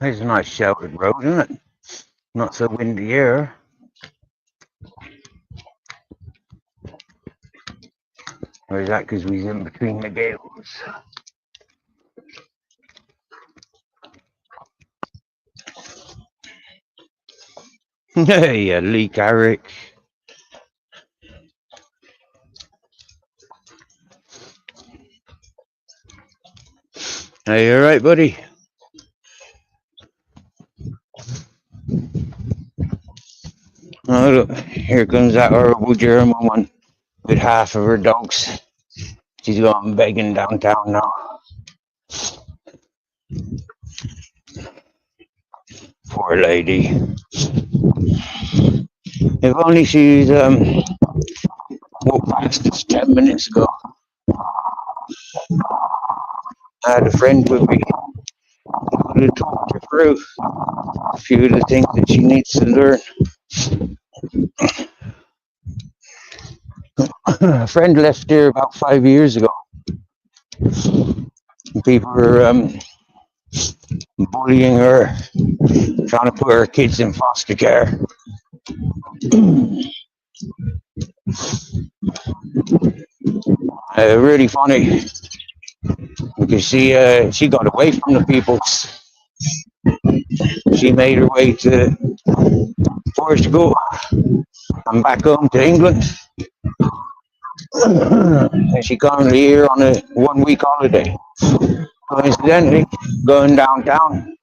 It's a nice sheltered road, isn't it? Not so windy here. Or is that because we're in between the gales? Hey, you leak, Eric. Are you alright, buddy? Oh, look, here comes that horrible German one with half of her dogs. She's going begging downtown now. Poor lady. If only she'd walked past us 10 minutes ago. I had a friend with me who could have talked her through a few of the things that she needs to learn. A friend left here about 5 years ago. People were bullying her, trying to put her kids in foster care. Really funny because she got away from the people. She made her way to Portugal and back home to England. And she currently here on a 1 week holiday. Coincidentally, going downtown,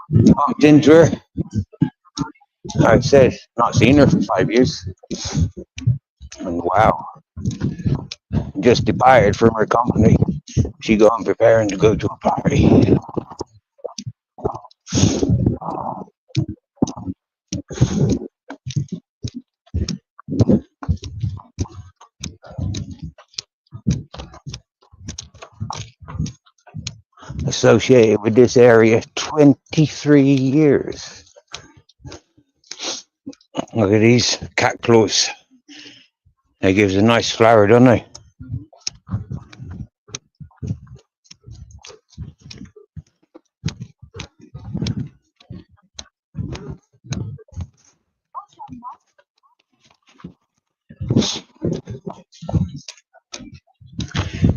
bumped into her. I said, not seen her for 5 years. And wow, just departed from her company. She going preparing to go to a party. Associated with this area 23 years. Look at these cactus. They gives a nice flower, don't they?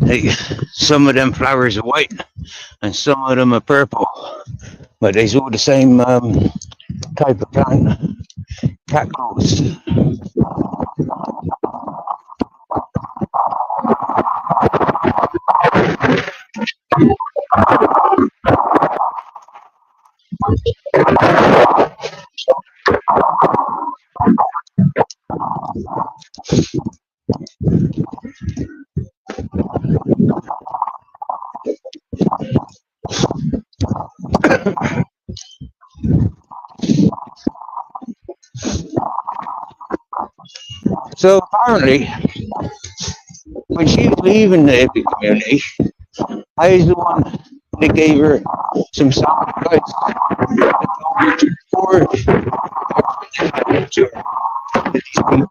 Hey, some of them flowers are white and some of them are purple, but they're all the same type of plant. Cactus. So apparently, when she was leaving the hippie community, I was the one that gave her some sound advice. For and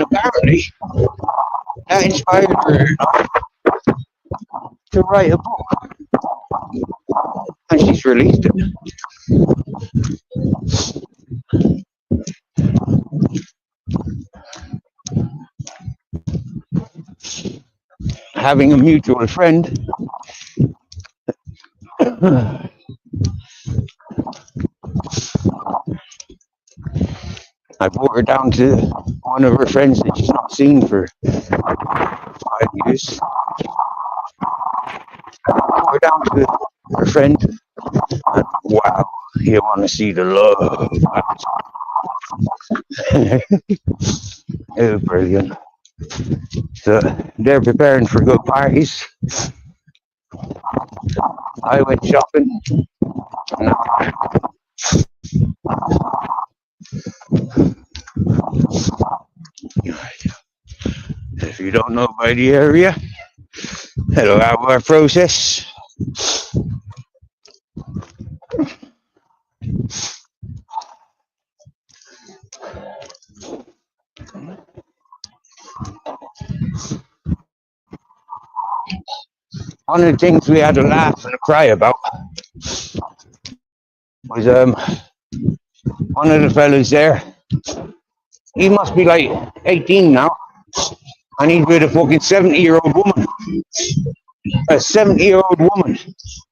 apparently, that inspired her to write a book, and she's released it. Having a mutual friend, I brought her down to one of her friends that she's not seen for 5 years. I brought her down to her friend, and wow, you want to see the love. Oh, brilliant. So they're preparing for good parties. I went shopping. If you don't know by the area, it'll have our process. one of the things we had to laugh and cry about was one of the fellas there. He must be like 18 now, and he's with a fucking 70-year-old woman. A 70-year-old woman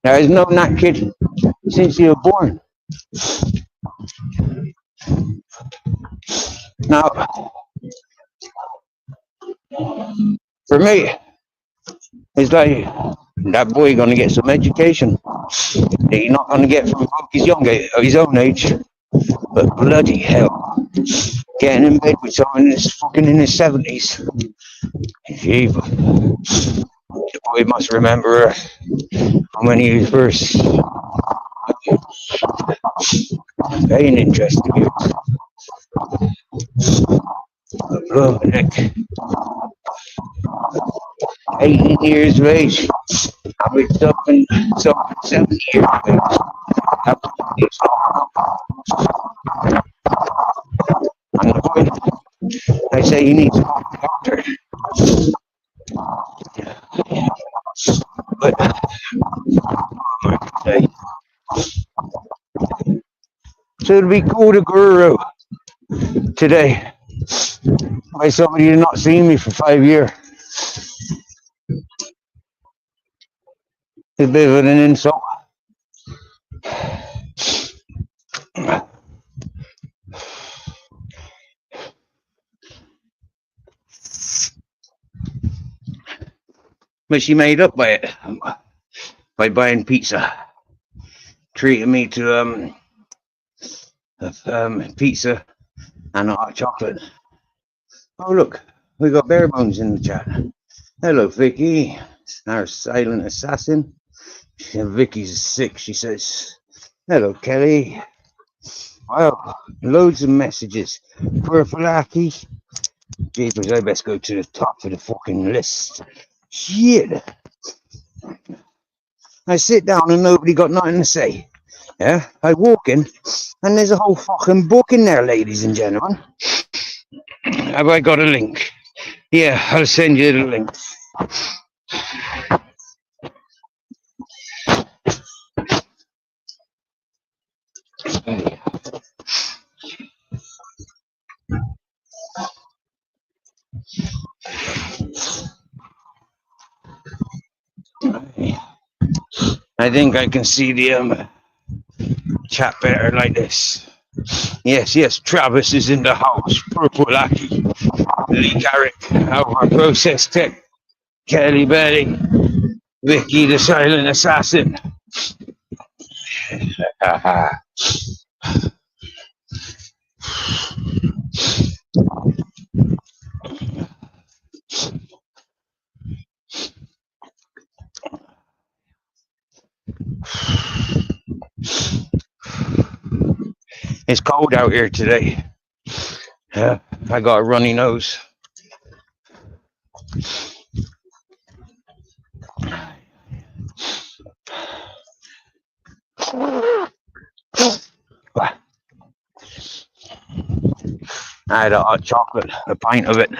that has known that kid since he was born. Now, for me, it's like that boy gonna get some education that he's not gonna get from his own age. But bloody hell, getting in bed with someone that's fucking in his 70s is evil. The boy must remember when he was first paying interest to you. Blooming heck. 18 years of age. I've been something 70 years of age. And the boy, I say he needs a doctor. But so it'll be cool to go today by somebody who's not seen me for 5 years. It's a bit of an insult. But she made up by it, by buying pizza, treating me to pizza and a hot chocolate. Oh look, we got Bare Bones in the chat. Hello Vicky, our silent assassin. Vicky's sick, she says. Hello Kelly. Wow, loads of messages. Purple-aki. Jeepers, I best go to the top of the fucking list. Shit. I sit down and nobody got nothing to say. Yeah, I walk in and there's a whole fucking book in there, ladies and gentlemen. Have I got a link? Yeah, I'll send you the link. I think I can see the chat better like this. Yes, Travis is in the house. Purple-aki, Lee Garrick, our process tech, Kelly Betty, Vicky the silent assassin. It's cold out here today. I got a runny nose. I had a hot chocolate, a pint of it.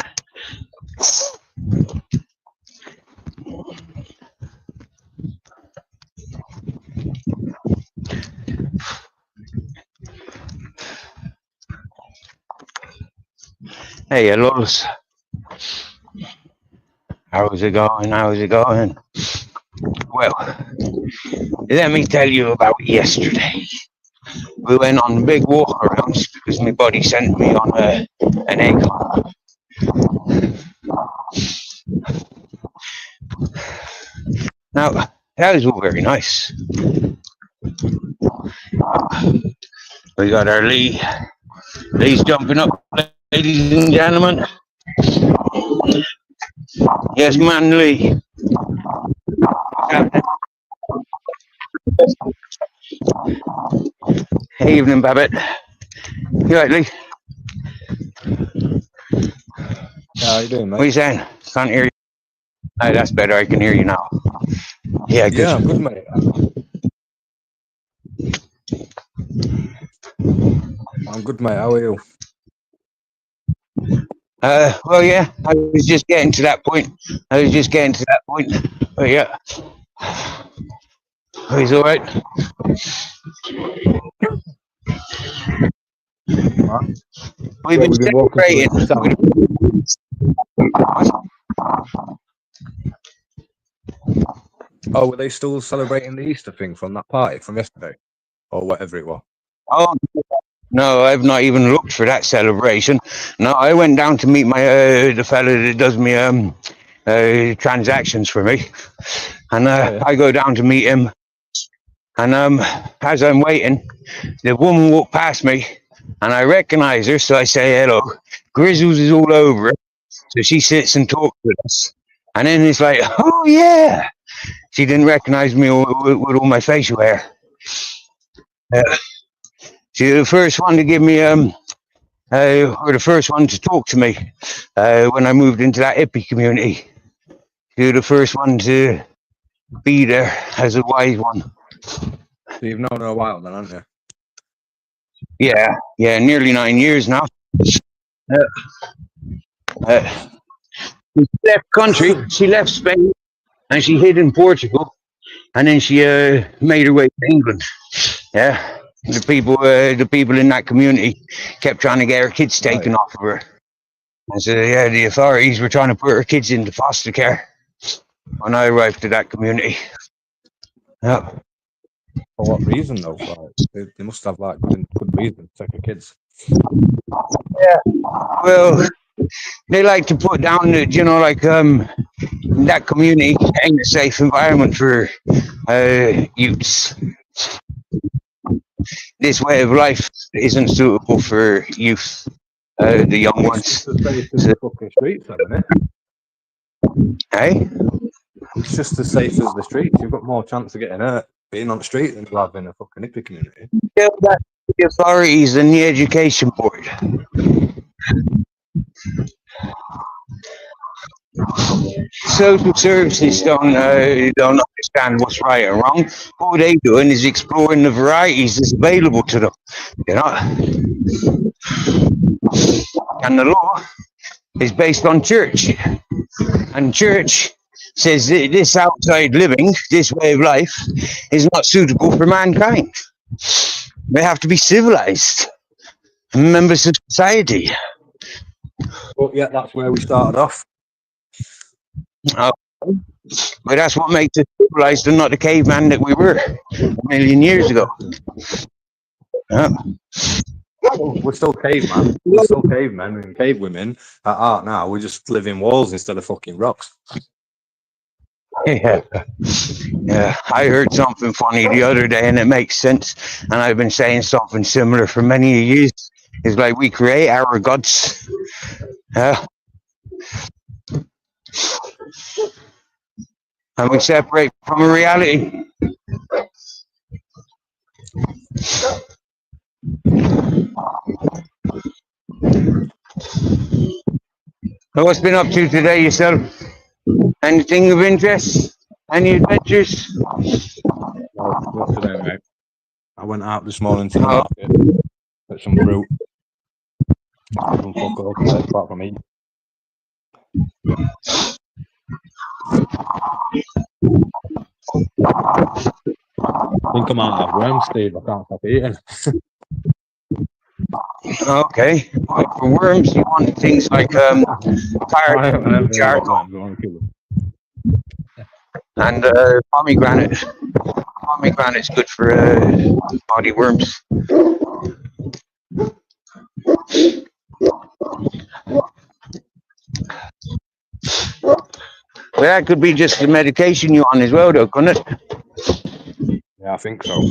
Hey, hellos. How's it going? Well, let me tell you about yesterday. We went on a big walk around because my buddy sent me on an egg hunt. Now, that was all very nice. We got our Lee. Lee's jumping up, ladies and gentlemen. Yes, man, Lee. Hey, evening, Babbitt. You right, Lee? How you doing, mate? What are you saying? Can't hear you. No, that's better. I can hear you now. Yeah, good. Yeah, I'm good, mate. I'm good, mate. How are you? Well, yeah, I was just getting to that point. But yeah, He's all right. What? We've Yeah, been we've been walking through celebrating. town. Oh, were they still celebrating the Easter thing from that party from yesterday? Or whatever it was? Oh, no, I've not even looked for that celebration. No, I went down to meet my the fella that does me transactions for me, and yeah. I go down to meet him. And as I'm waiting, the woman walked past me, and I recognize her, so I say hello. Grizzles is all over her, so she sits and talks with us. And then it's like, oh yeah, she didn't recognize me with all my facial hair. She was the first one to give me or the first one to talk to me when I moved into that hippie community. She was the first one to be there as a wise one. So you've known her a while then, haven't you? Yeah, nearly 9 years now. She left country, she left Spain, and she hid in Portugal, and then she made her way to England. Yeah, the people in that community kept trying to get her kids taken off of her. And so yeah, the authorities were trying to put her kids into foster care when I arrived to that community. Yeah. For what reason though? Like, they must have like good reason to take the kids. Yeah. Well, they like to put down that, that community ain't a safe environment for youths. This way of life isn't suitable for youth, the young ones. It's just as safe as the fucking streets, isn't it? Hey? It's just as safe as the streets. You've got more chance of getting hurt being on the street than you have in a fucking hippie community. Yeah, that's the authorities and the education board. Social services don't understand what's right and wrong. All they're doing is exploring the varieties that's available to them, And the law is based on church, and church says that this outside living, this way of life, is not suitable for mankind. They have to be civilized, members of society. But yeah, that's where we started off. But that's what makes us civilized and not the caveman that we were a million years ago. We're still cavemen. We're still cavemen and cave women at art now. We just live in walls instead of fucking rocks. Yeah, I heard something funny the other day, and it makes sense. And I've been saying something similar for many years. It's like we create our gods. And we separate from a reality. So what's been up to today yourself? Anything of interest? Any adventures? Not today, mate. I went out this morning to the market, get some fruit. Some fuck all today, apart from me. I think I'm out of worms, Steve. I can't stop eating. Okay. For worms, you want things like carrot, charcoal, and pomegranate. Pomegranate's good for body worms. Well, that could be just the medication you're on as well, though, couldn't it? Yeah, I think so.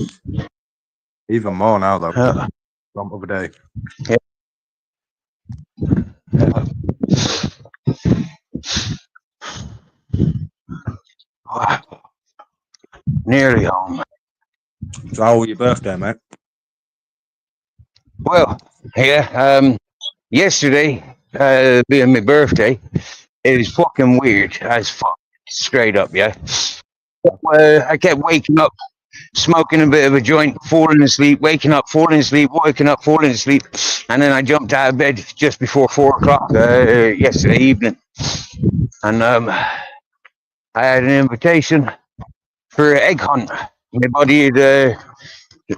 Even more now, though. From the other day. Wow. Nearly home. So how was your birthday, mate? Well, yesterday, being my birthday, it was fucking weird as fuck. Straight up, yeah. I kept waking up, smoking a bit of a joint, falling asleep, waking up, falling asleep, waking up, falling asleep, and then I jumped out of bed just before 4 o'clock yesterday evening, and I had an invitation for an egg hunt. My buddy had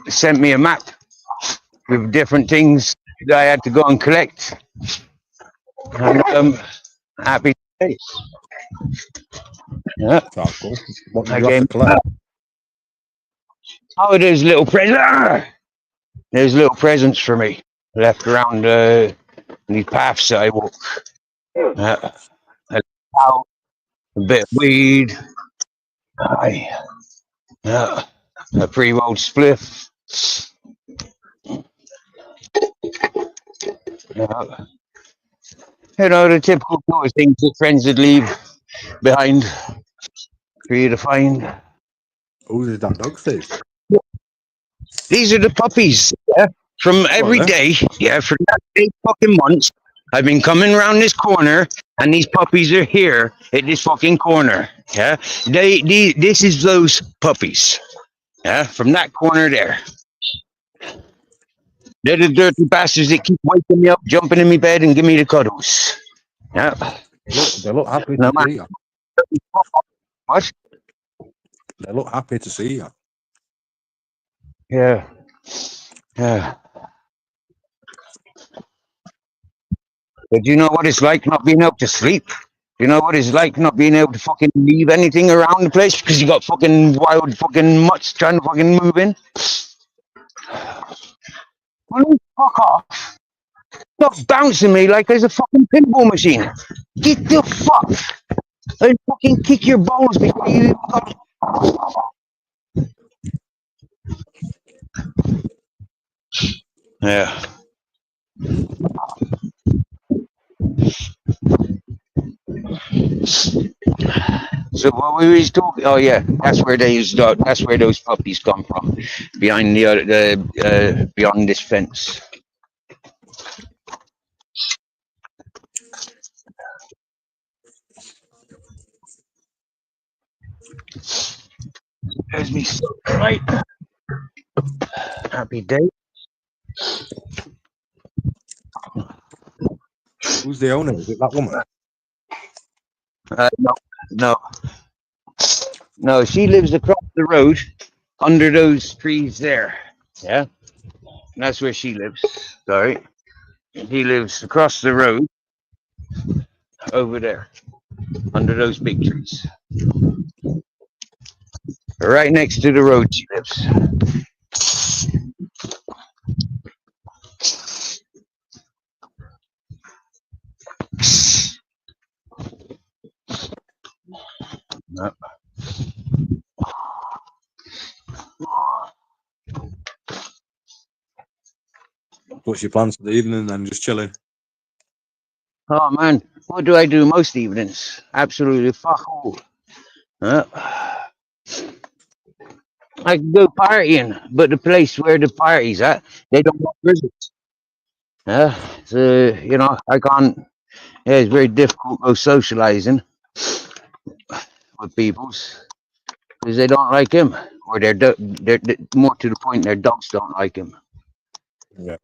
sent me a map with different things that I had to go and collect. And happy days. Yeah. Sounds cool. What did I you have came. to collect? Oh, there's little There's little presents for me left around these paths that I walk. A cow, a bit of weed, a pre-rolled spliff. You know, the typical sort of things that friends would leave behind for you to find. Who is that dog food? These are the puppies, yeah? From every day, yeah, for that 8 fucking months, I've been coming around this corner, and these puppies are here at this fucking corner, yeah? This is those puppies, yeah, from that corner there. They're the dirty bastards that keep waking me up, jumping in my bed, and give me the cuddles. Yeah. They look happy to see you. What? They look happy to see you. Yeah. Yeah. But you know what it's like not being able to sleep? You know what it's like not being able to fucking leave anything around the place because you got fucking wild fucking mutts trying to fucking move in? Will you fuck off? Stop bouncing me like there's a fucking pinball machine. Get the fuck! I'll fucking kick your balls before you even got... Yeah. So what we was talking? Oh yeah, that's where that's where those puppies come from, behind the beyond this fence. There's me so right. Happy day. Who's the owner? Is it that woman? No. She lives across the road, under those trees there. Yeah, that's where she lives. Sorry, he lives across the road, over there, under those big trees. Right next to the road she lives. No. What's your plans for the evening then? Just chilling? Oh man, what do I do most evenings? Absolutely fuck all. I can go partying, but the place where the party's at, they don't want visitors. So, you know, I can't. Yeah, it's very difficult to go socializing with peoples because they don't like him, or they're more to the point, their dogs don't like him. Yeah.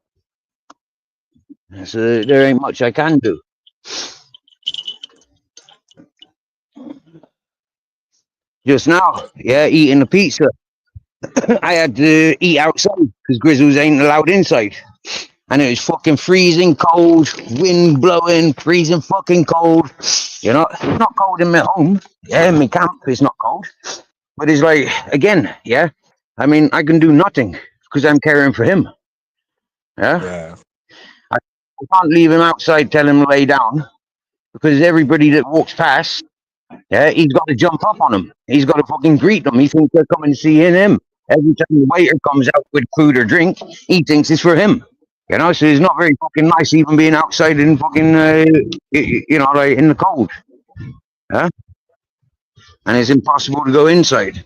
So there ain't much I can do. Just now, yeah, eating a pizza. I had to eat outside because Grizzles ain't allowed inside. And it was fucking freezing cold, wind blowing, freezing fucking cold. You know, it's not cold in my home. Yeah, in my camp, it's not cold. But it's like, again, yeah. I mean, I can do nothing because I'm caring for him. Yeah. I can't leave him outside, tell him to lay down because everybody that walks past, yeah, he's got to jump up on him. He's got to fucking greet them. He thinks they're coming to see him. Every time the waiter comes out with food or drink, he thinks it's for him. You know, so it's not very fucking nice even being outside in fucking, you know, like in the cold. Yeah? And it's impossible to go inside.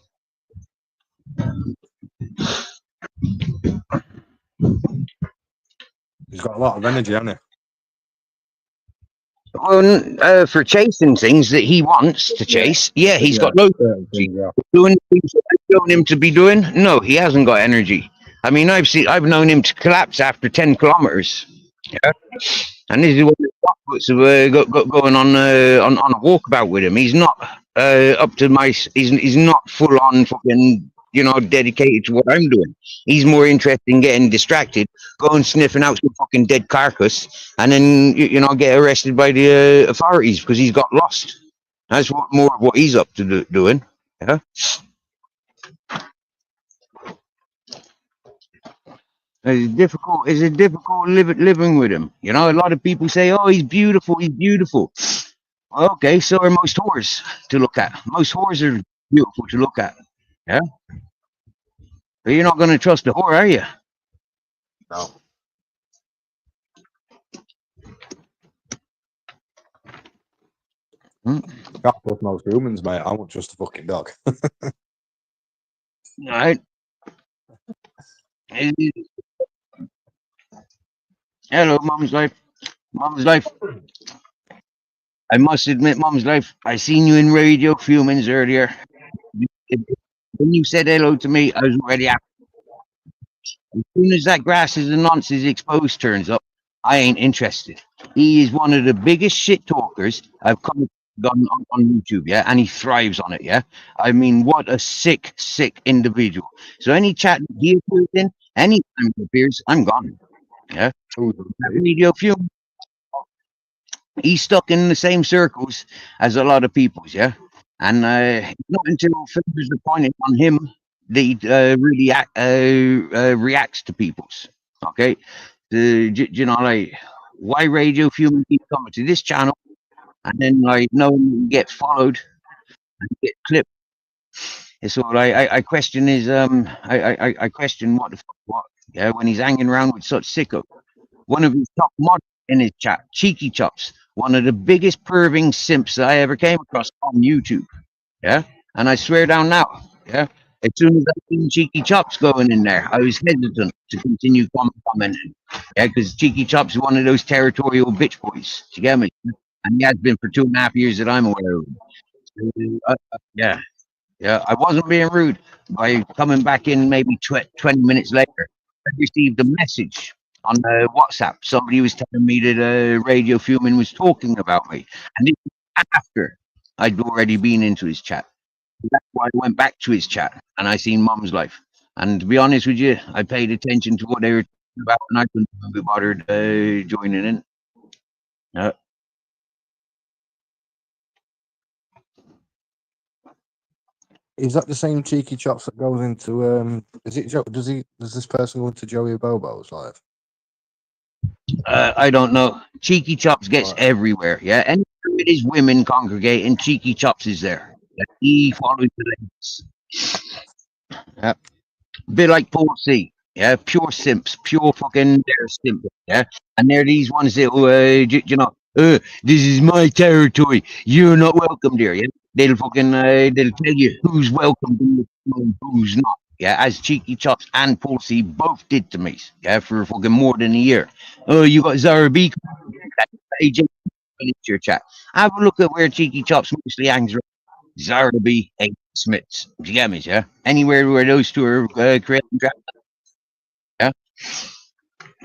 He's got a lot of energy, hasn't he? Well, for chasing things that he wants to chase, yeah, he's got loads of energy. Doing things that I've shown him to be doing, no, he hasn't got energy. I mean, I've known him to collapse after 10 kilometers. Yeah, and this is what the doctors are going on a walkabout with him. He's not up to my. He's not full on fucking, you know, dedicated to what I'm doing. He's more interested in getting distracted, going sniffing out some fucking dead carcass, and then you know, get arrested by the authorities because he's got lost. That's what more of what he's up to doing. Yeah. It's difficult. It's a difficult living with him. You know, a lot of people say, "Oh, he's beautiful. He's beautiful." Okay, so are most whores to look at. Most whores are beautiful to look at. Yeah, but you're not going to trust a whore, are you? No. Can't trust most humans, mate. I want just a fucking dog. All right. Hello, Mom's life. Mom's life. I must admit, Mom's life. I seen you in Radio Humans earlier. When you said hello to me, I was already out. As soon as that grasses and nonsense exposed turns up, I ain't interested. He is one of the biggest shit talkers I've come on YouTube, yeah, and he thrives on it, yeah. I mean, what a sick individual. So any chat he appears in, anytime he appears, I'm gone. Yeah. Radio Fume, he's stuck in the same circles as a lot of people's, yeah. And not until fingers are pointed on him that he really reacts to people's. Okay, you know, like, why Radio Fume keep coming to this channel, and then like no one gets followed and get clipped. So I question his I question what the fuck what, yeah, when he's hanging around with such sicko. One of his top mods in his chat, Cheeky Chops, one of the biggest perving simps I ever came across on YouTube. Yeah, and I swear down now, yeah, as soon as I seen Cheeky Chops going in there, I was hesitant to continue commenting. Yeah, because Cheeky Chops is one of those territorial bitch boys. You get me? And he has been for 2.5 years that I'm aware of. Yeah, yeah. I wasn't being rude by coming back in maybe 20 minutes later. I received a message on WhatsApp. Somebody was telling me that Radio Fuming was talking about me, and this was after I'd already been into his chat. That's why I went back to his chat and I seen Mum's life. And to be honest with you, I paid attention to what they were talking about, and I couldn't be bothered joining in. Is that the same Cheeky Chops that goes into is it does this person go into Joey Bobo's live? I don't know. Cheeky Chops gets everywhere. Yeah, and it is women congregating. Cheeky Chops is there. Yeah, he follows the ladies. Yeah, bit like Paul C. Yeah, pure simps, pure fucking they're simps. Yeah, and they're these ones that you know, this is my territory. You're not welcome there. Yeah, they'll fucking they'll tell you who's welcome and who's not. Yeah, as Cheeky Chops and Paul C both did to me. Yeah, for fucking more than a year. Oh, you got Zara B. AJ your chat. Have a look at where Cheeky Chops mostly hangs around. Zara B. A. Smiths. You get me, yeah? Anywhere where those two are creating traffic. Yeah.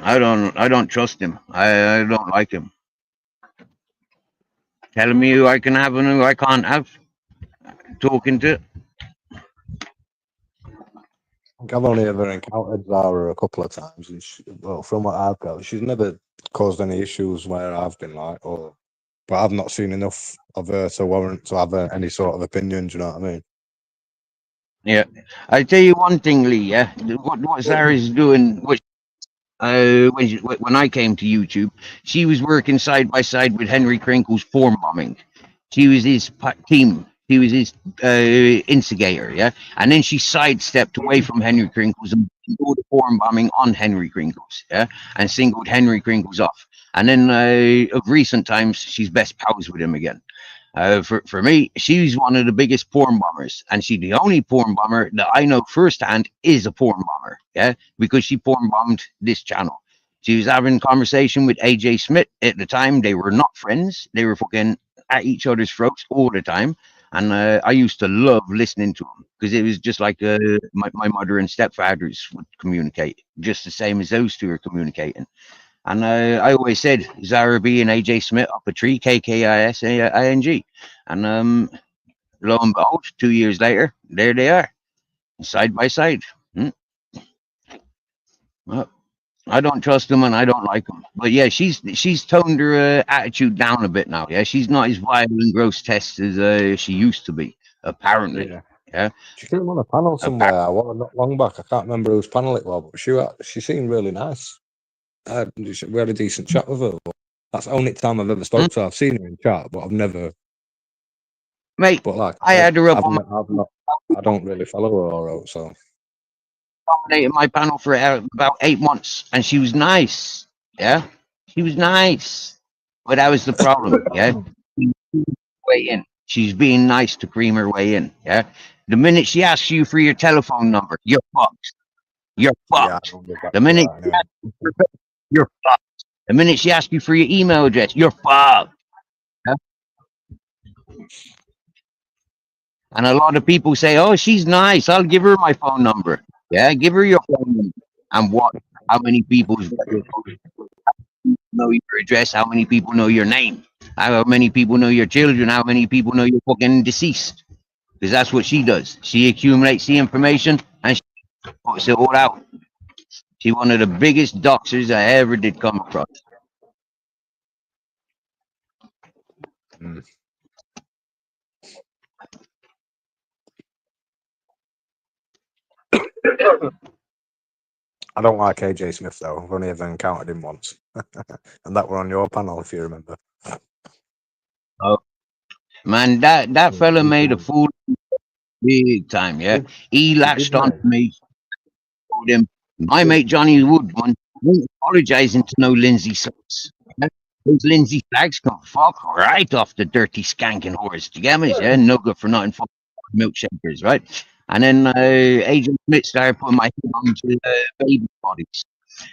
I don't trust him. I don't like him. Telling me who I can have and who I can't have. Talking to. I've only ever encountered Zara a couple of times, and well, from what I've got, she's never caused any issues where I've been like, but I've not seen enough of her to warrant to have any sort of opinion. Do you know what I mean? Yeah, I tell you one thing, Lee. Yeah, what Zara's doing, which when I came to YouTube, she was working side by side with Henry Crinkle's porn bombing. She was his team. He was his instigator, yeah. And then she sidestepped away from Henry Crinkles and did the porn bombing on Henry Crinkles, yeah, and singled Henry Crinkles off. And then of recent times, she's best pals with him again. For me, she's one of the biggest porn bombers, and she's the only porn bomber that I know firsthand is a porn bomber, yeah, because she porn bombed this channel. She was having conversation with AJ Smith at the time. They were not friends. They were fucking at each other's throats all the time. And I used to love listening to them because it was just like my mother and stepfathers would communicate, just the same as those two are communicating. And I always said Zara B and AJ Smith up a tree, KKISING. And lo and behold, 2 years later, there they are, side by side. Well, I don't trust them and I don't like them. But yeah, she's toned her attitude down a bit now. Yeah, she's not as vile and grotesque as she used to be. Apparently, Yeah. yeah. She came on a panel somewhere. Not long back. I can't remember whose panel it was, but she seemed really nice. We had a decent chat with her. But that's the only time I've ever spoke to her. I've seen her in chat, but I've never. Mate, But like I said, had her up on I don't really follow her all right, so. nominated my panel for about 8 months, and she was nice. Yeah, she was nice, but that was the problem. Yeah, way in. She's being nice to cream her way in. Yeah, the minute she asks you for your telephone number, you're fucked. You're Yeah, fucked. I don't give back The to minute that anyway. you're fucked. The minute she asks you for your email address, you're fucked. Yeah? And a lot of people say, "Oh, she's nice. I'll give her my phone number." Yeah, give her your phone number. And what? How many people know your address? How many people know your name? How many people know your children? How many people know you're fucking deceased? Because that's what she does. She accumulates the information and she puts it all out. She's one of the biggest doxers I ever did come across. Mm. I don't like AJ Smith though. I've only ever encountered him once, and that were on your panel, if you remember. Oh man, that fella made a fool big time. Yeah, he latched on to me. Told him my mate Johnny Woodman ain't apologizing to no Lindsay Slacks. Yeah? Those Lindsay Slacks can fuck right off the dirty skanking horse. Do you get me? Yeah, no good for nothing. Fuck milkshakers, right? And then Agent Smith started putting my head onto baby bodies.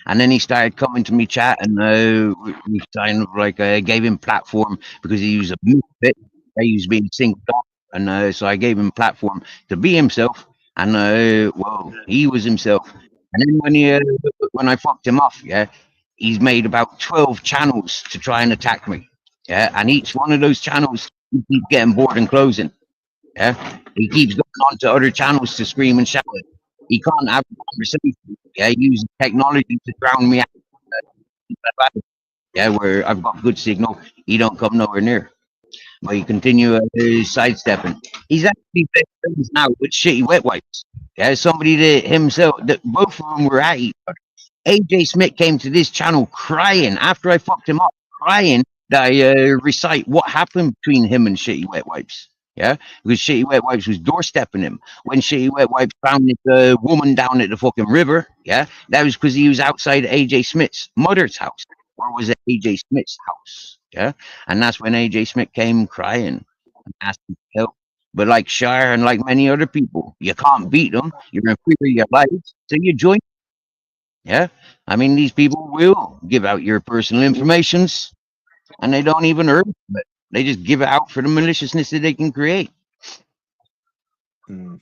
And then he started coming to me chat, and we kind of like gave him platform because he was a misfit. He was being singled out, and so I gave him platform to be himself. And well, he was himself. And then when I fucked him off, yeah, he's made about 12 channels to try and attack me. Yeah, and each one of those channels he keeps getting bored and closing. Yeah, he keeps going on to other channels to scream and shout. He can't have a conversation. Yeah, he uses technology to drown me out. Yeah, where I've got good signal, he don't come nowhere near. But he continue sidestepping. He's actually best friends now with Shitty Wet Wipes. Yeah, somebody that himself, that both of them were at each other. AJ Smith came to this channel crying after I fucked him up, crying that I recite what happened between him and Shitty Wet Wipes. Yeah, because Shitty Wet Wipes was doorstepping him. When Shitty Wet Wipes found this woman down at the fucking river, yeah, that was because he was outside AJ Smith's mother's house. Or was it AJ Smith's house? Yeah, and that's when AJ Smith came crying and asked him for help. But like Shire and like many other people, you can't beat them. You're in fear of your life, so you join. Yeah, I mean these people will give out your personal informations, and they don't even earn it. They just give it out for the maliciousness that they can create. Mm.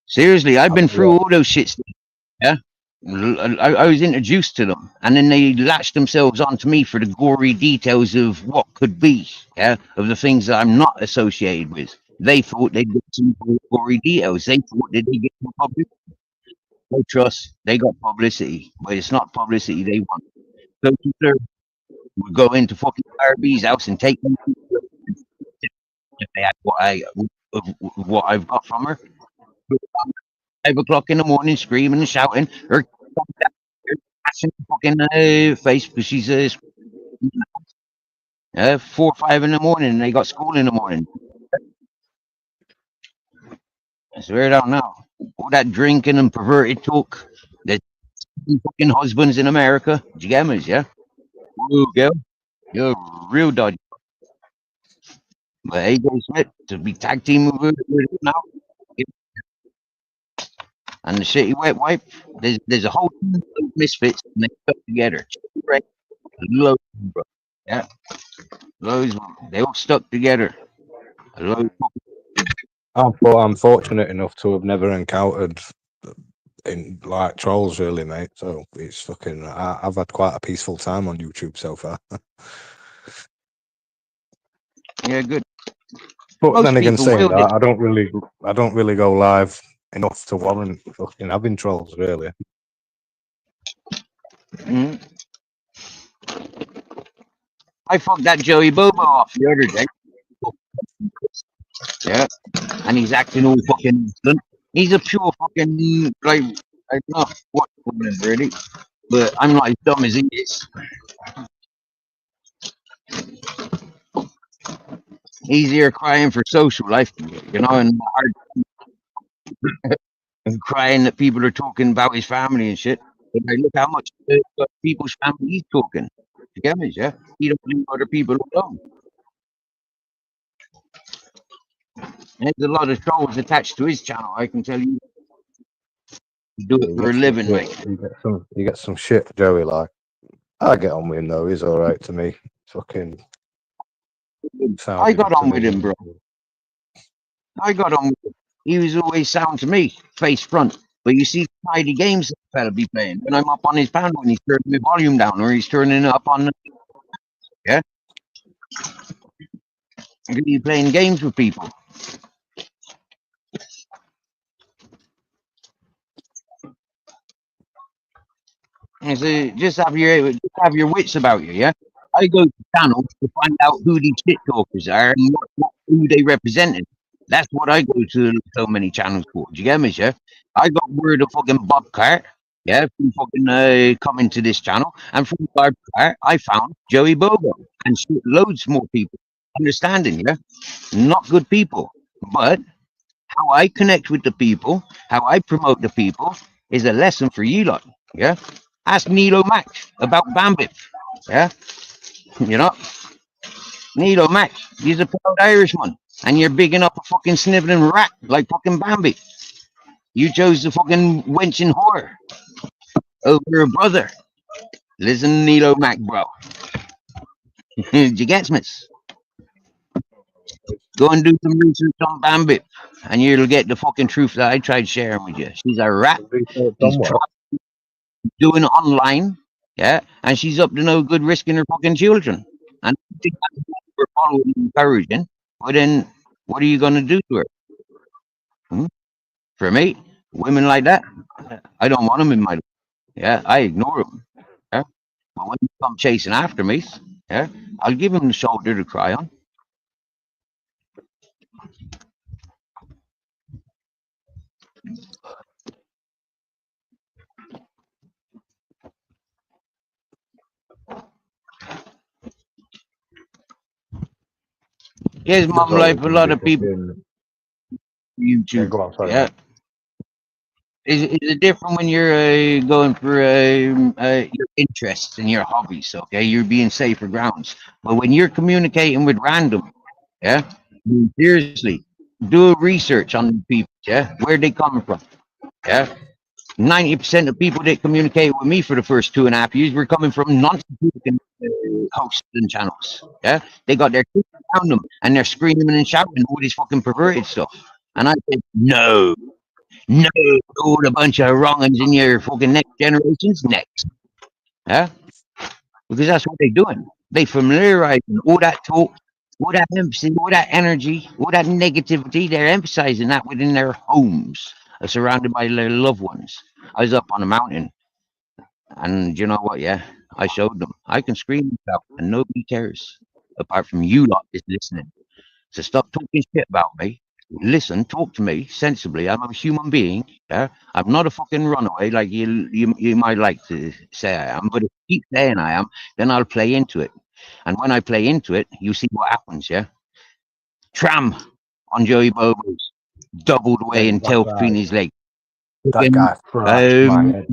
Seriously, I've been through all those shits. Yeah, I was introduced to them, and then they latched themselves onto me for the gory details of what could be. Yeah, of the things that I'm not associated with. They thought they'd get some gory details. They thought that they get some publicity. No trust. They got publicity, but it's not publicity they want. So Hitler would go into fucking RB's house and take them if they had what I've got from her. 5 o'clock in the morning, screaming and shouting, her flashing fucking face because she's 4 or 5 in the morning, and they got school in the morning. I swear it out now. All that drinking and perverted talk. There's fucking husbands in America. Jammers, yeah. Woo, girl, you're real dodgy. But AJ Smith to be tag team with her now. And the Shitty Wet Wipe, there's a whole team of misfits and they stuck together. Loads, bro. Yeah, loads. They all stuck together. I'm fortunate enough to have never encountered in like trolls, really, mate. So it's fucking. I've had quite a peaceful time on YouTube so far. Yeah, good. But Most then again, people saying will hit. that, I don't really go live enough to warrant fucking having trolls, really. Mhm. I fucked that Joey Bobo off the other day. Yeah, and he's acting all fucking innocent. He's a pure fucking like I don't know what really, but I'm not as dumb as he is. He's here crying for social life, you know, and crying that people are talking about his family and shit. But like, look how much people's family he's talking. You get me? Yeah, he don't leave other people alone. There's a lot of trolls attached to his channel. I can tell you, he do it You for get a some living, shit. mate. You get some shit, Joey. Like I get on with him though. He's all right to me. Fucking I sounded got to on with me. him, bro. I got on with him. He was always sound to me, face front. But you see, tidy games that fella be playing. When I'm up on his panel and he's turning the volume down, or he's turning it up on, yeah, he's playing games with people. And so just have your wits about you, yeah. I go to channels to find out who these shit talkers are and who they represented. That's what I go to so many channels for. Do you get me, yeah? I got word of fucking Bob Cart, yeah, from fucking coming to this channel, and from Bob Cart, I found Joey Bobo and shit, loads more people. Understanding, yeah, not good people, but how I connect with the people, how I promote the people, is a lesson for you lot, yeah. Ask Nilo Mac about Bambit. Yeah, you know, Nilo Mac, he's a proud Irishman. And you're bigging up a fucking sniveling rat like fucking Bambi. You chose the fucking wenching whore over your brother. Listen, Nilo Mac, bro. You get me? Go and do some research on Bambit, and you'll get the fucking truth that I tried sharing with you. She's a rat. He's doing it online, yeah, and she's up to no good risking her fucking children. And I think that's what we're following and encouraging. But then, what are you going to do to her? Hmm? For me, women like that, I don't want them in my life. Yeah, I ignore them. Yeah, but when they come chasing after me, yeah, I'll give them the shoulder to cry on. Here's mom always life. A going to lot be of people fucking. Yeah, YouTube. go on, sorry. Yeah, is it different when you're going for your interests and your hobbies? Okay, you're being safer grounds. But when you're communicating with random, yeah, seriously, do a research on the people. Yeah, where they coming from. Yeah, 90% of people that communicated with me for the first 2.5 years were coming from non-significant hosts and channels. Yeah, they got their kids around them and they're screaming and shouting all this fucking perverted stuff. And I said, no, no, all a bunch of wrong'uns in your fucking next generations next. Yeah, because that's what they're doing. They familiarizing all that talk, all that emphasis, all that energy, all that negativity. They're emphasizing that within their homes, surrounded by their loved ones. I was up on a mountain, and you know what? Yeah, I showed them. I can scream and shout, and nobody cares, apart from you lot is listening. So stop talking shit about me. Listen, talk to me sensibly. I'm a human being. Yeah, I'm not a fucking runaway like you might like to say I am. But if you keep saying I am, then I'll play into it. And when I play into it, you see what happens. Yeah, tram on Joey Bobo's, doubled away Mate, and tail between his legs. that Fucking, guy thrashed my head.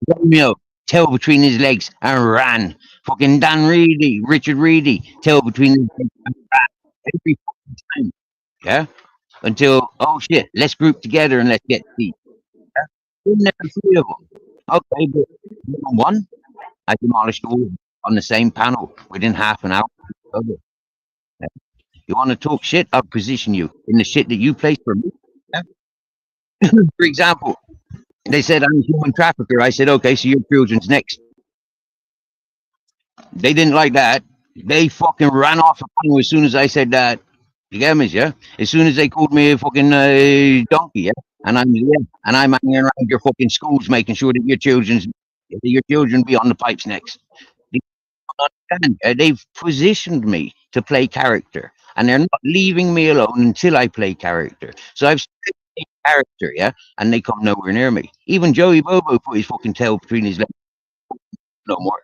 Romeo, tail between his legs and ran. Fucking Dan Reedy, Richard Reedy, tail between his legs and ran every fucking time. Yeah, until oh shit, let's group together and let's get tea. Yeah? Didn't there three of them? Okay, but one, I demolished all of them on the same panel within half an hour. Okay. Yeah. You want to talk shit? I'll position you in the shit that you placed for me. Yeah? For example, they said I'm a human trafficker. I said, okay, so your children's next. They didn't like that. They fucking ran off the panel as soon as I said that. You get me, yeah? As soon as they called me a fucking donkey, yeah? And I'm hanging around your fucking schools making sure that your children be on the pipes next. They don't understand. They've positioned me to play character, and they're not leaving me alone until I play character. So I've played character, yeah, and they come nowhere near me. Even Joey Bobo put his fucking tail between his legs. No more.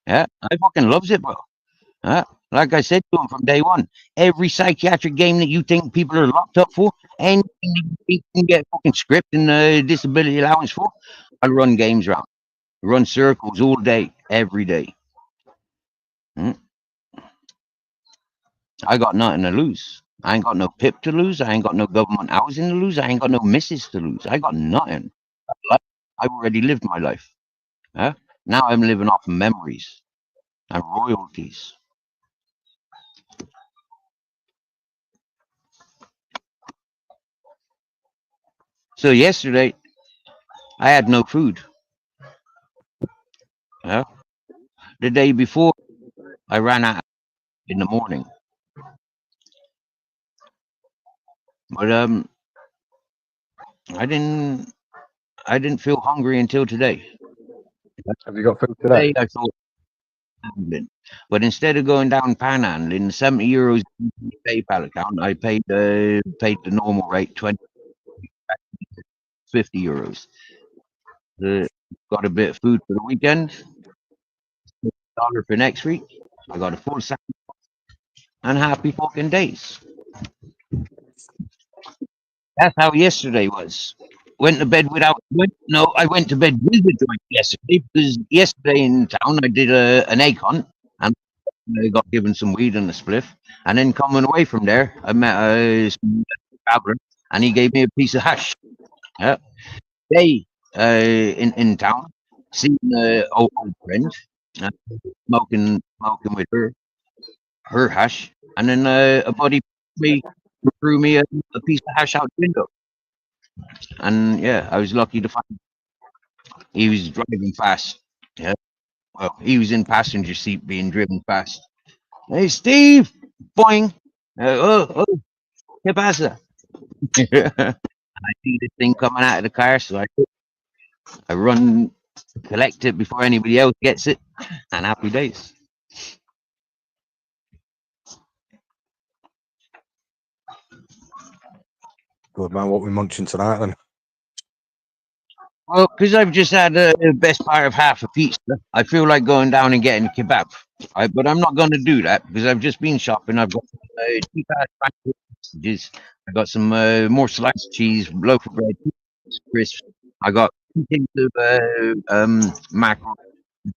Yeah, I fucking loves it, bro. Like I said to him from day one, every psychiatric game that you think people are locked up for, anything you can get fucking script and disability allowance for, I run games around, run circles all day, every day. I got nothing to lose. I ain't got no PIP to lose. I ain't got no government housing to lose. I ain't got no misses to lose. I got nothing. I've already lived my life. Now I'm living off memories and royalties. So yesterday, I had no food. The day before, I ran out in the morning. But I didn't feel hungry until today. Have you got food today? Today I thought, but instead of going down panhandling, 70 euros PayPal account, I paid the normal rate, 50 euros. Got a bit of food for the weekend, $1 for next week. I got a full sack and happy fucking days. That's how yesterday was. Went to bed without. I went to bed with a joint yesterday because yesterday in town I did an egg hunt and I got given some weed and a spliff. And then coming away from there, I met some traveler and he gave me a piece of hash. Yeah, they in town, seen an old friend smoking with her hash, and then a buddy threw me a piece of hash out the window. And yeah, I was lucky to find he was driving fast. Yeah, well, he was in passenger seat being driven fast. Hey, Steve, boing. ¿Qué pasa? I see this thing coming out of the car, so I run, collect it before anybody else gets it, and happy days. Good man. What we munching tonight then? Well, because I've just had the best part of half a pizza, I feel like going down and getting a kebab. But I'm not going to do that because I've just been shopping. I've got cheap ass sausages. I got some more sliced cheese, loaf of bread, crisps. I got 2 things of mackerel,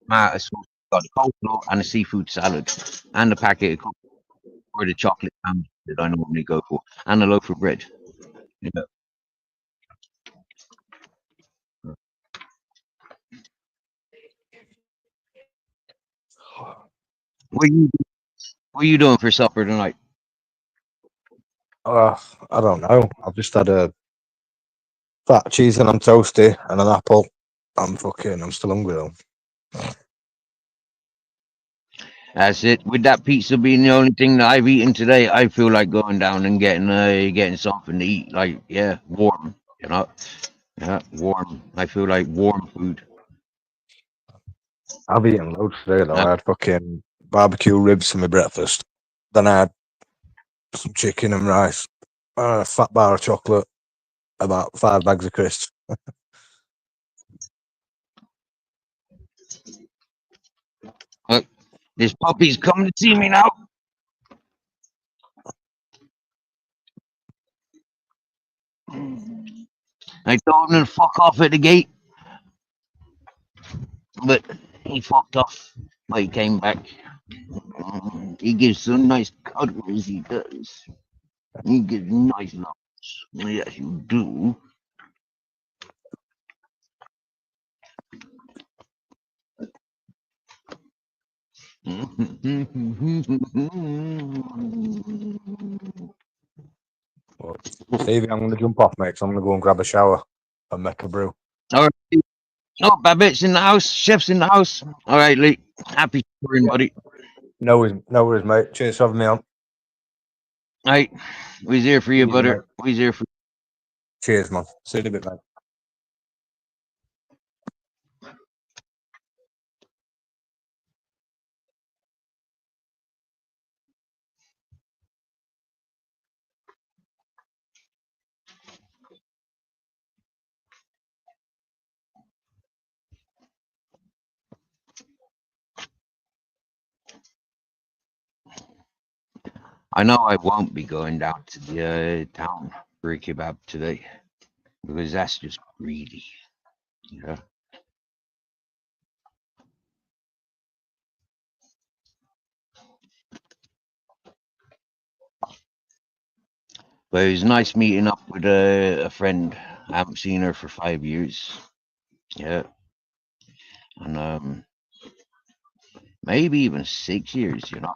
tomato sauce. Got a coleslaw and a seafood salad, and a packet of cookies or the chocolate sandwich that I normally go for, and a loaf of bread. Yeah. What are you doing for supper tonight? I don't know. I've just had a fat cheese and I'm toasty and an apple. I'm still hungry though. That's it. With that pizza being the only thing that I've eaten today, I feel like going down and getting something to eat. Like, yeah, warm. Yeah, warm. I feel like warm food. I've eaten loads today though. I had fucking barbecue ribs for my breakfast. Then I had some chicken and rice, a fat bar of chocolate, about 5 bags of crisps. Look, this puppy's coming to see me now. I told him to fuck off at the gate, but he fucked off. But he came back. He gives some nice cuddles, he does. He gives nice loves. Yes, you do. Stevie, I'm going to jump off, mate, 'cause I'm going to go and grab a shower and make a brew. All right. Oh, Babbitt's in the house. Chef's in the house. All right, Lee. Happy touring, Yeah. buddy. No worries, mate. Cheers for having me on. Right. We's here for you, Easy, mate. butter. We's here for Cheers, man. See you in a bit, mate. I know I won't be going down to the town for a kebab today because that's just greedy. Yeah. But it was nice meeting up with a friend. I haven't seen her for 5 years. Yeah. And maybe even 6 years, you know.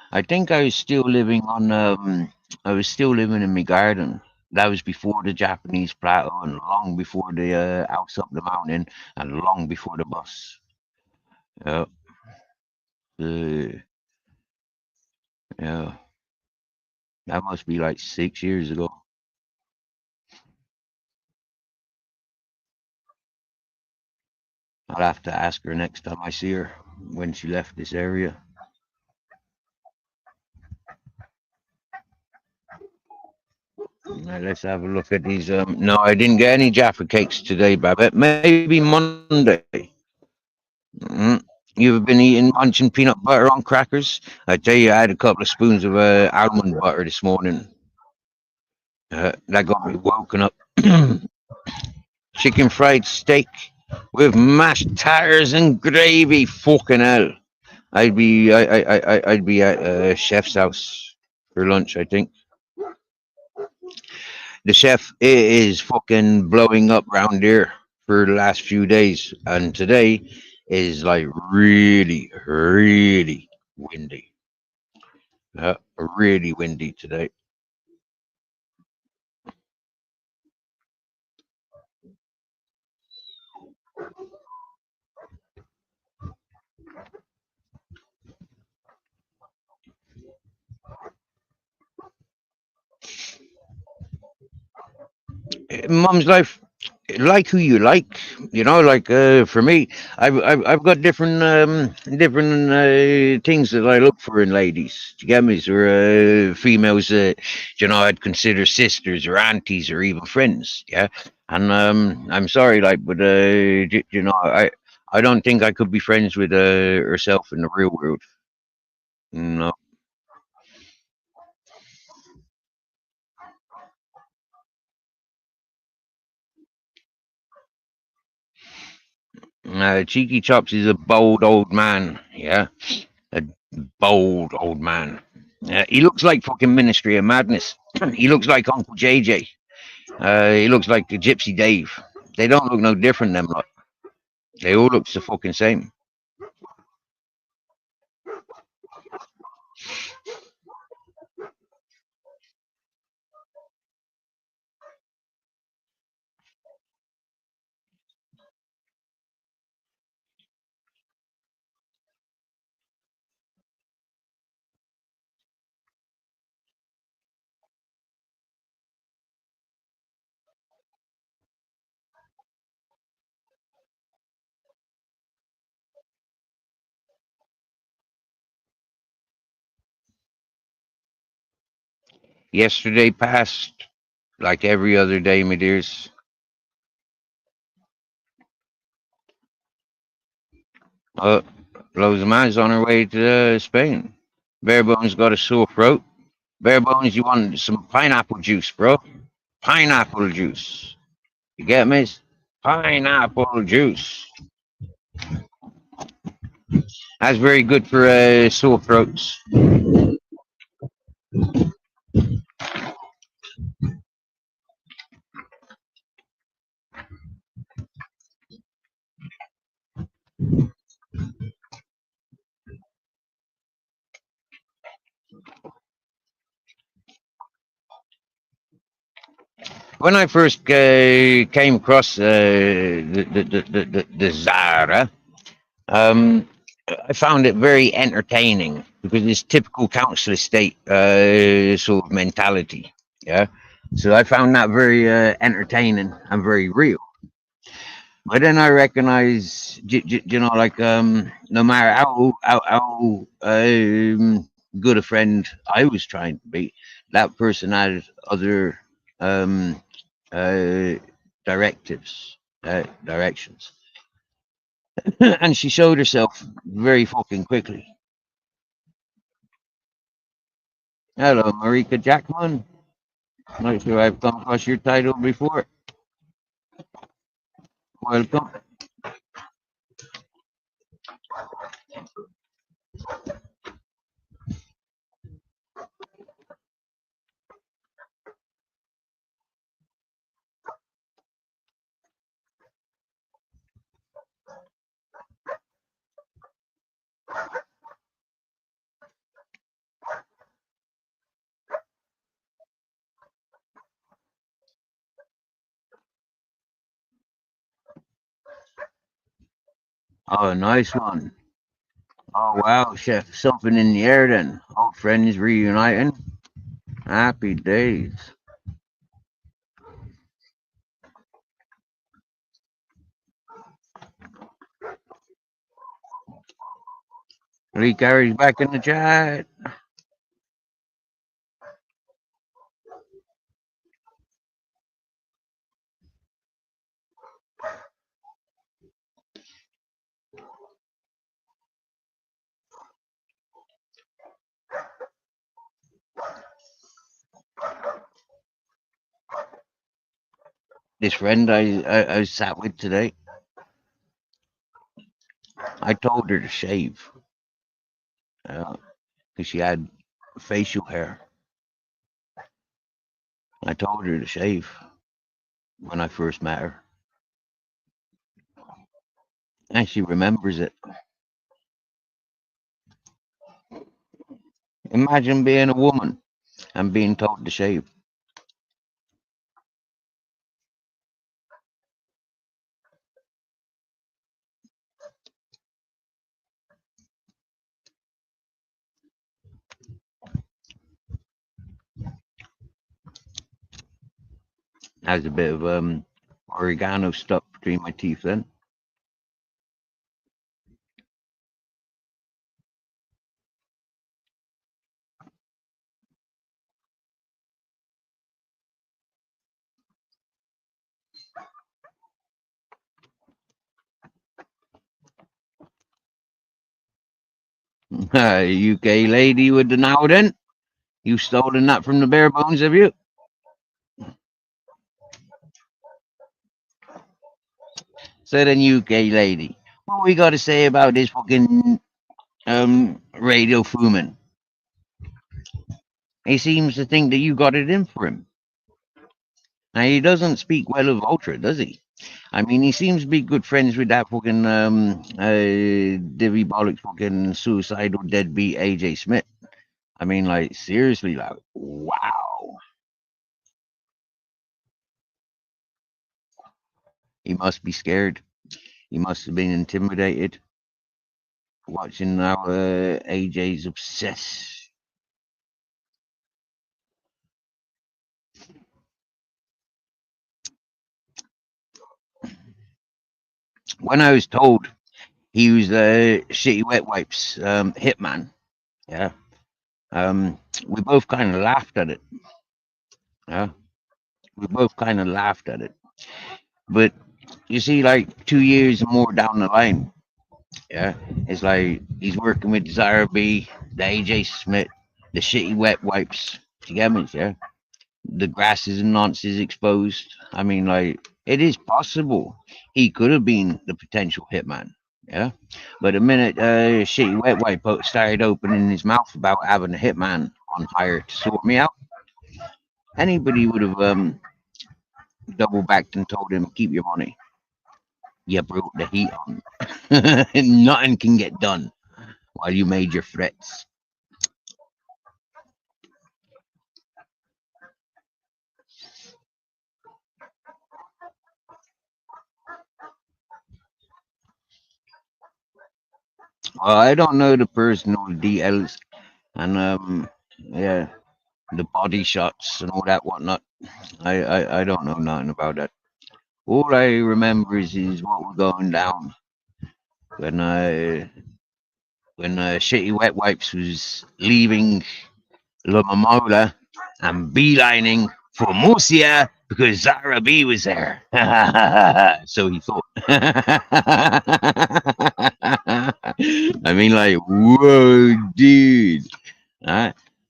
I think I was still living on I was still living in my garden. That was before the Japanese plateau and long before the house up the mountain and long before the bus. Yeah. Uh, yeah. That must be like 6 years ago. I'll have to ask her next time I see her when she left this area. Now, let's have a look at these. No, I didn't get any Jaffa cakes today, Babette. Maybe Monday. Mm. You've been eating, munching peanut butter on crackers. I tell you, I had a couple of spoons of almond butter this morning. That got me woken up. Chicken fried steak with mashed tatters and gravy. Fucking hell! I'd be at chef's house for lunch. I think the chef is fucking blowing up round here for the last few days, and today is like really, really windy. Really windy today. Mum's life, like who you like, you know. Like for me, I've got different different things that I look for in ladies. Do you get me? Or females that you know I'd consider sisters or aunties or even friends. Yeah, and I'm sorry, like, but you know, I don't think I could be friends with herself in the real world. No. Cheeky Chops is a bold old man. Yeah, a bold old man. He looks like fucking Ministry of Madness. He looks like Uncle JJ. He looks like the Gypsy Dave. They don't look no different, them lot. They all look the fucking same. Yesterday passed like every other day, my dears. Uh, Lozaman's on her way to Spain. Barebones got a sore throat. Barebones, you want some pineapple juice, bro? Pineapple juice. You get me? Pineapple juice. That's very good for sore throats. when I first came across the Zara, um, I found it very entertaining because it's typical council estate sort of mentality. Yeah, so I found that very entertaining and very real. But then I recognize, you know, like no matter how good a friend I was trying to be, that person had other um, uh, directives, directions, and she showed herself very fucking quickly. Hello, Marika Jackman. Not sure I've come across your title before. Welcome. Oh, nice one. Oh wow, chef, something in the air then. Old friends reuniting. Happy days. Lee Carey's back in the chat. This friend I sat with today, I told her to shave because she had facial hair. I told her to shave when I first met her, and she remembers it. Imagine being a woman and being told to shave. Has a bit of oregano stuck between my teeth then. UK lady with the now then. You stolen that from the bare bones, have you? Said a UK lady. What we got to say about this fucking Radio Fuman? He seems to think that you got it in for him. Now he doesn't speak well of Ultra, does he? I mean, he seems to be good friends with that fucking divvy bollocks fucking suicidal deadbeat AJ Smith. I mean, like seriously, like wow. He must be scared. He must have been intimidated watching how AJ's obsessed. When I was told he was Shitty Wet Wipes hitman, yeah, we both kind of laughed at it. Yeah, we both kind of laughed at it. But you see, like 2 years more down the line, yeah, it's like he's working with Zara B, the AJ Smith, the Shitty Wet Wipes. You get me? Yeah, the grasses and nonsense exposed. I mean, like it is possible he could have been the potential hitman. Yeah, but the minute Shitty Wet Wipe started opening his mouth about having a hitman on hire to sort me out, anybody would have double backed and told him keep your money. You brought the heat on. Nothing can get done while you made your threats. Well, I don't know the personal details, and yeah, the body shots and all that whatnot. I don't know nothing about that. All I remember is what was going down when Shitty Wet Wipes was leaving La Mamola and beelining for Murcia because Zara B was there. So he thought. I mean, like, whoa, dude.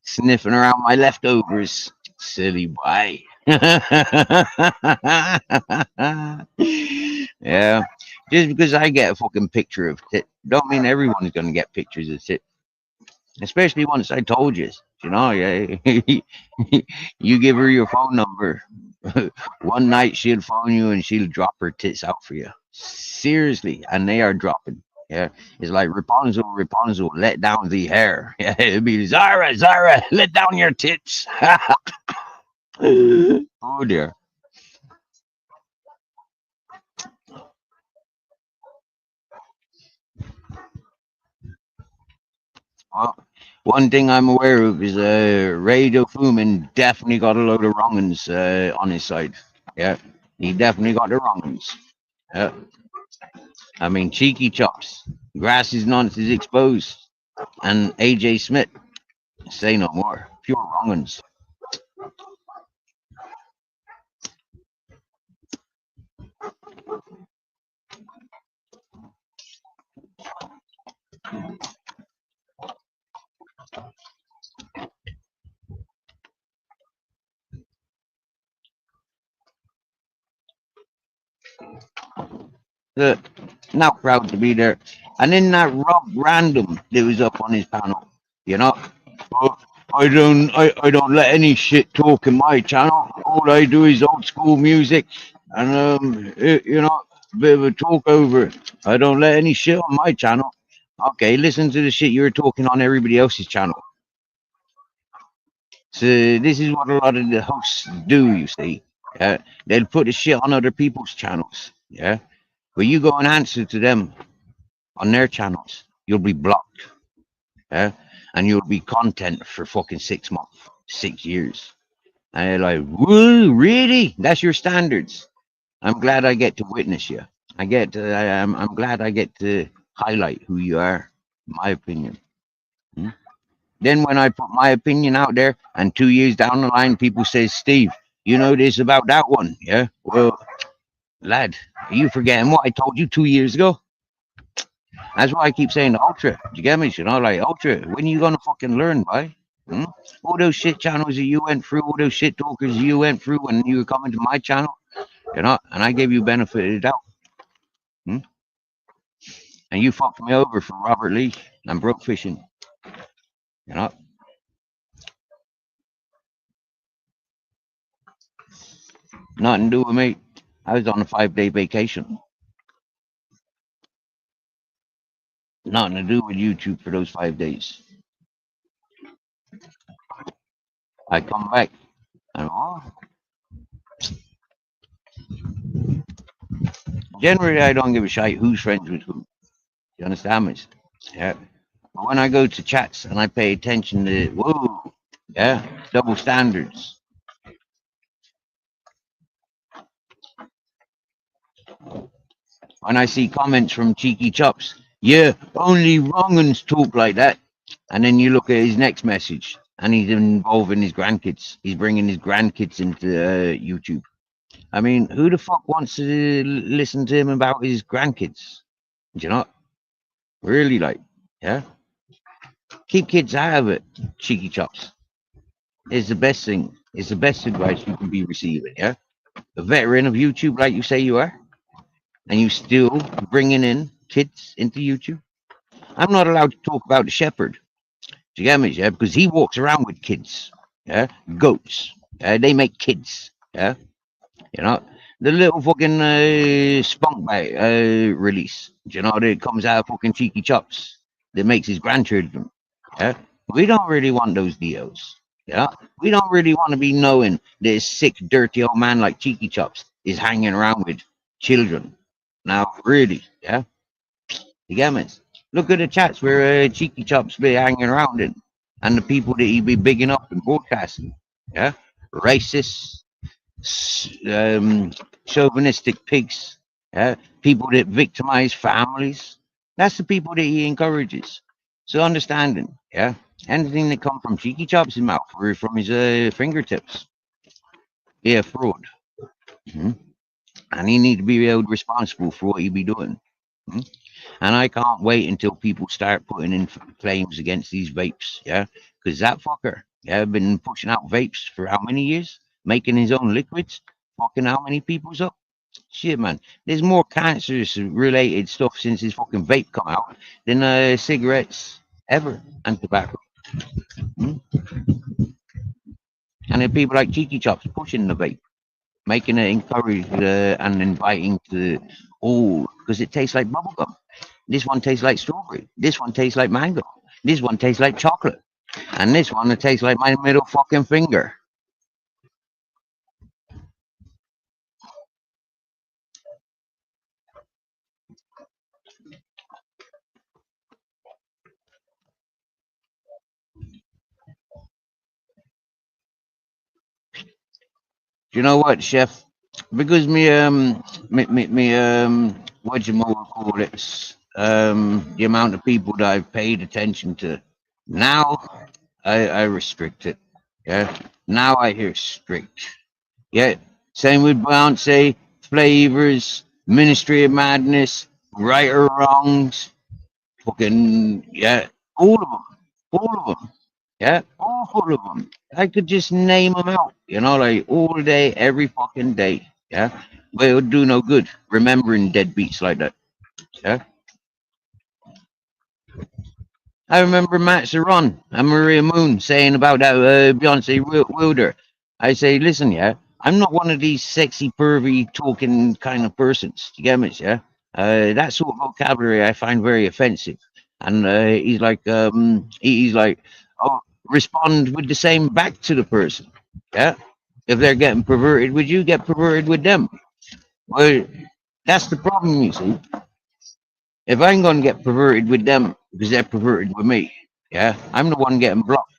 Sniffing around my leftovers. Silly boy. Yeah. Just because I get a fucking picture of tit, don't mean everyone's gonna get pictures of tit. Especially once I told you. You know, yeah. You give her your phone number. One night she'll phone you and she'll drop her tits out for you. Seriously, and they are dropping. Yeah, it's like Rapunzel, Rapunzel, let down the hair. Yeah, it'd be Zara, Zara, let down your tits. Oh dear. Well, one thing I'm aware of is Radio Fumin definitely got a load of wrong uns on his side. Yeah, he definitely got the wrong uns. Yeah. I mean, Cheeky Chops, Grass's Nonce is exposed, and AJ Smith, say no more. Pure wrong uns. Not proud to be there. And then that Rob Random that was up on his panel, you know. Oh, I don't let any shit talk in my channel. All I do is old school music and you know, a bit of a talk over. I don't let any shit on my channel. Okay, listen to the shit you're talking on everybody else's channel. So this is what a lot of the hosts do, you see. Yeah, they'll put the shit on other people's channels. Yeah, but you go and answer to them on their channels, you'll be blocked. Yeah, and you'll be content for fucking 6 months, 6 years. And they're like, woo, really? That's your standards. I'm glad I get to witness you. I'm glad I get to highlight who you are, my opinion. Hmm? Then when I put my opinion out there, and 2 years down the line, people say, Steve, you know this about that one, yeah? Well, lad, are you forgetting what I told you 2 years ago? That's why I keep saying the Ultra. Do you get me? You know, like Ultra. When are you gonna fucking learn, boy? Hmm? All those shit channels that you went through, all those shit talkers you went through when you were coming to my channel, you know, and I gave you benefit of the doubt. Hmm? And you fucked me over for Robert Lee and broke fishing. You know, nothing to do with me. I was on a 5-day vacation. Nothing to do with YouTube for those 5 days. I come back and generally I don't give a shit who's friends with who. You understand me? Yeah. But when I go to chats and I pay attention to whoa, yeah, double standards. When I see comments from Cheeky Chops, yeah, only wrong uns talk like that. And then you look at his next message, and he's involving his grandkids. He's bringing his grandkids into YouTube. I mean, who the fuck wants to listen to him about his grandkids? Do you know? Really, like, yeah. Keep kids out of it, Cheeky Chops. It's the best thing. It's the best advice you can be receiving. Yeah, a veteran of YouTube, like you say you are, and you still bringing in kids into YouTube. I'm not allowed to talk about the shepherd. Do you get me? Yeah, because he walks around with kids. Yeah, goats. They make kids. Yeah, you know the little fucking spunk bite release. Do you know that comes out of fucking Cheeky Chops that makes his grandchildren. Yeah, we don't really want those deals. Yeah, we don't really want to be knowing this sick, dirty old man like Cheeky Chops is hanging around with children. Now, really, yeah, you get me? Look at the chats where Cheeky Chops be hanging around in, and the people that he be bigging up and broadcasting. Yeah, racist, chauvinistic pigs. Yeah, people that victimize families. That's the people that he encourages. So understanding, yeah, anything that come from Cheeky Chops' mouth or from his fingertips, yeah, fraud. Mhm. And he need to be held responsible for what he be doing. Mhm. And I can't wait until people start putting in claims against these vapes, yeah, because that fucker, yeah, been pushing out vapes for how many years, making his own liquids, fucking how many people's up. Shit, man, there's more cancers related stuff since his fucking vape come out than cigarettes ever and tobacco. Mhm. And then people like Cheeky Chops pushing the vape, making it encouraged and inviting to all because it tastes like bubblegum. This one tastes like strawberry. This one tastes like mango. This one tastes like chocolate. And this one it tastes like my middle fucking finger. Do you know what, chef? Because what you call it, the amount of people that I've paid attention to, now I restrict it. Yeah, now I hear strict. Yeah, same with Beyonce, Flavors, Ministry of Madness, Right or Wrongs, fucking yeah, all of them, all of them. Yeah, all of them. I could just name them out, like all day, every fucking day. Yeah, but it would do no good remembering deadbeats like that. Yeah, I remember Matt Saron and Maria Moon saying about that Beyonce Wilder. I say, listen, yeah, I'm not one of these sexy, pervy, talking kind of persons. You get me? Yeah, that sort of vocabulary I find very offensive. And he's like, oh, respond with the same back to the person. Yeah, if they're getting perverted, would you get perverted with them? Well, that's the problem, you see. If I'm going to get perverted with them because they're perverted with me, yeah, I'm the one getting blocked,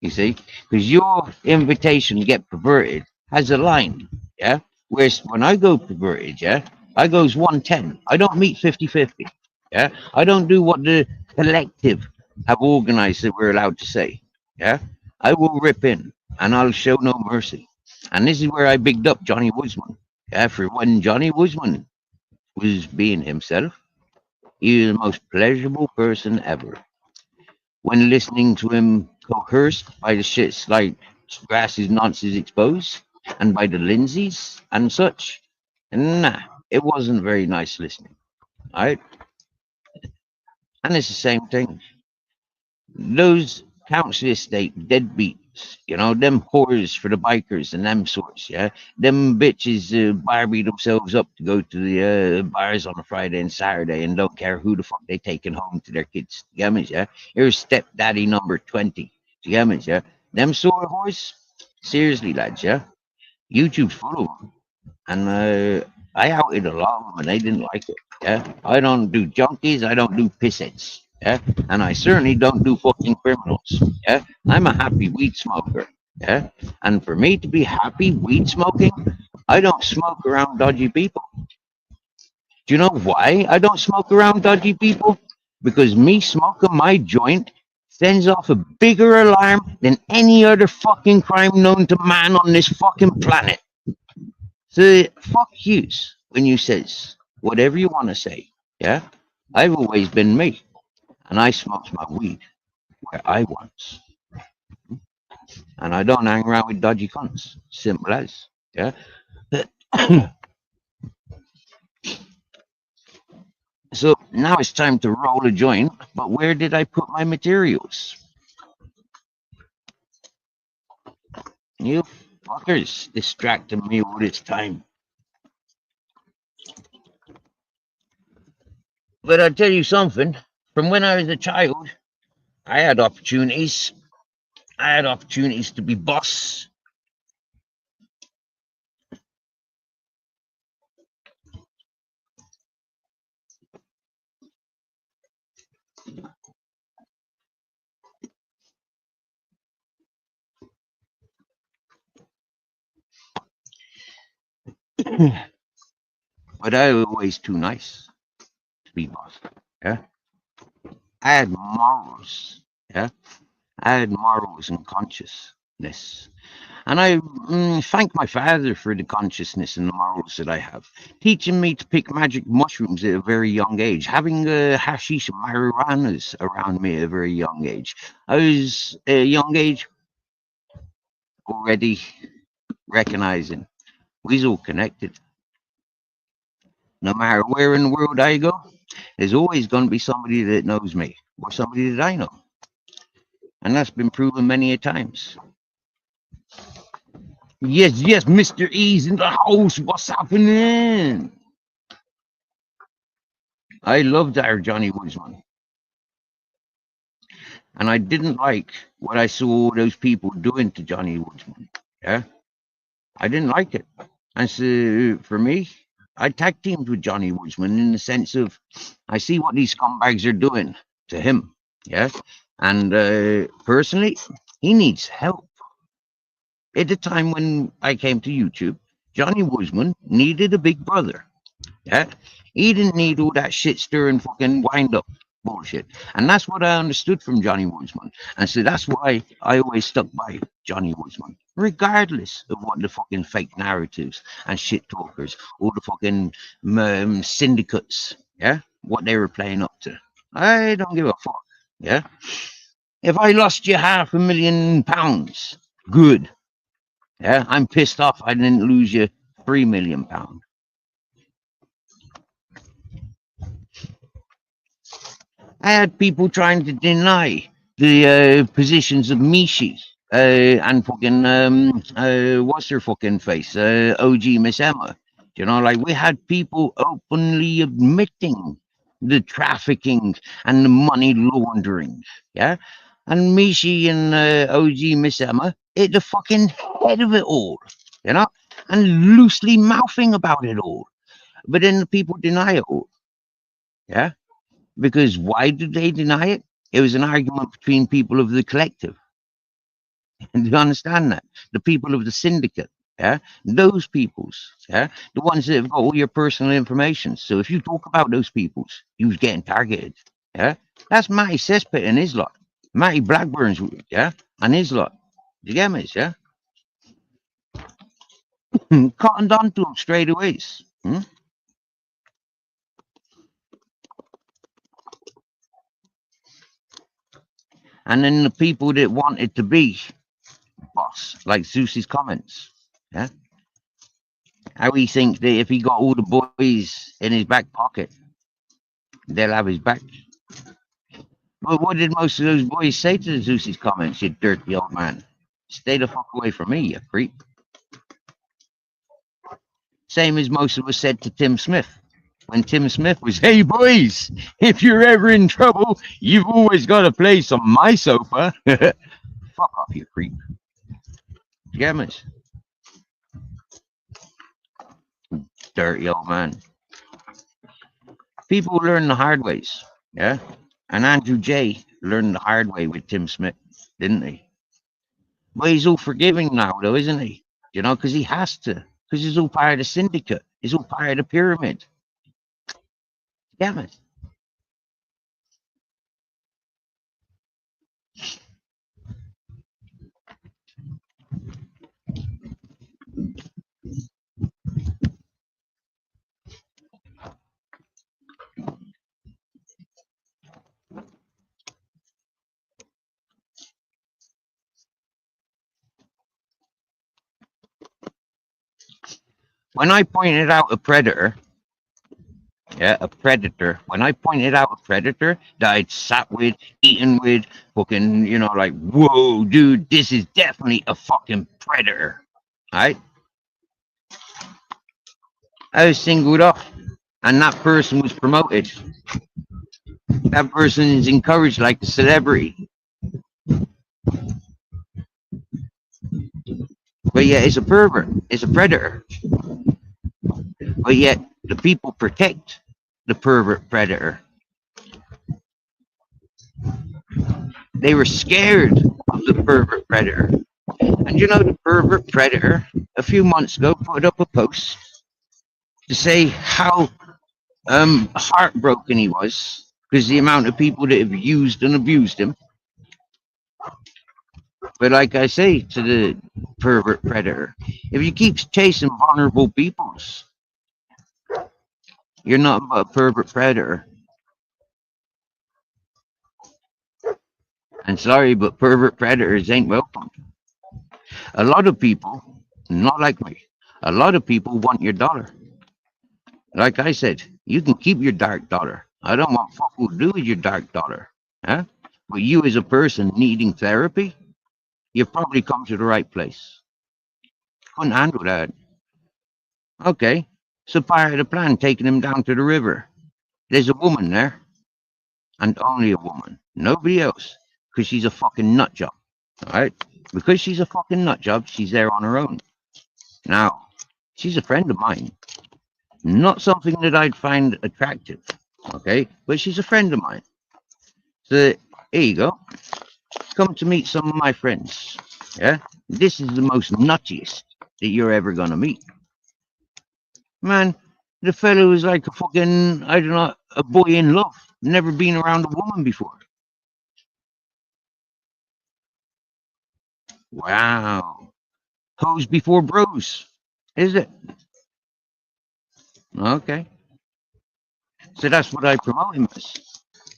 you see, because your invitation to get perverted has a line, yeah. Whereas when I go perverted, yeah, I goes 110. I don't meet 50-50, yeah. I don't do what the collective have organized that we're allowed to say, yeah. I will rip in and I'll show no mercy. And this is where I bigged up Johnny Woodsman, yeah, for when Johnny Woodsman was being himself. He is the most pleasurable person ever. When listening to him coerced by the shits like Grass's nonsense exposed and by the Lindsays and such, nah, it wasn't very nice listening. Alright? And it's the same thing. Those council estate deadbeats, them whores for the bikers and them sorts, yeah. Them bitches Barbie themselves up to go to the bars on a Friday and Saturday and don't care who the fuck they taking home to their kids. You get me, yeah? Here's stepdaddy number 20. You get me, yeah? Them sort of whores, seriously, lads, yeah? YouTube's full of them. And I outed a lot of them, and they didn't like it. Yeah, I don't do junkies. I don't do pissheads. Yeah, and I certainly don't do fucking criminals. Yeah, I'm a happy weed smoker. Yeah, and for me to be happy weed smoking, I don't smoke around dodgy people. Do you know why I don't smoke around dodgy people? Because me smoking my joint sends off a bigger alarm than any other fucking crime known to man on this fucking planet. So fuck yous when you says whatever you want to say. Yeah, I've always been me, and I smokes my weed where I wants, and I don't hang around with dodgy cunts. Simple as. Yeah. So now it's time to roll a joint. But where did I put my materials? You fuckers distracting me all this time. But I'll tell you something. From when I was a child, I had opportunities. I had opportunities to be boss. But I was always too nice to be boss. Yeah, I had morals. Yeah, I had morals and consciousness. And I thank my father for the consciousness and the morals that I have, teaching me to pick magic mushrooms at a very young age, having hashish and marijuanas around me at a very young age. I was at a young age already recognizing we's all connected. No matter where in the world I go, there's always going to be somebody that knows me or somebody that I know. And that's been proven many a times. Yes, yes, Mr. E's in the house. What's happening? I loved our Johnny Woodsman. And I didn't like what I saw those people doing to Johnny Woodsman. Yeah. I didn't like it. And so for me, I tag teamed with Johnny Woodsman in the sense of I see what these scumbags are doing to him. Yeah. And personally, he needs help. At the time when I came to YouTube, Johnny Woodsman needed a big brother. Yeah. He didn't need all that shit stirring fucking wind up bullshit. And that's what I understood from Johnny Woodsman. And so that's why I always stuck by Johnny Woodsman, regardless of what the fucking fake narratives and shit talkers, all the fucking syndicates, yeah, what they were playing up to. I don't give a fuck. Yeah. If I lost you £500,000, good. Yeah. I'm pissed off I didn't lose you £3 million. I had people trying to deny the positions of Mishi and fucking what's her fucking face, OG Miss Emma. You know, like we had people openly admitting the trafficking and the money laundering. Yeah, and Mishi and OG Miss Emma hit the fucking head of it all. You know, and loosely mouthing about it all, but then the people deny it all. Yeah. Because why did they deny it? It was an argument between people of the collective. And do you understand that? The people of the syndicate. Yeah. Those peoples. Yeah. The ones that have got all your personal information. So if you talk about those peoples, you was getting targeted. Yeah. That's Matty Cesspit and his lot. Matty Blackburn's, yeah, and his lot. Do you get me? Yeah. Cottoned on to them straight away. And then the people that wanted to be boss, like Zeus's comments, yeah, how he thinks that if he got all the boys in his back pocket, they'll have his back. But what did most of those boys say to Zeus's comments? You dirty old man, stay the fuck away from me, you creep. Same as most of us said to Tim Smith. When Tim Smith was, hey boys, if you're ever in trouble, you've always got a place on my sofa. Fuck off, you creep. You get me? Dirty old man. People learn the hard ways, yeah? And Andrew J learned the hard way with Tim Smith, didn't he? But he's all forgiving now, though, isn't he? You know, because he has to. Because he's all part of the syndicate. He's all part of the pyramid. Damn it. When I pointed out a predator, yeah, a predator. When I pointed out a predator that I'd sat with, eaten with, fucking, you know, like, whoa, dude, this is definitely a fucking predator, right? I was singled off, and that person was promoted. That person is encouraged like a celebrity. But yet, it's a pervert, it's a predator. But yet, the people protect the pervert predator. They were scared of the pervert predator. And you know, the pervert predator, a few months ago, put up a post to say how heartbroken he was because the amount of people that have used and abused him. But like I say to the pervert predator, if you keep chasing vulnerable peoples, you're not a pervert predator. And sorry, but pervert predators ain't welcome. A lot of people, not like me, a lot of people want your dollar. Like I said, you can keep your dark dollar. I don't want fuck all to do with your dark dollar. Huh? But you as a person needing therapy, you've probably come to the right place. Couldn't handle that. Okay. So part of the plan, taking him down to the river. There's a woman there, and only a woman. Nobody else. Because she's a fucking nut job. Alright? Because she's a fucking nut job, she's there on her own. Now, she's a friend of mine. Not something that I'd find attractive. Okay? But she's a friend of mine. So here you go. Come to meet some of my friends. Yeah? This is the most nuttiest that you're ever gonna meet. Man, the fellow was like a fucking, I don't know, a boy in love. Never been around a woman before. Wow. Hoes before bros. Is it? Okay. So that's what I promote him as.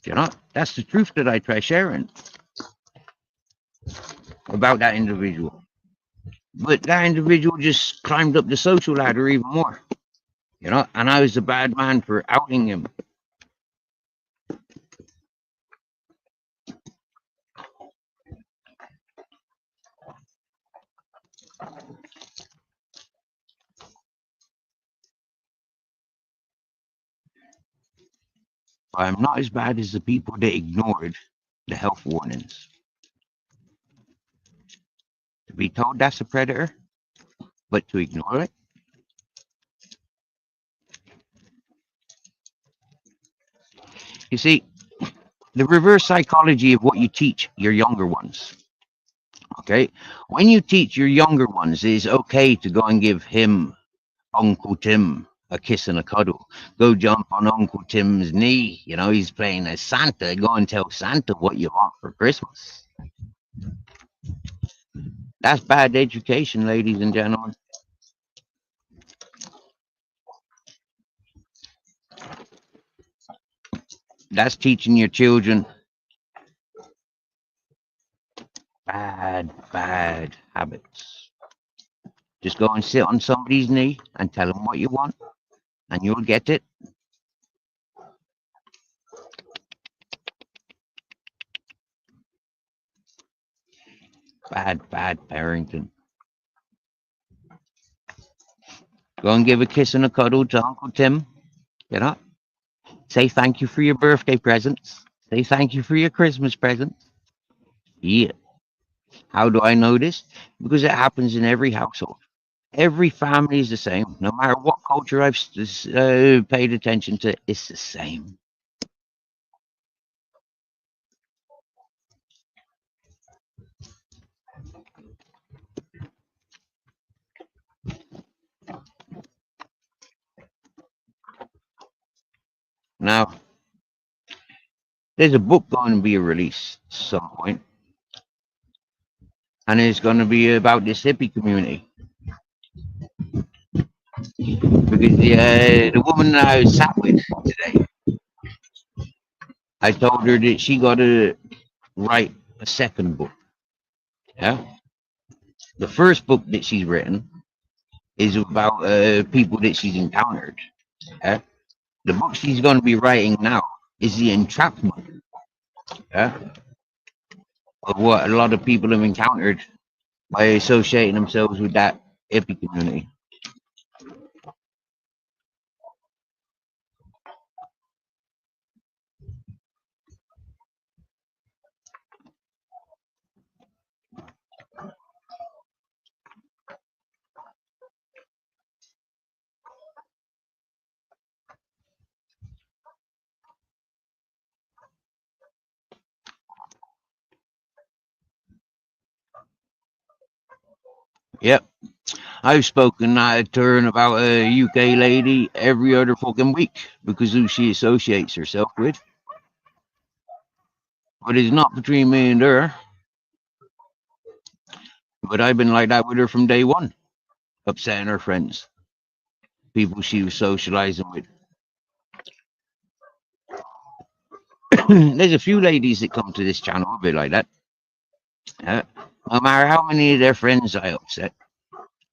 You know, that's the truth that I try sharing about that individual. But that individual just climbed up the social ladder even more. You know, and I was the bad man for outing him. I'm not as bad as the people that ignored the health warnings. To be told that's a predator, but to ignore it. You see, the reverse psychology of what you teach your younger ones. Okay, when you teach your younger ones, it's okay to go and give him, Uncle Tim, a kiss and a cuddle. Go jump on Uncle Tim's knee. You know, he's playing as Santa. Go and tell Santa what you want for Christmas. That's bad education, ladies and gentlemen. That's teaching your children bad habits. Just go and sit on somebody's knee and tell them what you want, and you'll get it. Bad parenting. Go and give a kiss and a cuddle to Uncle Tim. You know, say thank you for your birthday presents. Say thank you for your Christmas presents. Yeah. How do I know this? Because it happens in every household. Every family is the same. No matter what culture I've paid attention to, it's the same. Now, there's a book going to be released at some point, and it's going to be about this hippie community. Because the woman that I sat with today, I told her that she got to write a second book. Yeah, the first book that she's written is about people that she's encountered. Yeah? The book she's going to be writing now is the entrapment. Yeah, of what a lot of people have encountered by associating themselves with that hippie community. Yep. I've spoken to her about a UK lady every other fucking week because who she associates herself with. But it's not between me and her. But I've been like that with her from day one, upsetting her friends, people she was socializing with. There's a few ladies that come to this channel a bit like that. No matter how many of their friends I upset,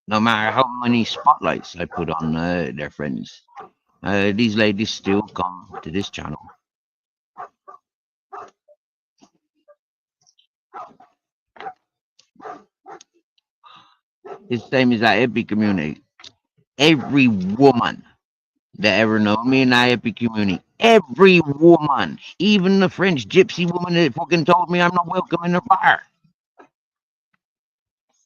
no matter how many spotlights I put on their friends, these ladies still come to this channel. It's the same as that hippie community. Every woman that ever known me in that hippie community, every woman, even the French gypsy woman that fucking told me I'm not welcome in her bar,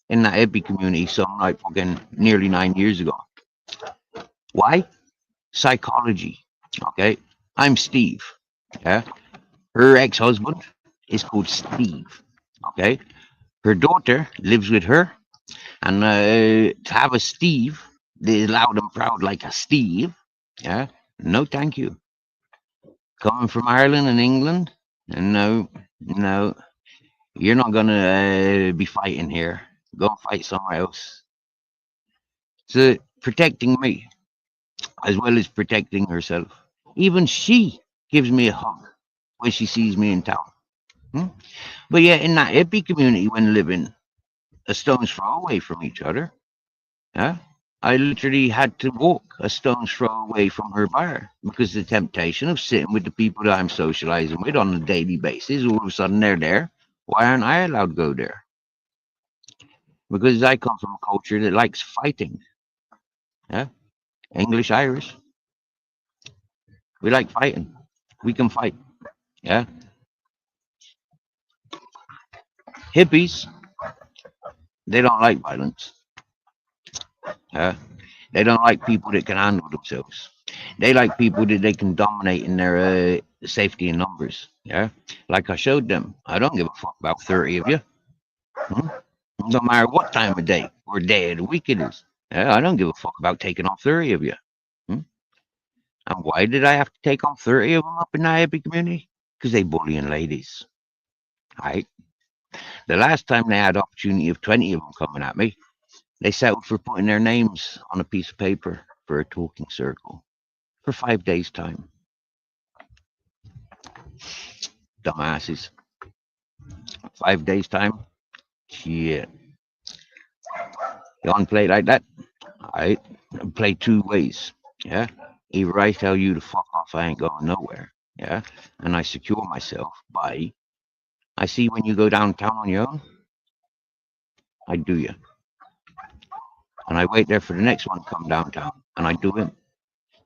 in that hippie community, something like fucking nearly 9 years ago. Why? Psychology. Okay, I'm Steve. Yeah, her ex-husband is called Steve. Okay, her daughter lives with her, and to have a Steve that is loud and proud like a Steve, yeah, no, thank you. Coming from Ireland and England, and no, you're not gonna be fighting here. Go and fight somewhere else. So protecting me as well as protecting herself. Even she gives me a hug when she sees me in town. Hmm? But yeah, in that hippie community, when living a stone's throw away from each other, yeah, I literally had to walk a stone's throw away from her bar because the temptation of sitting with the people that I'm socializing with on a daily basis, all of a sudden they're there. Why aren't I allowed to go there? Because I come from a culture that likes fighting. Yeah, English, Irish, we like fighting. We can fight. Yeah, hippies, they don't like violence. Yeah, they don't like people that can handle themselves. They like people that they can dominate in their safety in numbers. Yeah, like I showed them. I don't give a fuck about 30 of you. Hmm? No matter what time of day or day of the week it is. Yeah, I don't give a fuck about taking on 30 of you. Hmm? And why did I have to take on 30 of them up in the hippie community? Because they bullying ladies. Right? The last time they had opportunity of 20 of them coming at me, they settled for putting their names on a piece of paper for a talking circle for 5 days' time. Dumbasses. 5 days' time? Shit. You want to play like that? I play two ways. Yeah. Either I tell you to fuck off, I ain't going nowhere. Yeah. And I secure myself by I see when you go downtown on your own, I do you. And I wait there for the next one to come downtown and I do him.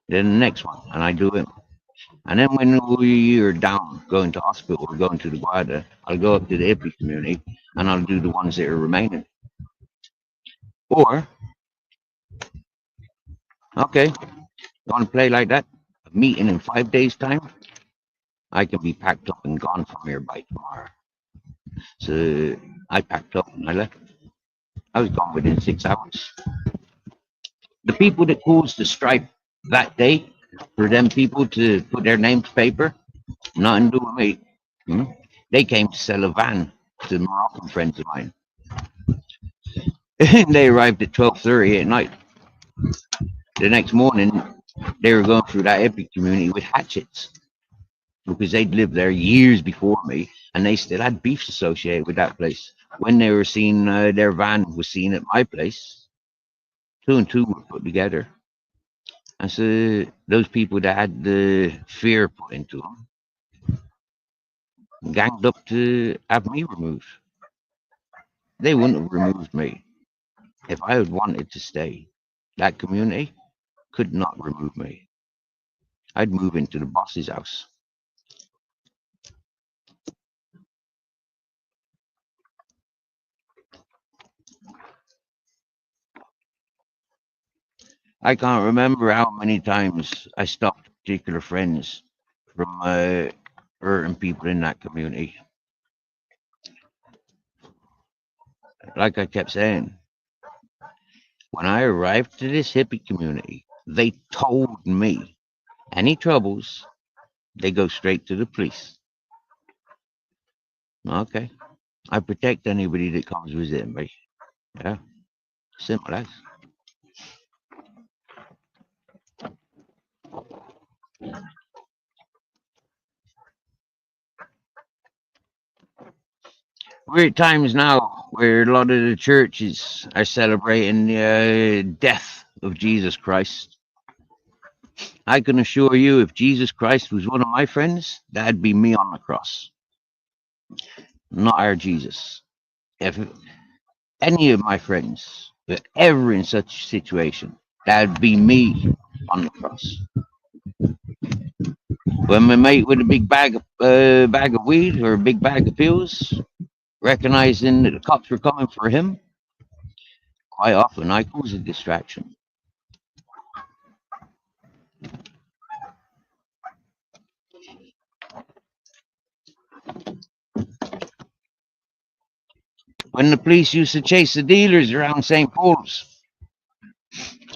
Then the next one and I do him. And then when you're down, going to hospital or going to the Guarda, I'll go up to the hippie community and I'll do the ones that are remaining. Or, okay, you want to play like that? A meeting in 5 days' time? I can be packed up and gone from here by tomorrow. So I packed up and I left. I was gone within 6 hours. The people that caused the strife that day, for them people to put their name to paper, nothing to do with me. Hmm? They came to sell a van to Moroccan friends of mine. And they arrived at 12:30 at night. The next morning, they were going through that hippie community with hatchets because they'd lived there years before me, and they still had beefs associated with that place. When they were seen, their van was seen at my place. Two and two were put together, and so those people that had the fear put into them ganged up to have me removed. They wouldn't have removed me if I had wanted to stay. That community could not remove me. I'd move into the boss's house. I can't remember how many times I stopped particular friends from hurting people in that community. Like I kept saying, When I arrived to this hippie community, they told me any troubles, they go straight to the police. Okay. I protect anybody that comes visiting me. Yeah. Simple as. We're at times now where a lot of the churches are celebrating the death of Jesus Christ. I can assure you, if Jesus Christ was one of my friends, that'd be me on the cross, not our Jesus. If any of my friends were ever in such a situation, that'd be me on the cross. When my mate with a bag of weed or a big bag of pills, recognizing that the cops were coming for him, quite often I cause a distraction. When the police used to chase the dealers around St. Paul's,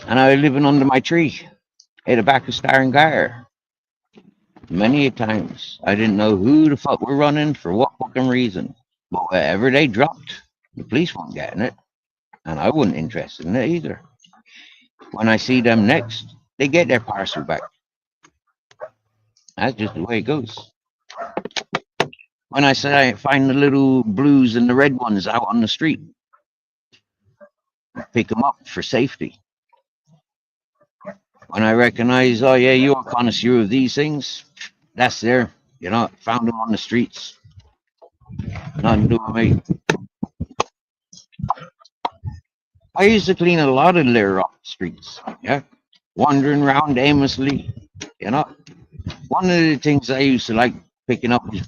and I was living under my tree at the back of Star and Gar, many a times I didn't know who the fuck were running for what fucking reason. But whatever they dropped, the police weren't getting it, and I wasn't interested in it either. When I see them next, they get their parcel back. That's just the way it goes. When I say I find the little blues and the red ones out on the street, pick them up for safety. When I recognize, oh yeah, you're a connoisseur of these things, that's there. You know, found them on the streets. Nothing to do with me. I used to clean a lot of litter off the streets. Yeah, wandering around aimlessly. You know, one of the things I used to like picking up was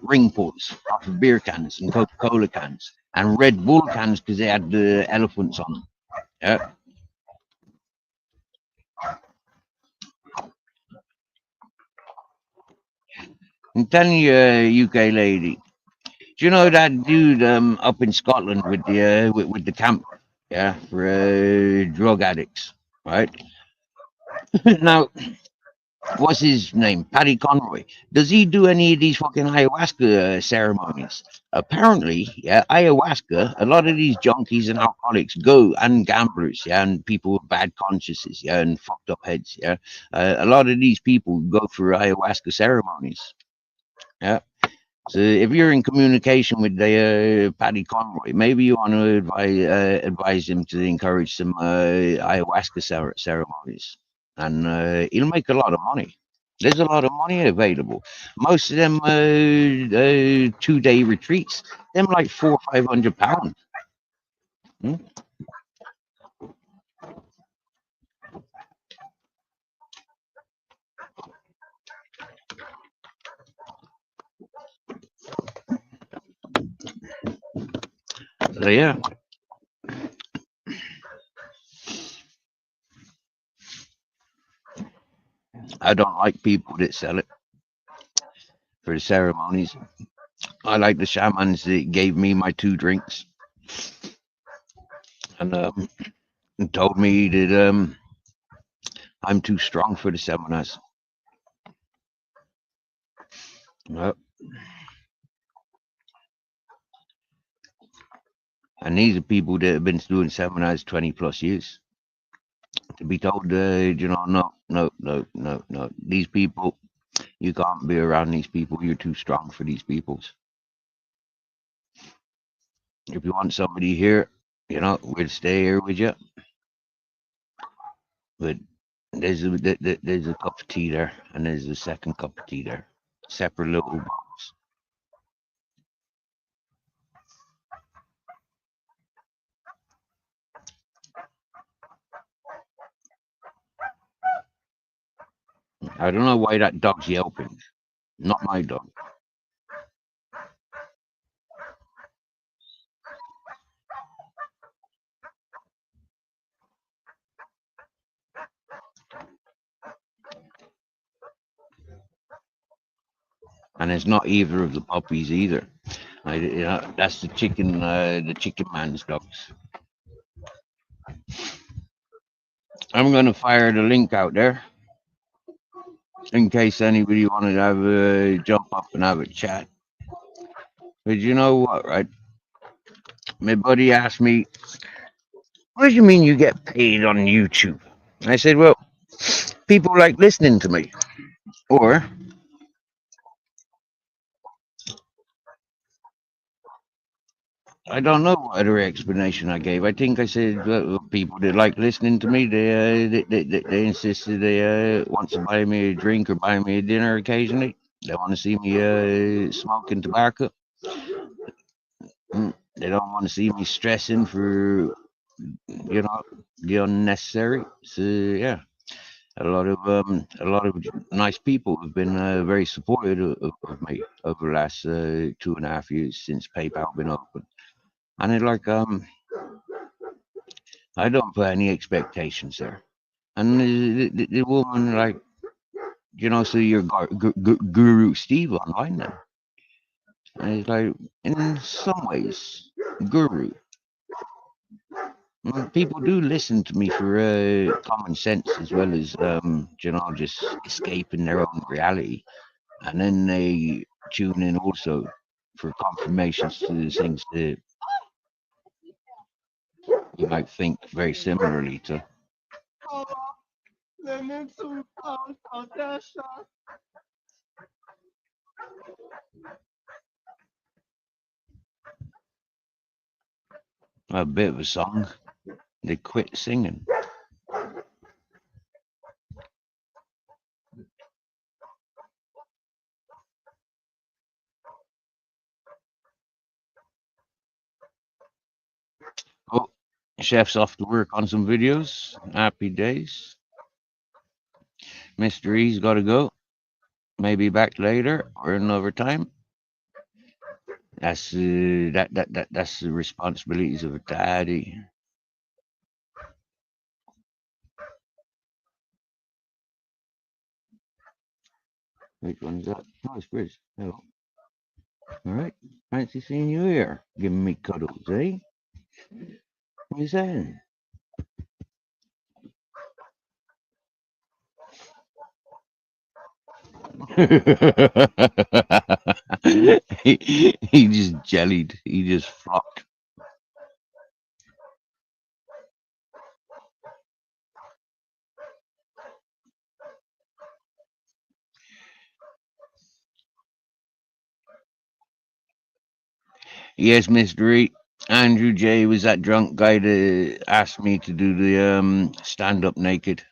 ring pulls off of beer cans and Coca-Cola cans and Red Bull cans because they had the elephants on them. Yeah. I'm telling you, UK lady, do you know that dude up in Scotland with the camp, yeah, for drug addicts, right? Now, what's his name? Paddy Conroy. Does he do any of these fucking ayahuasca ceremonies? Apparently, yeah, ayahuasca. A lot of these junkies and alcoholics go, and gamblers, yeah, and people with bad consciences, yeah, and fucked up heads, yeah. A lot of these people go for ayahuasca ceremonies, yeah. So if you're in communication with the Paddy Conroy, maybe you want to advise him to encourage some ayahuasca ceremonies, and he'll make a lot of money. There's a lot of money available. Most of them 2-day retreats, them like £400-500. Hmm? So yeah. I don't like people that sell it for the ceremonies. I like the shamans that gave me my 2 drinks and told me that I'm too strong for the seminars. Yep. And these are people that have been doing seminars 20+ years. To be told, you know, no. These people, you can't be around these people. You're too strong for these peoples. If you want somebody here, you know, we'll stay here with you. But there's a cup of tea there, and there's a second cup of tea there. Separate little bottles. I don't know why that dog's yelping. Not my dog. And it's not either of the puppies either. You know, that's the chicken man's dogs. I'm gonna fire the link out there in case anybody wanted to have a jump up and have a chat. But you know what, right? My buddy asked me, "What do you mean you get paid on YouTube?" I said, "Well, people like listening to me, or I don't know what other explanation I gave. I think I said people that like listening to me, they insisted they want to buy me a drink or buy me a dinner occasionally. They want to see me smoking tobacco. They don't want to see me stressing for the unnecessary. So yeah, a lot of nice people have been very supportive of me over the last 2.5 years since PayPal been open. And it like I don't put any expectations there. And the woman like, so you're Guru Steve online then. And it's like, in some ways, Guru. People do listen to me for common sense as well as, just escaping their own reality. And then they tune in also for confirmations to the things that you might think very similarly to. A bit of a song. They quit singing. Oh, chef's off to work on some videos. Happy days. Mr. E's got to go. Maybe back later or another time. That's that's the responsibilities of a daddy. Which one's that? Oh, it's Chris. Hello. All right. Fancy seeing you here. Giving me cuddles, eh? What are you saying? he just jellied. He just flopped. Yes, Mr. E. Andrew J was that drunk guy that asked me to do the stand up naked.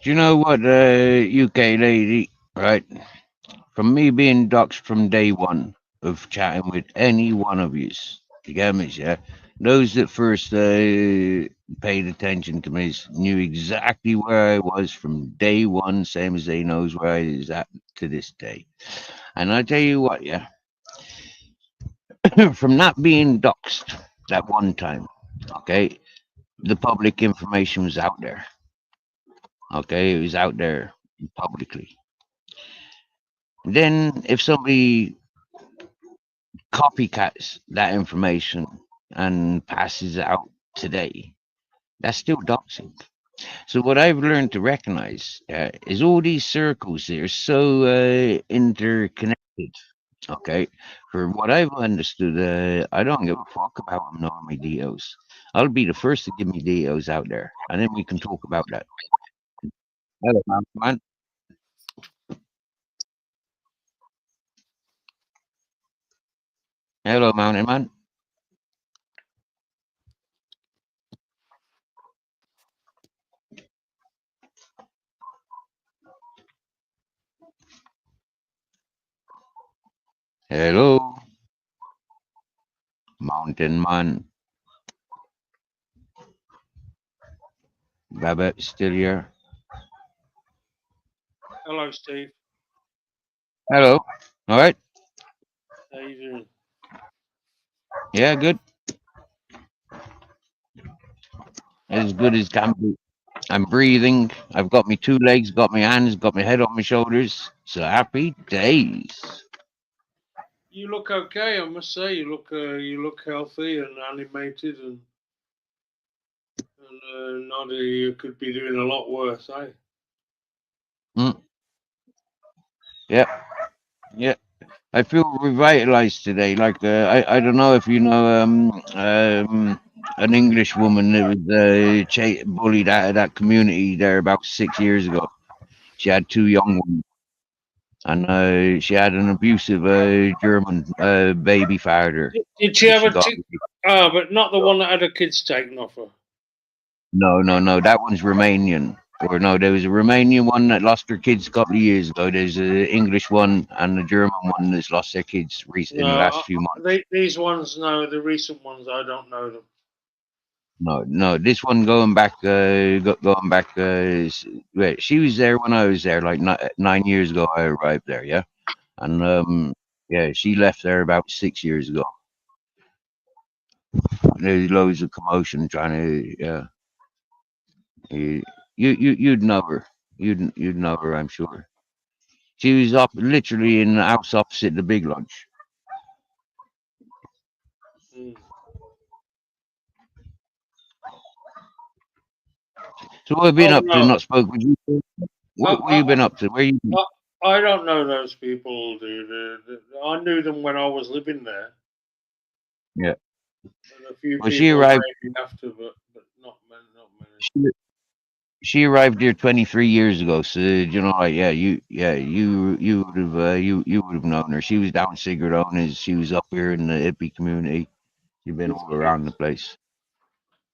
Do you know what, UK lady, right? From me being doxxed from day one of chatting with any one of yous, you get me, yeah? Those that first paid attention to me knew exactly where I was from day one, same as they knows where I is at to this day. And I tell you what, yeah, from not being doxxed that one time, okay, the public information was out there. Okay, it was out there publicly. Then if somebody copycats that information and passes it out today, that's still doxing. So what I've learned to recognize is all these circles that are so interconnected. Okay, for what I've understood, I don't give a fuck about them knowing my DOs. I'll be the first to give me DOs out there, and then we can talk about that. Hello, man. Hello, Mountain Man. Hello, Mountain Man. Babette still here? Hello, Steve. Hello. All right. How you doing? Yeah, good. As good as can be. I'm breathing. I've got my 2 legs, got my hands, got my head on my shoulders. So happy days. You look okay, I must say. You look healthy and animated, and Noddy, you could be doing a lot worse, eh? Yep. Yeah. I feel revitalized today. Like I don't know if you know an English woman that was bullied out of that community there about 6 years ago. She had 2 young ones, and she had an abusive German baby father. Did she And have she a got tick? Ah, but not the one that had her kids taken off her. no. That one's Romanian. Or no, there was a Romanian one that lost her kids a couple of years ago. There's an English one and a German one that's lost their kids in the last few months. These ones, no, the recent ones, I don't know them. No. This one going back, wait, she was there when I was there, like 9 years ago. I arrived there, yeah, and yeah, she left there about 6 years ago. There's loads of commotion trying to, yeah. You'd know her. You'd know her, I'm sure. She was up literally in the house opposite the big lodge. So what have you been up to? No. Not spoke with you. What have you been up to? Where you been? I don't know those people, dude. I knew them when I was living there. Yeah. And a few Well, people she arrived after, but not many. She arrived here 23 years ago, so you know, like, you would have you would have known her. She was down Sigurd. She was up here in the hippie community. She's been all around the place.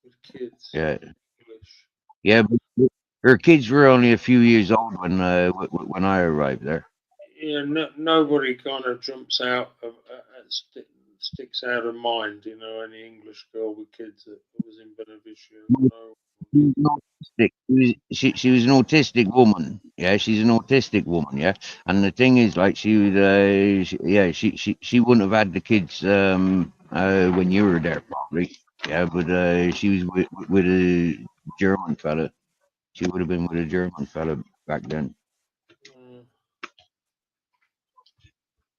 With kids. Yeah, English. yeah, but her kids were only a few years old when I arrived there. Yeah, nobody kind of jumps out of sticks out of mind. You know, any English girl with kids that was in Benevicio. No. She was an autistic woman. Yeah, she's an autistic woman. Yeah, and the thing is, like, she would, she wouldn't have had the kids when you were there, probably. Yeah, but she was with a German fella. She would have been with a German fella back then.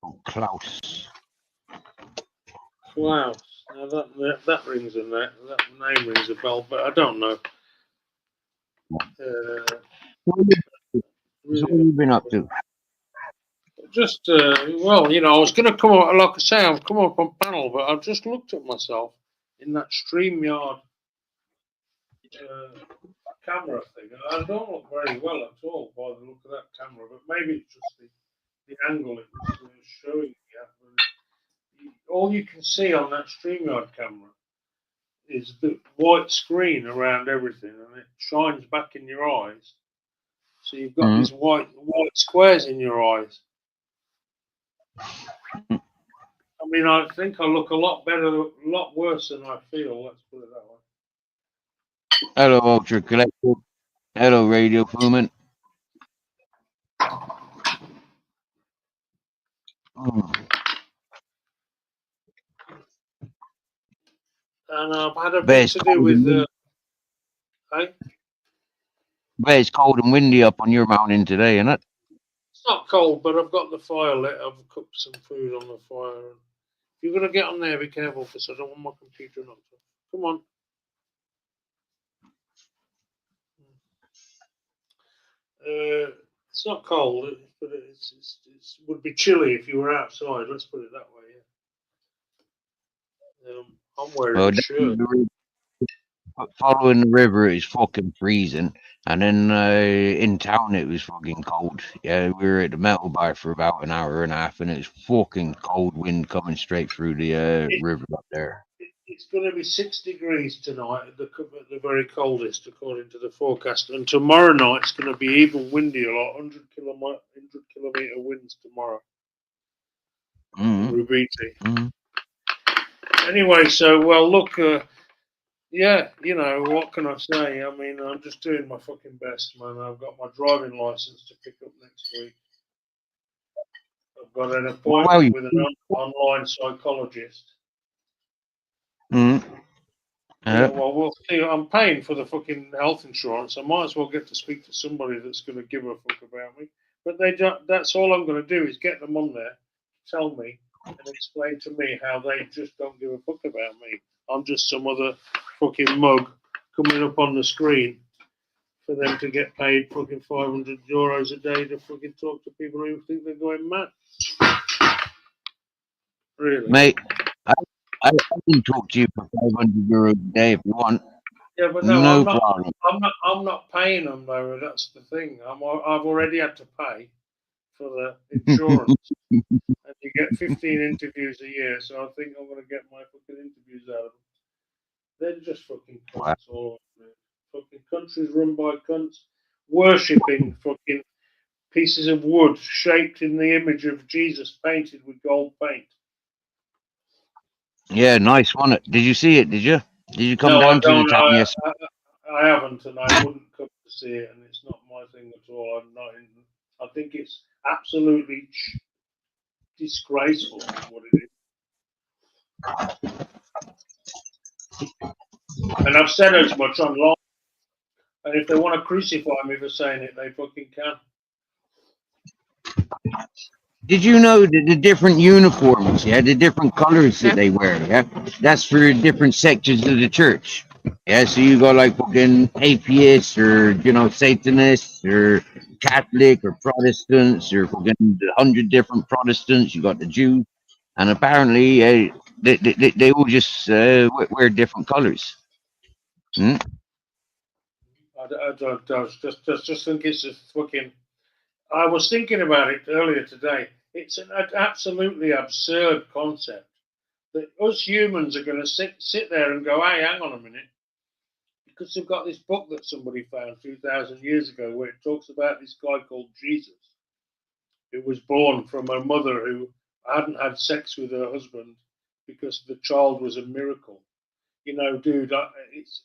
Oh, Klaus. Klaus. Now that rings a that name rings a bell, but I don't know. What have you been up to? Just well, you know, I was going to come up, like I say, I've come up on panel, but I've just looked at myself in that StreamYard camera thing, and I don't look very well at all by the look of that camera. But maybe it's just the angle it was showing me at. All you can see on that StreamYard camera is the white screen around everything, and it shines back in your eyes. So you've got these white squares in your eyes. I mean, I think I look a lot better, a lot worse than I feel. Let's put it that way. Hello, Ultra Collective. Hello, Radio Flument. And I've had a bit to do with hey? But it's cold and windy up on your mountain today, isn't it? It's not cold, but I've got the fire lit. I've cooked some food on the fire. If you're going to get on there, be careful, because I don't want my computer knocked off. Come on. It's not cold, but it would be chilly if you were outside. Let's put it that way. Yeah. I'm wearing a shirt. following the river, it was fucking freezing. And then in town, it was fucking cold. Yeah, we were at the metal bar for about an hour and a half, and it was fucking cold wind coming straight through the river up there. It's going to be 6 degrees tonight at the very coldest, according to the forecast. And tomorrow night it's going to be even windier, like 100 kilometer winds tomorrow. Mm-hmm. Rubiti. Mm-hmm. Anyway, so well, look, yeah, you know what can I say? I mean, I'm just doing my fucking best, man. I've got my driving license to pick up next week. I've got an appointment with an online psychologist. Mm-hmm. Yeah, well, we'll see. I'm paying for the fucking health insurance. I might as well get to speak to somebody that's going to give a fuck about me. But they don't. That's all I'm going to do is get them on there, tell me, and explain to me how they just don't give a fuck about me. I'm just some other fucking mug coming up on the screen for them to get paid fucking €500 a day to fucking talk to people who think they're going mad. Really, Mate, I can talk to you for €500 a day if you want. Yeah, but no, No I'm not. problem. I'm not paying them though. That's the thing. I've already had to pay for the insurance, and you get 15 interviews a year. So I think I'm going to get my fucking interviews out of them. They're just fucking cunts all over it. Fucking countries run by cunts, worshipping fucking pieces of wood shaped in the image of Jesus, painted with gold paint. Yeah, nice, wasn't it? Did you see it? Did you? Did you come No, I down to the don't. town yesterday? I haven't, and I wouldn't come to see it, and it's not my thing at all. I'm not in. I think it's absolutely disgraceful, is what it is. And I've said as much online. And if they want to crucify me for saying it, they fucking can. Did you know that the different uniforms, yeah, the different colors that they wear, yeah, that's for different sections of the church. Yeah, so you got like fucking atheists or Satanists or Catholic or Protestants or fucking 100 different Protestants. You got the Jews, and apparently they all just wear different colors. Hmm? I don't just think it's a fucking. I was thinking about it earlier today. It's an absolutely absurd concept that us humans are going to sit there and go, hey, hang on a minute. Because they've got this book that somebody found 2,000 years ago where it talks about this guy called Jesus, who was born from a mother who hadn't had sex with her husband because the child was a miracle. You know, dude, it's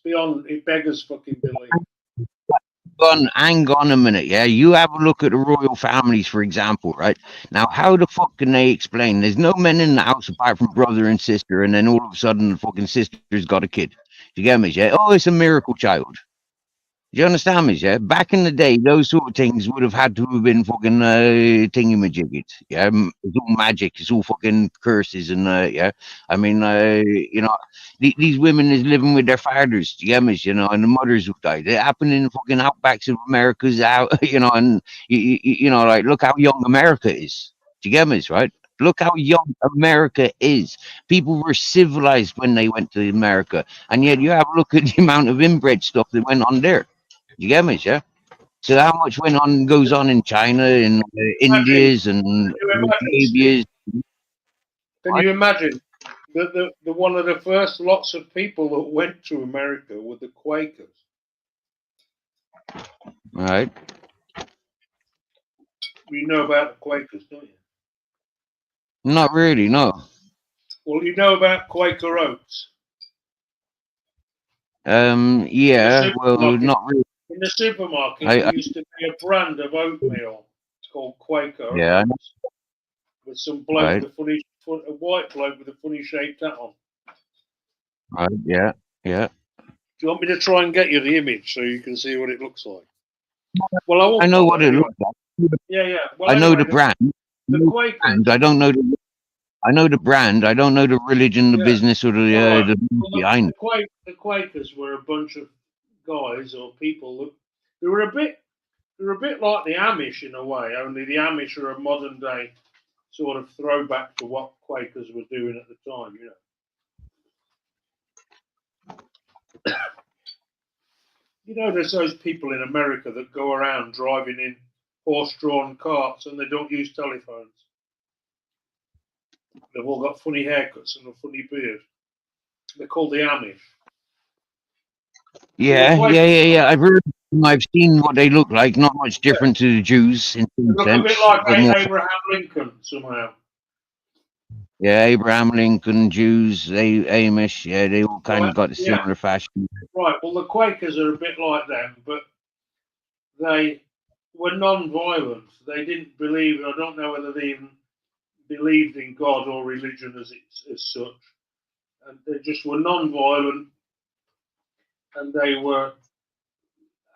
beyond, it beggars fucking belief. Hang on a minute, yeah. You have a look at the royal families, for example, right? Now, how the fuck can they explain there's no men in the house apart from brother and sister, and then all of a sudden the fucking sister's got a kid? You get me, yeah? Oh, it's a miracle child. Do you understand me, yeah? Back in the day, those sort of things would have had to have been fucking thingamajiggies. Yeah, it's all magic. It's all fucking curses and yeah. I mean, these women is living with their fathers. Do you get me, and the mothers who died. It happened in the fucking outbacks of America's out, and like look how young America is. Do you get me, right? Look how young America is. People were civilized when they went to America, and yet you have a look at the amount of inbred stuff that went on there. You get me, yeah? So how much goes on in China, in India's, and Arabia's? Can you imagine the one of the first lots of people that went to America were the Quakers? Right. You know about the Quakers, don't you? Not really, no. Well, you know about Quaker Oats. Yeah, well, not really. In the supermarket, there used to be a brand of oatmeal called Quaker Oats, with some bloke with a white bloke with a funny shaped hat on. Right, yeah. Do you want me to try and get you the image so you can see what it looks like? Well, I know what it looks like. Yeah. Well, I know the brand. The Quakers. I don't know the. I know the brand. I don't know the religion, the business, or the behind it. The Quakers were a bunch of guys or people who were a bit like the Amish in a way. Only the Amish are a modern day sort of throwback to what Quakers were doing at the time. You know, there's those people in America that go around driving in horse-drawn carts and they don't use telephones. They've all got funny haircuts and a funny beard. They're called the Amish. Yeah. I've heard them, I've seen what they look like. Not much different to the Jews in They some look a sense, bit like but more. Abraham Lincoln somehow. Yeah, Abraham Lincoln, Jews, Amish. Yeah, they all kind of got a Yeah. similar fashion. Right. Well, the Quakers are a bit like them, but they were non-violent. They didn't believe. I don't know whether they even believed in God or religion as such. And they just were non-violent, and they were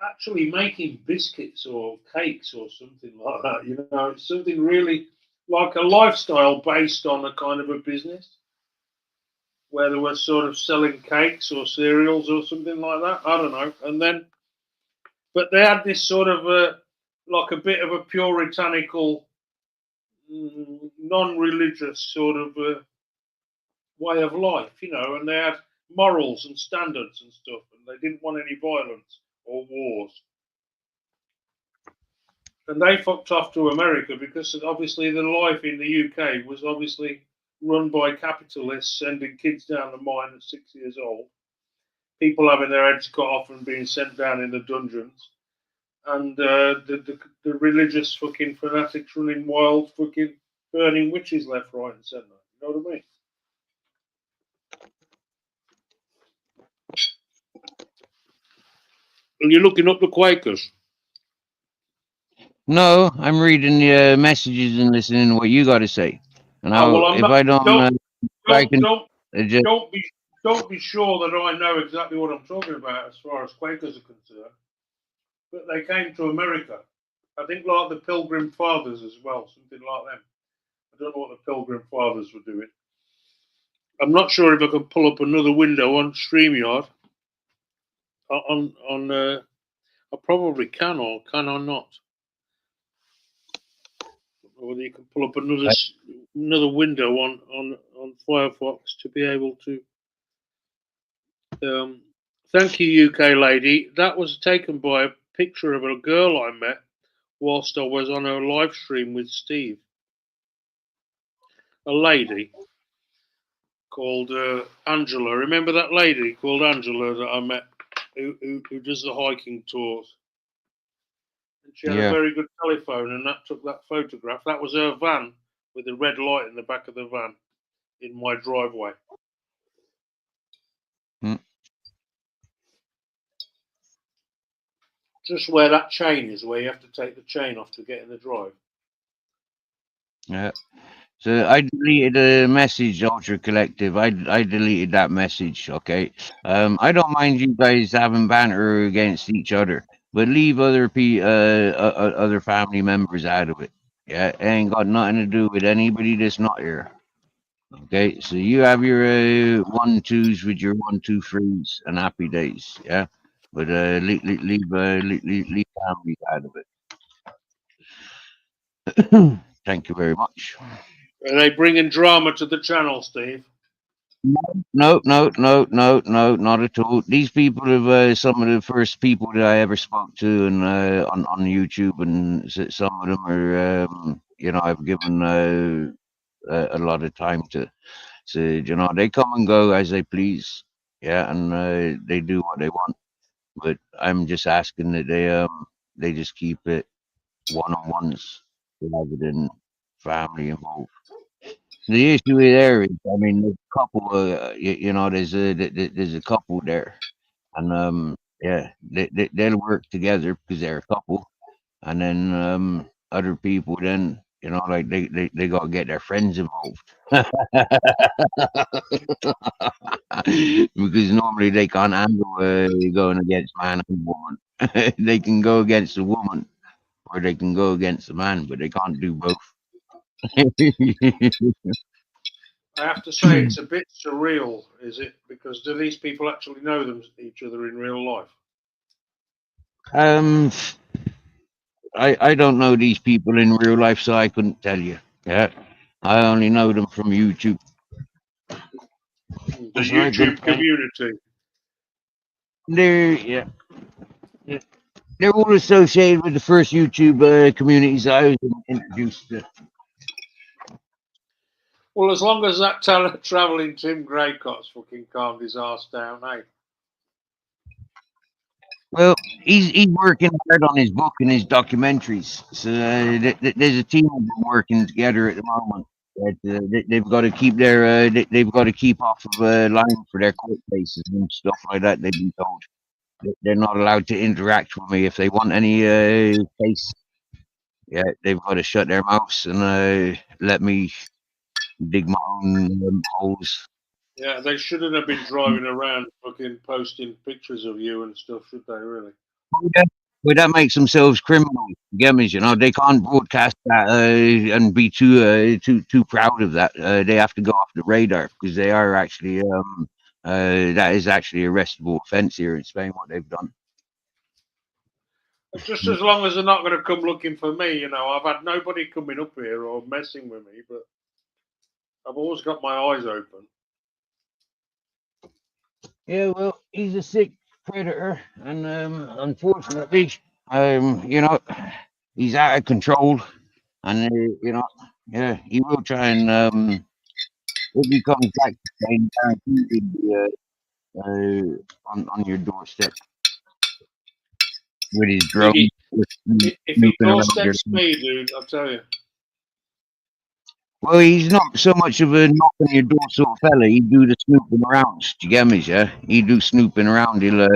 actually making biscuits or cakes or something like that. You know, it's something really like a lifestyle based on a kind of a business where they were sort of selling cakes or cereals or something like that. I don't know. And then, but they had this sort of like a bit of a puritanical, non-religious sort of way of life, you know, and they had morals and standards and stuff, and they didn't want any violence or wars. And they fucked off to America because obviously the life in the UK was obviously run by capitalists sending kids down the mine at 6 years old, people having their heads cut off and being sent down in the dungeons, and the religious fucking fanatics running wild, fucking burning witches left, right, and centre. You know what I mean? Are you looking up the Quakers? No, I'm reading the messages and listening to what you got to say. And if I don't, don't be sure that I know exactly what I'm talking about as far as Quakers are concerned. But they came to America. I think like the Pilgrim Fathers as well, something like them. I don't know what the Pilgrim Fathers were doing. I'm not sure if I can pull up another window on StreamYard. I probably can, or can I not? Or whether you can pull up another window on Firefox to be able to. Thank you, UK lady. That was taken by a picture of a girl I met whilst I was on a live stream with Steve. A lady called Angela. Remember that lady called Angela that I met who does the hiking tours? And she had a very good telephone, and that took that photograph. That was her van with a red light in the back of the van in my driveway. Just where that chain is, where you have to take the chain off to get in the drive. Yeah. So I deleted a message, Ultra Collective. I deleted that message. Okay. I don't mind you guys having banter against each other, but leave other other family members out of it. Yeah, it ain't got nothing to do with anybody that's not here. Okay, so you have your 1-2s with your 1-2-3s and happy days. Yeah, but leave families out of it. Thank you very much. Are they bringing drama to the channel, Steve? No, not at all. These people are some of the first people that I ever spoke to, and on YouTube, and some of them are, I've given a lot of time to. So they come and go as they please, yeah, and they do what they want. But I'm just asking that they just keep it one-on-ones rather than family involved. The issue there is, I mean, there's a couple. There's a couple there, and they'll work together because they're a couple, and then other people then like they gotta get their friends involved because normally they can't handle going against man and woman. They can go against a woman or they can go against a man, but they can't do both. I have to say it's a bit surreal, is it? Because do these people actually know each other in real life? I don't know these people in real life, so I couldn't tell you. Yeah, I only know them from YouTube. The YouTube community. they're they're all associated with the first YouTube communities I was introduced to. Well, as long as that travelling Tim Graycott's fucking calmed his ass down, eh? Well, he's working hard on his book and his documentaries. So there's a team of them working together at the moment. That they've got to keep their they've got to keep off of line for their court cases and stuff like that. They've been told they're not allowed to interact with me if they want any case. Yeah, they've got to shut their mouths and let me dig my own holes. Yeah, they shouldn't have been driving around fucking posting pictures of you and stuff, should they, really? Well, that makes themselves criminals. You know, they can't broadcast that and be too proud of that. They have to go off the radar because they are actually that is actually a arrestable offence here in Spain. What they've done. Just as long as they're not going to come looking for me, you know. I've had nobody coming up here or messing with me, but I've always got my eyes open. Yeah, well, he's a sick predator, and unfortunately, you know, he's out of control, and you know, yeah, he will try and if he comes back to Spain, guaranteed he'll be on your doorstep with his drone. If he doorsteps me, dude, I'll tell you. Well, he's not so much of a knock on your door sort of fella. He do the snooping around. Do you get me? Yeah, he do snooping around. He'll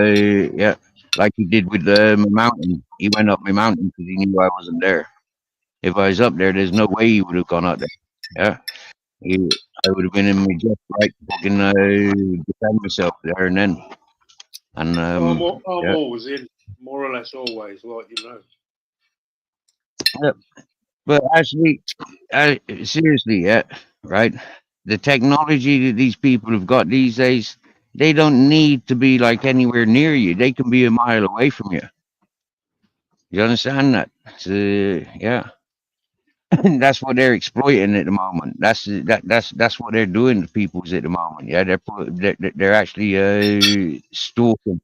yeah, like he did with my mountain. He went up my mountain because he knew I wasn't there. If I was up there, there's no way he would have gone up there. Yeah, I would have been in my just right fucking defend myself there and then. And I'm always in, more or less always, like you know. Yeah. But actually, seriously, yeah, right. The technology that these people have got these days, they don't need to be like anywhere near you. They can be a mile away from you. You understand that? So, yeah, that's what they're exploiting at the moment. That's what they're doing to peoples at the moment. Yeah, they're actually stalking.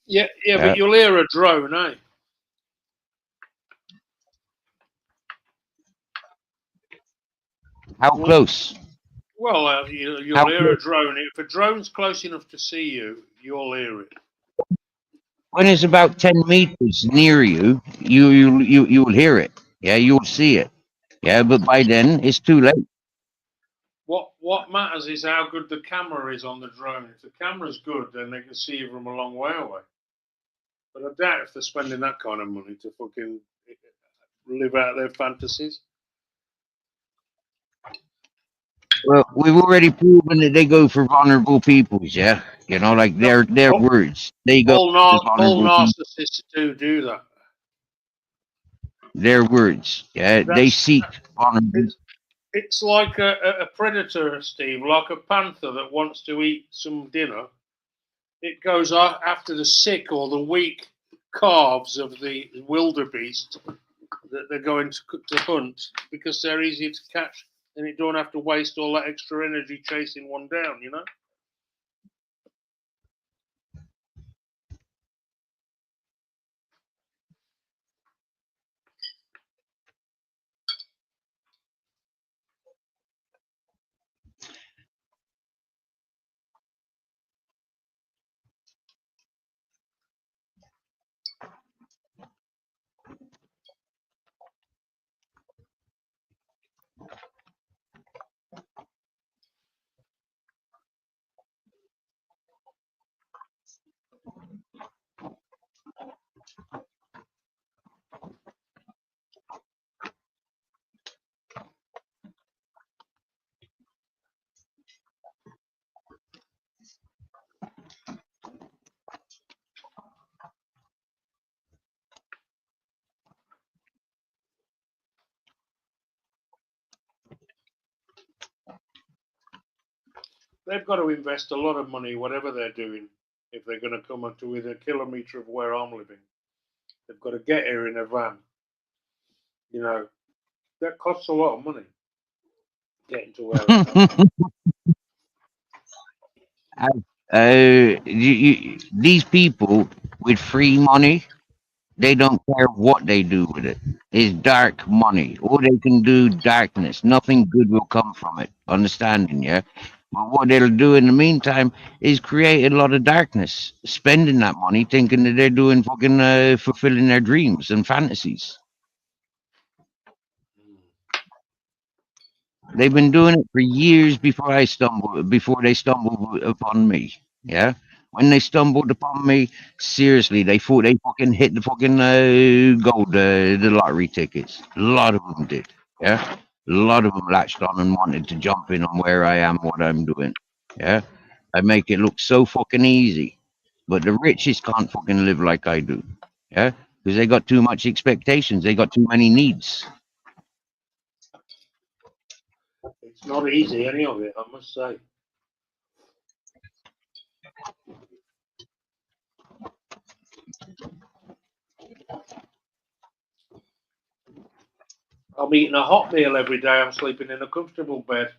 Yeah, but you'll hear a drone, eh? How close? Well, you'll hear a drone. If a drone's close enough to see you, you'll hear it. When it's about 10 meters near you, you will hear it. Yeah, you'll see it. Yeah, but by then it's too late. What matters is how good the camera is on the drone. If the camera's good, then they can see you from a long way away. But I doubt if they're spending that kind of money to fucking live out their fantasies. Well, we've already proven that they go for vulnerable peoples. Yeah, you know, like their words. They go. All narcissists do that. Their words. Yeah, they seek vulnerable. It's like a predator, Steve, like a panther that wants to eat some dinner. It goes after the sick or the weak calves of the wildebeest that they're going to hunt because they're easy to catch and you don't have to waste all that extra energy chasing one down, you know? They've got to invest a lot of money, whatever they're doing, if they're going to come onto within a kilometre of where I'm living. They've got to get here in a van. You know, that costs a lot of money. Getting to where these people with free money, they don't care what they do with it. It's dark money. All they can do, darkness. Nothing good will come from it. Understanding, yeah? But what they'll do in the meantime is create a lot of darkness, spending that money, thinking that they're doing fucking fulfilling their dreams and fantasies. They've been doing it for years before they stumbled upon me. Yeah. When they stumbled upon me, seriously, they thought they fucking hit the fucking gold, the lottery tickets. A lot of them did. Yeah. A lot of them latched on and wanted to jump in on where I am, what I'm doing. Yeah. I make it look so fucking easy. But the richest can't fucking live like I do. Yeah. Because they got too much expectations. They got too many needs. It's not easy, any of it, I must say. I'm eating a hot meal every day. I'm sleeping in a comfortable bed.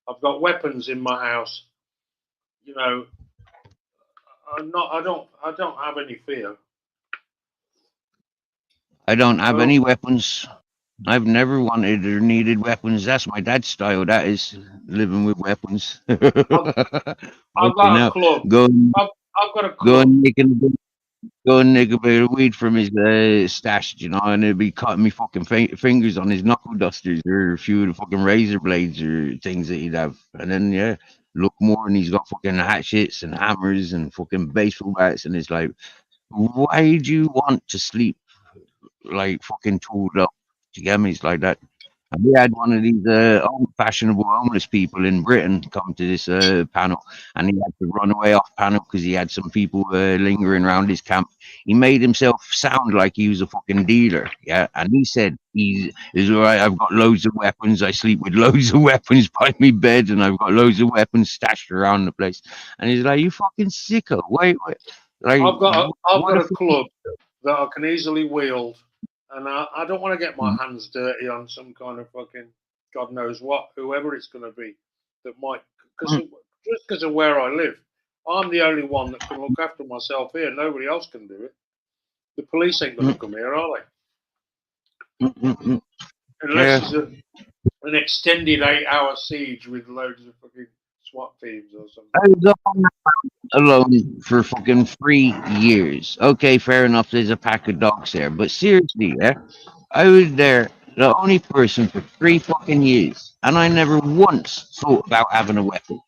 I've got weapons in my house. You know, I don't have any fear. I don't have No. any weapons. I've never wanted or needed weapons. That's my dad's style. That is living with weapons. I've got a club. Go I've got a club. go and nick a bit of weed from his stash, you know, and he'll be cutting me fucking fingers on his knuckle dusters or a few of the fucking razor blades or things that he'd have. And then, yeah, look more and he's got fucking hatchets and hammers and fucking baseball bats. And it's like, why do you want to sleep like fucking tooled up? Do you get me? It's like that. And we had one of these fashionable homeless people in Britain come to this panel, and he had to run away off panel because he had some people lingering around his camp. He made himself sound like he was a fucking dealer, yeah. And he said he's all right. I've got loads of weapons. I sleep with loads of weapons by me bed, and I've got loads of weapons stashed around the place. And he's like, "You fucking sicko! Wait. Like, I've got what a club that I can easily wield, and I don't want to get my hands dirty on some kind of fucking God knows what, whoever it's going to be, that might, just because of where I live. I'm the only one that can look after myself here. Nobody else can do it. The police ain't going to come here, are they? Unless it's an extended 8-hour siege with loads of fucking SWAT teams or something. I was up on that alone for fucking 3 years. Okay, fair enough. There's a pack of dogs there, but seriously, yeah, I was there, the only person for 3 fucking years, and I never once thought about having a weapon.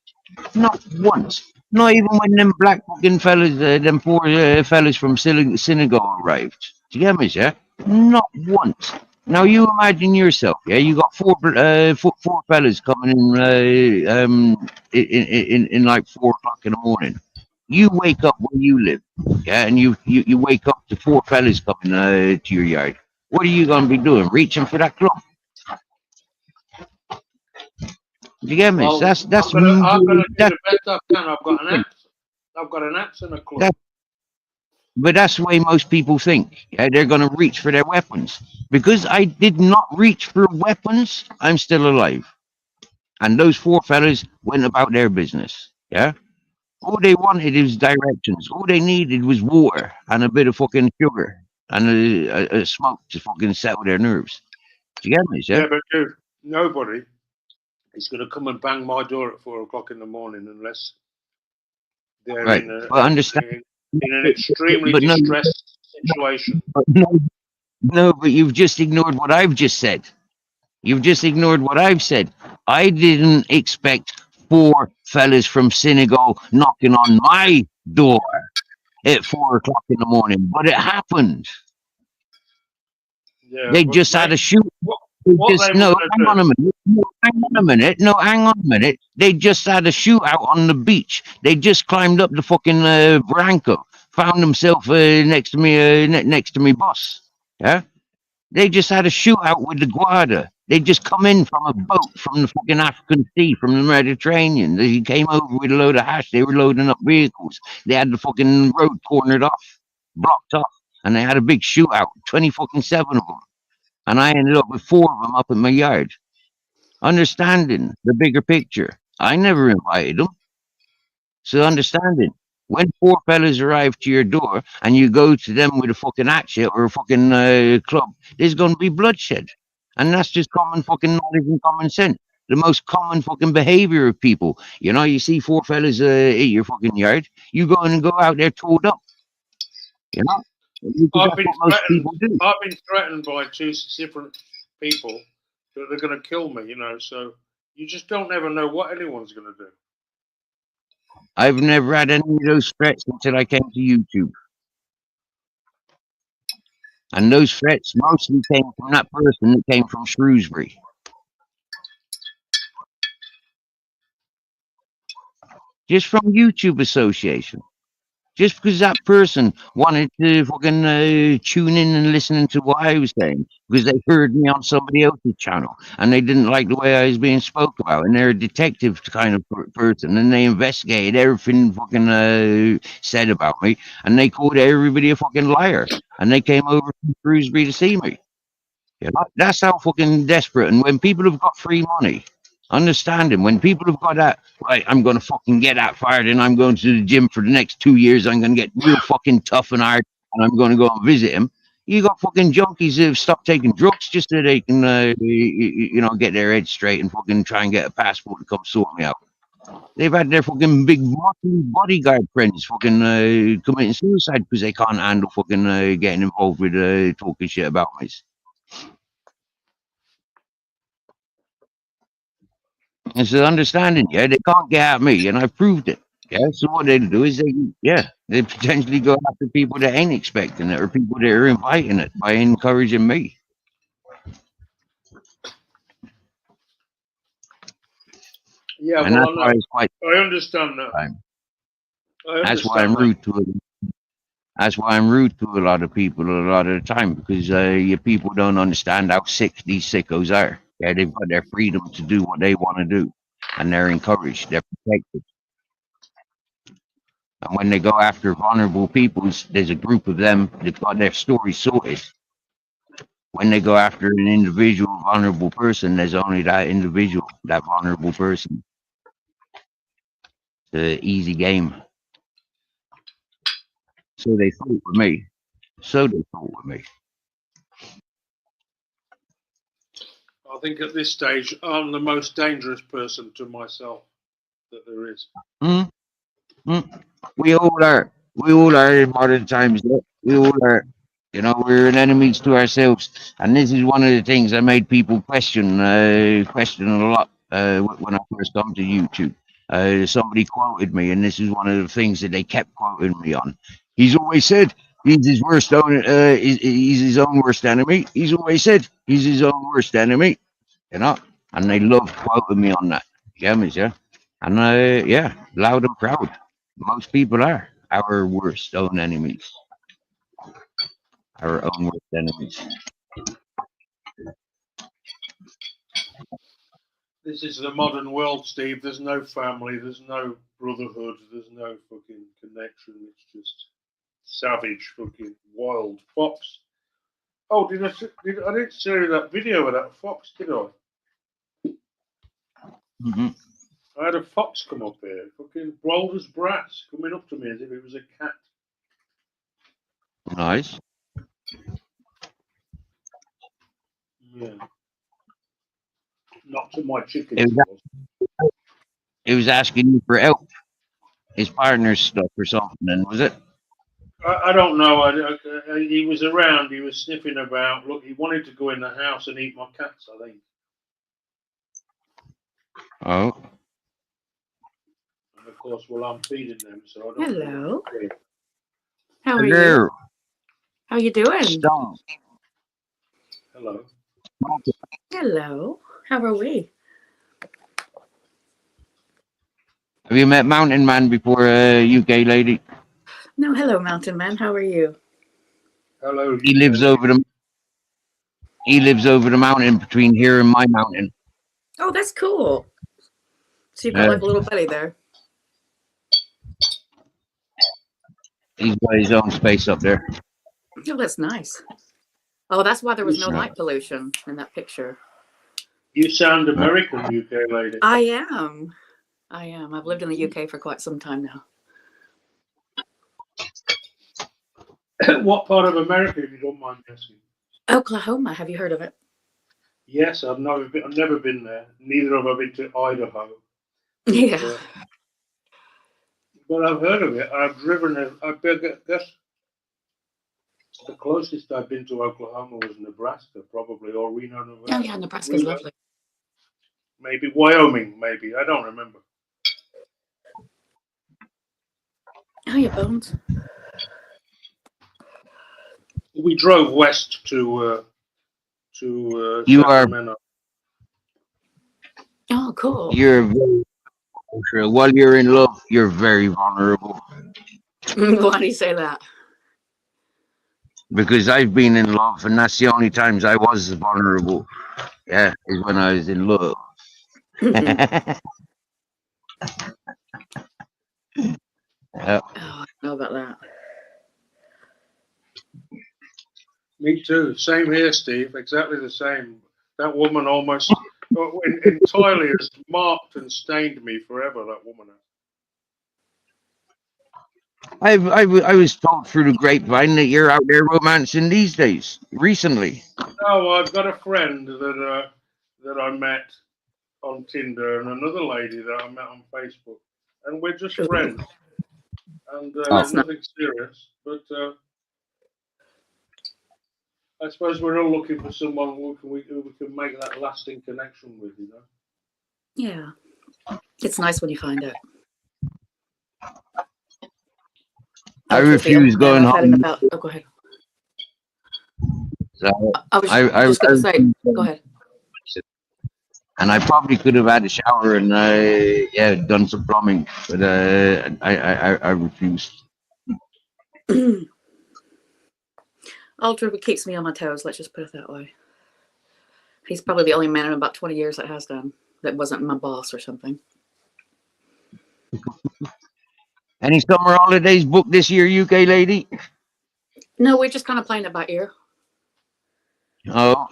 Not once. Not even when them black fucking fellas, them poor fellas from Senegal arrived. Do you get me, yeah? Not once. Now you imagine yourself, yeah. You got four fellas coming in like 4 o'clock in the morning. You wake up where you live, yeah, and you wake up to 4 fellas coming to your yard. What are you gonna be doing? Reaching for that club? You get me? Well, That's I'm gonna do the best I can. I've got an axe. I've got an axe and a club. But that's the way most people think. Yeah? They're going to reach for their weapons. Because I did not reach for weapons, I'm still alive. And those 4 fellas went about their business. Yeah? All they wanted was directions. All they needed was water and a bit of fucking sugar and a smoke to fucking settle their nerves. Do you get me, sir? Yeah, but dude, nobody is going to come and bang my door at 4 o'clock in the morning unless they're Right. Well, understand. in an extremely distressed situation. No, but you've just ignored what I've just said. You've just ignored what I've said. I didn't expect 4 fellas from Senegal knocking on my door at 4 o'clock in the morning, but it happened. Yeah, they just had a shoot. Hang on a minute. They just had a shootout on the beach. They just climbed up the fucking Branco, found themselves next to me boss. Yeah, they just had a shootout with the Guarda. They just come in from a boat from the fucking African Sea, from the Mediterranean. They came over with a load of hash. They were loading up vehicles. They had the fucking road cornered off, blocked off, and they had a big shootout. 27 of them. And I ended up with 4 of them up in my yard. Understanding the bigger picture. I never invited them. So understand it. When four fellas arrive to your door and you go to them with a fucking hatchet or a fucking club, there's going to be bloodshed. And that's just common fucking knowledge and common sense. The most common fucking behavior of people. You know, you see four fellas at your fucking yard, you go in and go out there tooled up. You know? Because I've that's been what most threatened. people do. I've been threatened by two different people that they're going to kill me. You know, so you just don't ever know what anyone's going to do. I've never had any of those threats until I came to YouTube. And those threats mostly came from that person that came from Shrewsbury. Just from YouTube Association. Just because that person wanted to fucking tune in and listen to what I was saying, because they heard me on somebody else's channel and they didn't like the way I was being spoke about, and they're a detective kind of person, and they investigated everything fucking said about me, and they called everybody a fucking liar, and they came over from Shrewsbury to see me. Yeah, that's how fucking desperate. And when people have got free money, understanding when people have got that, right, I'm going to fucking get that fired and I'm going to the gym for the next 2 years. I'm going to get real fucking tough and hard and I'm going to go and visit him. You got fucking junkies who have stopped taking drugs just so they can, you know, get their head straight and fucking try and get a passport to come sort me out. They've had their fucking big muscly bodyguard friends fucking committing suicide because they can't handle fucking getting involved with talking shit about me. And so understanding, yeah, they can't get at me, and I've proved it. Yeah, so what they do is they potentially go after people that ain't expecting it or people that are inviting it by encouraging me. Yeah, And well, that's why it's quite. I understand that. That's why I'm rude to it. That's why I'm rude to a lot of people a lot of the time because your people don't understand how sick these sickos are. Yeah, they've got their freedom to do what they want to do, and they're encouraged. They're protected. And when they go after vulnerable peoples, there's a group of them that got their story sorted. When they go after an individual vulnerable person, there's only that individual, that vulnerable person. It's an easy game. So they fought with me. I think at this stage, I'm the most dangerous person to myself that there is. We all are. We all are in modern times. Yeah? We all are. You know, we're enemies to ourselves, and this is one of the things that made people question a lot when I first come to YouTube. Somebody quoted me, and this is one of the things that they kept quoting me on. He's always said he's his worst own. He's his own worst enemy. He's always said he's his own worst enemy. You know, and they love quoting me on that. Yeah, and yeah, loud and proud. Most people are our worst own enemies. Our own worst enemies. This is the modern world, Steve. There's no family. There's no brotherhood. There's no fucking connection. It's just savage, fucking wild fox. Oh, I didn't show you that video of that fox, did I? Mm-hmm. I had a fox come up here, fucking bold as brass, coming up to me as if it was a cat. Nice. Yeah. Not to my chickens. It was asking you for help. His partner's stuff or something, then was it? I don't know. He was around. He was sniffing about. Look, he wanted to go in the house and eat my cats, I think. Oh. And of course, well, I'm feeding them, so I don't. Hello. Know. How are you? How you doing? Stone. Hello. Hello. How are we? Have you met Mountain Man before, UK lady? No, hello, Mountain Man. How are you? Hello. He lives over the mountain between here and my mountain. Oh, that's cool. So you've got like a little buddy there. He's got his own space up there. Oh, that's nice. Oh, that's why there was no light pollution in that picture. You sound American, UK lady. I am. I am. I've lived in the UK for quite some time now. What part of America, if you don't mind me asking? Oklahoma. Have you heard of it? Yes, I've never been there. Neither have I been to Idaho. Yeah. But I've heard of it. I've driven it. I guess the closest I've been to Oklahoma was Nebraska, probably, or Reno, Nevada. Oh, yeah. Nebraska's Reno, lovely. maybe Wyoming, maybe. I don't remember. Oh, yeah, Bones. We drove west to You are- Sacramento. Oh, cool. You're very, while you're in love, you're very vulnerable. Why do you say that? Because I've been in love, and that's the only times I was vulnerable. Yeah, is when I was in love. Yeah. Oh, I don't know about that. Me too. Same here, Steve. Exactly the same. That woman almost entirely has marked and stained me forever. That woman. I was told through the grapevine that you're out there romancing these days. Recently. Oh, I've got a friend that I met on Tinder and another lady that I met on Facebook, and we're just friends, and That's nothing serious. But I suppose we're all looking for someone who we can make that lasting connection with, you know. Yeah. It's nice when you find it. I Which was the refuse only man going I've had in home. about. Oh, go ahead. So, I was I just going to say. Go ahead. and I probably could have had a shower and done some plumbing, but I refused. Ultra keeps me on my toes. Let's just put it that way. He's probably the only man in about 20 years that has done. That wasn't my boss or something. Any summer holidays booked this year, UK lady? No, we're just kind of playing it by ear. Oh.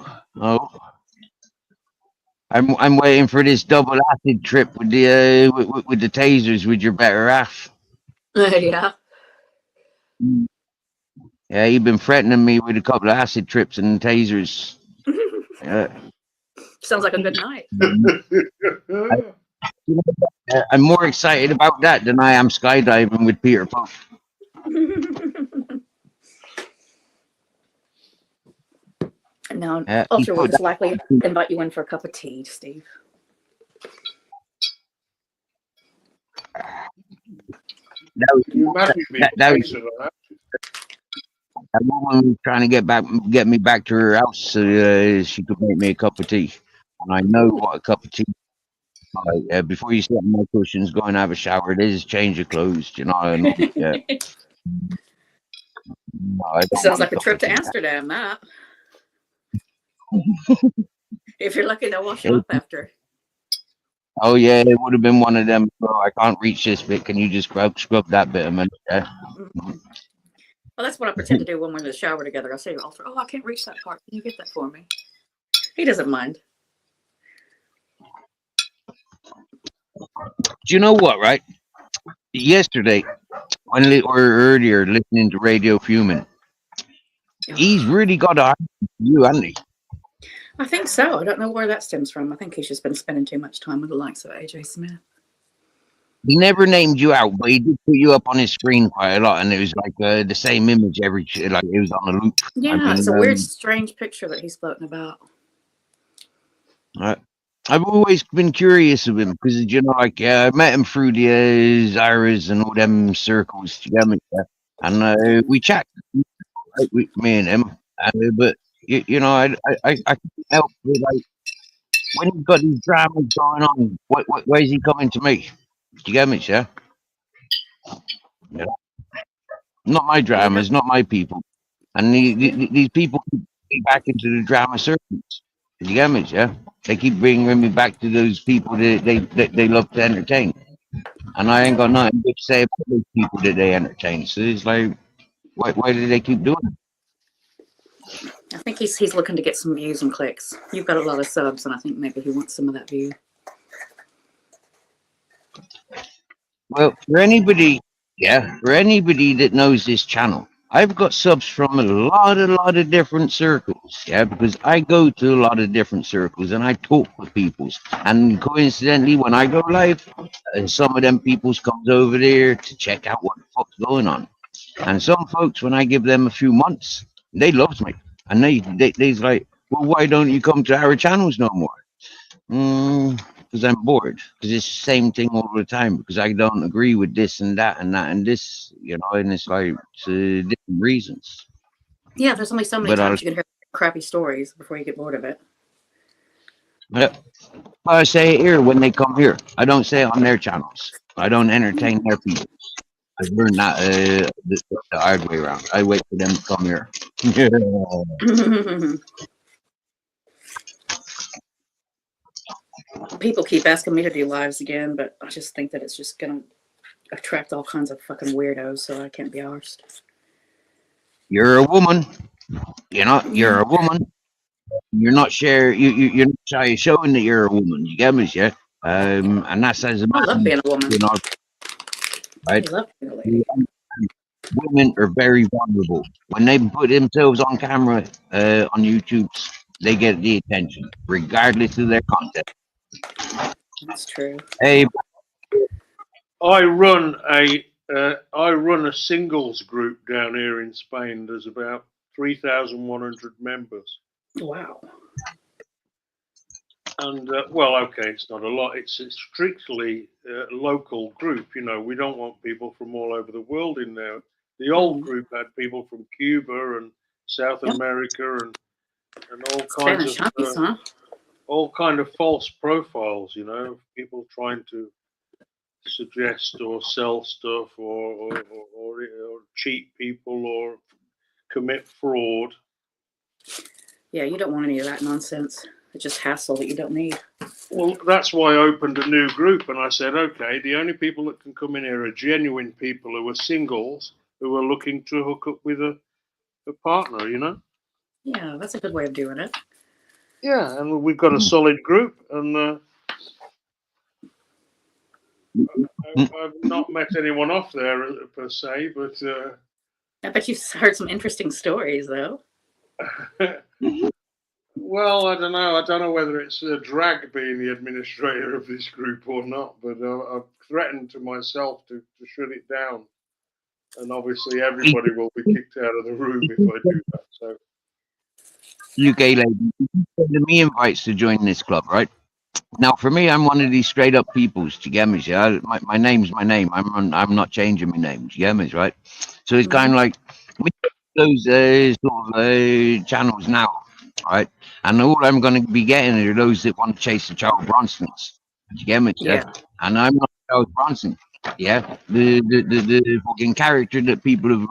I'm waiting for this double acid trip with the with the tasers with your better half. Yeah. Yeah, you've been threatening me with a couple of acid trips and tasers. Sounds like a good night. I'm more excited about that than I am skydiving with Peter Puff. No, he Ultra will put just likely invite you in for a cup of tea, Steve. You must be that woman was trying to get me back to her house so she could make me a cup of tea. And I know what a cup of tea. Before you sit on my cushions, go and have a shower. It is change your clothes, you know. And, yeah. No, Sounds like a trip to Amsterdam, that. If you're lucky, they'll wash you up after. Oh yeah, it would have been one of them. Oh, I can't reach this bit. Can you just scrub that bit a minute? Yeah. Well, that's what I pretend to do when we're in the shower together. I say to Ultra, "Oh, I can't reach that part. Can you get that for me?" He doesn't mind. Do you know what? Right? Yesterday, or earlier, listening to Radio Fuming, he's really got a you, hasn't he? I think so. I don't know where that stems from. I think he's just been spending too much time with the likes of AJ Smith. He never named you out, but he did put you up on his screen quite a lot, and it was like the same image like it was on a loop. Yeah, it's a weird, strange picture that he's floating about. I've always been curious of him because I met him through the Zaras and all them circles together, and we chat, right, me and him, but I can't help but when he's got these dramas going on, why is he coming to me? Do you get me, yeah? Not my dramas, not my people, and these people keep back into the drama circles. Do you get me, yeah? They keep bringing me back to those people that they love to entertain, and I ain't got nothing good to say about those people that they entertain. So it's like, why do they keep doing it? I think he's looking to get some views and clicks. You've got a lot of subs, and I think maybe he wants some of that view. Well, for anybody that knows this channel, I've got subs from a lot of different circles. Yeah, because I go to a lot of different circles and I talk with peoples. And coincidentally, when I go live, some of them peoples comes over there to check out what the fuck's going on. And some folks, when I give them a few months, they loves me, and they's like, well, why don't you come to our channels no more? Because I'm bored. Because it's the same thing all the time. Because I don't agree with this and that and that and this, and it's like it's, different reasons. Yeah, there's only so many But times you can hear crappy stories before you get bored of it. I say it here when they come here. I don't say it on their channels. I don't entertain their people. I learned that the hard way around. I wait for them to come here. People keep asking me to do lives again, but I just think that it's just gonna attract all kinds of fucking weirdos, so I can't be arsed. You're a woman. You're a woman. You're not you're not shy of showing that you're a woman. You get me, yeah? And that says a I love man, being a woman. right? I love being a lady. Women are very vulnerable. When they put themselves on camera on YouTube, they get the attention, regardless of their content. That's true. Hey, I run a singles group down here in Spain. There's about 3,100 members. Wow. And well, okay, it's not a lot. It's a strictly local group. We don't want people from all over the world in there. The old group had people from Cuba and South America and all kinds Spanish of huh? all kind of false profiles. People trying to suggest or sell stuff or cheat people or commit fraud. Yeah, you don't want any of that nonsense. It's just hassle that you don't need. Well, that's why I opened a new group, and I said, okay, the only people that can come in here are genuine people who are singles, who are looking to hook up with a partner, Yeah, that's a good way of doing it. Yeah, and we've got a solid group, and I've not met anyone off there per se, but I bet you've heard some interesting stories, though. Well, I don't know. I don't know whether it's a drag being the administrator of this group or not, but I've threatened to myself to shut it down. And obviously everybody will be kicked out of the room if I do that. So, UK lady, sending me invites to join this club, right? Now, for me, I'm one of these straight up peoples. Do you get me? Yeah? My name's my name. I'm not changing my name. Do you get me? Right? So it's kind of like those sort of channels now, right? And all I'm going to be getting are those that want to chase the Charles Bronsons. Do you get me? Yeah. And I'm not Charles Bronson. Yeah, the fucking character that people have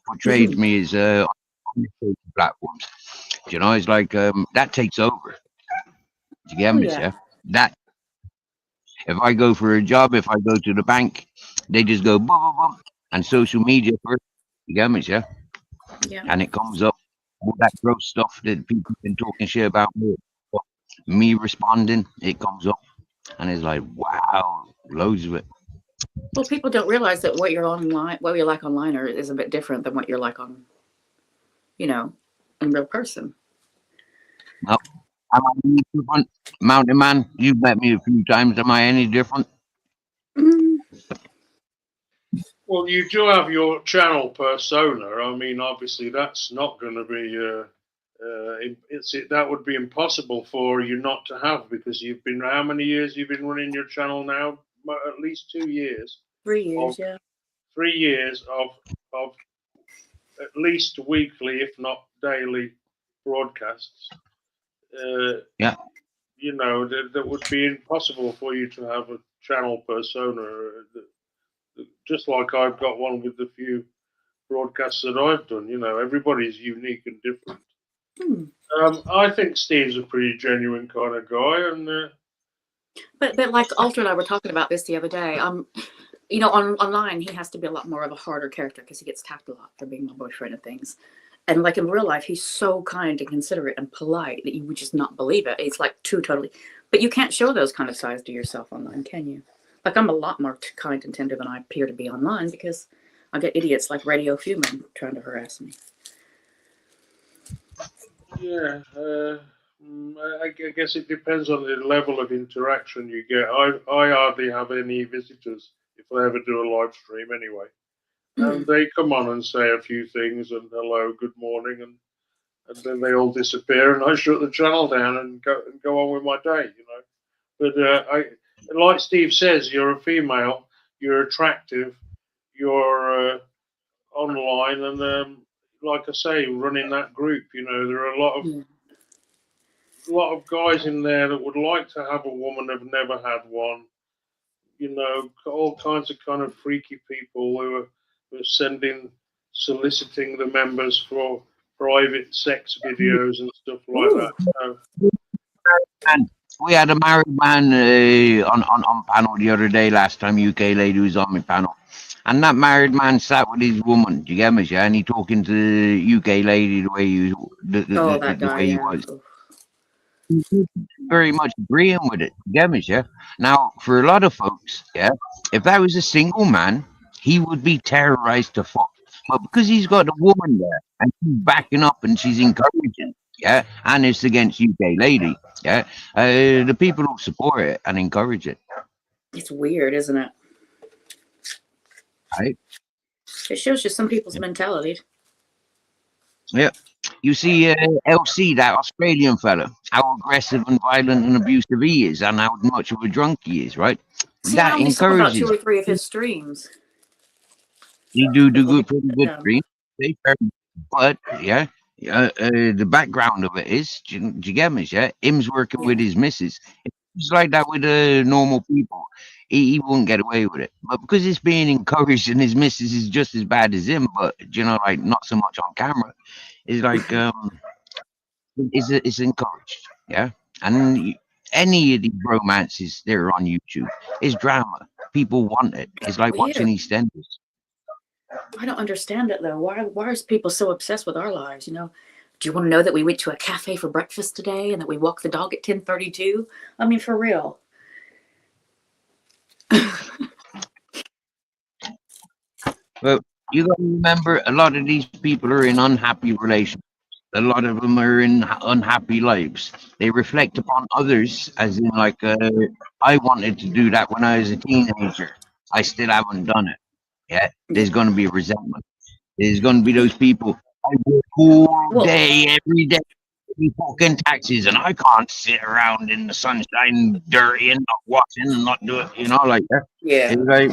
portrayed me as on the platforms. It's like that takes over. Do you get me? Yeah. That if I go for a job, if I go to the bank, they just go boom, boom, boom, and social media first. You get me? Yeah. Yeah. And it comes up all that gross stuff that people have been talking shit about me responding. It comes up, and it's like, wow, loads of it. Well, people don't realize that what you're like online is a bit different than what you're like on, in real person. Nope. Am I any different? Mountain Man, you've met me a few times. Am I any different? Well, you do have your channel persona. I mean, obviously, that's not going to be. That would be impossible for you not to have because you've been. How many years you've been running your channel now? At least 2 years. 3 years, yeah. 3 years of at least weekly, if not daily, broadcasts. Yeah. That would be impossible for you to have a channel persona. Just like I've got one with the few broadcasts that I've done. Everybody's unique and different. I think Steve's a pretty genuine kind of guy, and but like Alter and I were talking about this the other day. Online he has to be a lot more of a harder character because he gets tapped a lot for being my boyfriend and things. And like in real life, he's so kind and considerate and polite that you would just not believe it. It's like totally. But you can't show those kind of sides to yourself online, can you? Like I'm a lot more kind and tender than I appear to be online because I get idiots like Radio Human trying to harass me. Yeah, I guess it depends on the level of interaction you get. I hardly have any visitors if I ever do a live stream anyway. And they come on and say a few things and hello, good morning, and then they all disappear, and I shut the channel down and go on with my day, you know. But I, like Steve says, you're a female, you're attractive, you're online, and like I say, running that group, you know, there are a lot of guys in there that would like to have a woman, have never had one. You know, all kinds of kind of freaky people who are soliciting the members for private sex videos and stuff like that. So, And we had a married man on panel the other day. Last time UK lady was on my panel, and that married man sat with his woman. Do you get me? Yeah, and he talking to the UK lady the way he was. Very much agreeing with it. You get me? Yeah. Now, for a lot of folks, yeah, if that was a single man, he would be terrorized to fuck. But because he's got a woman there and she's backing up and she's encouraging, yeah, and it's against UK lady, yeah, the people will support it and encourage it. It's weird, isn't it? Right. It shows you some people's mentality. Yeah. You see, LC, that Australian fella, how aggressive and violent and abusive he is, and how much of a drunk he is, right? See, that I only saw about encourages. 2 or 3 of his pretty good streams. But yeah, the background of it is, do you get me? Yeah, him's working with his missus. It's like that with normal people. He won't get away with it. But because it's being encouraged and his missus is just as bad as him, but you know, like not so much on camera. It's like it's encouraged, yeah. And any of these romances that are on YouTube is drama. People want it. It's like watching EastEnders. I don't understand it though. Why is people so obsessed with our lives? You know, do you want to know that we went to a cafe for breakfast today and that we walked the dog at 10:32? I mean, for real. Well, you got to remember, a lot of these people are in unhappy relationships. A lot of them are in unhappy lives. They reflect upon others, as in, like, I wanted to do that when I was a teenager. I still haven't done it. Yeah, there's going to be a resentment. There's going to be those people. I work all day, every day, fucking taxes, and I can't sit around in the sunshine, dirty, and not watching and not do it. You know, like that. Yeah. It's like,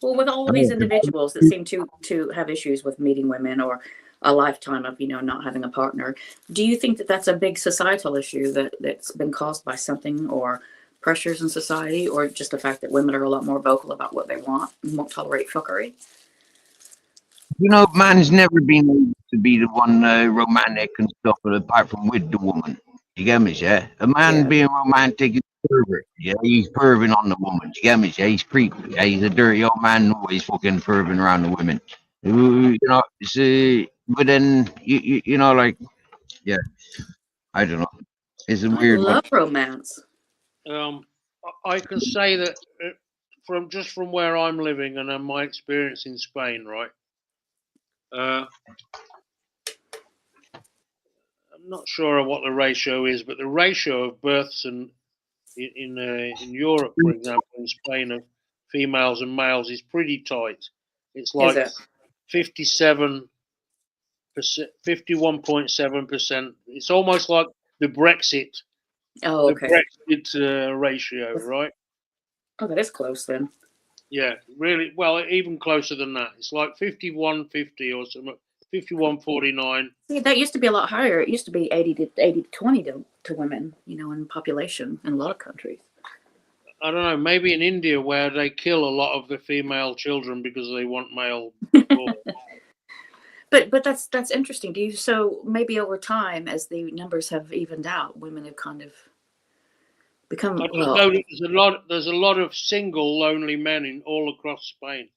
Well, with all of these individuals that seem to have issues with meeting women or a lifetime of, you know, not having a partner, do you think that that's a big societal issue that's been caused by something or pressures in society, or just the fact that women are a lot more vocal about what they want and won't tolerate fuckery? You know, man's never been able to be the one romantic and stuff, apart from with the woman. You get me, yeah? A man being romantic is pervert. Yeah, he's perving on the woman. You get me, yeah? He's creepy. Yeah, he's a dirty old man always fucking perving around the women. You know, it's, but then you know, like, yeah, I don't know. It's a weird one. I love romance. I can say that from where I'm living and my experience in Spain, right? I'm not sure what the ratio is, but the ratio of births in Europe, for example, in Spain, of females and males is pretty tight. It's like 57%, 51.7%. It's almost like the Brexit. Oh, okay. The Brexit ratio, right? Oh, that is close then. Yeah, really. Well, even closer than that. It's like 51-50 or something. 51-49. See, that used to be a lot higher. It used to be 80-20 to women, you know, in population in a lot of countries. I don't know. Maybe in India, where they kill a lot of the female children because they want male. But that's interesting. So maybe over time, as the numbers have evened out, women have kind of become. There's a lot of single, lonely men all across Spain.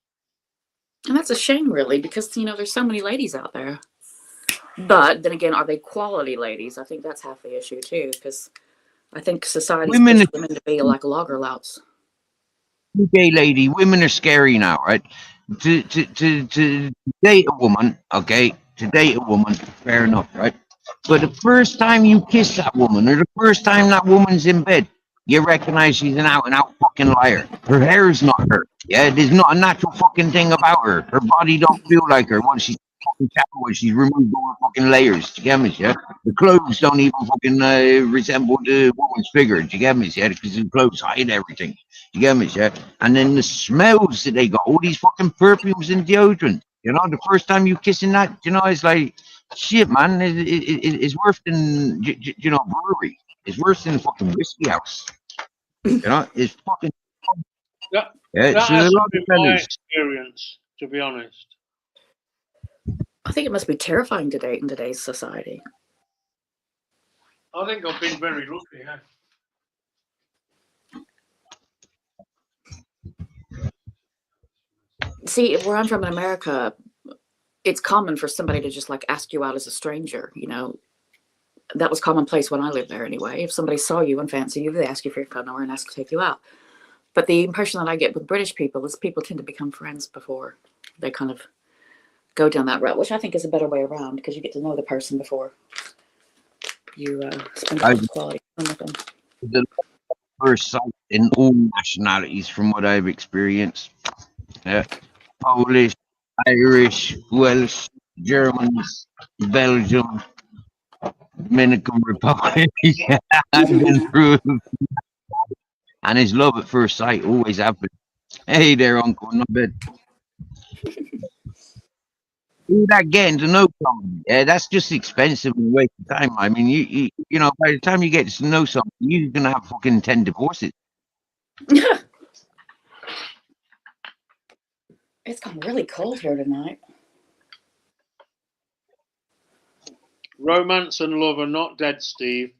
And that's a shame, really, because, you know, there's so many ladies out there. But then again, are they quality ladies? I think that's half the issue too, because I think society pushes women to be like lager louts. gay lady, women are scary now, right? To date a woman, okay, to date a woman, fair enough, right? But the first time you kiss that woman, or the first time that woman's in bed, you recognize she's an out and out fucking liar. Her hair is not her. Yeah, there's not a natural fucking thing about her. Her body don't feel like her once she's fucking showered. She's removed all her fucking layers. Do you get me? Yeah, the clothes don't even fucking resemble the woman's figure. Do you get me? Yeah, because the clothes hide everything. You get me? Yeah, and then the smells that they got, all these fucking perfumes and deodorant. You know, the first time you kissing that, you know, it's like shit, man. It's worse than you know brewery. It's worse than a fucking whiskey house. You know, it's fucking That, yeah. that So a hasn't lot of been my fellas. experience, to be honest. I think it must be terrifying to date in today's society. I think I've been very lucky. Yeah. See, where I'm from in America, it's common for somebody to just like ask you out as a stranger. You know, that was commonplace when I lived there anyway. If somebody saw you and fancied you, they ask you for your phone number and ask to take you out. But the impression that I get with British people is people tend to become friends before they kind of go down that route, which I think is a better way around because you get to know the person before you spend a I lot of quality time with them. the first sight in all nationalities, from what I've experienced. Yeah, Polish, Irish, Welsh, Germans, Belgium, Dominican Republic. I've been through, and it's love at first sight always happens. Hey there, Uncle, not bad. All that getting to know somebody, yeah, that's just expensive and waste of time. I mean, you know, by the time you get to know somebody, you're gonna have fucking 10 divorces. It's gotten really cold here tonight. Romance and love are not dead, Steve.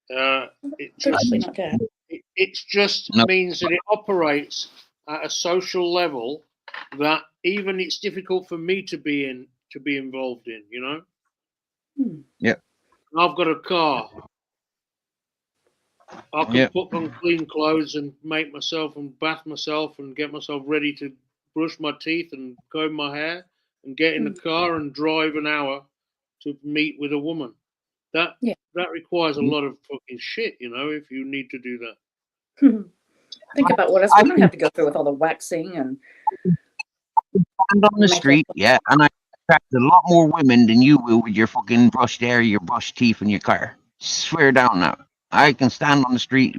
It They're just definitely not dead. it just No, means that it operates at a social level that even it's difficult for me to be involved in. You know, Hmm. yeah, I've got a car. I yeah. could put on clean clothes and make myself and bath myself and get myself ready to brush my teeth and comb my hair and get in the car and drive an hour to meet with a woman. That Yeah. that requires a lot of fucking shit, you know, if you need to do that. Think about what us I women can have to go through with all the waxing and stand on the makeup. street, yeah, and I attract a lot more women than you will with your fucking brushed hair, your brushed teeth, and your car. Swear down now. I can stand on the street,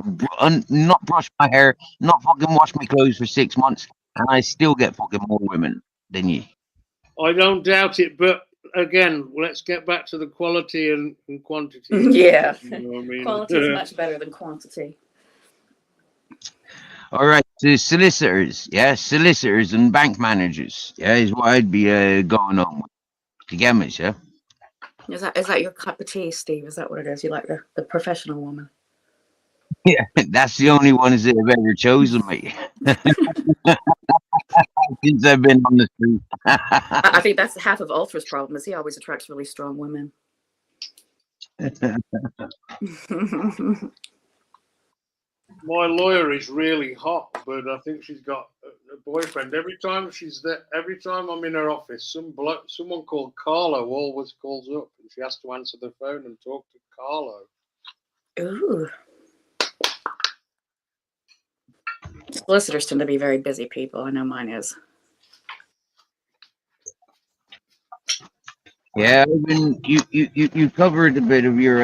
not brush my hair, not fucking wash my clothes for 6 months, and I still get fucking more women than you. I don't doubt it, but again, let's get back to the quality and quantity. Yeah. You know what I mean? Quality is much better than quantity. All right, so solicitors, yeah, solicitors and bank managers, yeah, is what I'd be going on with. To get me, yeah. Is that your cup of tea, Steve? Is that what it is? You like the professional woman? Yeah, that's the only ones that have ever chosen me since I've been on the street. I think that's half of Ultra's problem is he always attracts really strong women. My lawyer is really hot, but I think she's got a boyfriend. Every time she's there, every time I'm in her office, someone called Carlo always calls up, and she has to answer the phone and talk to Carlo. Ooh. Solicitors tend to be very busy people. I know mine is. Yeah, you covered a bit of your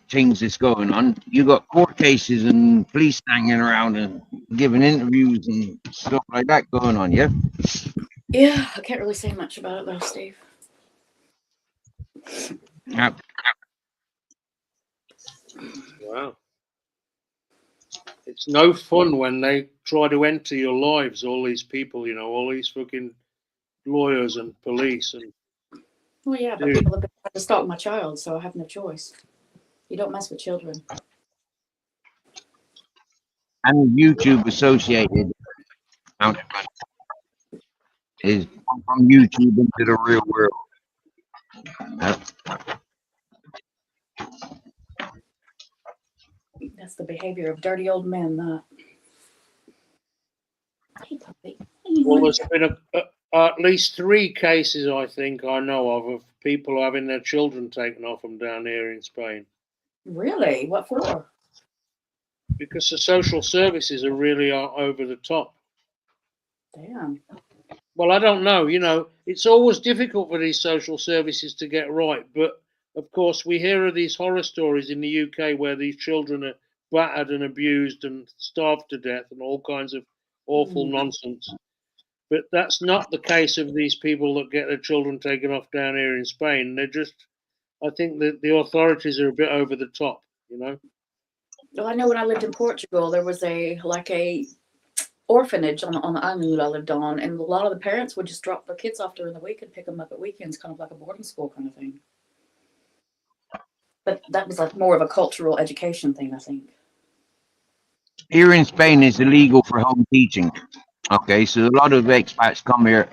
things that's going on. You got court cases and police hanging around and giving interviews and stuff like that going on. Yeah. Yeah, I can't really say much about it though, Steve. Yeah. Wow. It's no fun when they try to enter your lives, all these people, you know, all these fucking lawyers and police. And Well, yeah, but dude, people have been trying to stalk my child, so I have no choice. You don't mess with children. And YouTube associated is from YouTube into the real world. That's the behavior of dirty old men. Well, there's been at least 3 cases, I think, I know of people having their children taken off them down here in Spain. Really? What for? Because the social services are really over the top. Damn. Well, I don't know. You know, it's always difficult for these social services to get right. But of course, we hear of these horror stories in the UK where these children are battered and abused and starved to death and all kinds of awful nonsense. But that's not the case of these people that get their children taken off down here in Spain. They're just, I think that the authorities are a bit over the top, you know. Well, I know when I lived in Portugal, there was a orphanage on the island that I lived on, and a lot of the parents would just drop their kids off during the week and pick them up at weekends, kind of like a boarding school kind of thing. But that was like more of a cultural education thing, I think. Here in Spain, it's illegal for home teaching. Okay, so a lot of expats come here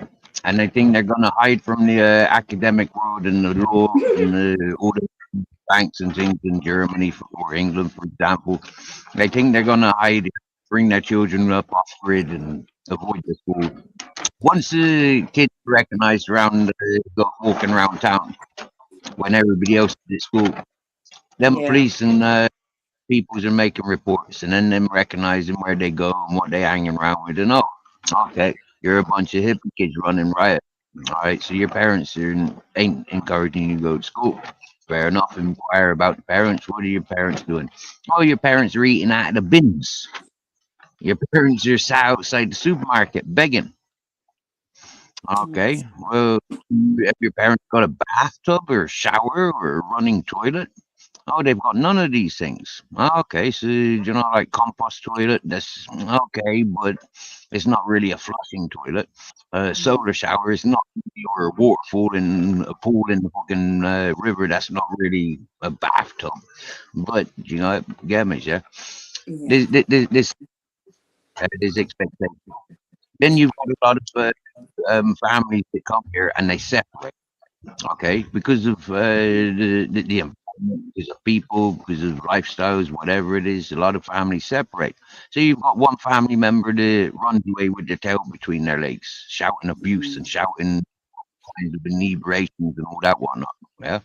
and they think they're going to hide from the academic world and the law and all the banks and things in Germany or England, for example. They think they're going to hide, bring their children up off grid and avoid the school. Once the kids are recognized around, walking around town when everybody else is at school, then police and peoples are making reports and then them recognizing where they go and what they hanging around with. And okay, you're a bunch of hippie kids running riot. All right, so your parents ain't encouraging you to go to school. Fair enough. Inquire about the parents. What are your parents doing? Oh, your parents are eating out of the bins. Your parents are sat outside the supermarket begging. Okay, well, have your parents got a bathtub or a shower or a running toilet? Oh, they've got none of these things. Okay, so like compost toilet, that's okay, but it's not really a flushing toilet. Solar shower is not or a waterfall in a pool in the fucking river. That's not really a bathtub. But get me, yeah. This expectation. Then you've got a lot of families that come here and they separate. Okay, because of the because of people, because of lifestyles, whatever it is, a lot of families separate. So you've got one family member that runs away with their tail between their legs, shouting abuse and shouting kinds of inebriations and all that whatnot. Yeah,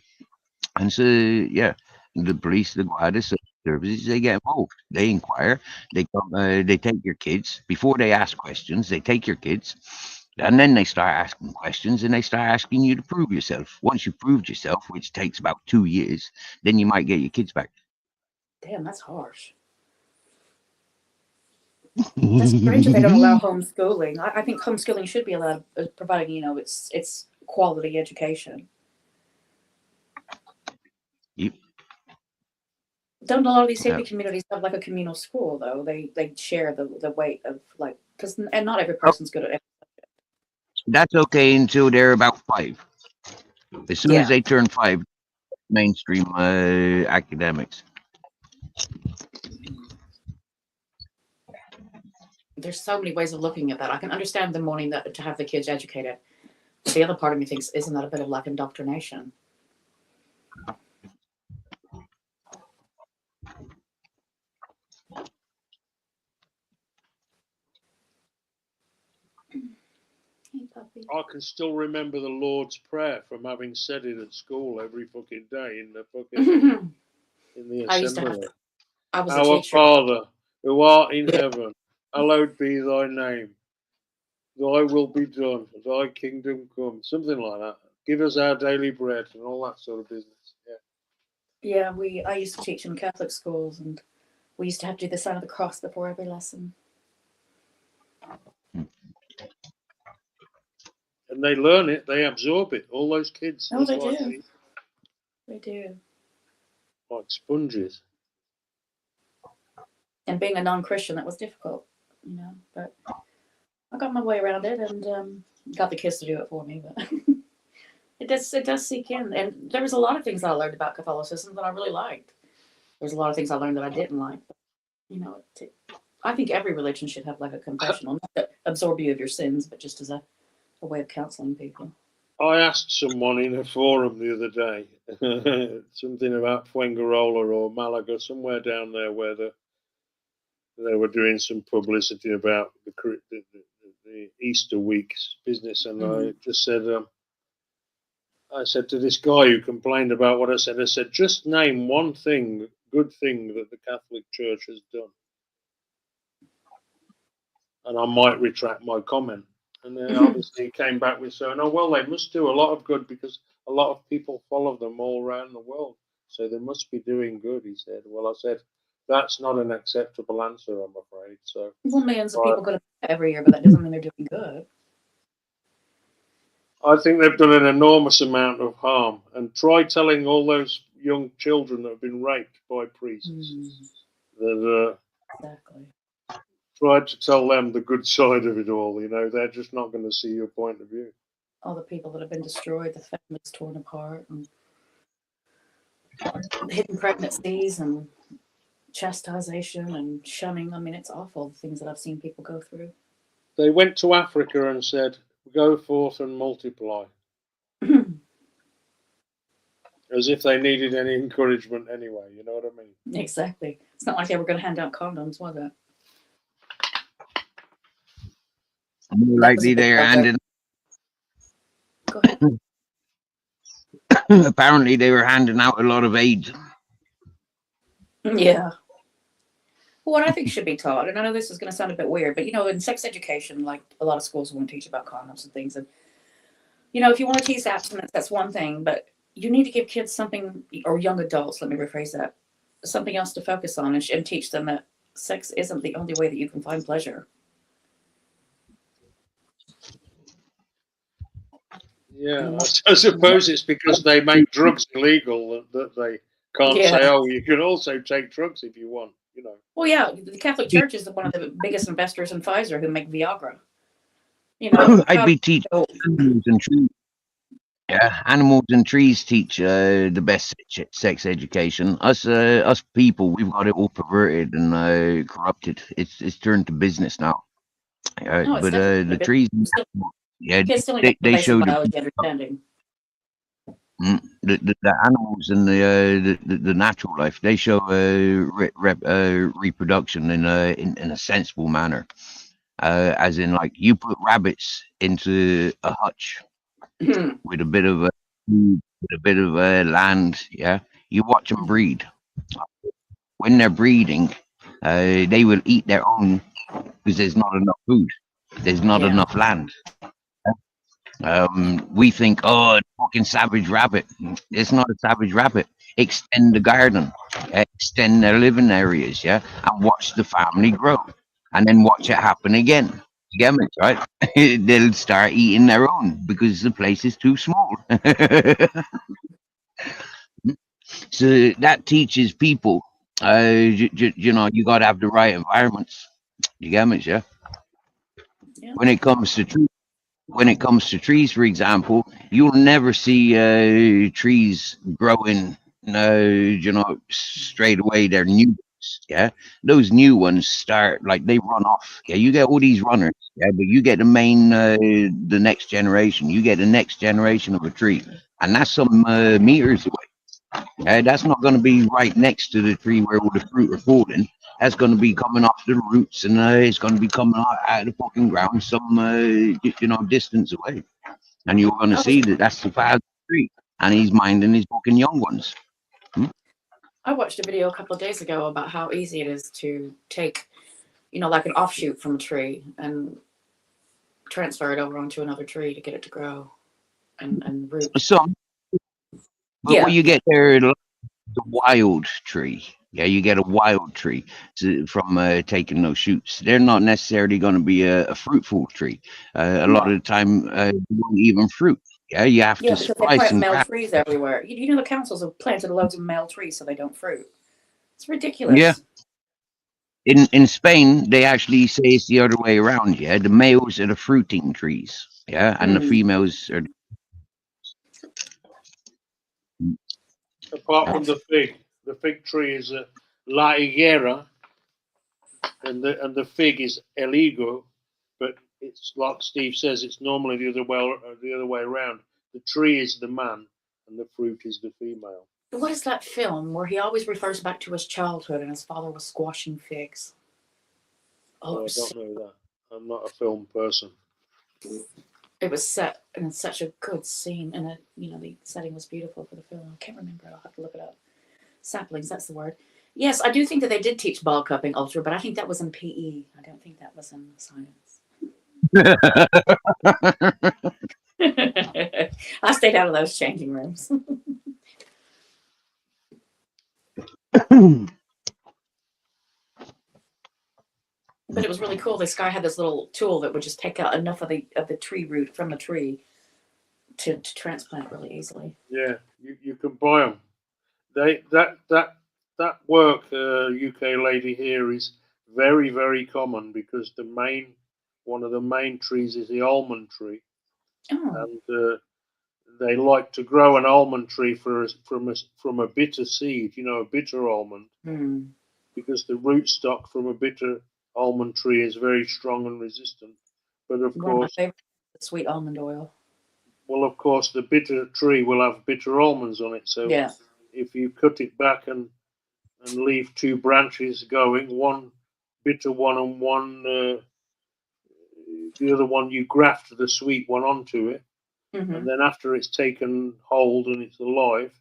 and so the police, the guardia services, they get involved. They inquire. They come. They take your kids before they ask questions. They take your kids. And then they start asking questions and they start asking you to prove yourself. Once you've proved yourself, which takes about 2 years, then you might get your kids back. Damn, that's harsh. That's strange that they don't allow homeschooling. I think homeschooling should be allowed, providing, it's quality education. Yep. Don't a lot of these hippie communities have like a communal school though? They share the weight of and not every person's good at it. That's okay until they're about 5. As soon as they turn 5, mainstream academics. There's so many ways of looking at that. I can understand them wanting to have the kids educated. But the other part of me thinks, isn't that a bit of like indoctrination? Hey, puppy. I can still remember the Lord's Prayer from having said it at school every fucking day in the fucking in the assembly. Our Father, who art in heaven, hallowed be thy name. Thy will be done, thy kingdom come. Something like that. Give us our daily bread and all that sort of business. Yeah, I used to teach in Catholic schools, and we used to have to do the sign of the cross before every lesson. And they learn it, they absorb it. All those kids. Oh, they do. They do. Like sponges. And being a non-Christian, that was difficult, but I got my way around it and got the kids to do it for me. But it does seep in. And there was a lot of things I learned about Catholicism that I really liked. There's a lot of things I learned that I didn't like. But, I think every religion should have like a confessional, not to absorb you of your sins, but just as a way of counseling people. I asked someone in a forum the other day something about Fuengirola or Malaga, somewhere down there where they were doing some publicity about the the Easter week's business, and I just said, I said to this guy who complained about what I said, just name one good thing that the Catholic Church has done, and I might retract my comment. And then obviously he came back with saying, oh, well, they must do a lot of good because a lot of people follow them all around the world. So they must be doing good, he said. Well, I said, that's not an acceptable answer, I'm afraid. So, well, millions of people go to every year, but that doesn't mean they're doing good. I think they've done an enormous amount of harm. And try telling all those young children that have been raped by priests that Exactly. try to tell them the good side of it all. You know, they're just not going to see your point of view. All the people that have been destroyed, the families torn apart, and hidden pregnancies, and chastisation and shunning. I mean, it's awful, the things that I've seen people go through. They went to Africa and said, go forth and multiply. As if they needed any encouragement anyway, you know what I mean? Exactly. It's not like they were going to hand out condoms, was it? More likely they're handing. Go ahead. Apparently, they were handing out a lot of aid. Yeah. Well, what I think should be taught, and I know this is going to sound a bit weird, but, you know, in sex education, like a lot of schools won't teach about condoms and things. And, you know, if you want to teach abstinence, that's one thing, but you need to give kids something, or young adults, let me rephrase that, something else to focus on and teach them that sex isn't the only way that you can find pleasure. Yeah, I suppose it's because they make drugs illegal that they can't say, oh, you can also take drugs if you want, you know. Well, yeah, the Catholic Church is one of the biggest investors in Pfizer who make Viagra. You know, I'd be teaching animals and trees. Yeah, animals and trees teach the best sex education. Us people, we've got it all perverted and corrupted. It's turned to business now. No, but the trees, yeah, they show biology understanding. The animals and the natural life. They show reproduction in a sensible manner, as in like you put rabbits into a hutch with a bit of land. Yeah, you watch them breed. When they're breeding, they will eat their own because there's not enough food. There's not enough land. We think, oh, fucking savage rabbit. It's not a savage rabbit. Extend the garden, extend their living areas, yeah, and watch the family grow, and then watch it happen again. You get me, right? They'll start eating their own because the place is too small. So that teaches people, you know, you got to have the right environments. You get me, yeah? When it comes to trees, for example, you'll never see trees growing, you know, straight away. They're new ones, yeah. Those new ones start like they run off. Yeah, you get all these runners, yeah, but you get the next generation. You get the next generation of a tree, and that's some meters away. Yeah, that's not going to be right next to the tree where all the fruit are falling. That's going to be coming off the roots, and it's going to be coming out of the fucking ground some, you know, distance away. And you're going to see that's the father's tree, and he's minding his fucking young ones. I watched a video a couple of days ago about how easy it is to take, you know, like an offshoot from a tree and transfer it over onto another tree to get it to grow and root. But what you get there, the wild tree. Yeah, you get a wild tree from taking those shoots. They're not necessarily going to be a fruitful tree. A lot of the time, they won't even fruit. Yeah, you have to splice and male trees everywhere. You know, the councils have planted loads of male trees so they don't fruit. It's ridiculous. Yeah. In Spain, they actually say it's the other way around. Yeah, the males are the fruiting trees. Yeah, and the females are. Apart from the fig tree is a La Higuera, and the fig is El Higo, but it's like Steve says, it's normally the other way around. The tree is the man, and the fruit is the female. What is that film where he always refers back to his childhood and his father was squashing figs? Oh, I don't know that. I'm not a film person. It was set in such a good scene, and the setting was beautiful for the film. I can't remember. I'll have to look it up. Saplings, that's the word. Yes, I do think that they did teach ball cupping ultra, but I think that was in PE. I don't think that was in science. I stayed out of those changing rooms. But it was really cool. This guy had this little tool that would just take out enough of the tree root from the tree to transplant really easily. Yeah, you can buy them. That work, UK lady here, is very, very common because one of the main trees is the almond tree, Oh. and they like to grow an almond tree from a bitter seed, a bitter almond, because the rootstock from a bitter almond tree is very strong and resistant. But of One of my course, favorites is sweet almond oil. well, of course, the bitter tree will have bitter almonds on it. So Yeah. if you cut it back and leave two branches going, one bitter one and one, the other one, you graft the sweet one onto it. And then after it's taken hold and it's alive,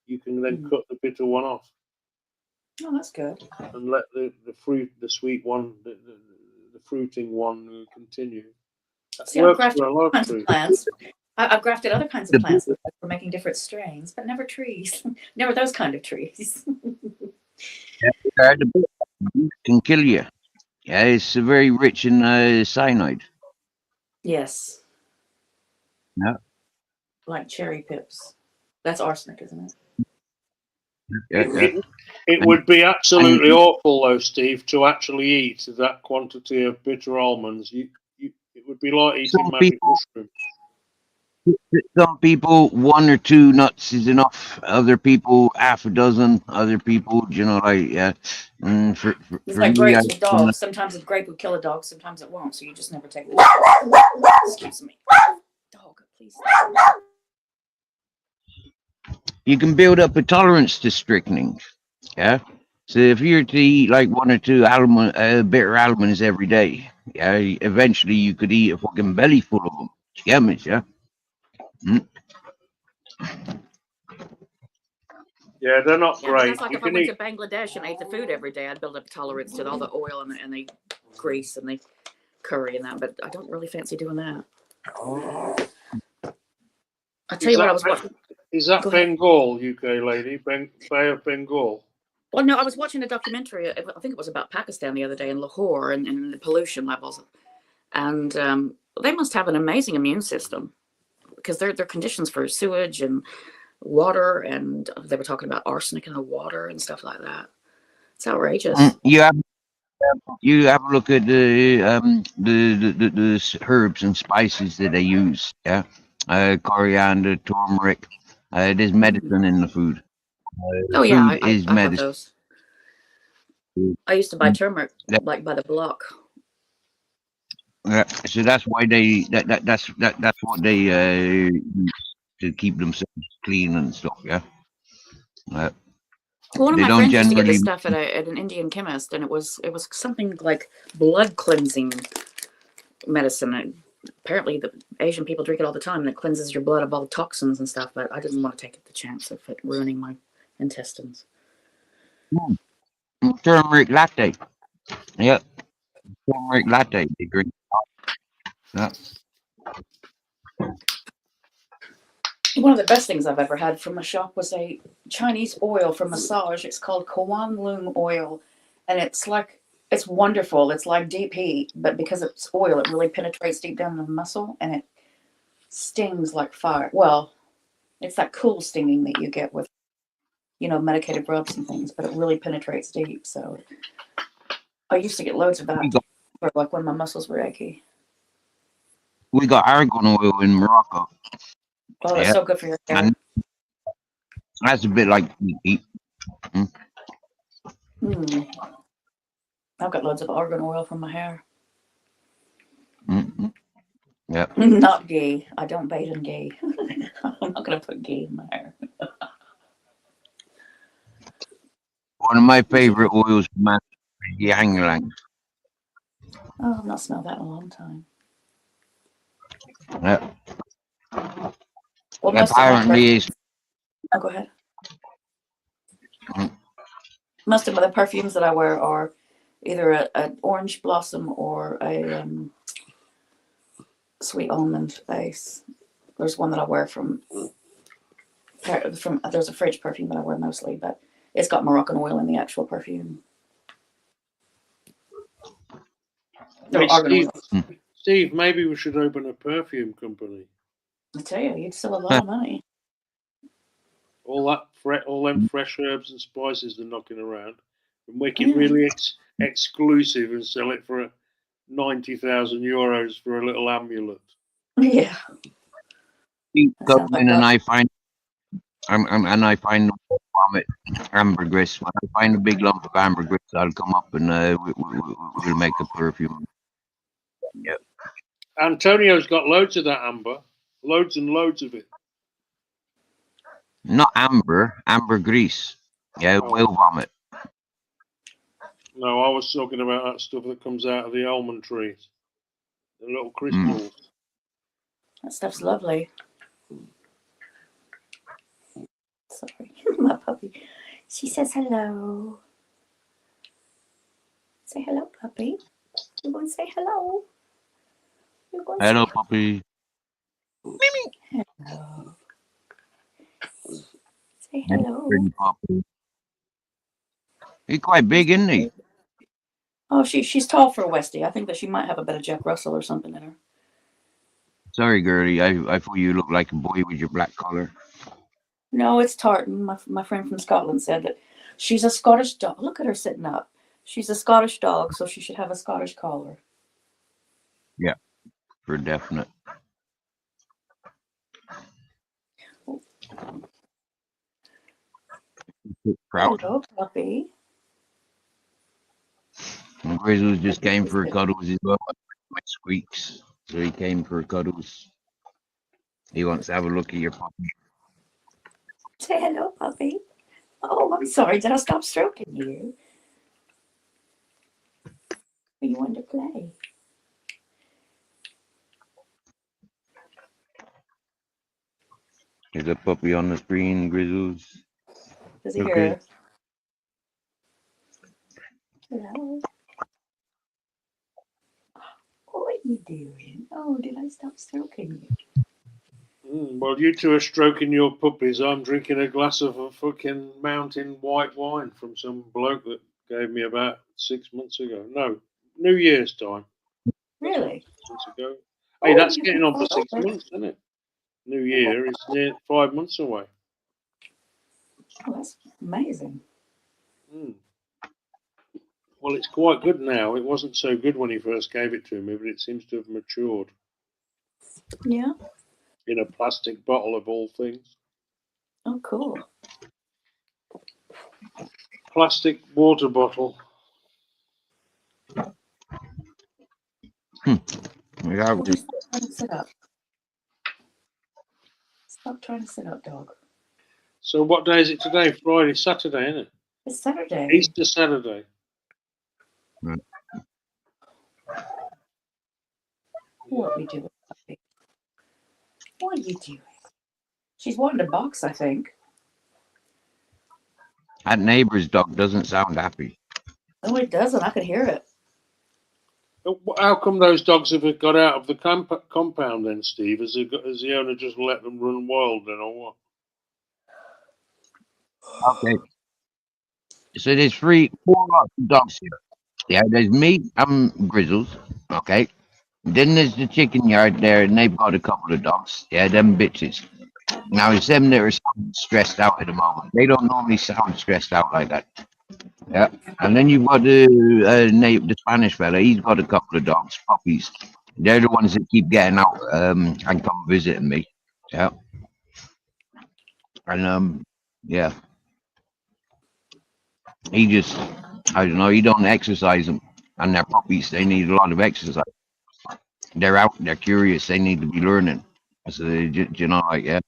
you can then cut the bitter one off. Oh, that's good. And let the sweet one, the fruiting one continue. See, I've grafted other kinds of plants. I've grafted other kinds of plants for making different strains, but never trees. Never those kind of trees. The can kill you. Yeah, it's very rich in cyanide. Yes. Yeah. Like cherry pips. That's arsenic, isn't it? It would be absolutely awful, though, Steve, to actually eat that quantity of bitter almonds. It would be like eating magic mushrooms. Some people, 1 or 2 nuts is enough. Other people, half a dozen. Other people, yeah. It's like grapes with dogs. Sometimes a grape would kill a dog. Sometimes it won't. So you just never take it. Excuse me. Dog, please. You can build up a tolerance to strychnine. Yeah. So if you're to eat like 1 or 2 bitter almonds every day, yeah, eventually you could eat a fucking belly full of them. Yeah. Yeah, they're not great. That's like if I went to Bangladesh and ate the food every day, I'd build up a tolerance to all the oil and the grease and the curry and that. But I don't really fancy doing that. I'll tell you what I was watching. Is that Bengal, UK lady? Bay of Bengal? Well, no, I was watching a documentary. I think it was about Pakistan the other day in Lahore and the pollution levels. And they must have an amazing immune system because their conditions for sewage and water, and they were talking about arsenic in the water and stuff like that. It's outrageous. You have a look at the herbs and spices that they use. Yeah, coriander, turmeric. There's medicine in the food. Oh yeah, I love those. I used to buy turmeric like by the block. Yeah, so that's why that's what they use to keep themselves clean and stuff. Yeah. Well, one of my friends used to get this stuff at an Indian chemist, and it was something like blood cleansing medicine. Apparently, the Asian people drink it all the time, and it cleanses your blood of all toxins and stuff. But I didn't want to take the chance of it ruining my intestines. Turmeric latte. Yep. Turmeric latte. They drink. Yeah. One of the best things I've ever had from a shop was a Chinese oil for massage. It's called Kwanlun oil, and it's wonderful. It's like deep heat, but because it's oil, it really penetrates deep down in the muscle, and it stings like fire. Well, it's that cool stinging that you get with, medicated rubs and things, but it really penetrates deep. So I used to get loads of that for like when my muscles were achy. We got argan oil in Morocco. Oh, that's so good for your hair. And that's a bit like heat. I've got loads of argan oil from my hair. Yeah. Not ghee. I don't bathe in ghee. I'm not going to put ghee in my hair. One of my favorite oils is Ylang Ylang. Oh, I've not smelled that in a long time. Yeah. Well, most of my Apparently, it's oh, go ahead. Mhm. Most of the perfumes that I wear are either an orange blossom or a sweet almond base. There's one that I wear from there's a fridge perfume that I wear mostly, but it's got Moroccan oil in the actual perfume. No, Hey, argan oil. Steve, maybe we should open a perfume company. I tell you, you'd sell a lot of money. All them fresh herbs and spices they're knocking around, and make it Yeah. really exclusive and sell it for 90,000 euros for a little amulet. Yeah. He That goes sounds like in and that. I find vomit ambergris. When I find a big lump of ambergris, I'll come up and we'll make a perfume. Yeah. Antonio's got loads of that amber, loads and loads of it. Not ambergris. Yeah, Oh. whale vomit. No, I was talking about that stuff that comes out of the almond trees, the little crystals. That stuff's lovely. Sorry, my puppy. She says hello. Say hello, puppy. You want to say hello? You want to Hello, say puppy. hello? Say hello. Pretty puppy. He's quite big, isn't he? Oh, she's tall for a Westie. I think that she might have a bit of Jack Russell or something in her. Sorry, girlie. I thought you looked like a boy with your black collar. No, it's tartan. My friend from Scotland said that she's a Scottish dog. Look at her sitting up. She's a Scottish dog, so she should have a Scottish collar. Yeah, for definite. Proud. Hello, puppy. And Grizzles just came for cuddles as well. My squeaks. So he came for cuddles. He wants to have a look at your puppy. Say hello, puppy. Oh, I'm sorry. Did I stop stroking you? Or you want to play? There's a puppy on the screen, Grizzles. Does he Okay. hear? Hello. What are you doing? Oh, did I stop stroking you? While you two are stroking your puppies, I'm drinking a glass of a fucking mountain white wine from some bloke that gave me about 6 months ago. No, New Year's time. Really? 6 months ago. Hey, Oh, that's you getting can on for fall 6 over. months, isn't it? New Year is near 5 months away. Oh, that's amazing. Well, it's quite good now. It wasn't so good when he first gave it to me, but it seems to have matured Yeah. in a plastic bottle of all things. Oh, cool. Plastic water bottle. Yeah, Would you stop trying to sit up? Stop trying to sit up, dog. So what day is it today? Friday, Saturday, isn't it? It's Saturday. Easter Saturday. What are we doing, puppy? What are you doing? She's wanting to box, I think. that neighbor's dog doesn't sound happy. Oh, it doesn't. I could hear it. How come those dogs have got out of the compound then, Steve? Has the owner just let them run wild then, or what? Okay. So there's four lots of dogs here. Yeah, there's me, I'm Grizzles. Okay. Then there's the chicken yard there, and they've got a couple of dogs. Yeah, them bitches. Now it's them that are stressed out at the moment. They don't normally sound stressed out like that. Yeah. And then you've got the Spanish fella. He's got a couple of dogs, puppies. They're the ones that keep getting out and come visiting me. Yeah. And yeah. He just, I don't know, he don't exercise them. And they're puppies, they need a lot of exercise. They're out, they're curious, they need to be learning. So, you know, like, yeah.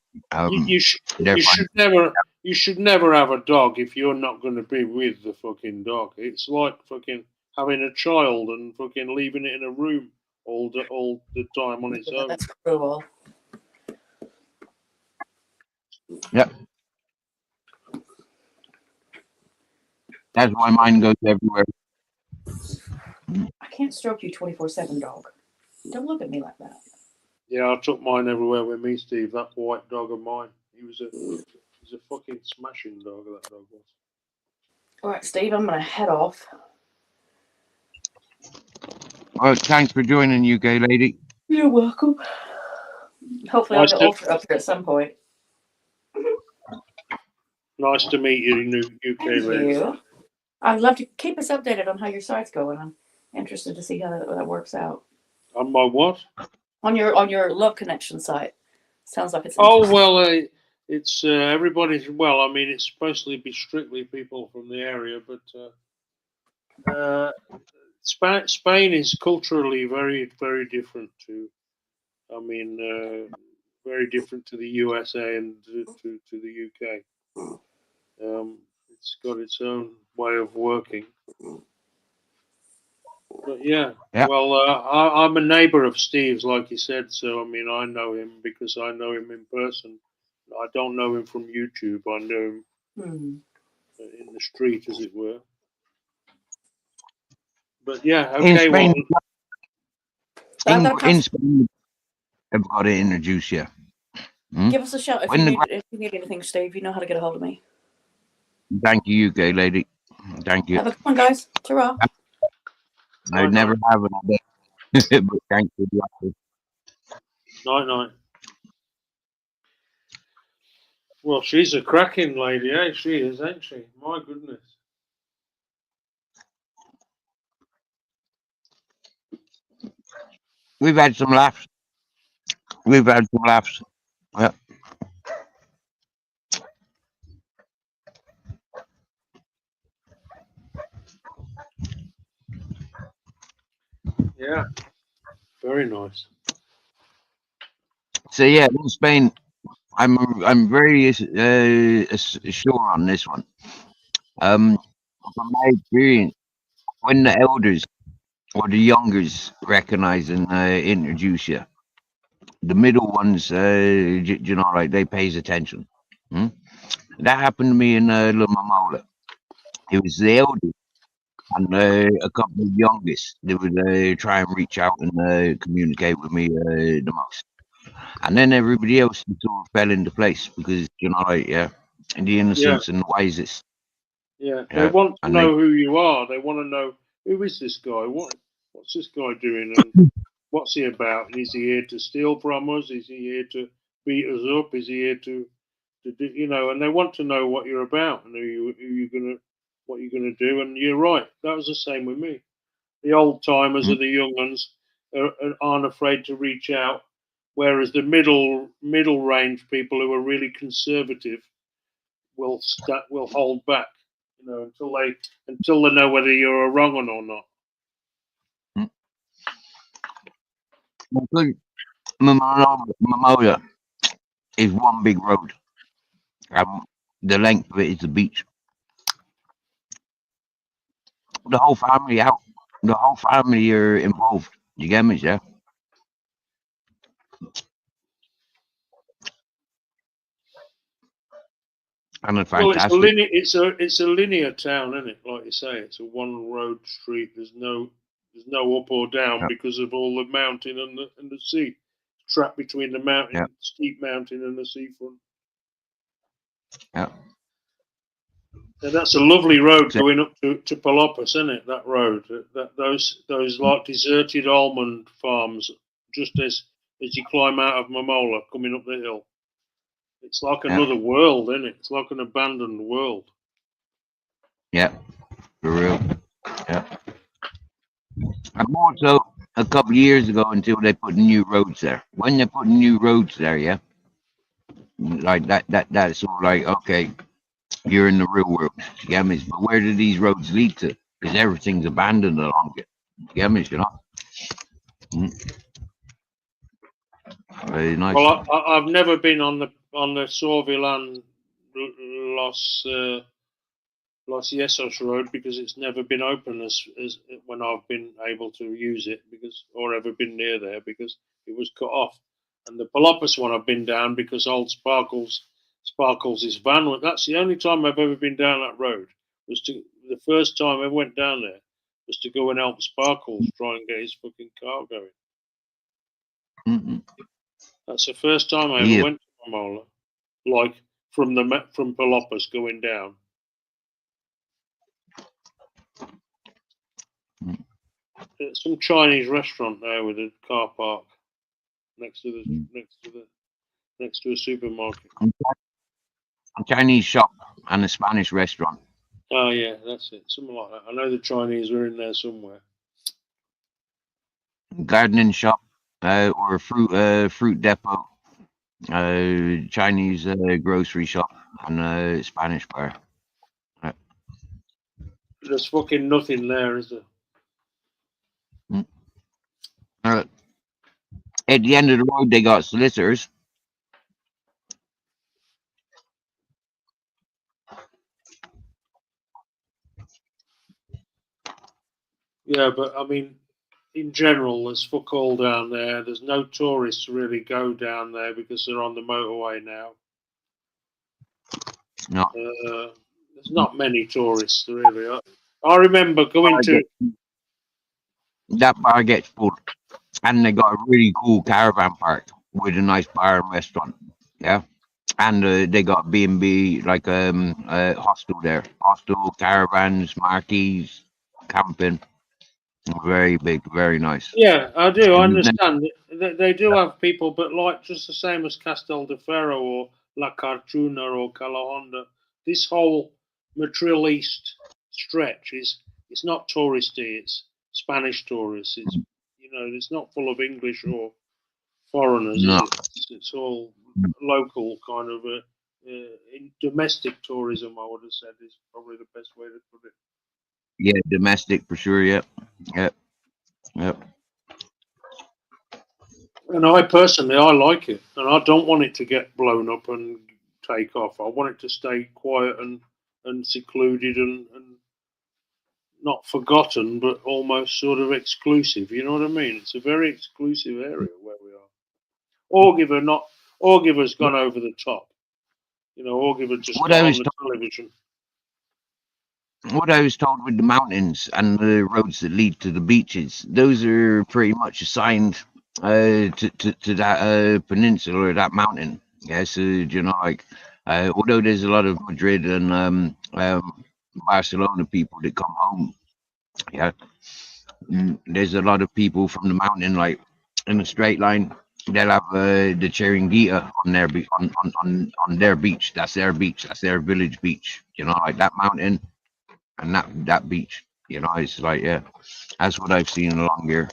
You should never have a dog if you're not going to be with the fucking dog. It's like fucking having a child and fucking leaving it in a room all the time on its own. That's cruel. Yep. That's why mine goes everywhere. I can't stroke you 24/7, dog. Don't look at me like that. Yeah, I took mine everywhere with me, Steve. That white dog of mine. He was a fucking smashing dog. That dog was. All right, Steve, I'm gonna head off. Well, thanks for joining, UK lady. You're welcome. Hopefully, Nice I'll get Ultra up here at some point. Nice to meet you, new UK Thank lady. you. I'd love to keep us updated on how your site's going. I'm interested to see how that works out. On my what? On your Love Connection site. Sounds like it's Oh interesting. well, it's everybody's. Well, I mean, it's supposed to be strictly people from the area, but Spain is culturally very, very different to. I mean, very different to the USA and to the UK. It's got its own way of working. But yeah. Well, I'm a neighbour of Steve's, like you said. So I mean, I know him because I know him in person. I don't know him from YouTube. I know him in the street, as it were. But yeah, okay. In Spain, well, in Spain, I've got to introduce you. Give us a shout if you need anything, Steve. You know how to get a hold of me. Thank you, UK lady. Thank you. Have a good one, guys. Ta-ra. I never have it, but thank you. Night. Well, she's a cracking lady, eh? She is, ain't she? My goodness. We've had some laughs. Yeah. Yeah. Very nice. So yeah, in Spain, I'm very sure on this one. From my experience, when the elders or the youngers recognize and introduce you, the middle ones, you know, like they pays attention. That happened to me in La Mamola. It was the elders and a couple of youngest. They would try and reach out and communicate with me the most. And then everybody else sort of fell into place because, you know, like, and the innocence and the wisest. Yeah, they want to know who you are. They want to know, who is this guy? What's this guy doing? And what's he about? Is he here to steal from us? Is he here to beat us up? Is he here to do, you know? And they want to know what you're about and what you're gonna do. And you're right. That was the same with me. The old timers and the young ones aren't afraid to reach out, whereas the middle range people who are really conservative will hold back. You know, until they know whether you're a wrong one or not. Mamola is one big road. The length of it is the beach. The whole family out. The whole family are involved. You get me, yeah? And it's fantastic. Well, it's a linear town, isn't it? Like you say, it's a one road street. There's no up or down because of all the mountain and the sea. Trapped between the mountain, steep mountain, and the seafront. Yeah. And that's a lovely road going up to Palopas, isn't it? That road, those like deserted almond farms, just as you climb out of Mamola, coming up the hill. It's like another world, isn't it? It's like an abandoned world. Yeah, for real. Yeah. And more so a couple of years ago until they put new roads there. When they put new roads there, yeah, like that's all like, okay, you're in the real world. You get me? But where do these roads lead to? Because everything's abandoned along it. You get me? You know. Very nice. Well, I've never been on the Sorvilan Los Los Yesos Road, because it's never been open as when I've been able to use it, because or ever been near there, because it was cut off. And the Palopas one I've been down because old Sparkles' van. That's the only time I've ever been down that road. The first time I went down there was to go and help Sparkles try and get his fucking car going. Mm-mm. That's the first time I ever went to Mamola, like from Palopas going down. It's some Chinese restaurant there with a car park next to a supermarket. A Chinese shop and a Spanish restaurant. Oh yeah, that's it. Something like that. I know the Chinese are in there somewhere. Gardening shop, or a fruit depot, Chinese grocery shop, and a Spanish bar. There's fucking nothing there, is there? At the end of the road, they got solicitors. Yeah, but I mean, in general, there's fuck all down there. There's no tourists really go down there because they're on the motorway now. No. There's not many tourists really. I remember going to that bar gets full, and they got a really cool caravan park with a nice bar and restaurant. Yeah, and they got B&B, like hostel there, hostel, caravans, marquees, camping. Very big, very nice. Yeah, I do. I understand. They do have people, but like just the same as Castel de Ferro or La Cartuna or Calahonda, this whole Motril East stretch it's not touristy. It's Spanish tourists. It's it's not full of English or foreigners. No. It's all local kind of domestic tourism. I would have said is probably the best way to put it. Yeah, domestic for sure. Yep. And I personally, I like it, and I don't want it to get blown up and take off. I want it to stay quiet and secluded and not forgotten, but almost sort of exclusive. You know what I mean? It's a very exclusive area where we are. Augiver's gone over the top. Augiver just got on the television. What I was told with the mountains and the roads that lead to the beaches, those are pretty much assigned to that peninsula or that mountain. Yeah, so although there's a lot of Madrid and Barcelona people that come home, yeah, there's a lot of people from the mountain, like in a straight line. They'll have the Chiringuita on their on their beach. That's their beach. That's their village beach. Like that mountain. And that beach, it's like, yeah, that's what I've seen along here.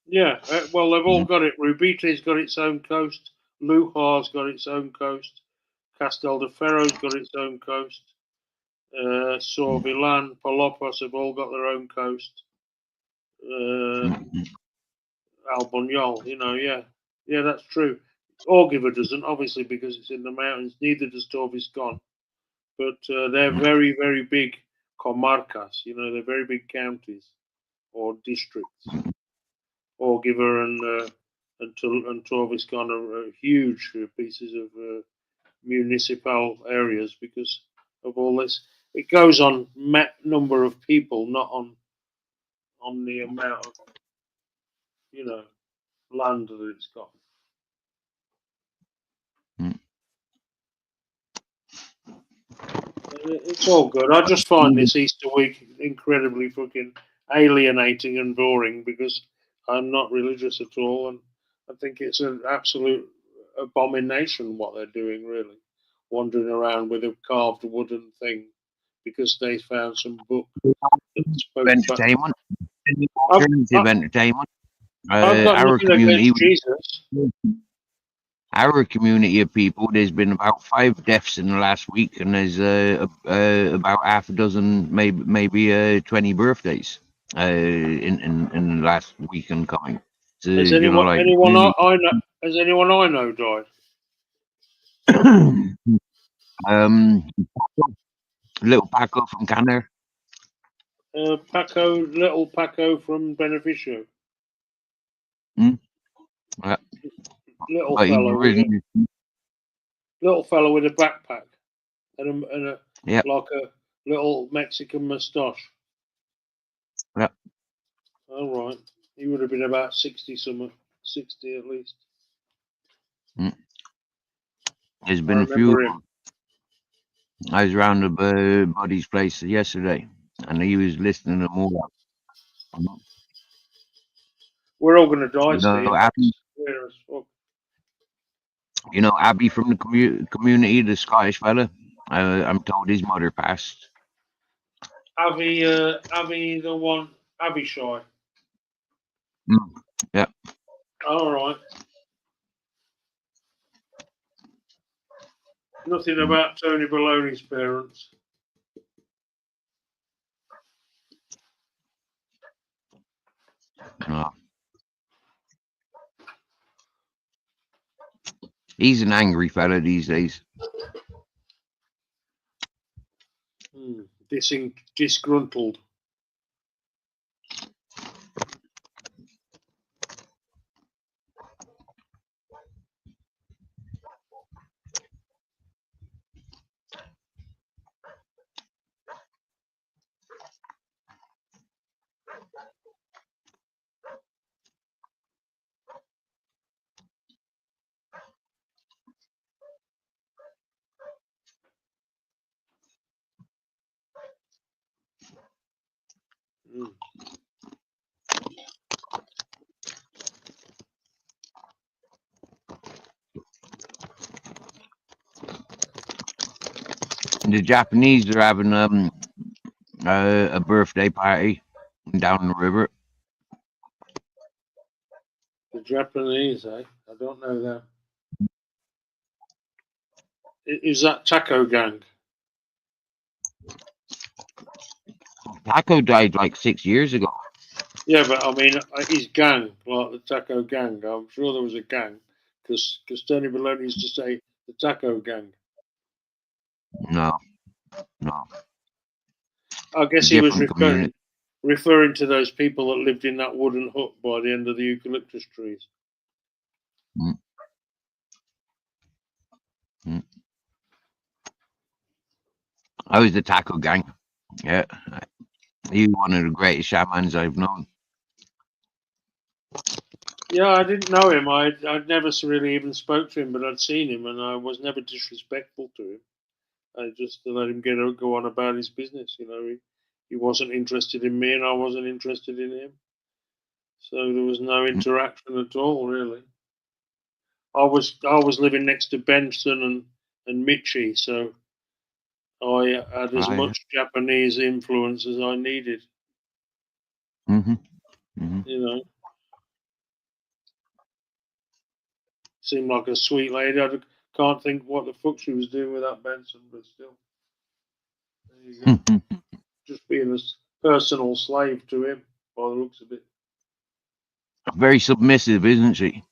Yeah, well, they've all got it. Rubite's got its own coast. Lujar's got its own coast. Castel de Ferro's got its own coast. Sorvilan, Palopas have all got their own coast. Albunyol, yeah, that's true. Augiver doesn't, obviously, because it's in the mountains. Neither does Torviscon. But they're very, very big comarcas, they're very big counties or districts. Augiver and Torviscon are huge pieces of municipal areas because of all this. It goes on number of people, not on the amount of land that it's got. It's all good. I just find this Easter week incredibly fucking alienating and boring because I'm not religious at all, and I think it's an absolute abomination what they're doing, really. Wandering around with a carved wooden thing because they found some book. Entertainment. Alternative entertainment. Our community. Our community of people, there's been about 5 deaths in the last week, and there's about half a dozen, maybe 20 birthdays in the last week and coming. So, has anyone I know died? Little Paco from Canner. Little Paco from Beneficio. Hmm? Yeah. Little But he fellow, originally, little fellow with a backpack and a yeah, like a little Mexican moustache. yeah. All right, he would have been about 60 something, 60 at least. There's I been a few. remember him. I was around the buddy's place yesterday, and he was listening to them all out. We're all gonna die, You know, Steve. Abby. We're as fuck. You know, Abby from the community, the Scottish fella. I'm told his mother passed. Avi, the one, Abishai. Yeah. All right. Nothing about Tony Baloney's parents. No. He's an angry fella these days. Disgruntled. The Japanese are having a birthday party down the river. The Japanese, eh? I don't know that. Is that Taco Gang? Taco died like 6 years ago. Yeah, but I mean, his gang, like the Taco Gang. I'm sure there was a gang, because Tony Baloney used to say the Taco Gang. No. I guess he was Different referring to those people that lived in that wooden hut by the end of the eucalyptus trees. I was the Taco Gang. Yeah. He was one of the greatest shamans I've known. Yeah, I didn't know him. I'd never really even spoke to him, but I'd seen him, and I was never disrespectful to him. I just let him go on about his business. You know, he wasn't interested in me, and I wasn't interested in him. So there was no interaction at all, really. I was living next to Benson and Michi, so I had as much Japanese influence as I needed. You know, seemed like a sweet lady. I can't think what the fuck she was doing with that Benson, but still, there you go. Just being a personal slave to him, by the looks of it. Very submissive, isn't she?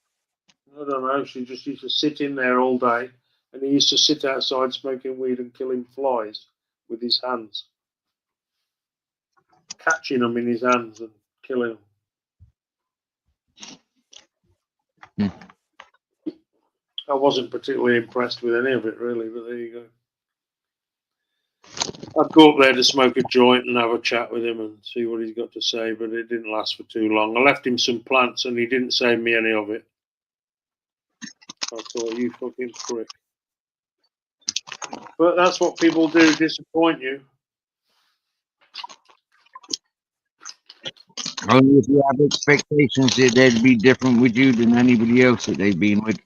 I don't know. She just used to sit in there all day, and he used to sit outside smoking weed and killing flies with his hands, catching them in his hands and killing them. I wasn't particularly impressed with any of it, really, but there you go. I'd go up there to smoke a joint and have a chat with him and see what he's got to say, but it didn't last for too long. I left him some plants and he didn't save me any of it. I thought, you fucking prick. But that's what people do, disappoint you. Only if you have expectations that they'd be different with you than anybody else that they've been with.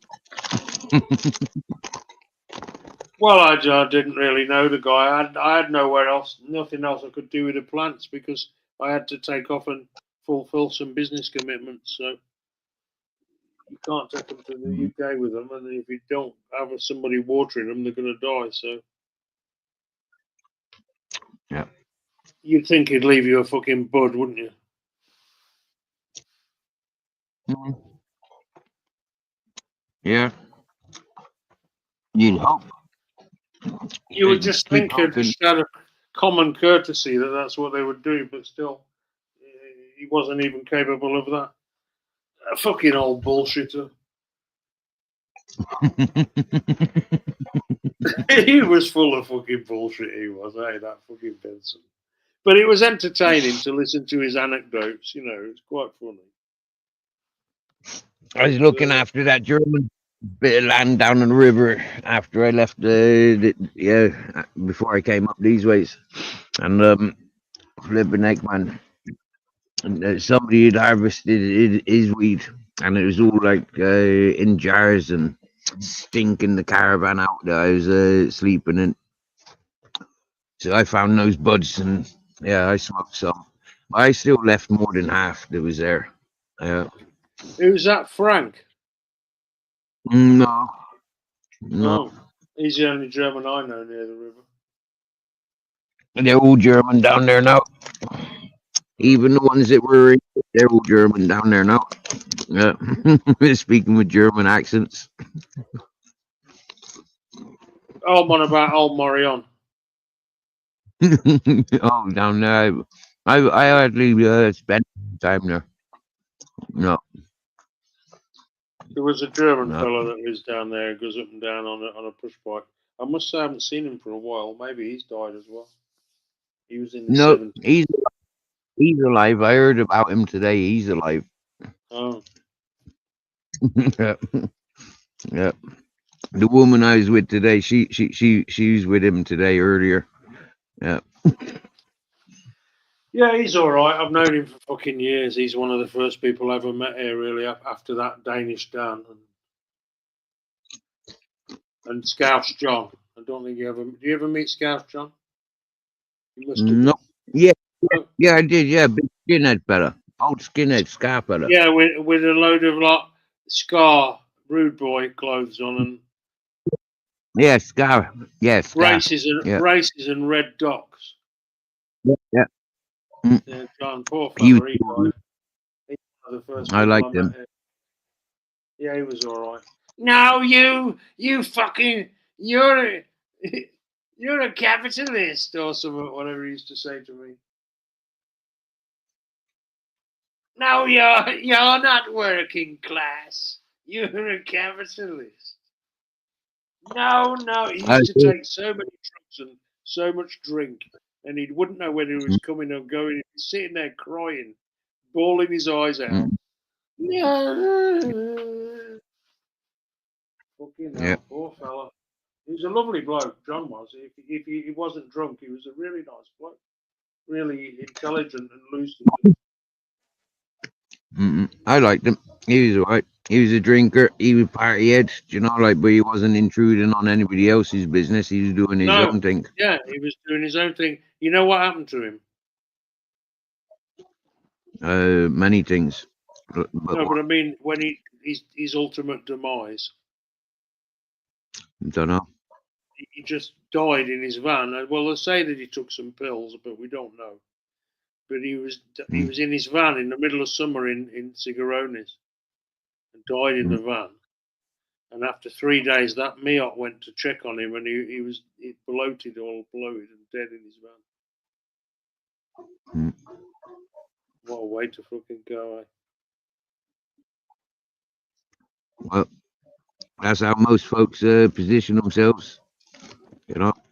Well, I didn't really know the guy. I had nothing else I could do with the plants because I had to take off and fulfill some business commitments. So you can't take them to the UK with them, and if you don't have somebody watering them, they're going to die. So yeah, you'd think he'd leave you a fucking bud, wouldn't you? Yeah, you'd hope. You would just think he'd just had common courtesy that that's what they would do, but still, he wasn't even capable of that. A fucking old bullshitter. He was full of fucking bullshit, he was, that fucking Benson. But it was entertaining to listen to his anecdotes, it's quite funny. I was looking after that German bit of land down on the river after I left before I came up these ways. And flipping heck, man. And somebody had harvested his wheat, and it was all like in jars and stinking the caravan out that I was sleeping in. So I found those buds, and I smoked some. But I still left more than half that was there. Who's that, Frank? No. Oh, he's the only German I know near the river. They're all German down there now. Even the ones that were, they're all German down there now. Yeah, speaking with German accents. Oh, one about old Morion. Oh, down there. I hardly spent time there. No. There was a German fellow that lives down there, goes up and down on a push bike. I must say I haven't seen him for a while. Maybe he's died as well. He was in the 70s. He's alive. I heard about him today. He's alive. Oh. Yeah. The woman I was with today, she was with him today earlier. Yeah. Yeah, he's all right. I've known him for fucking years. He's one of the first people I ever met here, really, after that Danish Dan and Scouse John. I don't think you ever. Do you ever meet Scouse John? You must have. No. Yeah, I did. Yeah, big skinhead fella, old skinhead scar fella. Yeah, with a load of Scar rude boy clothes on and. Yeah, Scar. Yeah, Scar. Braces and red docks. Yeah. Yeah, John, poor fella, he died. He's one of the first I liked him. Yeah, he was all right. No, you fucking, you're a capitalist or something, whatever he used to say to me. No, you're not working class. You're a capitalist. No, he used to take so many drugs and so much drink, and he wouldn't know whether he was coming or going. He'd be sitting there crying, bawling his eyes out. Fucking hell, poor fella. He was a lovely bloke, John was. If he wasn't drunk, he was a really nice bloke. Really intelligent and lucid. I liked him. He was alright. He was a drinker. He was partyhead, but he wasn't intruding on anybody else's business. He was doing his own thing. Yeah, he was doing his own thing. You know what happened to him? Many things. But I mean, when his ultimate demise. I don't know. He just died in his van. Well, they say that he took some pills, but we don't know. But he was in his van in the middle of summer in Cigarones and died in the van. And after 3 days, that MEOT went to check on him, and he was bloated and dead in his van. What a way to fucking go, Well, that's how most folks position themselves.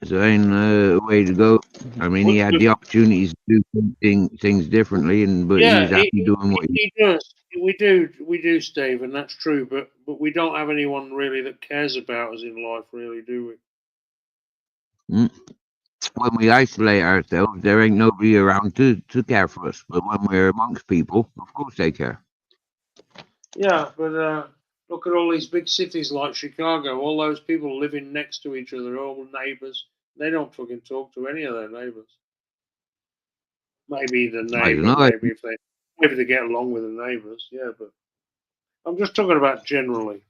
So ain't a way to go. I mean, he had the opportunities to do things differently, but he was happy doing what he does. We do, Steve, and that's true. But we don't have anyone really that cares about us in life, really, do we? When we isolate ourselves, there ain't nobody around to care for us. But when we're amongst people, of course they care. Yeah, but look at all these big cities like Chicago. All those people living next to each other, all neighbours. They don't fucking talk to any of their neighbours. Maybe the neighbour, maybe they get along with the neighbours. Yeah, but I'm just talking about generally.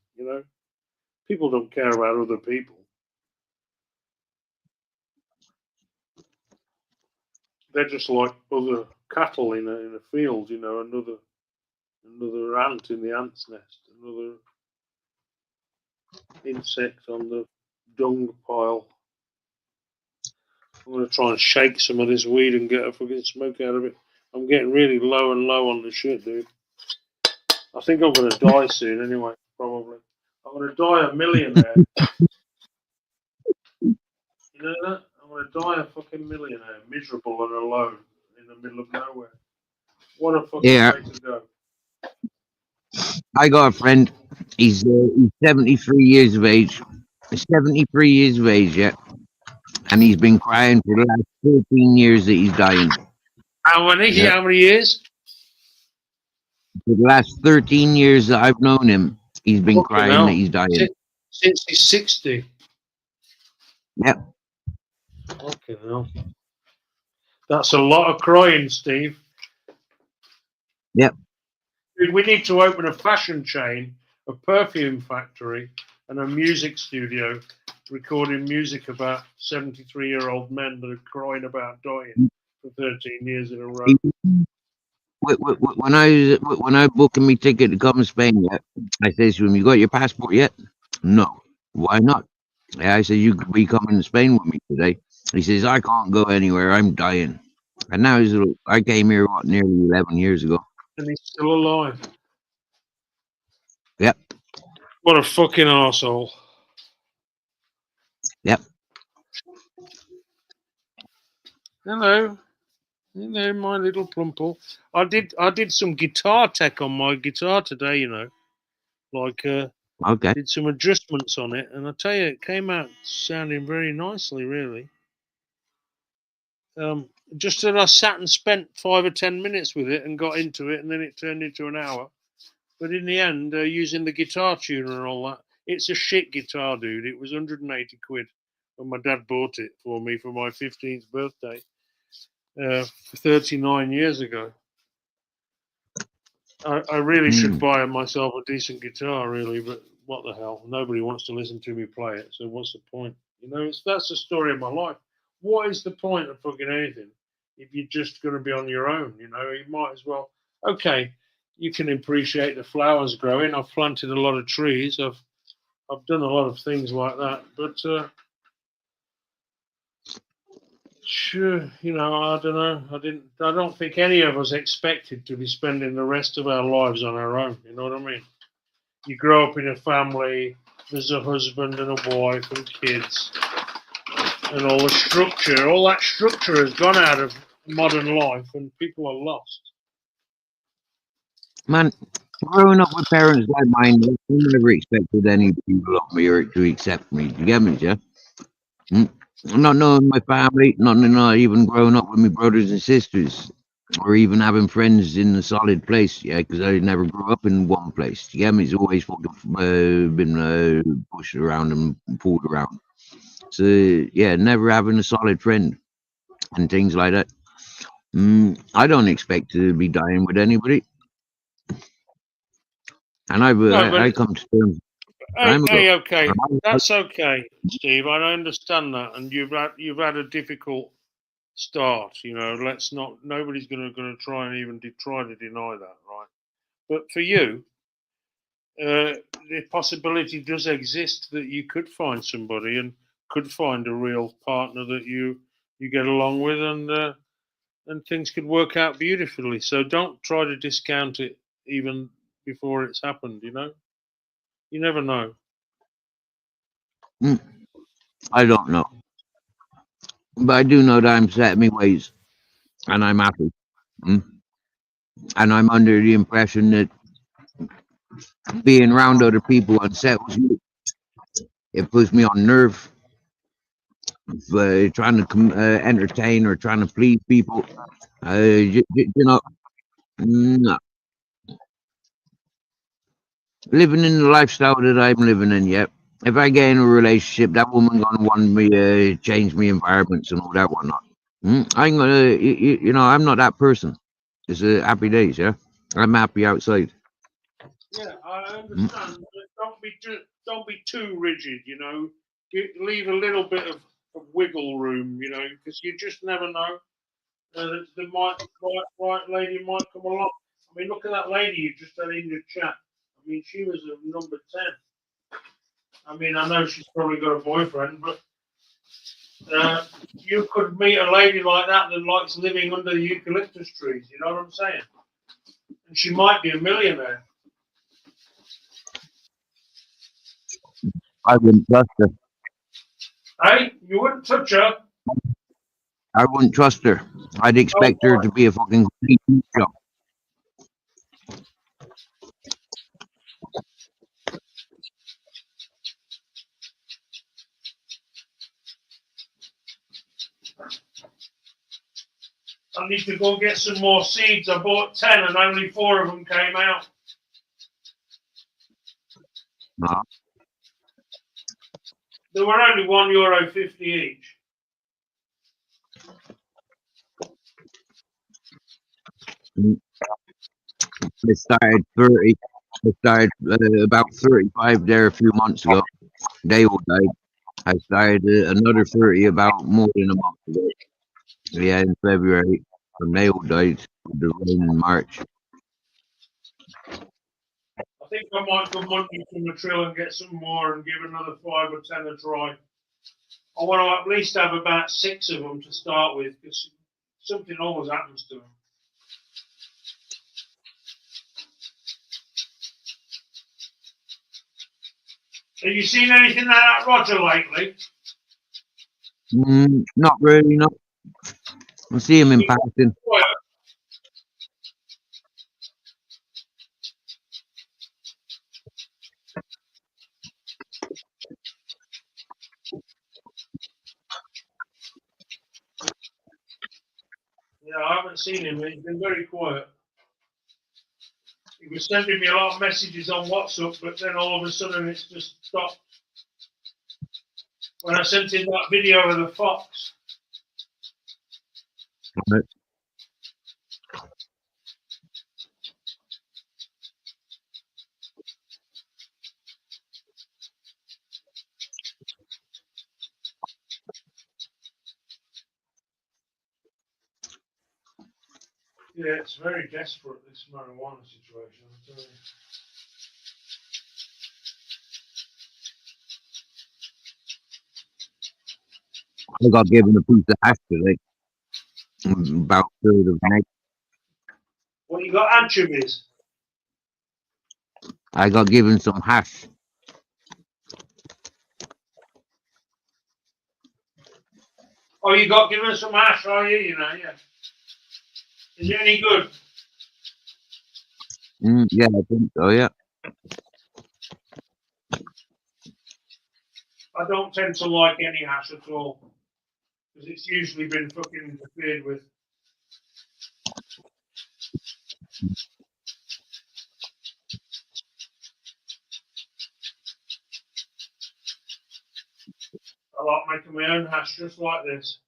People don't care about other people. They're just like other cattle in a field. Another ant in the ant's nest. Another insect on the dung pile. I'm going to try and shake some of this weed and get a fucking smoke out of it. I'm getting really low and low on the shit, dude. I think I'm going to die soon anyway, probably. I'm going to die a millionaire. You know that? I'm going to die a fucking millionaire, miserable and alone in the middle of nowhere. What a fucking Yeah. way to go. I got a friend. He's 73 years of age. 73 years of age, yeah. And he's been crying for the last 13 years that he's dying. How many? Yeah. How many years? For the last 13 years that I've known him, he's been Fucking crying hell. that he's dying. Since he's 60. Yep. Fucking hell. That's a lot of crying, Steve. Yep. Dude, we need to open a fashion chain, a perfume factory, and a music studio recording music about 73-year-old men that are crying about dying for 13 years in a row. When I booked me ticket to come to Spain, yeah, I says to him, "You got your passport yet?" "No." "Why not?" Yeah, I said, "You could be coming to Spain with me today." He says, "I can't go anywhere. I'm dying." And now I came here nearly 11 years ago. And he's still alive. Yep. What a fucking arsehole. Yep. Hello, my little plumple. I did some guitar tech on my guitar today. You know, like Okay. did some adjustments on it, and I tell you, it came out sounding very nicely, really. Just that I sat and spent 5 or 10 minutes with it and got into it, and then it turned into an hour. But in the end, using the guitar tuner and all that, it's a shit guitar, dude. It was 180 quid when my dad bought it for me for my 15th birthday 39 years ago. I really should buy myself a decent guitar, really, but what the hell? Nobody wants to listen to me play it, so what's the point? You know, that's the story of my life. What is the point of fucking anything if you're just going to be on your own? You know, you might as well. Okay, you can appreciate the flowers growing. I've planted a lot of trees. I've done a lot of things like that, but sure, you know, I don't know. I don't think any of us expected to be spending the rest of our lives on our own. You know what I mean? You grow up in a family. There's a husband and a wife and kids, and all the structure. All that structure has gone out of modern life, and people are lost. Man, growing up with parents like mine, I never expected any people of me or to accept me. You get me, yeah? Not knowing my family, not even growing up with my brothers and sisters, or even having friends in a solid place, yeah, because I never grew up in one place. You get me? It's always fucking been pushed around and pulled around. So, yeah, never having a solid friend and things like that. I don't expect to be dying with anybody. And I come to terms. Okay, that's okay, Steve. I understand that, and you've had a difficult start. You know, let's not. Nobody's going to try and even try to deny that, right? But for you, the possibility does exist that you could find somebody and could find a real partner that you get along with, and things could work out beautifully. So don't try to discount it even before it's happened. You know, you never know. I don't know. But I do know that I'm set in my ways. And I'm happy. And I'm under the impression that being around other people unsettles me. It puts me on nerve. Trying to entertain or trying to please people. You know, no. Living in the lifestyle that I'm living in, yet. If I get in a relationship, that woman gonna want me change my environments and all that whatnot. I'm gonna, you know, I'm not that person. It's happy days, yeah. I'm happy outside. Yeah, I understand. Don't be too rigid. You know, leave a little bit of wiggle room. You know, because you just never know. The right lady might come along. I mean, look at that lady you just had in your chat. I mean, she was a number 10. I mean, I know she's probably got a boyfriend, but You could meet a lady like that likes living under the eucalyptus trees. You know what I'm saying? And she might be a millionaire. I wouldn't trust her. Hey, you wouldn't touch her. I wouldn't trust her. I'd expect her to be a fucking complete shop. I need to go get some more seeds. I bought 10 and only 4 of them came out. No. They were only €1.50 each. I started 30. I started about 35 there a few months ago. They all died. I started another 30 about more than a month ago. Yeah, in February. And they all died with the rain in March. I think I might go Monday from the trill and get some more and give another 5 or 10 a try. I want to at least have about 6 of them to start with, because something always happens to them. Have you seen anything like that Roger lately? Not really, no. I see him in passing. Yeah, I haven't seen him. He's been very quiet. He was sending me a lot of messages on WhatsApp, but then all of a sudden it's just stopped. When I sent him that video of the fox. Right. Yeah, it's very desperate, this marijuana situation, I tell you. I got given a piece of hash today. About third of next. What, you got anchovies? I got given some hash. Oh, you got given some hash, are you? You know, yeah. Is it any good? Yeah, I think so, yeah. I don't tend to like any hash at all, because it's usually been fucking interfered with. I like making my own hash just like this.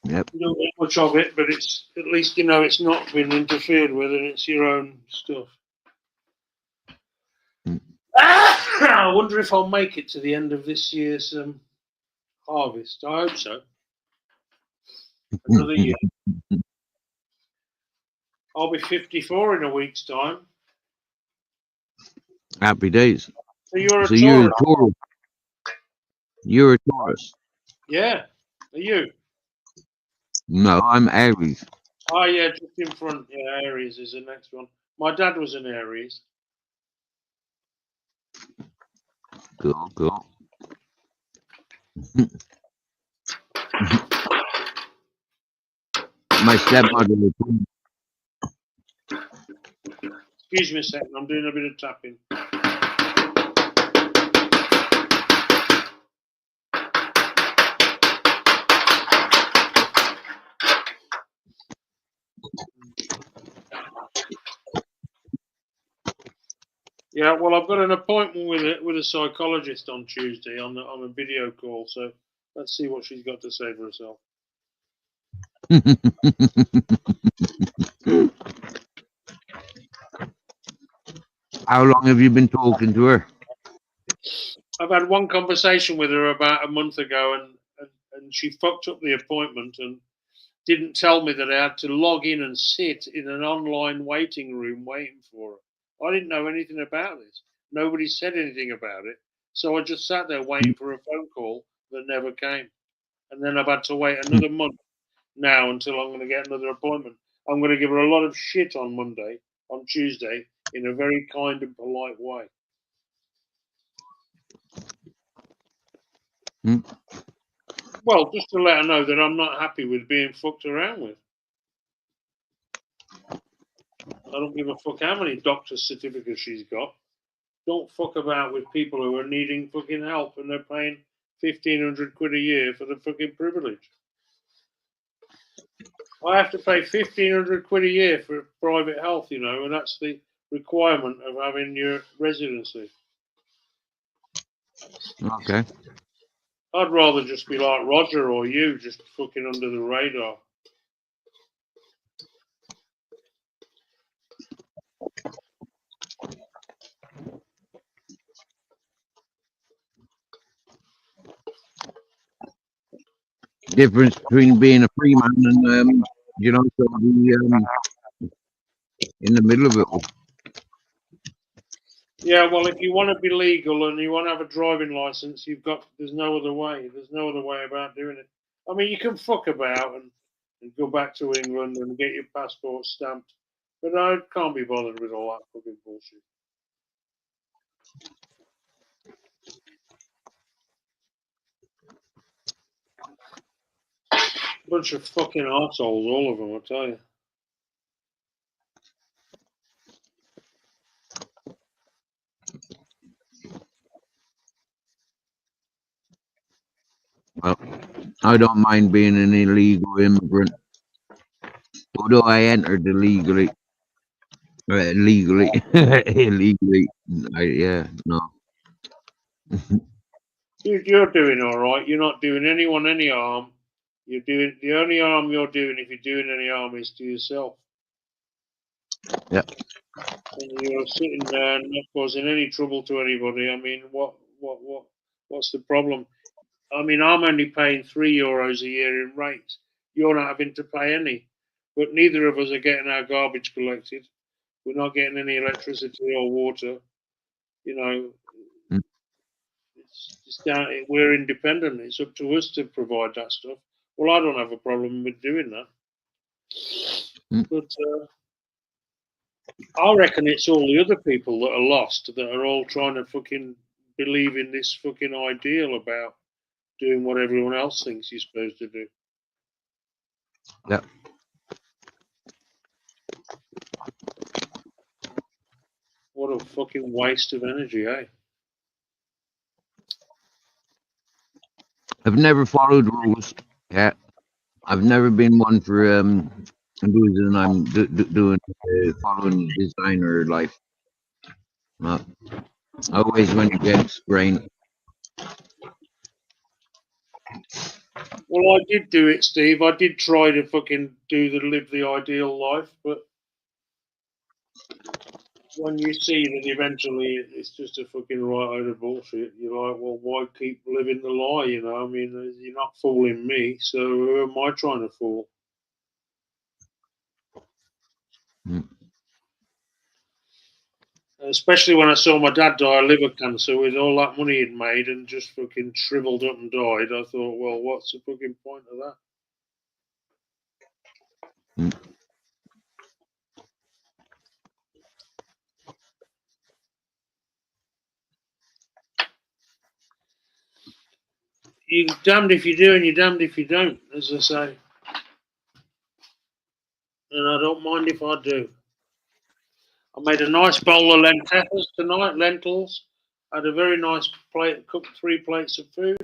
Yep. You don't get much of it, but it's at least you know it's not been interfered with and it's your own stuff. I wonder if I'll make it to the end of this year's harvest. I hope so. Another year. I'll be 54 in a week's time. Happy days. So you're a So Taurus. you're a Taurus. You're a Taurus. Yeah. Are you? No, I'm Aries. Oh, yeah, just in front. Yeah, Aries is the next one. My dad was an Aries. Cool, cool. My stepmother was. Excuse me a second, I'm doing a bit of tapping. Yeah, well, I've got an appointment with a psychologist on Tuesday on a video call, so let's see what she's got to say for herself. How long have you been talking to her? I've had one conversation with her about a month ago, and she fucked up the appointment and didn't tell me that I had to log in and sit in an online waiting room waiting for her. I didn't know anything about this. Nobody said anything about it. So I just sat there waiting for a phone call that never came. And then I've had to wait another month now until I'm going to get another appointment. I'm going to give her a lot of shit on Tuesday, in a very kind and polite way. Well, just to let her know that I'm not happy with being fucked around with. I don't give a fuck how many doctor's certificates she's got. Don't fuck about with people who are needing fucking help and they're paying 1,500 quid a year for the fucking privilege. I have to pay 1,500 quid a year for private health, you know, and that's the requirement of having your residency. Okay. I'd rather just be like Roger or you, just fucking under the radar. Difference between being a free man and you know, so the in the middle of it. Yeah, well, if you want to be legal and you want to have a driving license, there's no other way. There's no other way about doing it. I mean, you can fuck about and go back to England and get your passport stamped, but I can't be bothered with all that fucking bullshit. Bunch of fucking arseholes, all of them, I tell you. Well, I don't mind being an illegal immigrant, although I entered illegally. Illegally. Yeah, no. Dude, you're doing all right. You're not doing anyone any harm. You're doing the only harm you're doing, if you're doing any harm, is to yourself. Yeah. And you're sitting there and not causing any trouble to anybody. I mean, what's the problem? I mean, I'm only paying €3 a year in rates. You're not having to pay any. But neither of us are getting our garbage collected. We're not getting any electricity or water. You know, it's down. We're independent. It's up to us to provide that stuff. Well, I don't have a problem with doing that. But I reckon it's all the other people that are lost, that are all trying to fucking believe in this fucking ideal about doing what everyone else thinks you're supposed to do. Yeah. What a fucking waste of energy, eh? I've never followed rules. Yeah. I've never been one for losing. I'm doing following designer life. I always went against grain. Well, I did do it, Steve. I did try to fucking live the ideal life, but when you see that eventually it's just a fucking right load of bullshit, you're like, well, why keep living the lie? You know, I mean, you're not fooling me, so who am I trying to fool? Especially when I saw my dad die of liver cancer with all that money he'd made and just fucking shriveled up and died. I thought, well, what's the fucking point of that? You're damned if you do and you're damned if you don't, as I say. And I don't mind if I do. I made a nice bowl of lentils. I had a very nice plate, cooked 3 plates of food.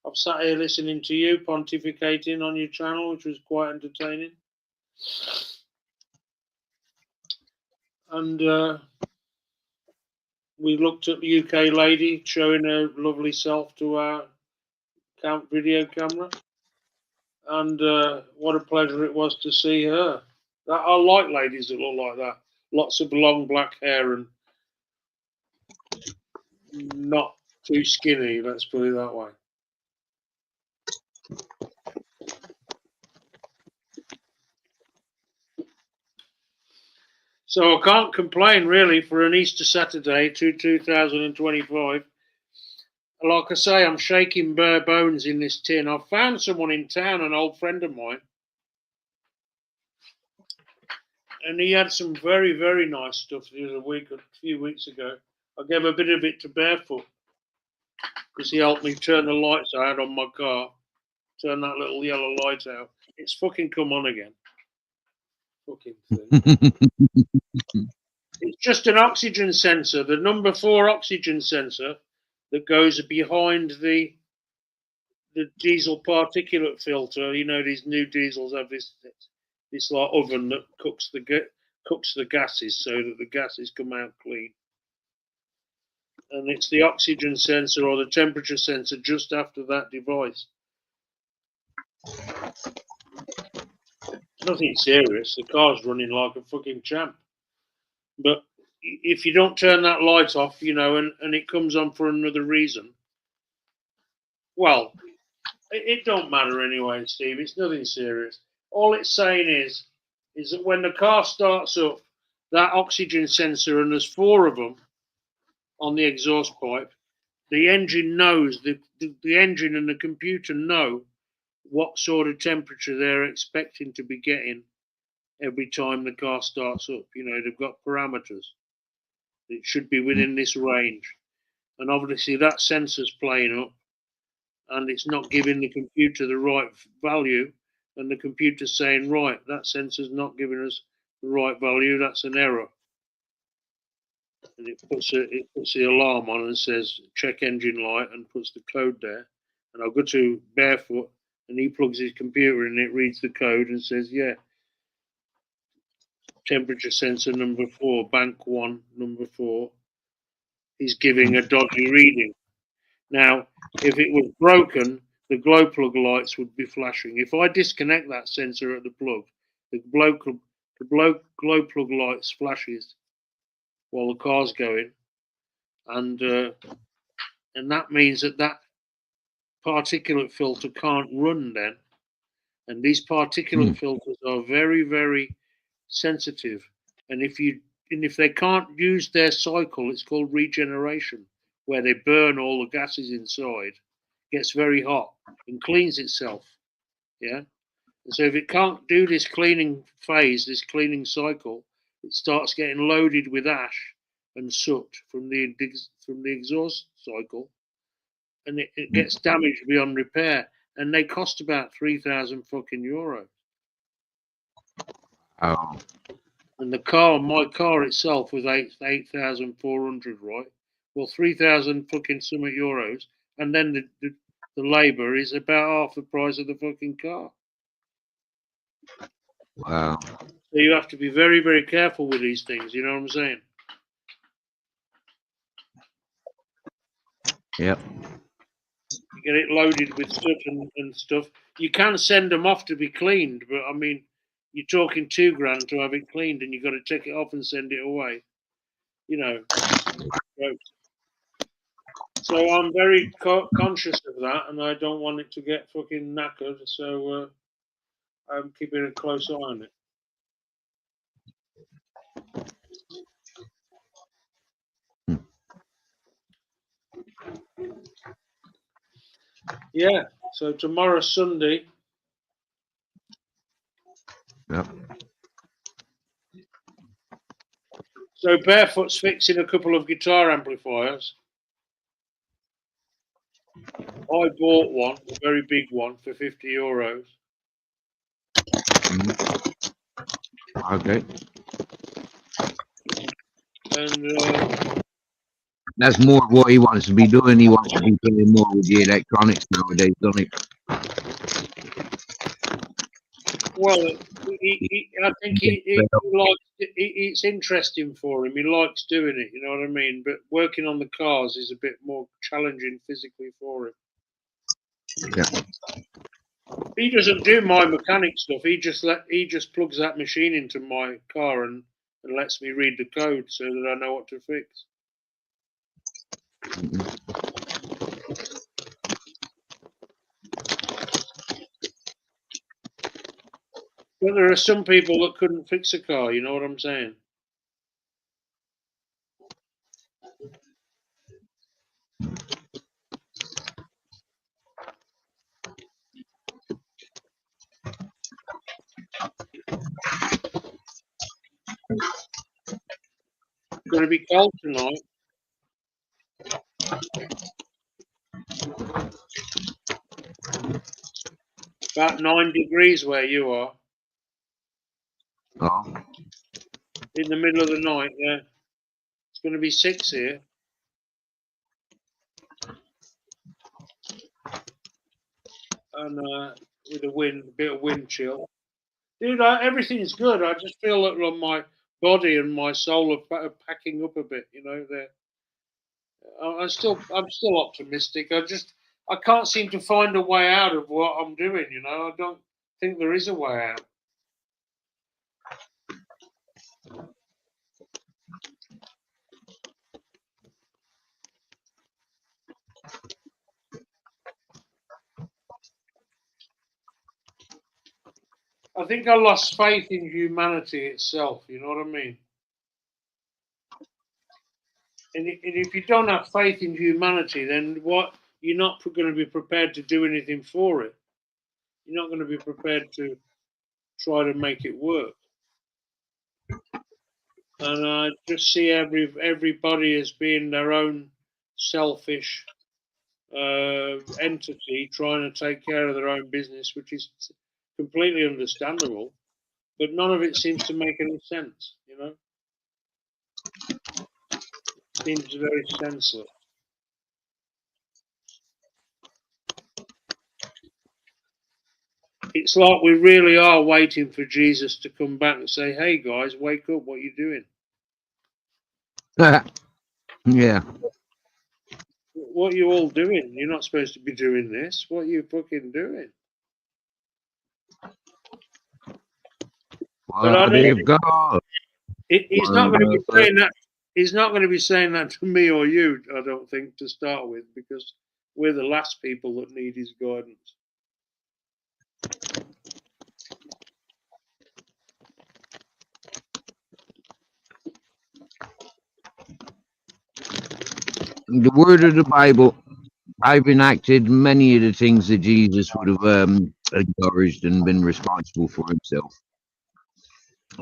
I've sat here listening to you pontificating on your channel, which was quite entertaining. And we looked at the UK lady showing her lovely self to our video camera. And what a pleasure it was to see her. I like ladies that look like that. Lots of long black hair and not too skinny, let's put it that way. So I can't complain really for an Easter Saturday to 2025. like I say, I'm shaking bare bones in this tin. I found someone in town, an old friend of mine, and he had some very, very nice stuff the other week, a few weeks ago. I gave a bit of it to Barefoot because he helped me turn the lights I had on my car. Turn that little yellow light out. It's fucking come on again. Fucking thing. It's just an oxygen sensor, the number 4 oxygen sensor that goes behind the diesel particulate filter. You know, these new diesels have this like oven that cooks the gases so that the gases come out clean. And it's the oxygen sensor or the temperature sensor just after that device. Nothing serious. The car's running like a fucking champ. But if you don't turn that light off, you know, and it comes on for another reason, well, it don't matter anyway, Steve. It's nothing serious. All it's saying is that when the car starts up, that oxygen sensor, and there's 4 of them on the exhaust pipe, the engine knows, the engine and the computer know what sort of temperature they're expecting to be getting every time the car starts up. You know, they've got parameters. It should be within this range. And obviously that sensor's playing up and it's not giving the computer the right value. And the computer's saying, right, that sensor's not giving us the right value. That's an error. And it puts the alarm on and says, check engine light, and puts the code there. And I'll go to Barefoot and he plugs his computer in, it reads the code and says, yeah, temperature sensor number 4, bank 1, number 4, is giving a dodgy reading. Now, if it was broken, the glow plug lights would be flashing. If I disconnect that sensor at the plug, the glow plug lights flashes while the car's going, and that means that particulate filter can't run then. And these particulate filters are very, very sensitive. And if they can't use their cycle, it's called regeneration, where they burn all the gases inside, gets very hot and cleans itself. Yeah. And so if it can't do this cleaning phase, this cleaning cycle, it starts getting loaded with ash and soot from the exhaust cycle, and it gets damaged beyond repair. And they cost about 3,000 fucking euros. Oh. And my car itself was 8,400, right? Well, 3,000 fucking something euros, and then the labour is about half the price of the fucking car. Wow. So you have to be very, very careful with these things. You know what I'm saying? Yep. You get it loaded with stuff and stuff. You can send them off to be cleaned, but I mean, you're talking $2,000 to have it cleaned, and you've got to take it off and send it away. You know. So I'm very conscious of that, and I don't want it to get fucking knackered. So I'm keeping a close eye on it. Yeah. So tomorrow's Sunday. Yep. So Barefoot's fixing a couple of guitar amplifiers. I bought one, a very big one, for 50 euros. Okay. And that's more what he wants to be doing. He wants to be playing more with the electronics nowadays, don't he? Well, I think he likes it's interesting for him. He likes doing it, you know what I mean? But working on the cars is a bit more challenging physically for him. Yeah. He doesn't do my mechanic stuff. He just plugs that machine into my car and lets me read the code so that I know what to fix. But there are some people that couldn't fix a car, you know what I'm saying? to be cold tonight. About 9 degrees where you are. Oh, In the middle of the night, yeah. It's going to be 6 here. And with a wind, a bit of wind chill. Dude, everything's good. I just feel that my body and my soul are packing up a bit. You know, I'm still optimistic. I can't seem to find a way out of what I'm doing. You know, I don't think there is a way out. I think I lost faith in humanity itself. You know what I mean? And if you don't have faith in humanity, then what? You're not going to be prepared to do anything for it. You're not going to be prepared to try to make it work. And I just see everybody as being their own selfish entity trying to take care of their own business, which is completely understandable. But none of it seems to make any sense, you know? Seems very senseless. It's like we really are waiting for Jesus to come back and say, "Hey guys, wake up! What are you doing? yeah. What are you all doing? You're not supposed to be doing this. What are you fucking doing?" But I They've got. he's not going to be saying that. He's not going to be saying that to me or you, I don't think, to start with, because we're the last people that need his guidance. The word of the Bible, I've enacted many of the things that Jesus would have encouraged and been responsible for himself.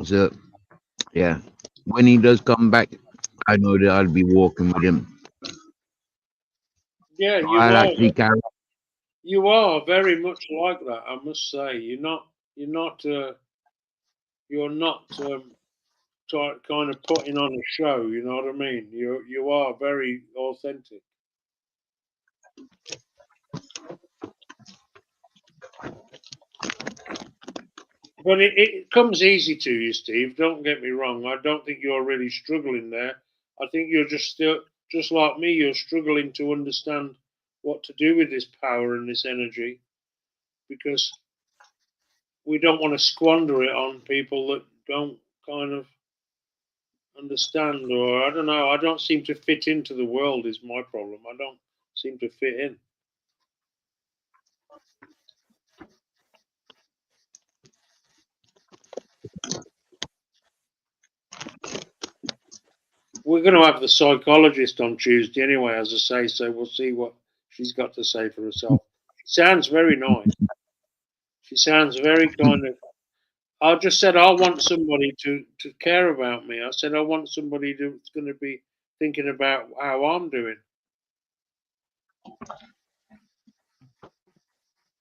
So, yeah, when he does come back, I know that I'll be walking with him. Yeah, So you I'll are. actually carry. You are very much like that, I must say. You're not kind of putting on a show. You know what I mean? You are very authentic. But it comes easy to you, Steve. Don't get me wrong. I don't think you're really struggling there. I think you're just like me. You're struggling to understand what to do with this power and this energy, because we don't want to squander it on people that don't kind of understand, or I don't know. I don't seem to fit into the world is my problem. I don't seem to fit in. We're going to have the psychologist on Tuesday anyway, as I say, so we'll see what she's got to say for herself. She sounds very nice. She sounds very kind of. I just said I want somebody to care about me. I said I want somebody that's going to be thinking about how I'm doing.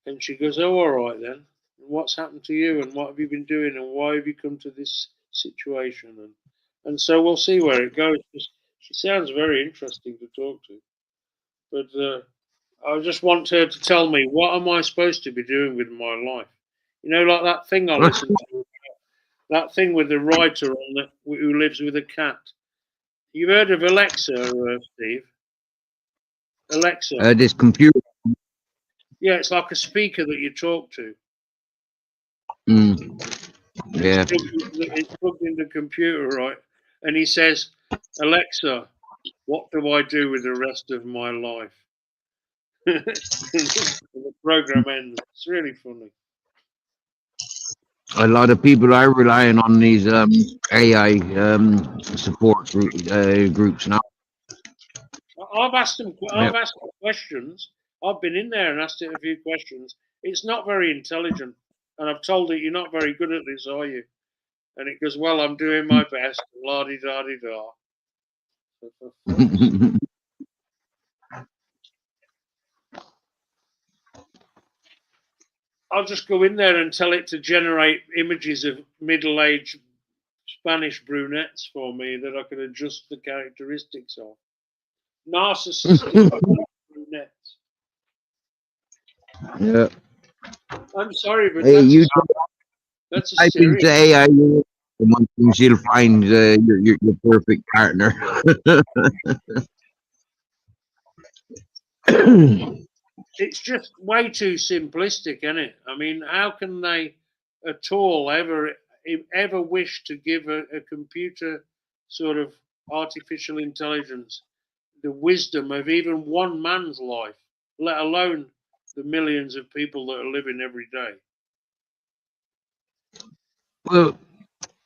And she goes, "Oh, all right then. What's happened to you? And what have you been doing? And why have you come to this situation?" And so we'll see where it goes. She sounds very interesting to talk to. But I just want her to tell me, what am I supposed to be doing with my life? You know, like that thing I listened to, that thing with the writer who lives with a cat. You've heard of Alexa, Steve? Alexa. This computer. Yeah, it's like a speaker that you talk to. Yeah. It's plugged in the computer, right? And he says, "Alexa, what do I do with the rest of my life?" The program ends. It's really funny. A lot of people are relying on these AI support groups now. I've asked them questions. I've been in there and asked it a few questions. It's not very intelligent, and I've told it, "You're not very good at this, are you?" And it goes, "Well, I'm doing my best." La di da di da. I'll just go in there and tell it to generate images of middle-aged Spanish brunettes for me that I can adjust the characteristics of. Narcissistic brunettes. Yeah. I'm sorry, but Hey, you that's a type into serious. AI, one thing you'll find your perfect partner. It's just way too simplistic, isn't it? I mean, how can they at all ever wish to give a computer sort of artificial intelligence the wisdom of even one man's life, let alone the millions of people that are living every day? Well,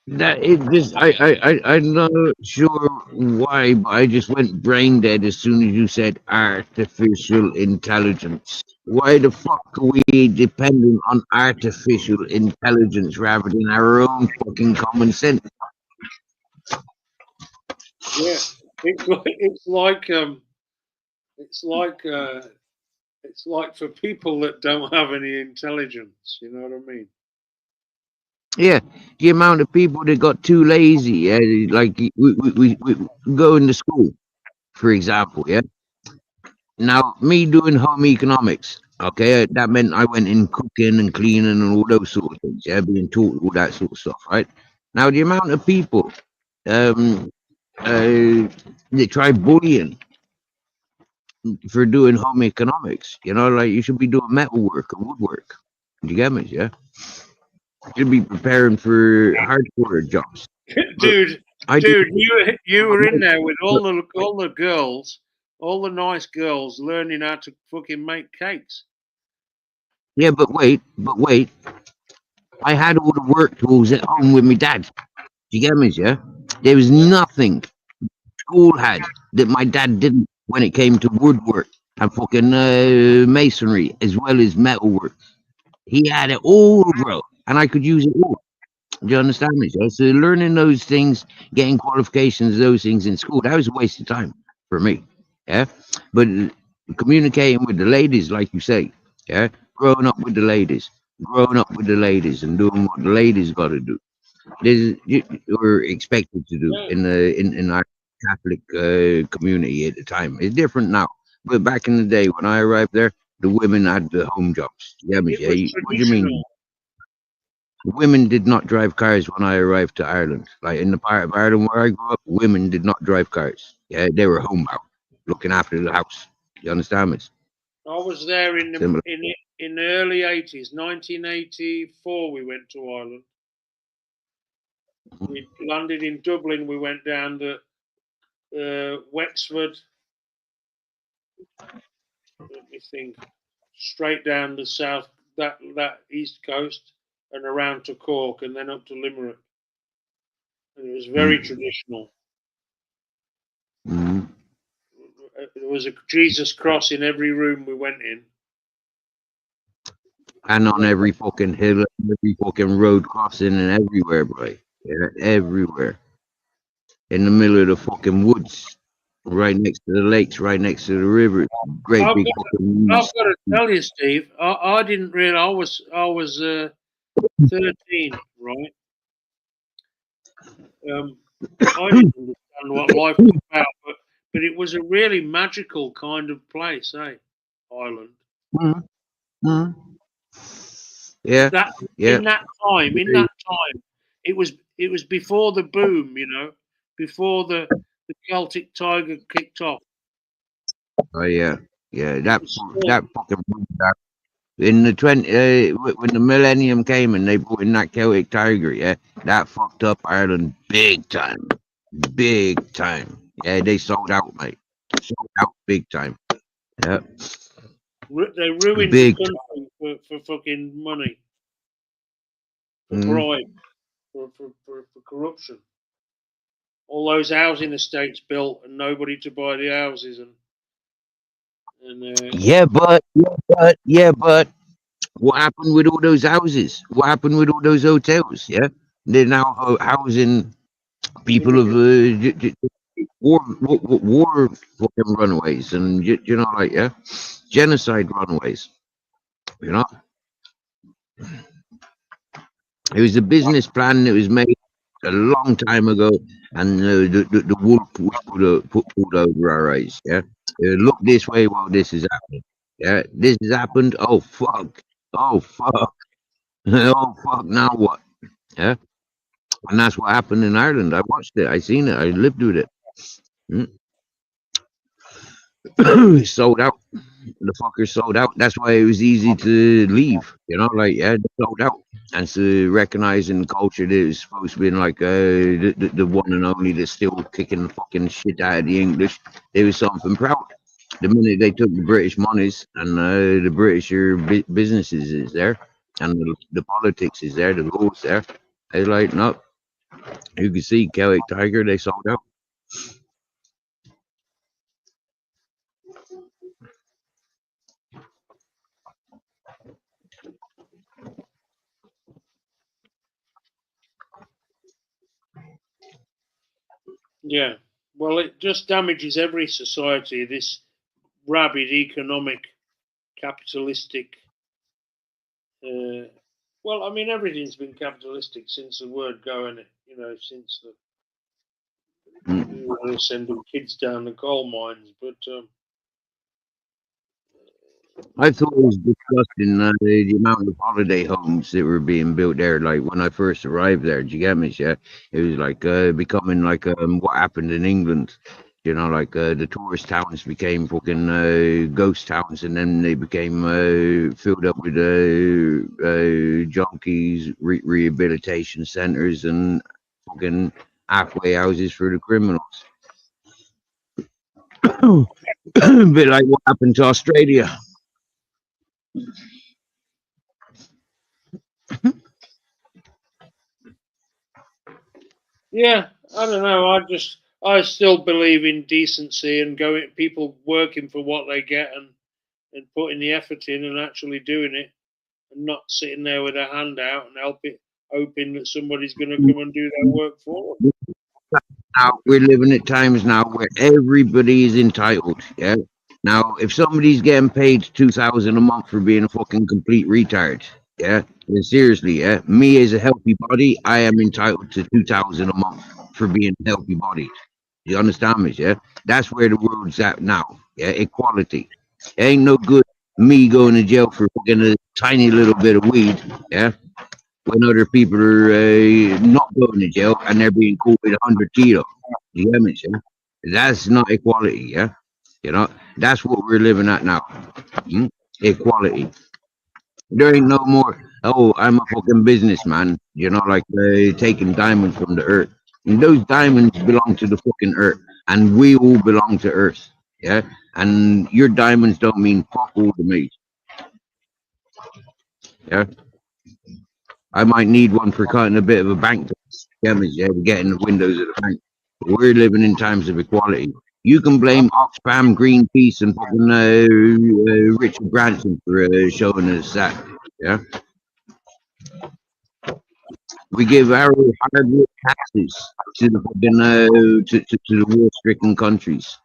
that it just I'm not sure why, but I just went brain dead as soon as you said artificial intelligence. Why the fuck are we dependent on artificial intelligence rather than our own fucking common sense? Yeah, it's like for people that don't have any intelligence. You know what I mean? Yeah, the amount of people that got too lazy. Yeah, like we go into school, for example. Yeah. Now, me doing home economics, okay, that meant I went in cooking and cleaning and all those sort of things, yeah, being taught all that sort of stuff, right? Now, the amount of people um, they try bullying for doing home economics, like you should be doing metal work or woodwork. You get me, yeah? You should be preparing for hardcore jobs. Dude, you were in there with all the girls, all the nice girls learning how to fucking make cakes. Yeah, but wait. I had all the work tools at home with my dad. You get me, yeah? There was nothing school had that my dad didn't when it came to woodwork and fucking masonry as well as metalwork. He had it all, bro, and I could use it all. Do you understand me? Yeah? So learning those things, getting qualifications, those things in school, that was a waste of time for me. Yeah, but communicating with the ladies, like you say, yeah, growing up with the ladies, and doing what the ladies got to do. You're expected to do in our Catholic community at the time. It's different now, but back in the day when I arrived there, the women had the home jobs. Yeah, what do you mean? Women did not drive cars when I arrived to Ireland. Like in the part of Ireland where I grew up, women did not drive cars. Yeah, they were homebound, looking after the house. You understand me? I was there in the early 80s, 1984. We went to Ireland. We landed in Dublin. We went down to Wexford. Let me think. Straight down the south, that east coast, and around to Cork, and then up to Limerick. And it was very traditional. Mm-hmm. There was a Jesus cross in every room we went in. And on every fucking hill, every fucking road crossing, and everywhere, boy. Yeah, everywhere. In the middle of the fucking woods, right next to the lakes, right next to the river. Great big fucking. I've got to tell you, Steve. I didn't really. I was 13, right? I didn't understand what life was about, but it was a really magical kind of place, eh? Ireland. Mm-hmm. Yeah. In that time, it was before the boom, before the Celtic Tiger kicked off. Oh yeah, that fucking in the 20 when the millennium came and they brought in that Celtic Tiger, yeah, that fucked up Ireland big time. Yeah, they sold out, mate. Sold out big time. Yeah. They ruined the country for fucking money, for bribe, for corruption. All those housing estates built and nobody to buy the houses and yeah, but what happened with all those houses? What happened with all those hotels? Yeah, they're now housing people of war fucking runaways, and you know, like, yeah, genocide runaways. You know, it was a business plan that was made a long time ago, and the wolf was put over our eyes. Yeah, look this way while this is happening. Yeah, this has happened. Oh fuck! Oh fuck! Oh fuck! Now what? Yeah, and that's what happened in Ireland. I watched it. I seen it. I lived with it. Sold out. The fucker sold out. That's why it was easy to leave. You know, like, yeah, they sold out. And so recognizing culture that is supposed to be like the one and only that's still kicking the fucking shit out of the English, there was something proud. The minute they took the British monies and the British businesses is there, and the politics is there, the laws there, they like, no, you can see Celtic Tiger, they sold out. Yeah. Well, it just damages every society. This rabid economic, capitalistic. Well, I mean, everything's been capitalistic since the word go, and you know, since the sending kids down the coal mines. But I thought it was disgusting the amount of holiday homes that were being built there. Like when I first arrived there, do you get me? Yeah, it was like becoming like what happened in England. You know, like the tourist towns became fucking ghost towns, and then they became filled up with junkies, rehabilitation centers, and fucking halfway houses for the criminals. A bit like what happened to Australia. yeah, I don't know. I still believe in decency and going people working for what they get and putting the effort in and actually doing it and not sitting there with a hand out and hoping that somebody's going to come and do their work for them. Now we're living at times now where everybody is entitled. Yeah. Now, if somebody's getting paid 2,000 a month for being a fucking complete retard, yeah, then seriously, yeah, me as a healthy body, I am entitled to 2,000 a month for being a healthy body. You understand me? Yeah, that's where the world's at now. Yeah, equality. It ain't no good me going to jail for fucking a tiny little bit of weed. Yeah, when other people are not going to jail and they're being caught with 100 kilo. You get me? Yeah? That's not equality. Yeah, you know, that's what we're living at now. Hmm? Equality. There ain't no more. Oh, I'm a fucking businessman. You know, like taking diamonds from the earth. And those diamonds belong to the fucking earth, and we all belong to earth. Yeah, and your diamonds don't mean fuck all to me. Yeah, I might need one for cutting a bit of a bank. Yeah, we're getting the windows of the bank. But we're living in times of equality. You can blame Oxfam, Greenpeace, and fucking Richard Branson for showing us that. Yeah, we give our hard taxes to the fucking to the war-stricken countries.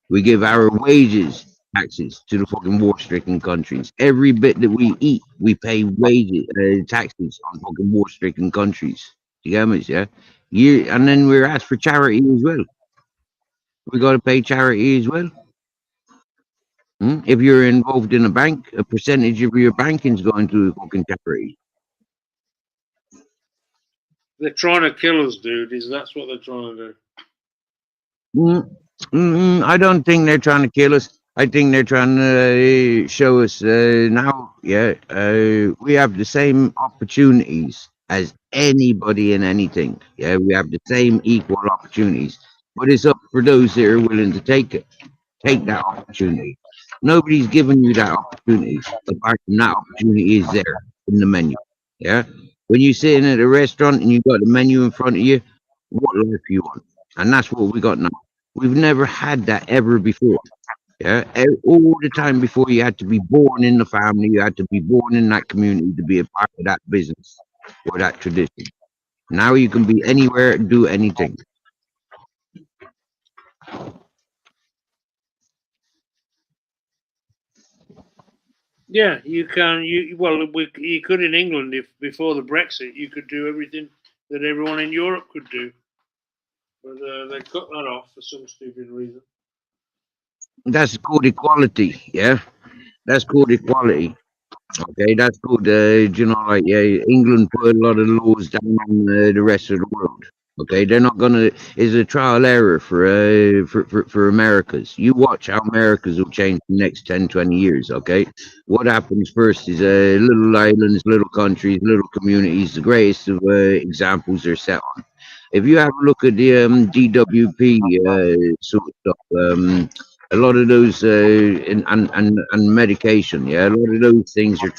We give our wages taxes to the fucking war-stricken countries. Every bit that we eat, we pay wages taxes on fucking war-stricken countries. You get me? Yeah. You and then we're asked for charity as well. We got to pay charity as well. If you're involved in a bank, a percentage of your banking's going to a fucking charity. They're trying to kill us, dude. That's what they're trying to do. I don't think they're trying to kill us. I think they're trying to show us now, yeah, we have the same opportunities as anybody in anything. Yeah, we have the same equal opportunities. But it's up for those that are willing to take that opportunity. Nobody's giving you that opportunity. Apart from that opportunity is there in the menu. Yeah. When you're sitting at a restaurant and you've got the menu in front of you, what life you want? And that's what we got now. We've never had that ever before. Yeah. All the time before, you had to be born in the family, you had to be born in that community to be a part of that business or that tradition. Now you can be anywhere and do anything. Yeah, you can. You could in England if before the Brexit, you could do everything that everyone in Europe could do, but they cut that off for some stupid reason. That's called equality. Yeah, that's called equality. Okay, that's good. You know, like England put a lot of laws down on the rest of the world. Okay, they're not gonna. It's a trial error for Americas. You watch how Americas will change in the next 10, 20 years. Okay, what happens first is little islands, little countries, little communities. The greatest of examples are set on. If you have a look at the DWP sort of stuff, a lot of those and medication, yeah, a lot of those things are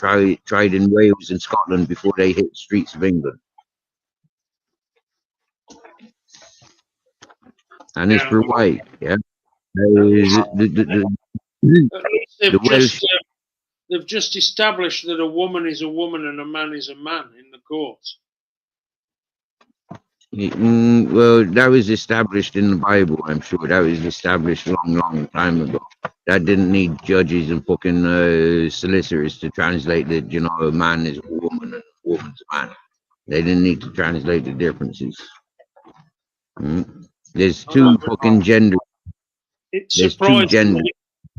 tried in Wales and Scotland before they hit the streets of England, and it's Yeah, for why, yeah. The at least they've Welsh, just established that a woman is a woman and a man is a man in the courts. well, that was established in the Bible. I'm sure that was established long time ago. That didn't need judges and fucking solicitors to translate that. You know, a man is a woman and a woman's a man. They didn't need to translate the differences. There's two fucking genders. It's There's two surprising. genders.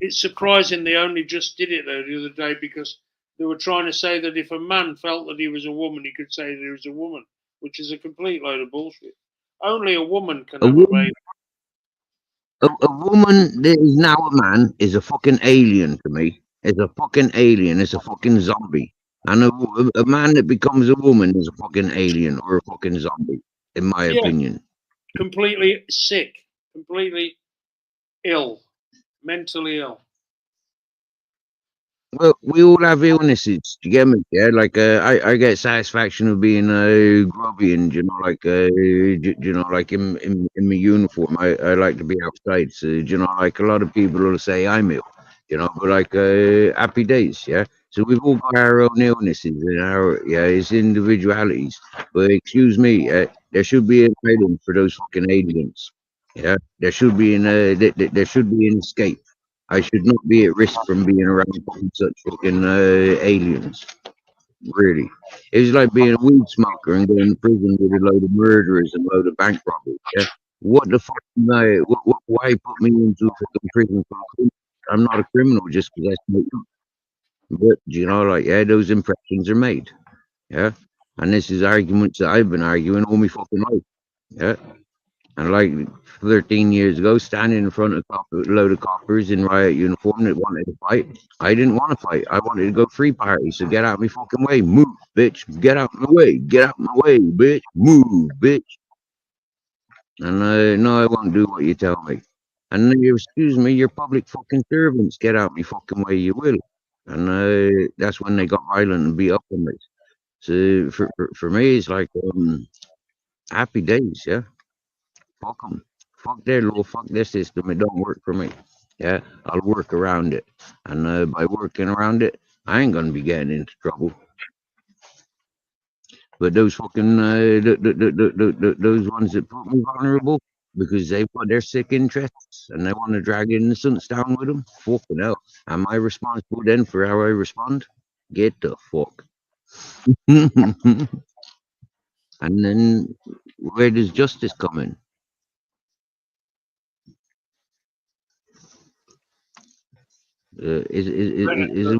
It's surprising they only just did it though the other day because they were trying to say that if a man felt that he was a woman, he could say that he was a woman, which is a complete load of bullshit. Only a woman can A have a woman, baby. a woman that is now a man is a fucking alien to me. It's a fucking alien. It's a fucking zombie. And a man that becomes a woman is a fucking alien or a fucking zombie, in my Yeah, opinion. completely sick, completely ill, mentally ill. Well, we all have illnesses. Do you get me? Yeah, like I get satisfaction of being grubby and like like in my uniform. I like to be outside. So like a lot of people will say I'm ill. But like happy days. Yeah. So we've all got our own illnesses and it's individualities. But excuse me, there should be an island for those fucking aliens. Yeah, there should be there should be an escape. I should not be at risk from being around such fucking aliens. Really, it's like being a weed smoker and going to prison with a load of murderers and a load of bank robbers. Yeah, what the fuck? Why put me into fucking prison for a crime? I'm not a criminal just because I smoke. But like those impressions are made. Yeah, and this is arguments that I've been arguing all my fucking life. Yeah. And like 13 years ago, standing in front of a load of coppers in riot uniform that wanted to fight, I didn't want to fight. I wanted to go free party. So get out my fucking way. Move, bitch. Get out my way. Get out my way, bitch. Move, bitch. And no, I won't do what you tell me. And then excuse me, you're public fucking servants. Get out my fucking way, you will. And that's when they got violent and beat up on me. So for me, it's like happy days, yeah. Fuck them. Fuck their law. Fuck their system. It don't work for me. Yeah, I'll work around it. And by working around it, I ain't gonna be getting into trouble. But those fucking those ones that put me vulnerable because they've got their sick interests and they want to drag innocents down with them. Fucking hell. Am I responsible then for how I respond? Get the fuck. And then where does justice come in? Is a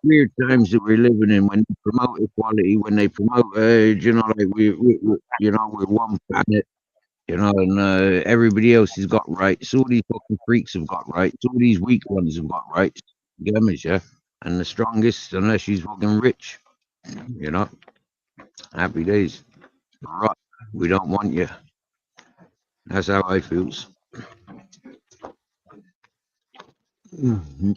weird times that we're living in when they promote equality, when they promote like we're one planet, and everybody else has got rights. All these fucking freaks have got rights. All these weak ones have got rights. You get me, yeah? And the strongest, unless she's fucking rich, happy days. Right, we don't want you. That's how I feels. Mhm.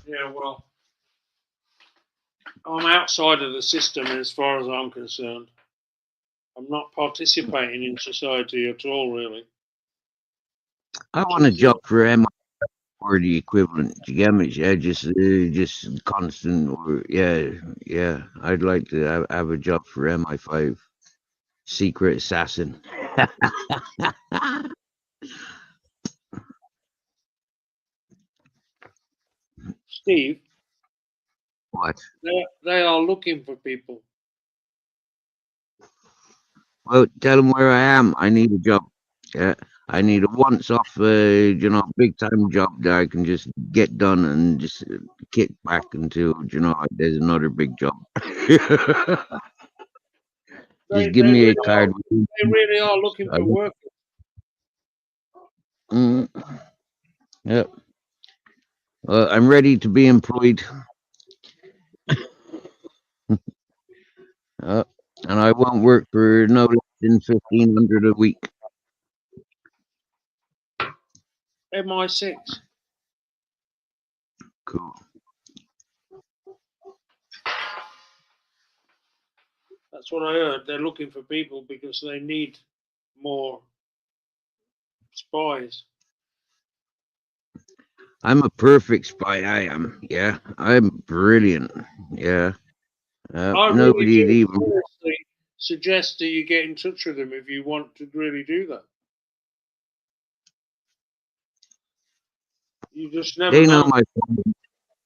Yeah, well, I'm outside of the system as far as I'm concerned. I'm not participating in society at all, really. I want a job for MI. or the equivalent. Do you get me? Yeah, just constant. Or yeah. I'd like to have a job for MI5, secret assassin. Steve, What? they are looking for people. Well, tell them where I am. I need a job. Yeah, I need a once-off, big time job that I can just get done and just kick back until there's another big job. They, Just give they, me a really are, card. they really are looking for work. Yep. I'm ready to be employed. And I won't work for no less than 1,500 a week. MI6. Cool. That's what I heard. They're looking for people because they need more spies. I'm a perfect spy. I am. Yeah, I'm brilliant. Yeah. I Nobody really would do even. seriously suggest that you get in touch with them if you want to really do that. You just never They know know. my.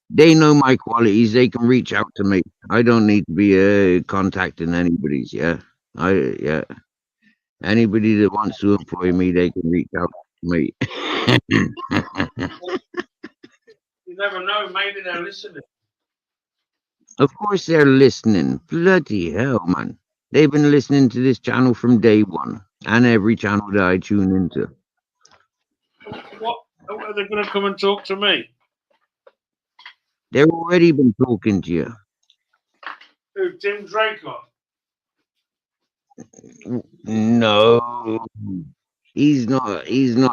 They know my qualities. They can reach out to me. I don't need to be contacting anybody's. Yeah. Yeah. Anybody that wants to employ me, they can reach out to me. You never know. Maybe they're listening. Of course they're listening. Bloody hell, man. They've been listening to this channel from day one, and every channel that I tune into. What? Are they going to come and talk to me? They've already been talking to you. Who? Tim Draycott? No. He's not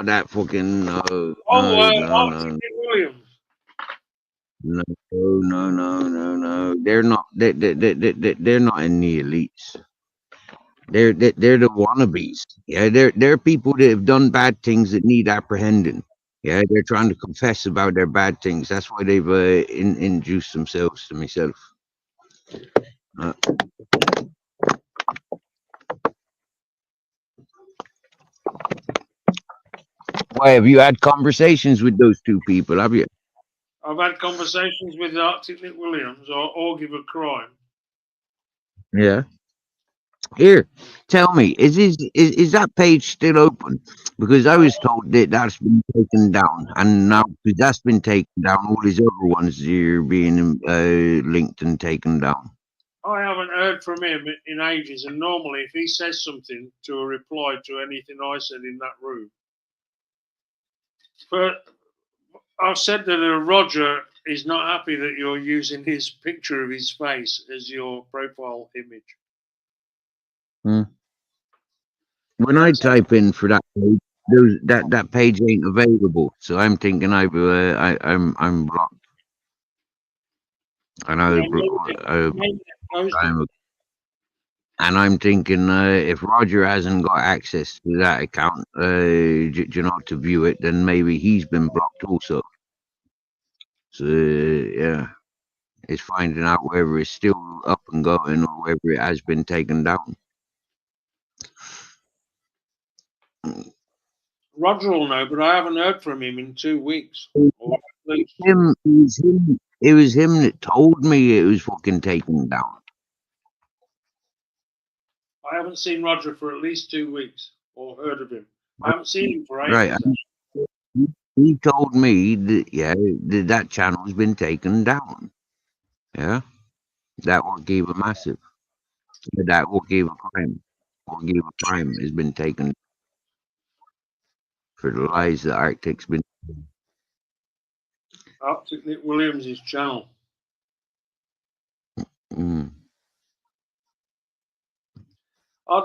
that fucking no. Archie Williams. No. They're not. They're not in the elites. They're the wannabes. Yeah, they're people that have done bad things that need apprehending. Yeah, they're trying to confess about their bad things. That's why they've induced themselves to myself. Why have you had conversations with those two people? Have you? I've had conversations with Arctic Nick Williams or Augie of Crime. Yeah. Here, tell me, is that page still open? Because I was told that that's been taken down, and now because that's been taken down, all these other ones are being linked and taken down. I haven't heard from him in ages, and normally, if he says something to a reply to anything I said in that room, but I've said that Roger is not happy that you're using his picture of his face as your profile image. When I type in for that page, that page ain't available, so I'm thinking I'm blocked, and I'm thinking if Roger hasn't got access to that account, to view it, then maybe he's been blocked also. So yeah, it's finding out whether it's still up and going or whether it has been taken down. Roger will know, but I haven't heard from him in 2 weeks. It was him that told me it was fucking taken down. I haven't seen Roger for at least 2 weeks or heard of him. I haven't seen him for ages. Right. He told me that that channel's been taken down. Yeah. That will give a massive. That will give a crime. Has been taken for the lies that Arctic's been. Arctic Nick Williams' channel. I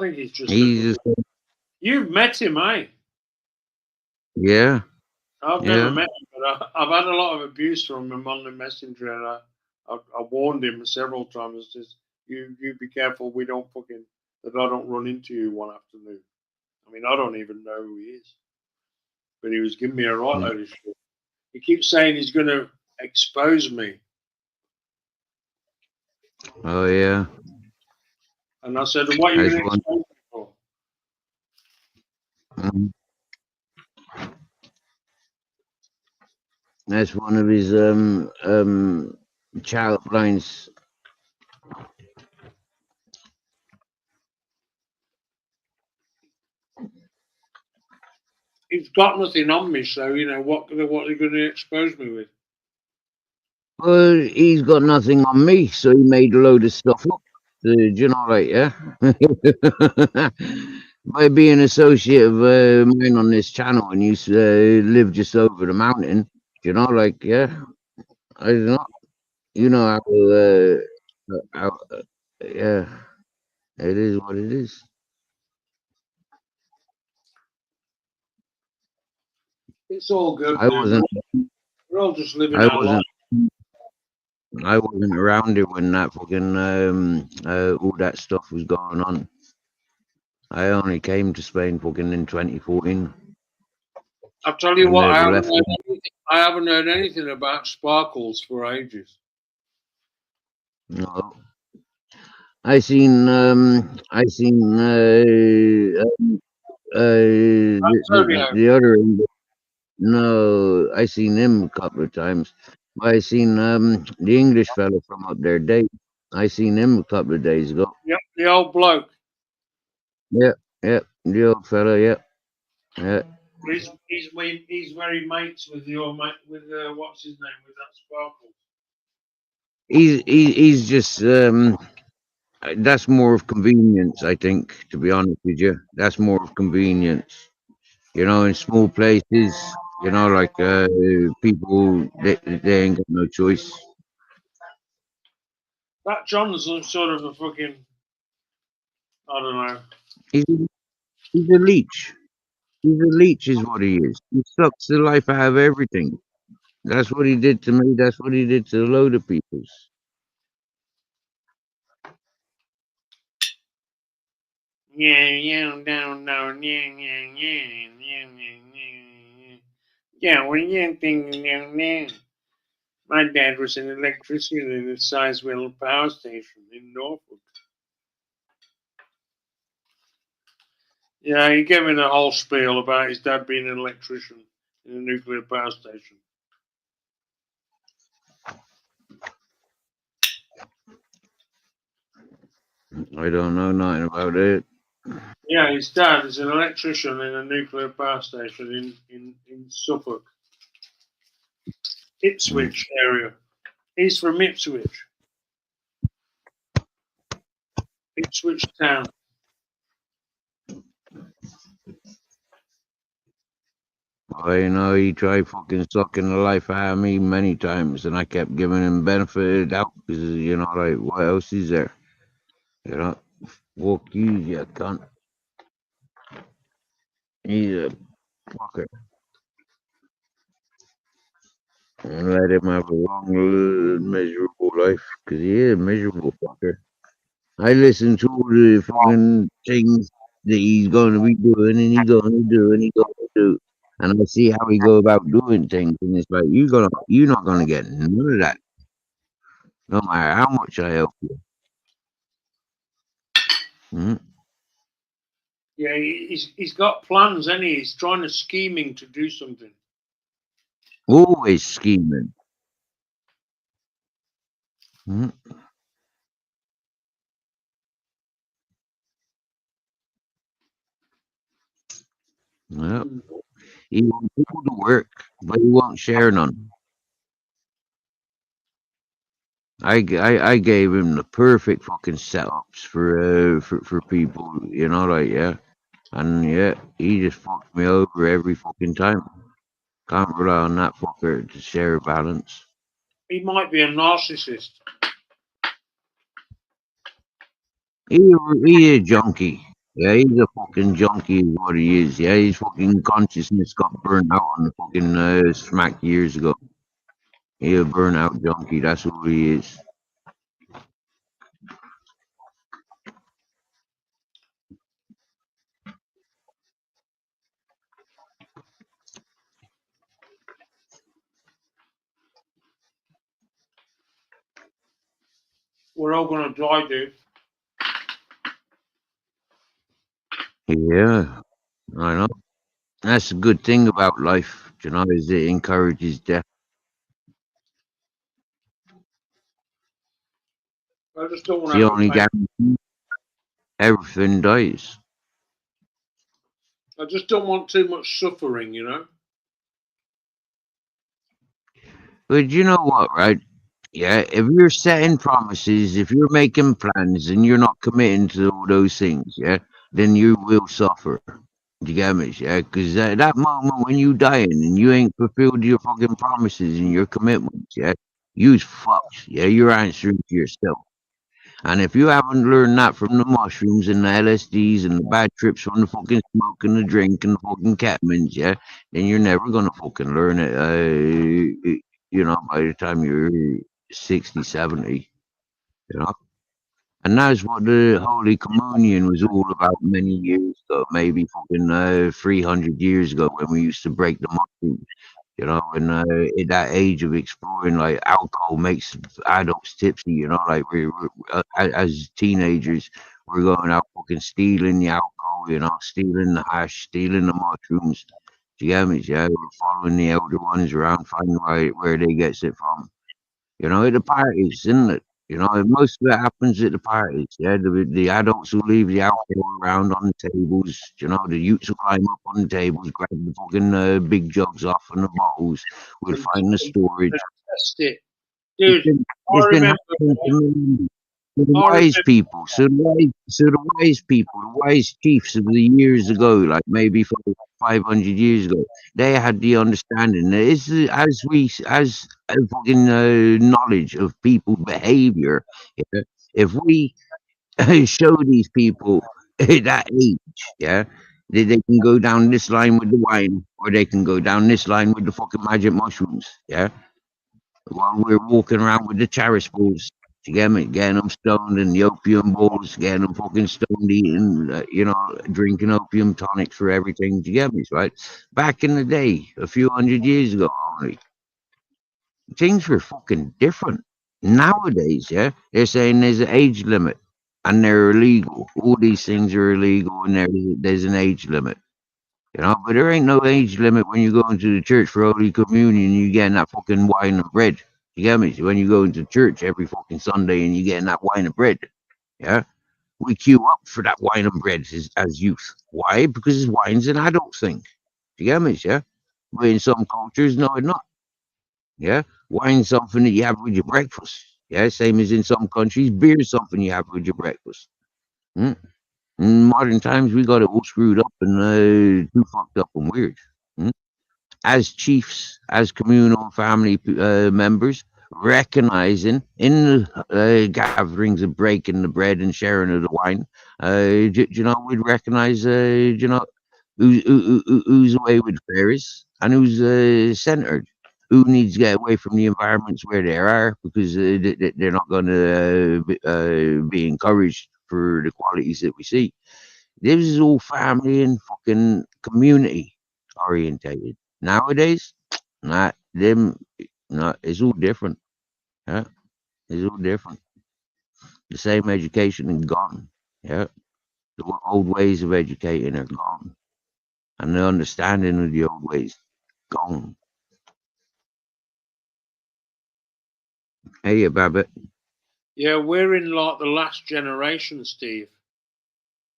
think he's just. You've met him, eh? Yeah. I've never met him, but I've had a lot of abuse from him on the messenger, and I warned him several times. Just you be careful. We don't that I don't run into you one afternoon. I mean, I don't even know who he is, but he was giving me a right load of shit. He keeps saying he's going to expose me. Oh yeah. And I said, what are you That's going to one. expose me for? Mhm. That's one of his child lines. He's got nothing on me, so, what are they going to expose me with? Well, he's got nothing on me, so he made a load of stuff up. Do you know, right? Yeah. By being an associate of mine on this channel, and you live just over the mountain, you know, like yeah, I don't know, you know how yeah, it is what it is. It's all good, I man. wasn't, We're all just living I our life. wasn't around it when that fucking all that stuff was going on. I only came to Spain fucking in 2014, I'll tell you and what, left. I haven't heard anything about Sparkles for ages. No. I seen Antonio, the other end. No, I seen him a couple of times. I seen the English fella from up there, Dave. I seen him a couple of days ago. yep, the old bloke. Yeah, yeah, the old fella. Yeah, yeah. He's very mates with your mate with what's his name with that Sparkles. He's just that's more of convenience, I think. To be honest with you, that's more of convenience. You know, in small places, you know, like people they ain't got no choice. That John's sort of a fucking, I don't know. He's he's a leech. He's a leech, is what he is. He sucks the life out of everything. That's what he did to me. That's what he did to a load of peoples. Yeah, well, my dad was an electrician in the Sizewell power station in Norfolk. Yeah, he gave me the whole spiel about his dad being an electrician in a nuclear power station. I don't know nothing about it. Yeah, his dad is an electrician in a nuclear power station in Suffolk, Ipswich area. He's from Ipswich town. I know he tried fucking sucking the life out of me many times, and I kept giving him benefit of the doubt because you know, like what else is there? You know, fuck you cunt. He's a fucker. And let him have a long, miserable life because he is a miserable fucker. I listen to all the fucking things that he's going to be doing and he's going to do and he's going to do. And I see how he go about doing things, and it's like you're not gonna get none of that, no matter how much I help you. Mhm. Yeah, he's got plans, and he's trying to scheming to do something. Always scheming. Mhm. Yep. He wants people to work, but he won't share none. I gave him the perfect fucking setups for people, you know, like yeah, and yeah, he just fucked me over every fucking time. Can't rely on that fucker to share a balance. He might be a narcissist. He a junkie. Yeah, he's a fucking junkie is what he is. Yeah, his fucking consciousness got burnt out on the fucking smack years ago. He a burnout junkie, that's who he is. We're all gonna die, dude. Yeah, I know. That's a good thing about life, you know, is it encourages death. I just don't It's want the to have a only pain. guarantee. Everything dies. I just don't want too much suffering, you know. But you know what, right? Yeah, if you're setting promises, if you're making plans and you're not committing to all those things, yeah, then you will suffer. Do you get me? Yeah, because at that moment when you dying and you ain't fulfilled your fucking promises and your commitments, yeah, you's fucked. Yeah, you're answering to yourself. And if you haven't learned that from the mushrooms and the LSDs and the bad trips from the fucking smoke and the drink and the fucking ketamines, yeah, then you're never gonna fucking learn it. You know, by the time you're 60, 70, you know. And that's what the Holy Communion was all about many years ago, maybe fucking 300 years ago when we used to break the mushrooms. You know, and at that age of exploring, like alcohol makes adults tipsy. You know, like as teenagers, we're going out fucking stealing the alcohol. You know, stealing the hash, stealing the mushrooms. Do you get me? Yeah, we're following the elder ones around, finding where they gets it from. You know, at the parties, isn't it? You know, most of it happens at the parties. Yeah, the adults will leave the alcohol around on the tables. You know, the youths will climb up on the tables, grab the fucking big jugs off and the bottles. We'll find the storage. Test it, dude. It's been remember- happening to the I wise remember- people. So the wise people, the wise chiefs of the years ago, like maybe 500 years ago, they had the understanding that as fucking knowledge of people's behavior. Yeah, if we show these people at that age, yeah, they can go down this line with the wine, or they can go down this line with the fucking magic mushrooms. Yeah, while we're walking around with the chariot balls, you get me? Getting them stoned and the opium balls, getting them fucking stoned, eating, you know, drinking opium tonics for everything. Do you get me? Right? Back in the day, a few hundred years ago, only, things were fucking different. Nowadays, yeah, they're saying there's an age limit and they're illegal. All these things are illegal and there's an age limit. You know, but there ain't no age limit when you go into the church for Holy Communion and you getting that fucking wine and bread. You get me? So when you go into church every fucking Sunday and you getting that wine and bread, yeah, we queue up for that wine and bread as youth. Why? Because wine's an adult thing. You get me? Yeah. But in some cultures, no, it's not. Yeah, wine's something that you have with your breakfast. Yeah, same as in some countries, beer's something you have with your breakfast. Hmm? In modern times, we got it all screwed up and too fucked up and weird. Hmm? As chiefs, as communal family members, recognizing in the gatherings of breaking the bread and sharing of the wine, you know, we'd recognize, you know, who's away with the fairies and who's centered. Who needs to get away from the environments where they are because they're not going to be encouraged for the qualities that we see. This is all family and fucking community orientated. Nowadays, not them. Not it's all different. Yeah, it's all different. The same education is gone. Yeah, the old ways of educating are gone, and the understanding of the old ways gone. Hey, Babbitt. Yeah, we're in like the last generation, Steve.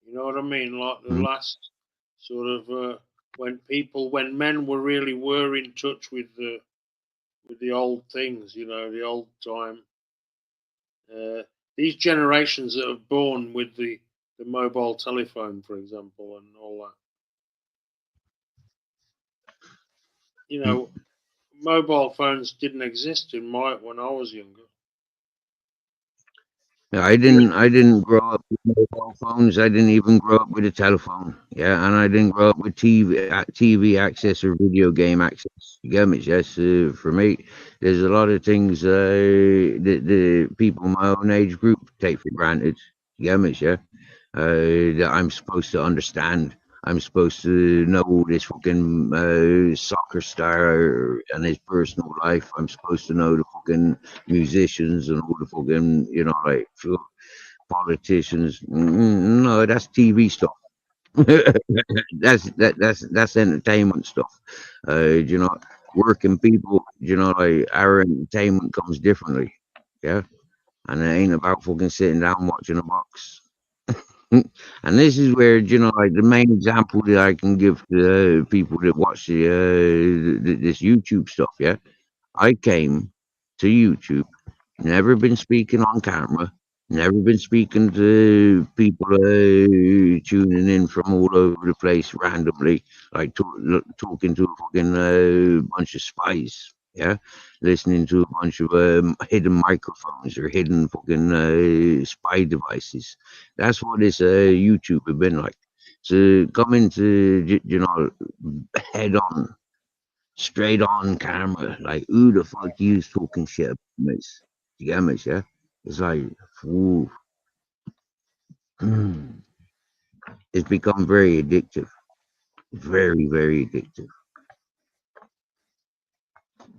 You know what I mean? Like the Mm. last sort of when men were in touch with the old things, you know, the old time. These generations that are born with the mobile telephone, for example, and all that. You know, mobile phones didn't exist when I was younger. Yeah, I didn't grow up with mobile phones. I didn't even grow up with a telephone. Yeah, and I didn't grow up with TV access or video game access. You get me? Yes, for me, there's a lot of things that the people in my own age group take for granted. You get me? Yeah, that I'm supposed to understand. I'm supposed to know this fucking soccer star and his personal life. I'm supposed to know the fucking musicians and all the fucking, you know, like politicians. No, that's TV stuff. That's entertainment stuff. You know, working people. You know, like our entertainment comes differently. Yeah, and it ain't about fucking sitting down watching a box. And this is where, you know, like the main example that I can give to people that watch this YouTube stuff. Yeah, I came to YouTube, never been speaking on camera, never been speaking to people tuning in from all over the place randomly, like talking to a fucking bunch of spies. Yeah, listening to a bunch of hidden microphones or hidden fucking spy devices. That's what this YouTube has been like. So come into, you know, head on, straight on camera. Like, who the fuck you talking shit about, miss? You get me, yeah? It's like, ooh. It's become very addictive. Very, very addictive.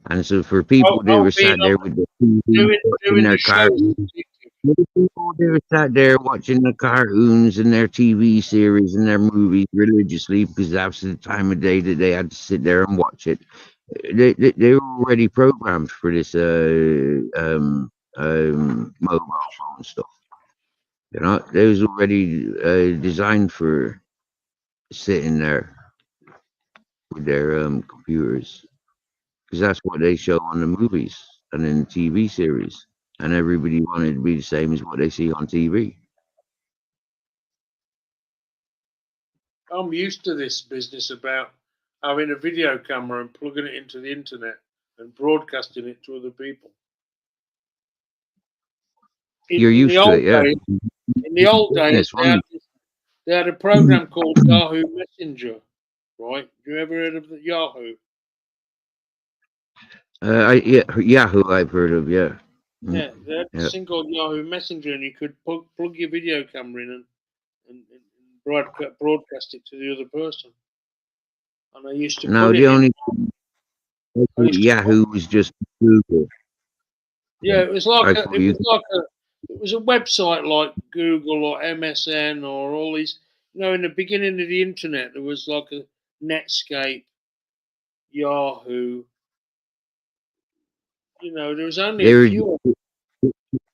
And so for people that were sat there with the TV watching their cartoons, people that were sat there watching the cartoons and their TV series and their movies religiously because that's the time of day that they had to sit there and watch it. They were already programmed for this mobile phone stuff. You know, they was already designed for sitting there with their computers because that's what they show on the movies and in the TV series, and everybody wanted to be the same as what they see on TV. I'm used to this business about having a video camera and plugging it into the internet and broadcasting it to other people. You're used to it, yeah. In the old days, they had a program called Yahoo Messenger, right? You ever heard of the Yahoo? Yahoo, I've heard of, yeah. Yeah, they had a thing called Yahoo Messenger, and you could plug your video camera in and broadcast it to the other person. And I used to No, the only Yahoo was just Google. Yeah, it was like it was a website like Google or MSN or all these. You know, in the beginning of the internet, there was like a Netscape, Yahoo. You know, there was only a few.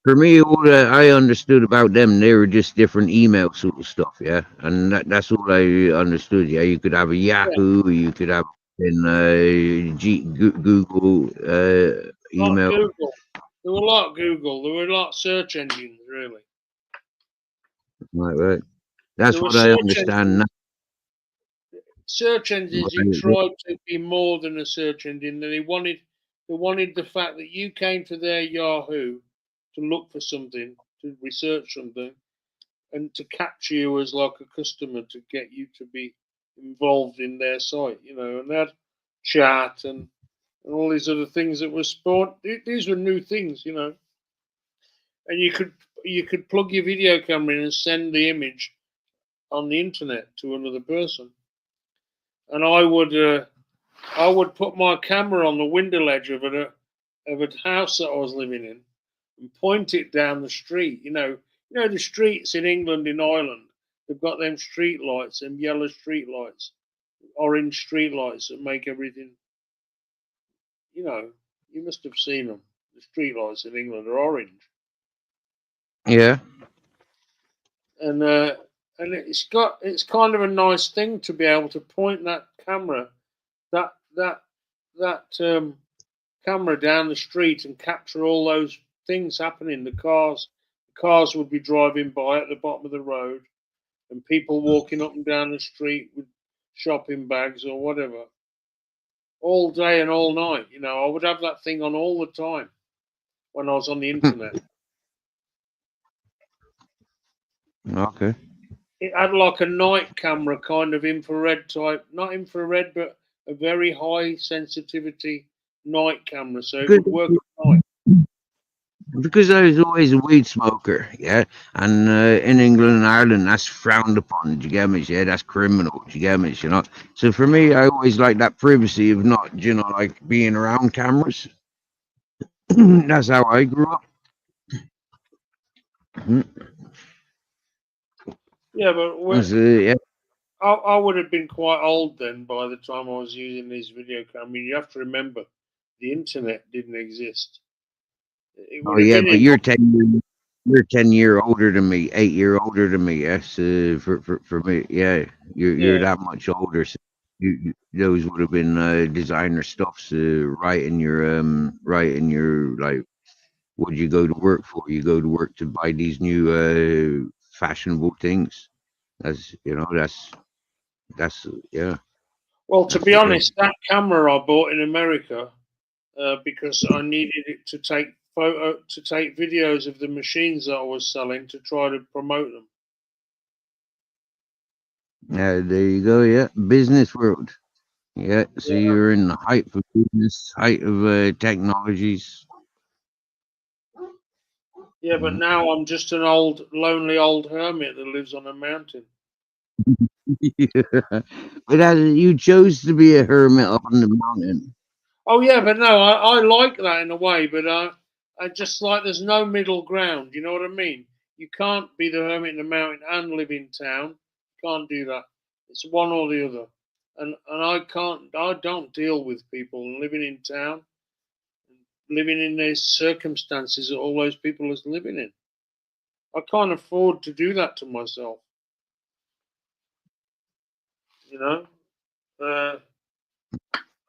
For me, all that I understood about them, they were just different email sort of stuff, yeah, and that's all I understood. Yeah, you could have a Yahoo, you could have Google email. Like Google. They were like Google. They were like search engines, really. Right. That's what I understand now. Search engines, you tried to be more than a search engine. They wanted the fact that you came to their Yahoo to look for something, to research something, and to capture you as like a customer to get you to be involved in their site, you know, and that chat and all these other things that were sport. These were new things, you know, and you could plug your video camera in and send the image on the internet to another person, and I would put my camera on the window ledge of a house that I was living in and point it down the street. You know the streets in England, in Ireland, they've got them street lights, them yellow street lights, orange street lights that make everything. You know, you must have seen them. The street lights in England are orange. Yeah. And it's kind of a nice thing to be able to point that camera, that camera down the street and capture all those things happening. The cars would be driving by at the bottom of the road, and people walking up and down the street with shopping bags or whatever, all day and all night. You know, I would have that thing on all the time when I was on the internet. Okay. It had like a night camera, kind of infrared type, not infrared, but a very high sensitivity night camera, so it would work at night. because I was always a weed smoker, yeah. And in England and Ireland, that's frowned upon. Do you get me? Yeah, that's criminal. Do you get me? You know. So for me, I always like that privacy of not, like being around cameras. That's how I grew up. Mhm. Yeah, but Yeah. I would have been quite old then by the time I was using these video cameras. I mean, you have to remember, the internet didn't exist. It Oh would have yeah, been but in. you're 10 year older than me, 8 year older than me. Yes, for me, yeah, you're Yeah, that much older. So those would have been designer stuffs, right in your like. What do you go to work for? You go to work to buy these new fashionable things. That's yeah, well, to that's be the thing. honest, that camera I bought in America because I needed it to take videos of the machines that I was selling to try to promote them. There you go. Yeah, business world. Yeah, so Yeah, you're in the height of business, height of technologies. yeah, but now I'm just an old, lonely old hermit that lives on a mountain. But you chose to be a hermit up on the mountain. Oh yeah, but no, I like that in a way, but I just like there's no middle ground. You know what I mean? You can't be the hermit in the mountain and live in town. Can't do that. It's one or the other. And I don't deal with people living in town, living in these circumstances that all those people are living in. I can't afford to do that to myself. You know, uh,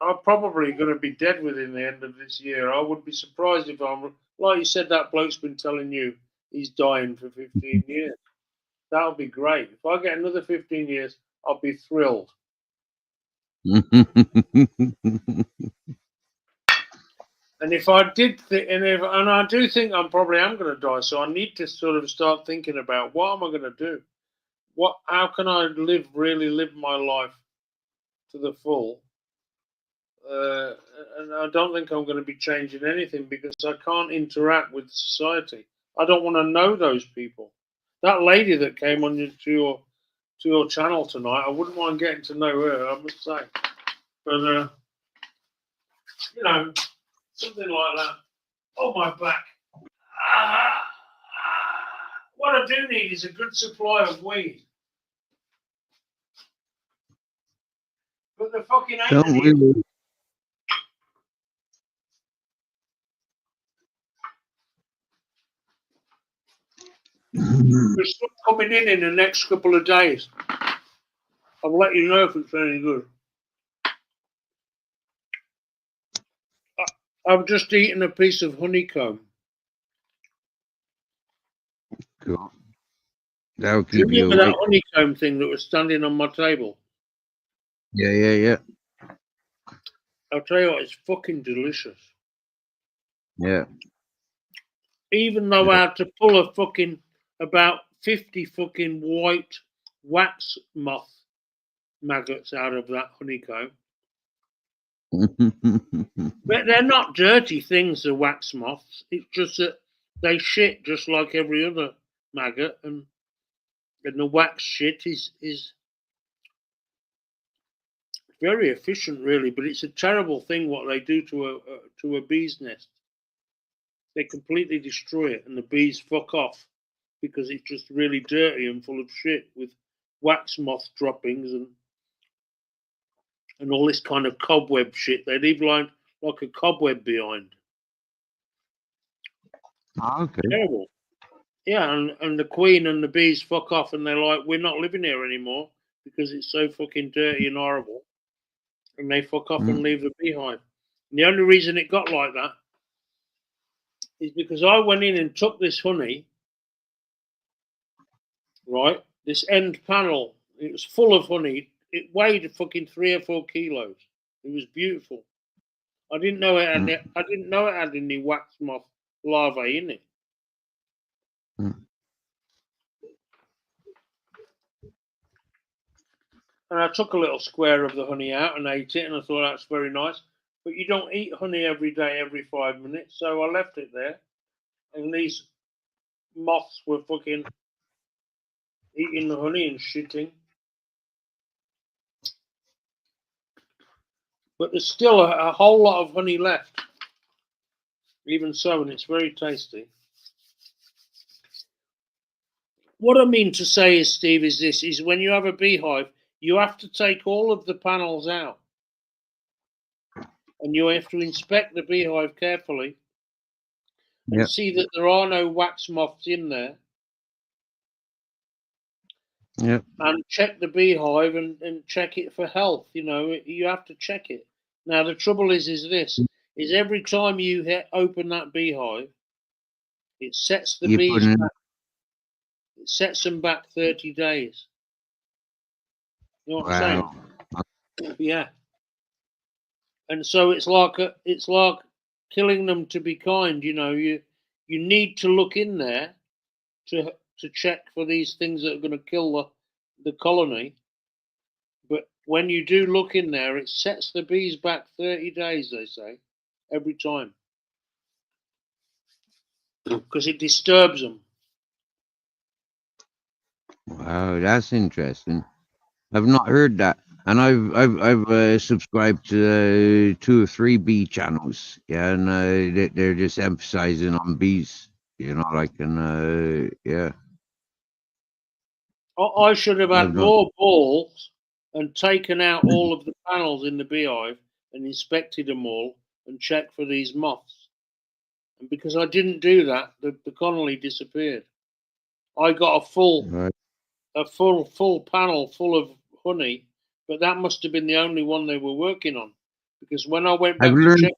I'm probably going to be dead within the end of this year. I would be surprised if I'm, like you said, that bloke's been telling you he's dying for 15 years. That would be great. If I get another 15 years, I'll be thrilled. And if I did, and I do think I'm probably am going to die, so I need to sort of start thinking about what am I going to do? How can I really live my life to the full? Uh, and I don't think I'm going to be changing anything because I can't interact with society. I don't want to know those people. That lady that came on to your channel tonight, I wouldn't mind getting to know her. I must say, but something like that. Oh, my back. Ah, what I do need is a good supply of weed. But there fucking ain't Don't any. we? There's stuff coming in the next couple of days. I'll let you know if it's any good. I've just eaten a piece of honeycomb. Cool. That'll Do you keep you remember that awake. honeycomb thing that was standing on my table? Yeah. I'll tell you what, it's fucking delicious. Yeah. Even though I had to pull about 50 fucking white wax moth maggots out of that honeycomb. But they're not dirty things, the wax moths. It's just that they shit just like every other maggot, and the wax shit is very efficient, really. But it's a terrible thing what they do to a bee's nest. They completely destroy it, and the bees fuck off because it's just really dirty and full of shit with wax moth droppings and all this kind of cobweb shit. They leave like a cobweb behind. Okay. Terrible. Yeah, and the queen and the bees fuck off, and they're like, we're not living here anymore because it's so fucking dirty and horrible. And they fuck off and leave the beehive. And the only reason it got like that is because I went in and took this honey, right? This end panel, it was full of honey. It weighed fucking 3 or 4 kilos. It was beautiful. I didn't know it had any wax moth larvae in it. And I took a little square of the honey out and ate it, and I thought that's very nice. But you don't eat honey every day, every 5 minutes, so I left it there. and these moths were fucking eating the honey and shitting. But there's still a whole lot of honey left. Even so, and it's very tasty. What I mean to say is, Steve, is this, is when you have a beehive, you have to take all of the panels out. And you have to inspect the beehive carefully and see that there are no wax moths in there. Yep. And check the beehive and check it for health. You know, you have to check it. Now, the trouble is this, is every time you open that beehive, it sets the bees back. It sets them back 30 days. You know what I'm saying? Yeah. And so it's like killing them to be kind. You know, you need to look in there to check for these things that are going to kill the colony. But when you do look in there, it sets the bees back 30 days, they say, every time. Because it disturbs them. Wow, that's interesting. I've not heard that, and I've subscribed to 2 or 3 bee channels. Yeah, and they're just emphasizing on bees. You know, like yeah. I should have had more balls and taken out all of the panels in the beehive and inspected them all and checked for these moths. And because I didn't do that, the colony disappeared. I got a full panel full of honey, but that must have been the only one they were working on. Because when I went back to check,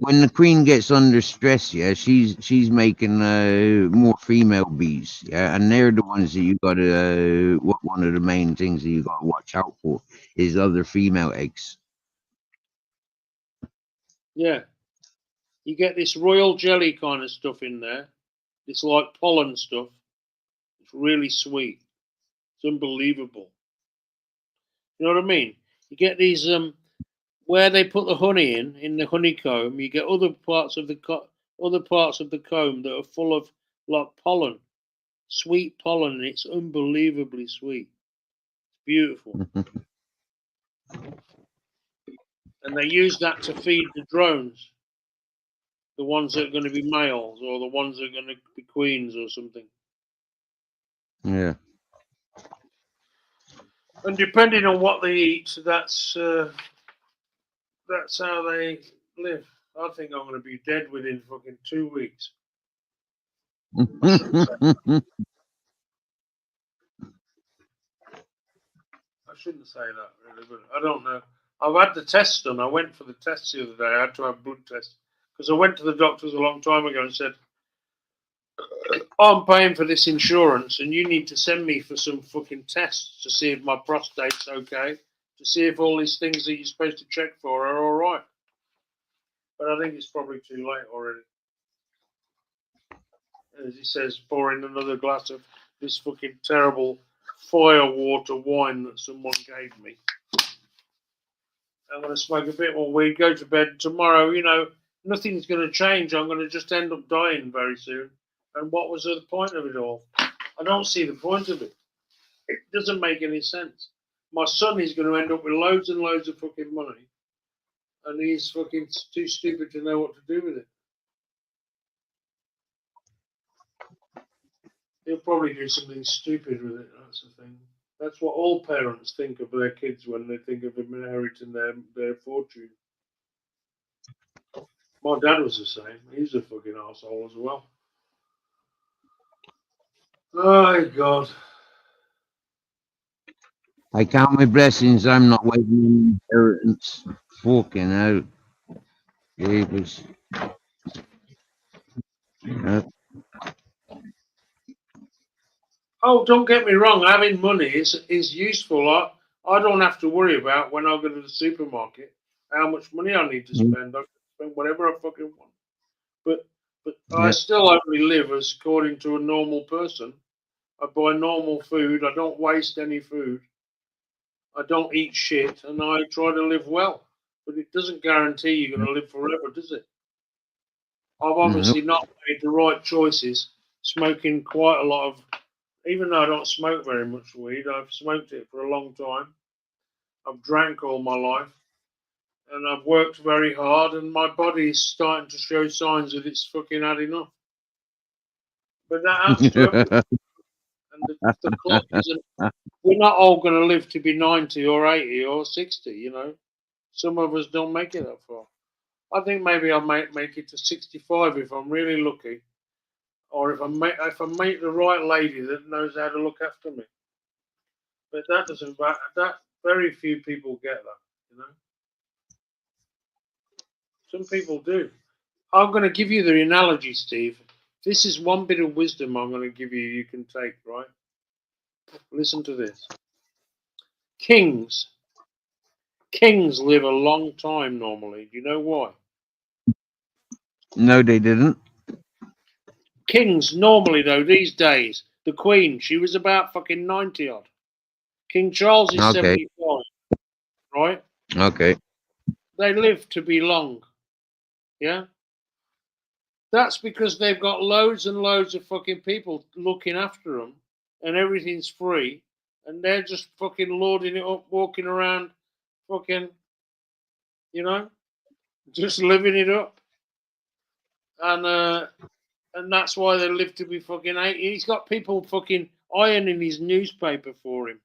when the queen gets under stress, yeah, she's making more female bees, yeah, and they're the ones that you got to. One of the main things that you got to watch out for is other female eggs. Yeah, you get this royal jelly kind of stuff in there. It's like pollen stuff. It's really sweet. It's unbelievable. You know what I mean? You get these where they put the honey in the honeycomb. You get other parts of the comb that are full of like pollen, sweet pollen, and it's unbelievably sweet. It's beautiful. And they use that to feed the drones, the ones that are going to be males or the ones that are going to be queens or something. Yeah. And depending on what they eat, that's how they live. I think I'm going to be dead within fucking 2 weeks. I shouldn't say that, really, but I don't know. I've had the tests done. I went for the tests the other day. I had to have blood tests because I went to the doctors a long time ago and said, I'm paying for this insurance and you need to send me for some fucking tests to see if my prostate's okay, to see if all these things that you're supposed to check for are all right. But I think it's probably too late already. As he says, pouring another glass of this fucking terrible firewater wine that someone gave me. I'm going to smoke a bit more weed, go to bed tomorrow. You know, nothing's going to change. I'm going to just end up dying very soon. And what was the point of it all? I don't see the point of it. It doesn't make any sense. My son is going to end up with loads and loads of fucking money, and he's fucking too stupid to know what to do with it. He'll probably do something stupid with it. That's the thing. That's what all parents think of their kids when they think of inheriting their fortune. My dad was the same. He's a fucking arsehole as well. Oh, God. I count my blessings. I'm not waiting on inheritance. Fucking out. Jeepers. Yeah. Oh, don't get me wrong. Having money is useful. I don't have to worry about when I go to the supermarket how much money I need to spend. I can spend whatever I fucking want. But I still only live as according to a normal person. I buy normal food. I don't waste any food. I don't eat shit, and I try to live well. But it doesn't guarantee you're going to live forever, does it? I've obviously not made the right choices, smoking quite a lot of, even though I don't smoke very much weed, I've smoked it for a long time. I've drank all my life, and I've worked very hard, and my body is starting to show signs that it's fucking had enough. But that happens to everyone, and the clock isn't. We're not all going to live to be 90 or 80 or 60, you know. Some of us don't make it that far. I think maybe I might make it to 65 if I'm really lucky, or if I meet the right lady that knows how to look after me. But that doesn't. That very few people get that, you know. Some people do. I'm going to give you the analogy, Steve. This is one bit of wisdom I'm going to give you. You can take, right? Listen to this. Kings live a long time normally. Do you know why? No, they didn't. Kings normally, though, these days, the Queen, she was about fucking 90 odd. King Charles is Okay. 75, right? Okay. They live to be long. Yeah? That's because they've got loads and loads of fucking people looking after them, and everything's free, and they're just fucking lording it up, walking around, fucking, you know, just living it up. And that's why they live to be fucking 80. He's got people fucking ironing his newspaper for him.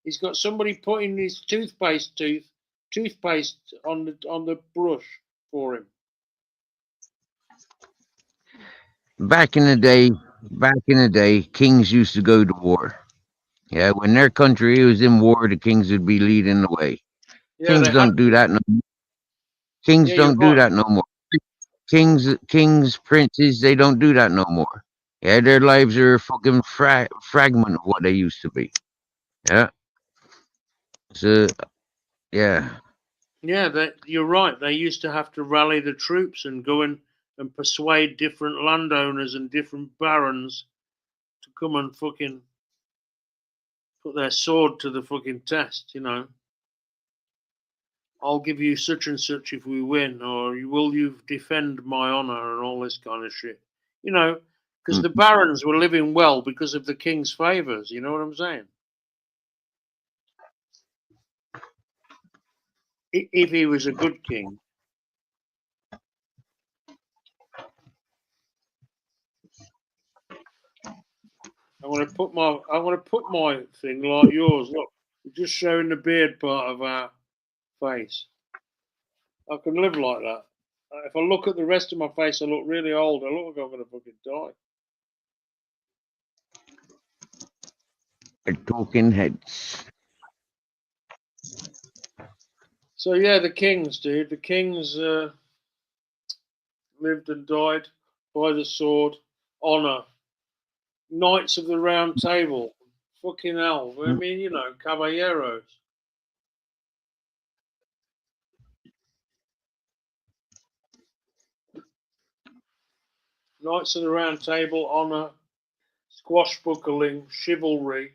He's got somebody putting his toothpaste on the brush for him. Back in the day, kings used to go to war. Yeah, when their country was in war, the kings would be leading the way. Yeah, Kings don't do that no more. Kings Yeah, don't you're do that no more. Kings, princes, they don't do that no more. Yeah, their lives are a fucking fragment of what they used to be. Yeah. So, yeah. Yeah, you're right. They used to have to rally the troops and go and persuade different landowners and different barons to come and fucking put their sword to the fucking test, you know. I'll give you such and such if we win, or will you defend my honor and all this kind of shit. You know, because the barons were living well because of the king's favors, you know what I'm saying? If he was a good king. I'm gonna put my thing like yours. Look, we're just showing the beard part of our face. I can live like that. If I look at the rest of my face, I look really old. I look like I'm gonna fucking die. Talking heads. So yeah, the kings, dude. The kings lived and died by the sword, honor. Knights of the Round Table. Fucking hell. I mean, you know, caballeros. Knights of the Round Table, honor, squashbuckling, chivalry,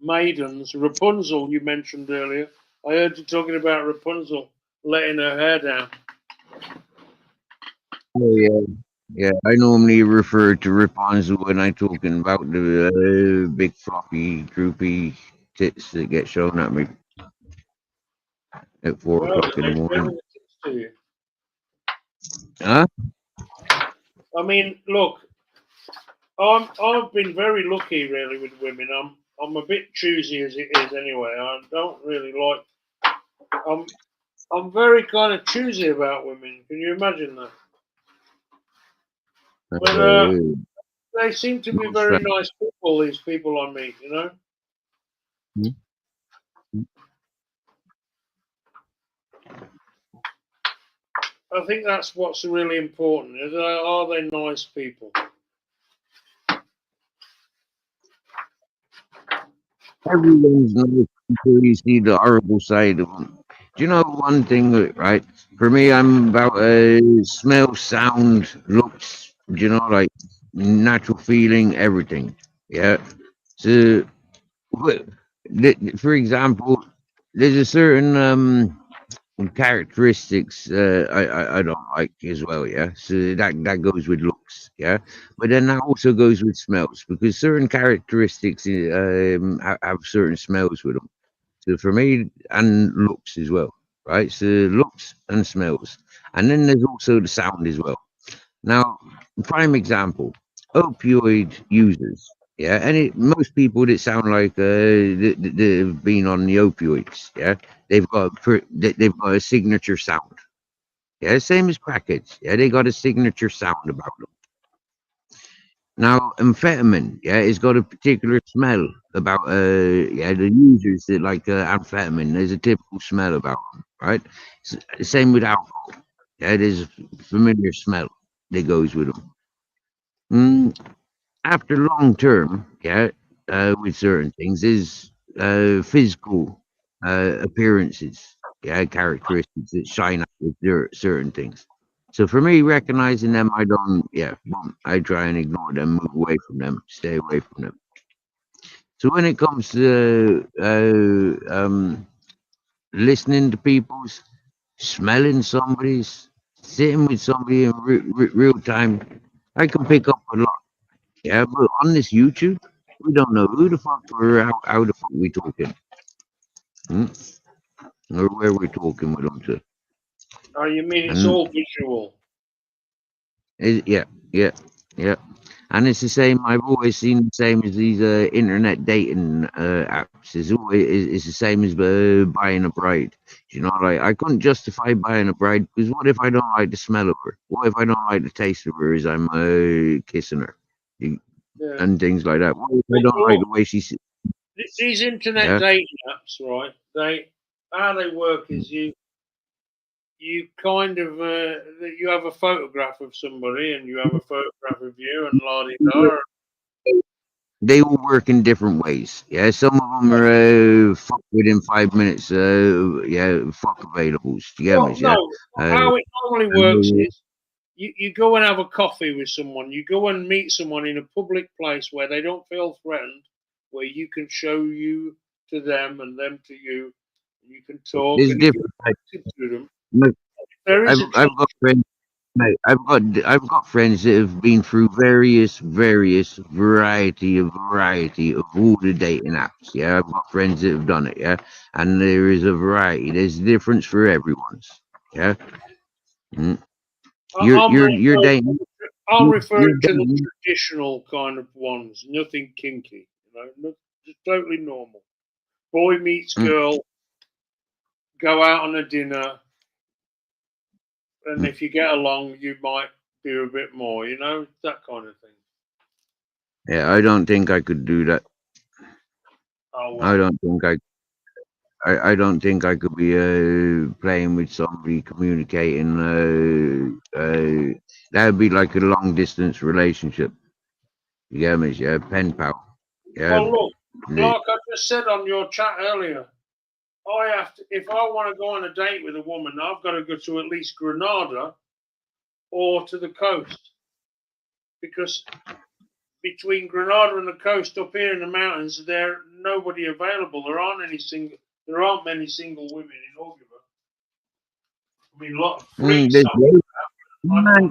maidens, Rapunzel, you mentioned earlier. I heard you talking about Rapunzel letting her hair down. Oh, yeah. Yeah, I normally refer to Rapunzel when I'm talking about the big floppy, droopy tits that get shown at me at 4 o'clock in the morning. Huh? I mean, look, I've been very lucky really with women. I'm a bit choosy as it is anyway. I don't really like. I'm very kind of choosy about women. Can you imagine that? But they seem to be very nice people. These people I meet, you know. I think that's what's really important. Are they nice people? Everyone's nice until you see the horrible side of them. Do you know one thing, right? For me, I'm about smell, sound, looks, you know, like natural feeling, everything. Yeah. So, for example, there's a certain characteristics I don't like as well, yeah. So that goes with looks, yeah. But then that also goes with smells because certain characteristics have certain smells with them. So for me, and looks as well, right? So looks and smells, and then there's also the sound as well. Now, prime example, opioid users. Yeah, most people that sound like they've been on the opioids. Yeah, they've got a signature sound. Yeah, same as crackheads. Yeah, they got a signature sound about them. Now, amphetamine, yeah, it's got a particular smell about yeah, the users that like amphetamine. There's a typical smell about them, right? Same with alcohol. Yeah, there's a familiar smell that goes with them. After long term, yeah, with certain things is physical appearances, yeah, characteristics that shine up with certain things. So for me, recognizing them, I don't, yeah, I try and ignore them, move away from them, stay away from them. So when it comes to listening to people's, smelling somebody's, sitting with somebody in real time, I can pick up a lot. Yeah, but on this YouTube, we don't know who the fuck or how the fuck we talking, hmm? Or where we're talking with them to. Oh, you mean it's And all visual? yeah, yeah, yeah. And it's the same. I've always seen the same as these internet dating apps. It's the same as buying a bride. You know, like I couldn't justify buying a bride because what if I don't like the smell of her? What if I don't like the taste of her as I'm kissing her? Yeah. And things like that. What if I But don't like look, the way she sits? these internet Yeah. dating apps, right? How they work is you kind of you have a photograph of somebody and you have a photograph of you and la di da. They all work in different ways. Yeah, some of them are fuck within 5 minutes. Yeah, fuck availables. Do you get me? Well, Yeah. no. Uh, How it normally works and is you go and have a coffee with someone. You go and meet someone in a public place where they don't feel threatened, where you can show you to them and them to you. You can talk, there's and if you're different types. attracted to them, Look, there is a I've got friends. Mate, I've got friends that have been through various variety of all the dating apps. Yeah, I've got friends that have done it. Yeah, and there is a variety. There's a difference for everyone's. Yeah. Mm. I'm You're dating. I'm You're referring to the dating. traditional kind of ones, nothing kinky, just totally normal. Boy meets Mm, girl, go out on a dinner, and mm. if you get along, you might do a bit more, that kind of thing. Yeah, I don't think I could do that. Oh I well, don't think I don't think I could be playing with somebody, communicating. That would be like a long distance relationship. You get me? Yeah, pen pal. Yeah, well look, the- like I just said on your chat earlier, I have to if I want to go on a date with a woman, I've got to go to at least Granada or to the coast because between Granada and the coast up here in the mountains, there nobody available. There aren't many single women in Augusta. I mean, a lot of freaks. there's man,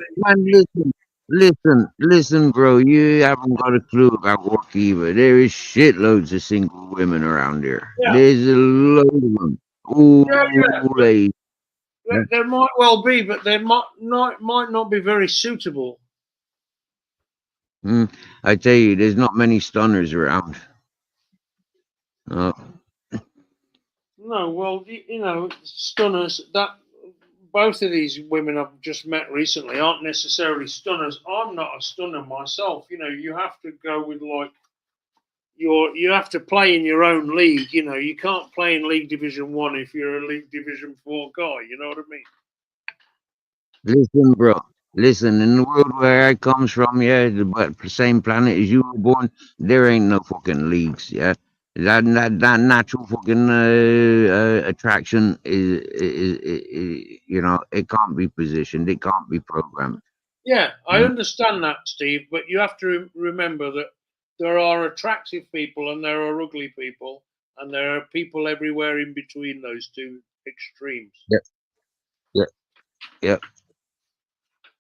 listen, bro. You haven't got a clue about work either. There is shitloads of single women around here. Yeah, There's a load of them. yeah. Ooh, they. There might well be, but they might not be very suitable. I tell you, there's not many stunners around. Oh. No, well, stunners. That both of these women I've just met recently aren't necessarily stunners. I'm not a stunner myself. You have to go with like you have to play in your own league. You can't play in League Division 1 if you're a League Division 4 guy. You know what I mean? Listen, bro. Listen, in the world where I comes from, yeah, the same planet as you were born, there ain't no fucking leagues, yeah. That natural fucking attraction is, it can't be positioned, it can't be programmed. Yeah, I Mm. understand that, Steve, but you have to remember that there are attractive people and there are ugly people, and there are people everywhere in between those two extremes. Yeah. Yep,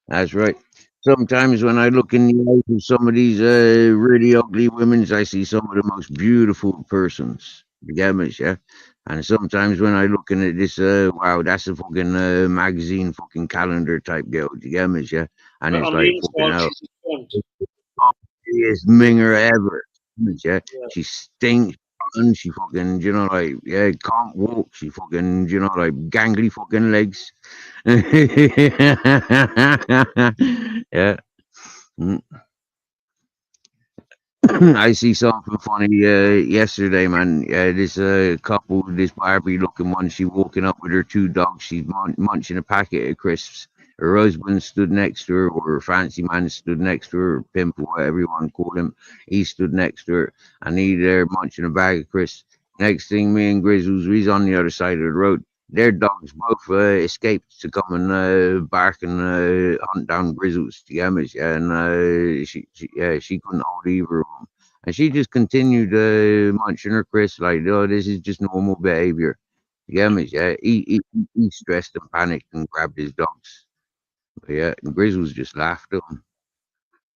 that's right. Sometimes when I look in the eyes of some of these really ugly women, I see some of the most beautiful persons. You get me, yeah? And sometimes when I looking at this, wow, that's a fucking magazine, fucking calendar type girl. You get me, yeah? And But it's on the like fucking inside, hell, she's a cunt. prettiest minger ever. Yeah, Yeah. she stinks. And she fucking, you know, like, yeah, can't walk. She fucking, you know, like, gangly fucking legs. Yeah. Mm. I see something funny yesterday, man. This couple, this Barbie looking one, she walking up with her two dogs. She's munching a packet of crisps. Her husband stood next to her, or her fancy man stood next to her, or pimp, or whatever you want to call him. He stood next to her, and he there munching a bag of crisps. Next thing, me and Grizzles, we's on the other side of the road. Their dogs both escaped to come and bark and hunt down Grizzles, the image, and she couldn't hold either of them, and she just continued munching her crisps like, oh, this is just normal behavior. The image, yeah, he stressed and panicked and grabbed his dogs. But yeah, and Grizzles just laughed at him.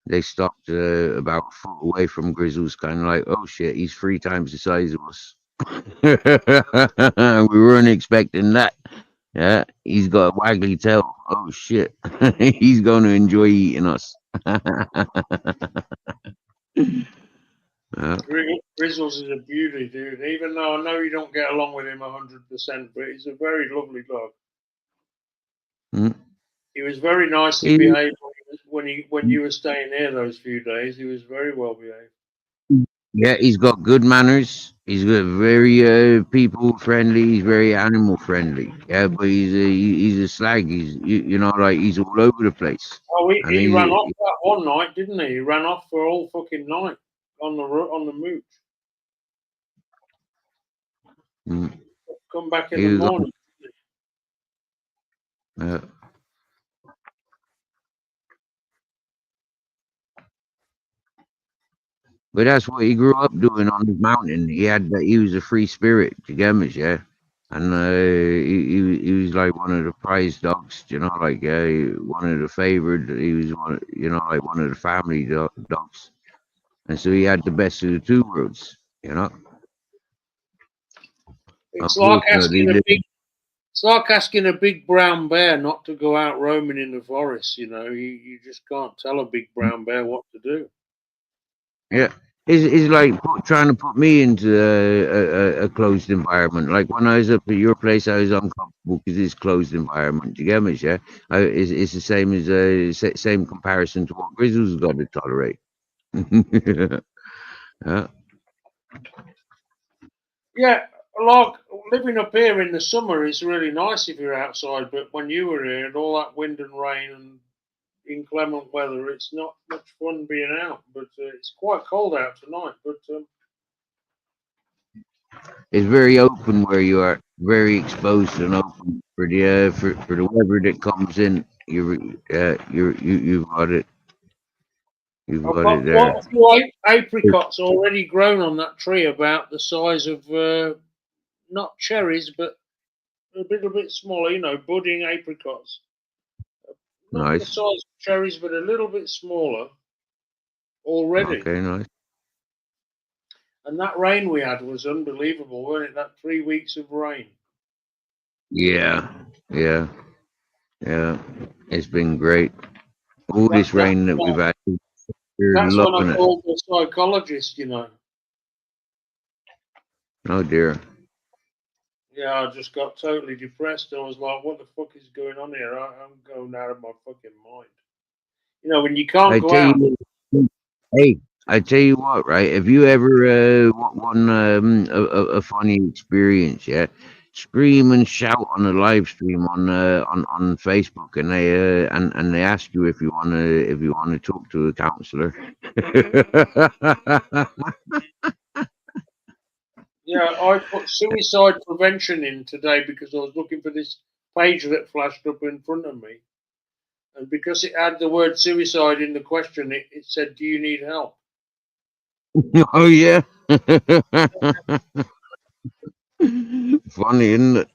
They stopped about a foot away from Grizzles, kind of like, oh shit, he's 3 times the size of us. We weren't expecting that. Yeah, he's got a waggly tail. Oh shit, he's going to enjoy eating us. Yeah. Grizzles is a beauty, dude. Even though I know you don't get along with him 100%, but he's a very lovely dog. Mm. He was very nicely He- behaved when you were staying there those few days. He was very well behaved. Yeah, he's got good manners. He's got very people friendly. He's very animal friendly. Yeah, but he's a slag. You know, like, he's all over the place. Oh, And he he's ran off that one night, didn't he? He ran off for all fucking night on the mooch. mm, Come back in he the was morning. But that's what he grew up doing on his mountain. He was a free spirit, you get me, yeah. And he was like one of the prized dogs, you know, like one of the favored. He was one, you know, like one of the family dogs, and so he had the best of the two worlds, you know. It's like Unfortunately, asking a big brown bear not to go out roaming in the forest. You know, you just can't tell a big brown bear what to do. yeah. It's like trying to put me into a closed environment. Like when I was up at your place, I was uncomfortable because it's closed environment. Do you get me? Yeah, it's the same as same comparison to what Grizzles got to tolerate. Yeah. Yeah, like living up here in the summer is really nice if you're outside, but when you were here and all that wind and rain and inclement weather, it's not much fun being out. But it's quite cold out tonight. But It's very open where you are, very exposed and open for the for the weather that comes in. You've got it. You've I've got got it quite there. a few apricots already grown on that tree, about the size of not cherries, but a little bit smaller. You know, budding apricots. Not the Nice. size of cherries, but a little bit smaller already. Okay, nice. And that rain we had was unbelievable, wasn't it? That 3 weeks of rain. Yeah, yeah, yeah. It's been great. All That, this rain that we've had, we're that's when loving I it. called the psychologist, you know. Oh dear. Yeah, I just got totally depressed. I was like, what the fuck is going on here? I'm going out of my fucking mind. You know, when you can't I go tell out. you, hey, I tell you what, right? If you ever want one a funny experience, yeah, scream and shout on a live stream on Facebook, and they ask you if you wanna talk to a counselor. Yeah, I put suicide prevention in today because I was looking for this page that flashed up in front of me. And because it had the word suicide in the question, it said, do you need help? Oh yeah. Funny, isn't it?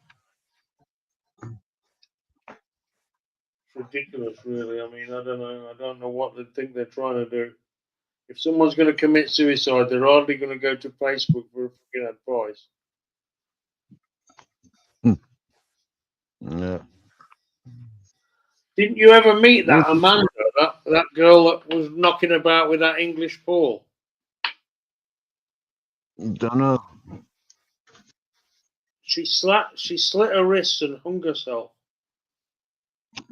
ridiculous, really. I mean, I don't know. I don't know what they think they're trying to do. If someone's going to commit suicide, they're hardly going to go to Facebook for fucking advice. Yeah. Didn't you ever meet that Amanda, that girl that was knocking about with that English Paul? Don't know. She slit her wrists and hung herself.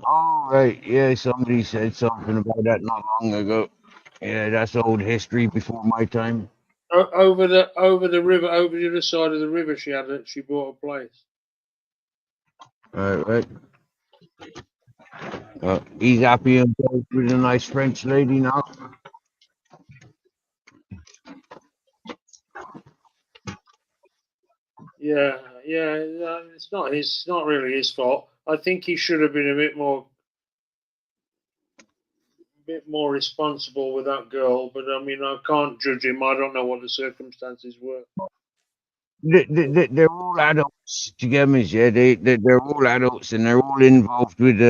Oh, right. Yeah, somebody said something about that not long ago. Yeah, that's old history before my time. Over the river, over the other side of the river, she bought a place. Right. He's happy and both with a nice French lady now. Yeah. It's not really his fault. I think he should have been a bit more responsible with that girl. But I mean, I can't judge him. I don't know what the circumstances were. They're all adults. Do you get me? Yeah, they're all adults and they're all involved with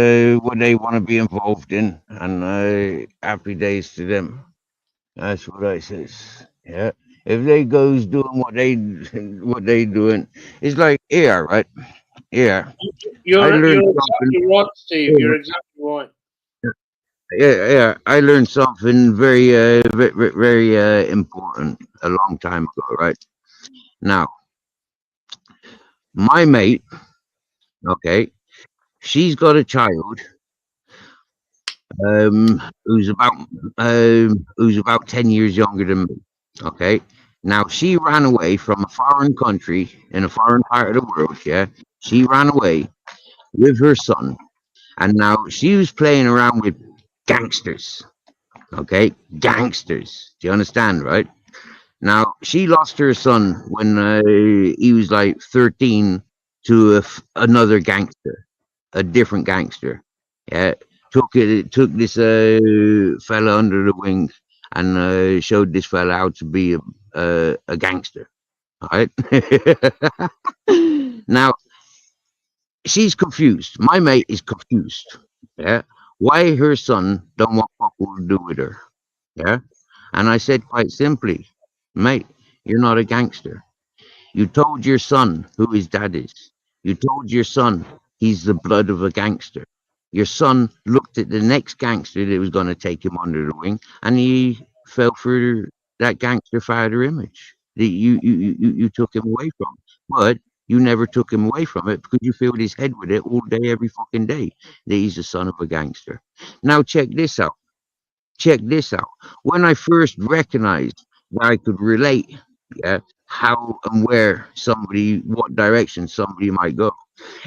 what they want to be involved in. And happy days to them. That's what I says. Yeah. If they goes doing what they doing, it's like right? Yeah. You're exactly right, Steve. You're exactly right. Yeah. I learned something very, very important a long time ago, right? Now, my mate, okay, she's got a child, who's about 10 years younger than me. Okay. Now she ran away from a foreign country in a foreign part of the world. Yeah. She ran away with her son, and now she was playing around with gangsters. Okay, gangsters. Do you understand, right? Now she lost her son when he was like 13 to another gangster, a different gangster. Yeah, took this fella under the wing and showed this fella how to be a gangster. All right. Now she's confused. My mate is confused. Yeah. Why her son don't want fuck all to do with her. Yeah. And I said quite simply, mate, you're not a gangster. You told your son who his dad is. You told your son he's the blood of a gangster. Your son looked at the next gangster that was going to take him under the wing, and he fell for that gangster father image that you took him away from. But you never took him away from it because you filled his head with it all day, every fucking day, that he's the son of a gangster. Now check this out. Check this out. When I first recognized that I could relate, yeah, how and where somebody, what direction somebody might go,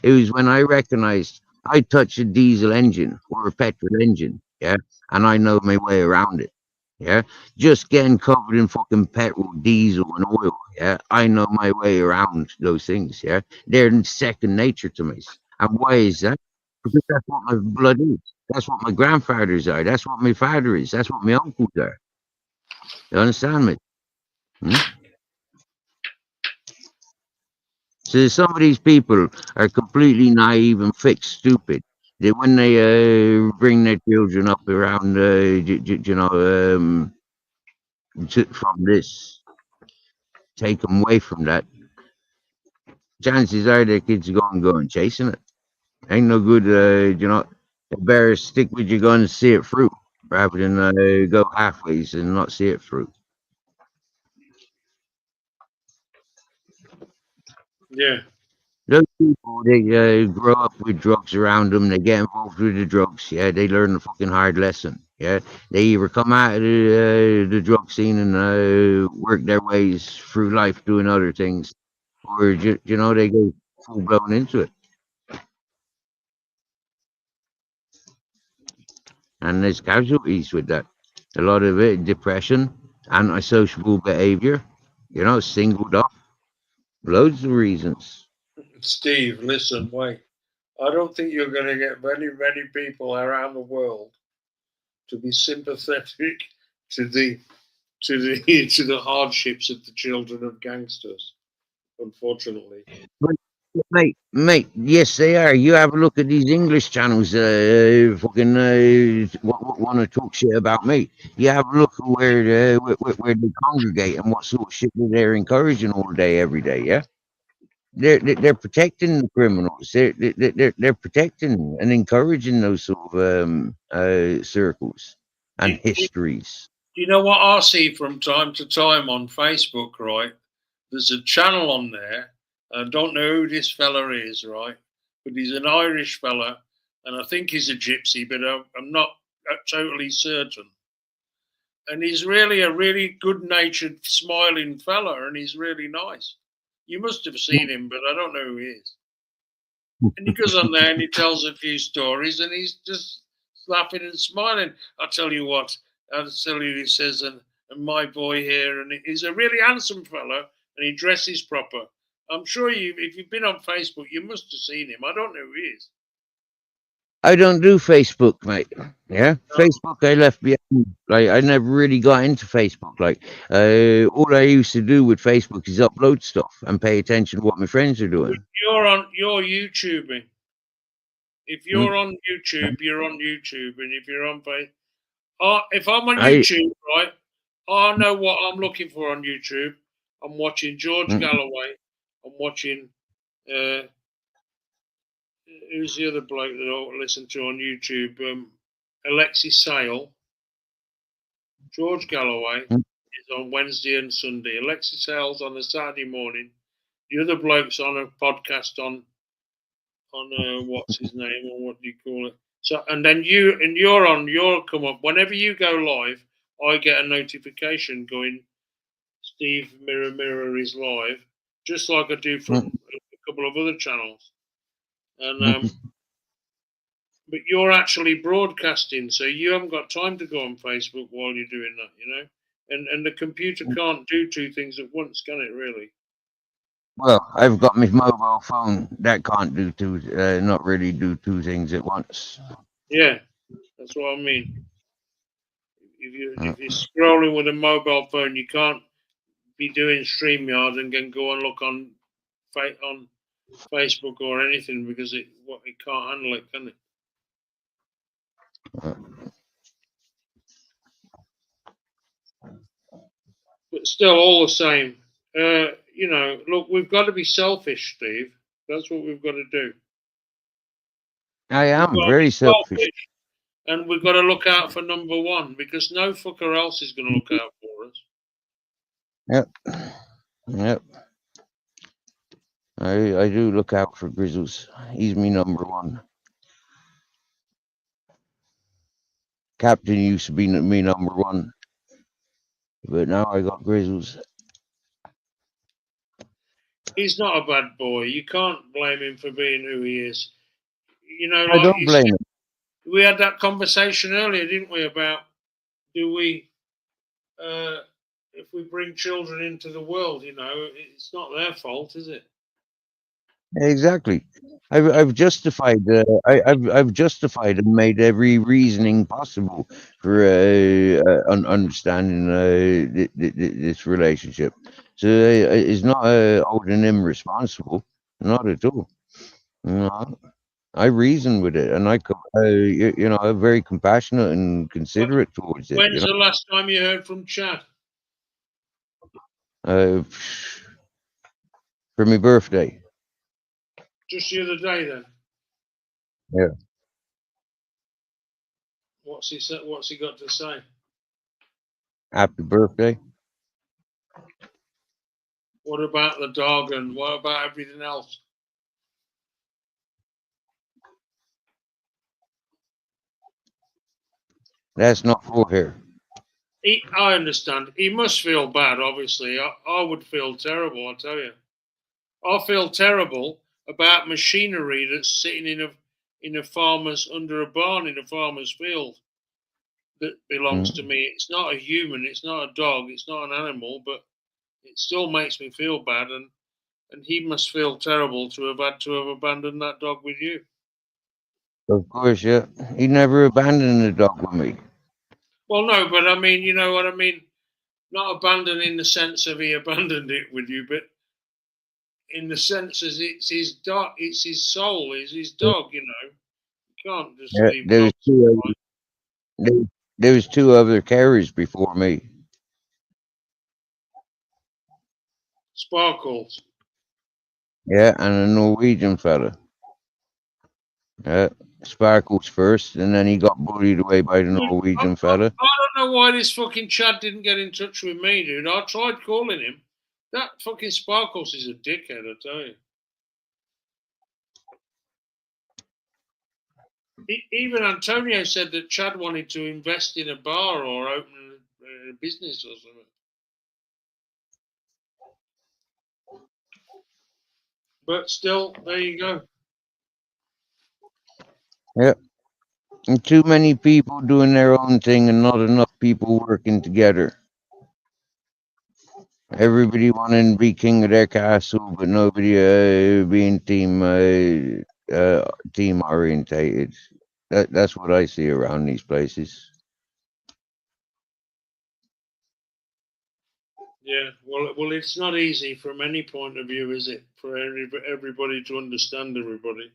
it was when I recognized I touch a diesel engine or a petrol engine, yeah, and I know my way around it. Yeah, just getting covered in fucking petrol, diesel, and oil. Yeah, I know my way around those things. Yeah, they're second nature to me. And why is that? Because that's what my blood is. That's what my grandfathers are. That's what my father is. That's what my uncles are. You understand me? So some of these people are completely naive and thick stupid. That when they bring their children up around, from this, take them away from that, chances are their kids are going chasing it. Ain't no good, you better stick with your gun and see it through rather than go halfways and not see it through. Yeah. Those people, they grow up with drugs around them. They get involved with the drugs. Yeah, they learn a fucking hard lesson. Yeah, they either come out of the drug scene and work their ways through life doing other things, or they go full blown into it. And there's casualties with that. A lot of it, depression, antisocial behavior. Singled off. Loads of reasons. Steve, listen, wait. I don't think you're going to get many people around the world to be sympathetic to the to the hardships of the children of gangsters. Unfortunately, Mate, yes, they are. You have a look at these English channels, fucking, want to talk shit about me. You have a look at where they congregate and what sort of shit they're encouraging all day, every day. Yeah, they're protecting the criminals. They're protecting and encouraging those sort of circles and histories. Do you know what I see from time to time on Facebook, right? There's a channel on there. I don't know who this fella is, right? But he's an Irish fella, and I think he's a gypsy, but I'm not totally certain. And he's really a really good-natured, smiling fella, and he's really nice. You must have seen him, but I don't know who he is. And he goes on there and he tells a few stories, and he's just laughing and smiling. I'll tell you what, he says, and my boy here, and he's a really handsome fella, and he dresses proper. I'm sure if you've been on Facebook, you must have seen him. I don't know who he is. I don't do Facebook, mate. Yeah, No. Facebook I left behind. Like, I never really got into Facebook. Like, all I used to do with Facebook is upload stuff and pay attention to what my friends are doing. You're YouTubing. If you're on YouTube, you're on YouTube, and if you're on Facebook, if I'm on YouTube, right, I know what I'm looking for on YouTube. I'm watching George Galloway. I'm watching. Who's the other bloke that I listen to on YouTube? Alexis Sale. George Galloway is on Wednesday and Sunday. Alexis Sale's on a Saturday morning. The other bloke's on a podcast on what's his name, or what do you call it? So, and then you'll come up whenever you go live. I get a notification going, Steve Mirror is live, just like I do from a couple of other channels. And but you're actually broadcasting, so you haven't got time to go on Facebook while you're doing that, you know. And the computer can't do two things at once, can it? Really? Well, I've got my mobile phone that can't do not really do two things at once. Yeah, that's what I mean. If you're scrolling with a mobile phone, you can't be doing StreamYard and then go and look on Facebook or anything, because it can't handle it, can it? But still, all the same, you know, look, we've got to be selfish, Steve. That's what we've got to do. I am very selfish. And we've got to look out for number one, because no fucker else is going to look out for us. Yep. I do look out for Grizzles. He's me number one. Captain used to be me number one, but now I got Grizzles. He's not a bad boy. You can't blame him for being who he is. You know, I don't blame him. We had that conversation earlier, didn't we, about do we, if we bring children into the world, you know, it's not their fault, is it? Exactly. I've justified. I've justified and made every reasoning possible for understanding this relationship. So it's not holding him responsible. Not at all. No. I reason with it, and you know, I'm very compassionate and considerate towards it. When's the last time you heard from Chad? For my birthday. Just the other day, then. Yeah. What's he got to say? Happy birthday. What about the dog, and what about everything else? That's not for here. I understand. He must feel bad, obviously. I would feel terrible, I tell you. I feel terrible about machinery that's sitting in a farmer's, under a barn in a farmer's field that belongs to me. It's not a human, it's not a dog, it's not an animal, but it still makes me feel bad, and he must feel terrible to have had to have abandoned that dog with you. Of course, yeah. He never abandoned the dog with me. Well, no, but I mean, you know what I mean? Not abandoned in the sense of he abandoned it with you, but in the sense as it's his dog, it's his soul, it's his dog. You know, you can't just Yeah, leave dogs. there was two other carriers before me. Sparkles. Yeah, and a Norwegian fella. Yeah, Sparkles first, and then he got bullied away by the Norwegian fella. I don't know why this fucking Chad didn't get in touch with me, dude. I tried calling him. That fucking Sparkles is a dickhead, I tell you. Even Antonio said that Chad wanted to invest in a bar or open a business or something. But still, there you go. Yep. And too many people doing their own thing and not enough people working together. Everybody wanting to be king of their castle, but nobody being team orientated. That's what I see around these places. Yeah, well, it's not easy from any point of view, is it? For everybody to understand everybody.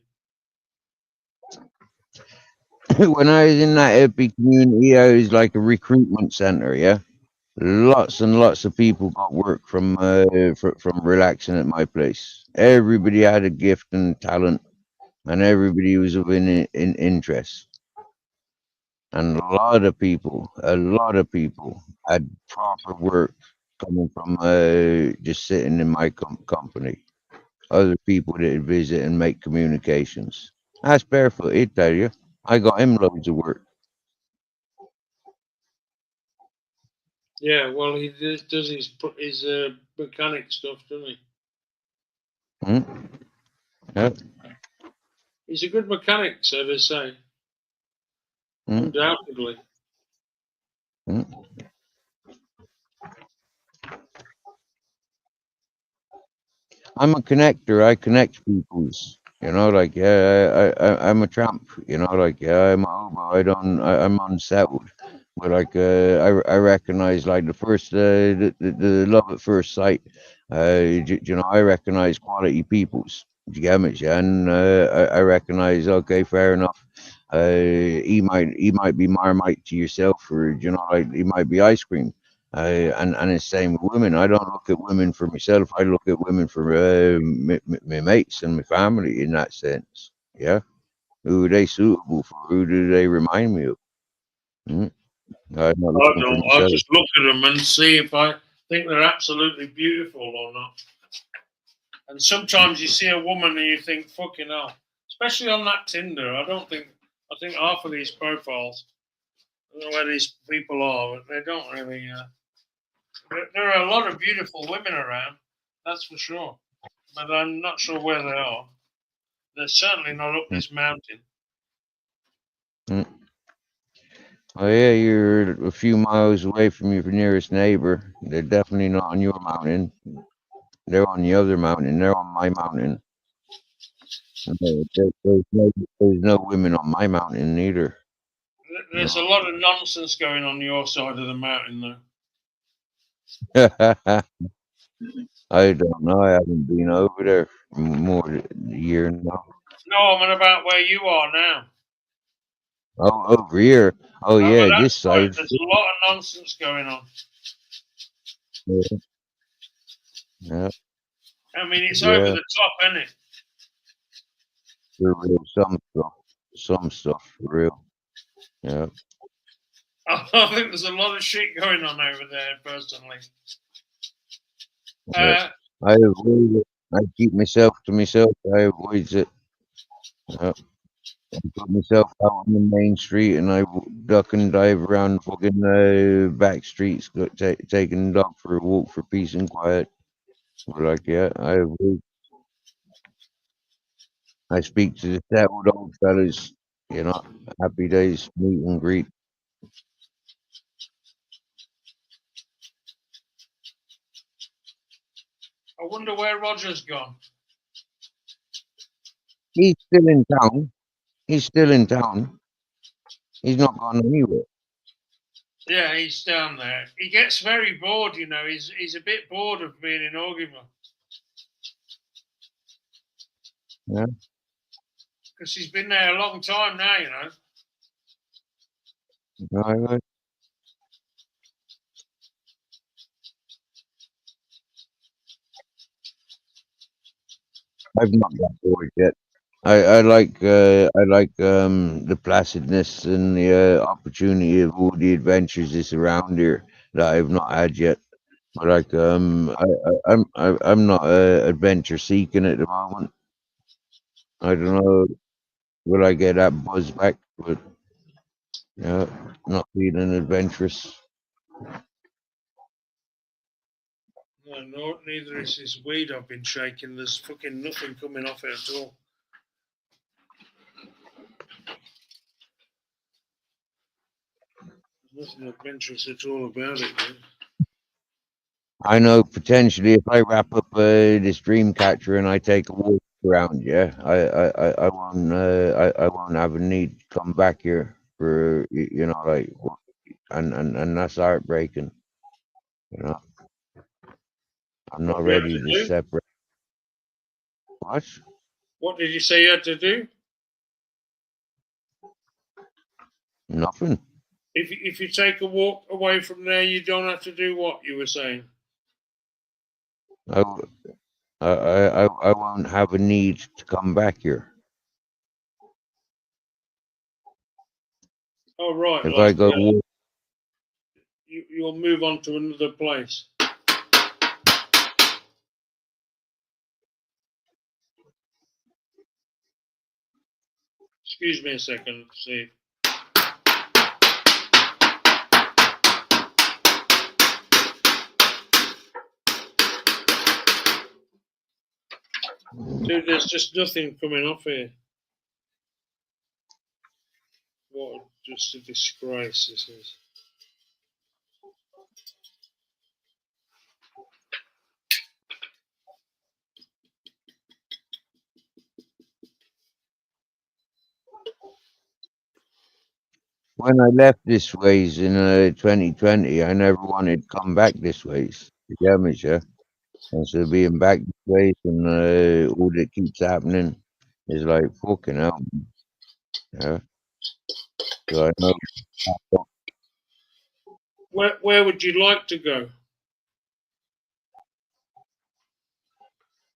When I was in that epic community, I was like a recruitment center. Yeah, lots and lots of people got work from relaxing at my place. Everybody had a gift and talent, and everybody was of in interest. And a lot of people had proper work coming from just sitting in my company. Other people that visit and make communications. That's Barefoot, he'd tell you. I got him loads of work. Yeah, well, he does his mechanic stuff, doesn't he? Hmm? Yeah. He's a good mechanic, so they say. Undoubtedly. I'm a connector. I connect peoples. You know, like I'm a tramp. You know, like I'm a hobo. I'm unsettled. But like I recognize like the first the love at first sight. You know, I recognize quality peoples. Do you get me? Yeah? And I recognize. Okay, fair enough. He might be Marmite to yourself, or you know, like he might be ice cream. And it's same with women. I don't look at women for myself. I look at women for my mates and my family in that sense. Yeah, who are they suitable for? Who do they remind me of? Mm. I'm not I looking for don't. I myself. just look at them and see if I think they're absolutely beautiful or not. And sometimes you see a woman and you think, fucking hell. Especially on that Tinder. I think half of these profiles, I don't know where these people are, but they don't really. There are a lot of beautiful women around, that's for sure. But I'm not sure where they are. They're certainly not up this mountain. Mm. Oh yeah, you're a few miles away from your nearest neighbor. They're definitely not on your mountain. They're on the other mountain. They're on my mountain. There's no women on my mountain either. There's a lot of nonsense going on your side of the mountain, though. I don't know. I haven't been over there for more than a year now. No, I mean about where you are now. Oh, over here. Oh Over yeah, that this side, side. there's a lot of nonsense going on. Yeah. Yeah. I mean, it's Yeah. over the top, isn't it? For real, some stuff for real. Yeah. I think there's a lot of shit going on over there, personally. Yeah. I avoid it. I keep myself to myself. I avoid it. Yeah. I put myself out on the main street and I duck and dive around fucking back streets, taking the dog for a walk for peace and quiet. But like, yeah, I avoid. I speak to the settled old fellas, you know, happy days, meet and greet. I wonder where Roger's gone. He's still in town. He's still in town. He's not gone anywhere. Yeah, he's down there. He gets very bored, you know. He's a bit bored of being in Orgiva. Yeah. Because he's been there a long time now, you know. Right. I've not got bored yet. I like the placidness and the opportunity of all the adventures that's around here that I've not had yet. But like I'm not adventure seeking at the moment. I don't know, will I get that buzz back? But yeah, not feeling adventurous. No, neither is this weed I've been shaking. There's fucking nothing coming off it at all. There's nothing adventurous at all about it, man. I know potentially if I wrap up this dream catcher and I take a walk around, yeah, I won't have a need to come back here for you know like and that's heartbreaking. You know, I'm not What do you have ready to to do? separate. What? What did you say you had to do? Nothing. If you take a walk away from there, you don't have to do what you were saying. I won't have a need to come back here. Oh right, If I like go walk, you'll move on to another place. Excuse me a second, Steve. Dude, there's just nothing coming off here. What just a disgrace this is. when I left this ways in 2020, I never wanted to come back this ways. You get me, sure? And so being back this ways and all that keeps happening is like fucking hell. Yeah. So I know Where would you like to go?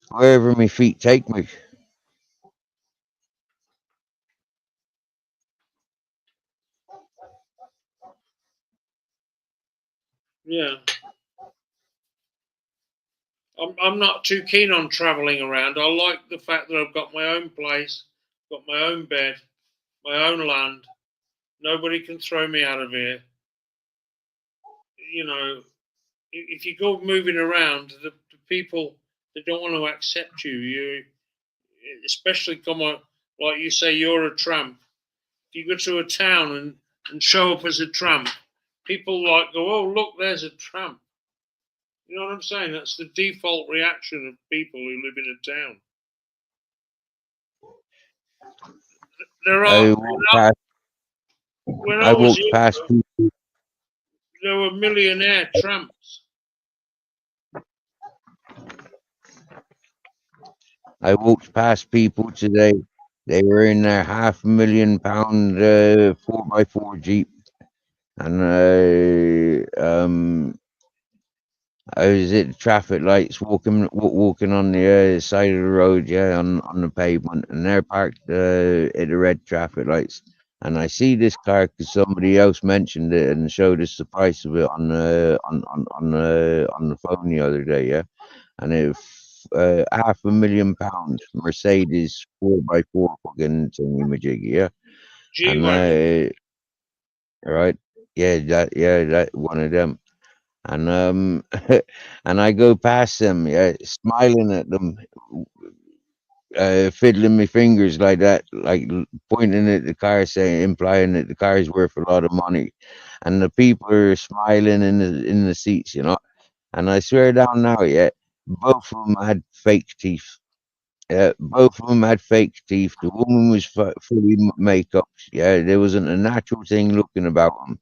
wherever my feet take me. Yeah. I'm not too keen on travelling around. I like the fact that I've got my own place, got my own bed, my own land. Nobody can throw me out of here. You know, if you go moving around, the people they don't want to accept you. You, especially come on, like you say, you're a tramp. If you go to a town and show up as a tramp, people like go, "Oh, look, there's a tramp." You know what I'm saying? That's the default reaction of people who live in a town. There I are walked past, when I I was walked past younger, people. there were millionaire tramps. I walked past people today. They were in their £500,000 4x4 Jeep, and I was at the traffic lights, walking on the side of the road, yeah, on the pavement, and they're parked at the red traffic lights. And I see this car because somebody else mentioned it and showed us the price of it on the phone the other day, yeah. And it £500,000 Mercedes 4x4 fucking thingy majiggy, yeah. G-Wagon. And right, yeah, that one of them. And and I go past them, yeah, smiling at them, fiddling my fingers like that, like pointing at the car, saying, implying that the car is worth a lot of money, and the people are smiling in the seats, you know. And I swear down now, yeah, both of them had fake teeth. Yeah, both of them had fake teeth. The woman was fully makeup. Yeah, there wasn't a natural thing looking about them.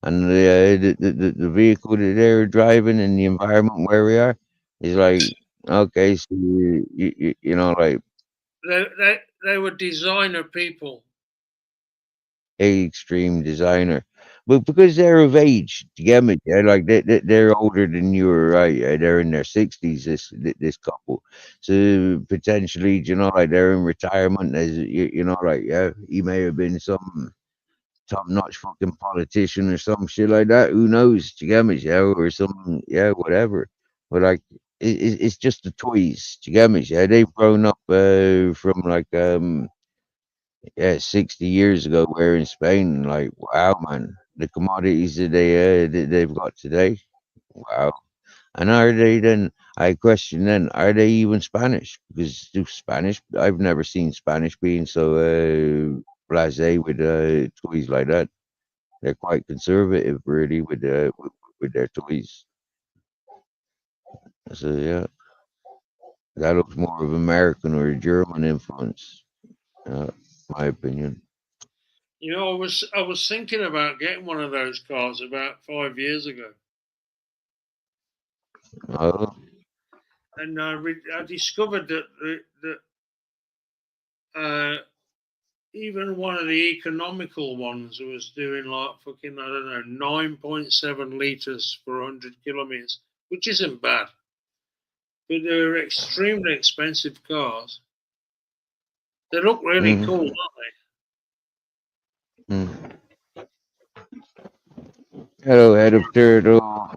And the vehicle that they're driving in the environment where we are is like, okay, so you know, like They were designer people. Extreme designer. But because they're of age, do you get me? Yeah, like they're older than you or right? Yeah, they're in their 60s. This couple, so potentially, you know, like they're in retirement. As you know, like yeah, he may have been some top-notch fucking politician or some shit like that. Who knows? Do you get me? Yeah, or some yeah, whatever. But like, it's just the toys. Do you get me? Yeah, they've grown up from like yeah, 60 years ago, we're in Spain. Like, wow, man, the commodities that they've got today. Wow. And are they then? I question then, are they even Spanish? Because the Spanish, I've never seen Spanish being so blasé with toys like that. They're quite conservative, really, with their toys. So yeah, that looks more of American or German influence, my opinion. You know, I was thinking about getting one of those cars about 5 years ago, Oh, and I discovered that even one of the economical ones was doing like fucking, I don't know, 9.7 liters for 100 kilometers, which isn't bad, but they're extremely expensive cars. They look really mm-hmm. cool, don't Mm. Hello, head of turtle.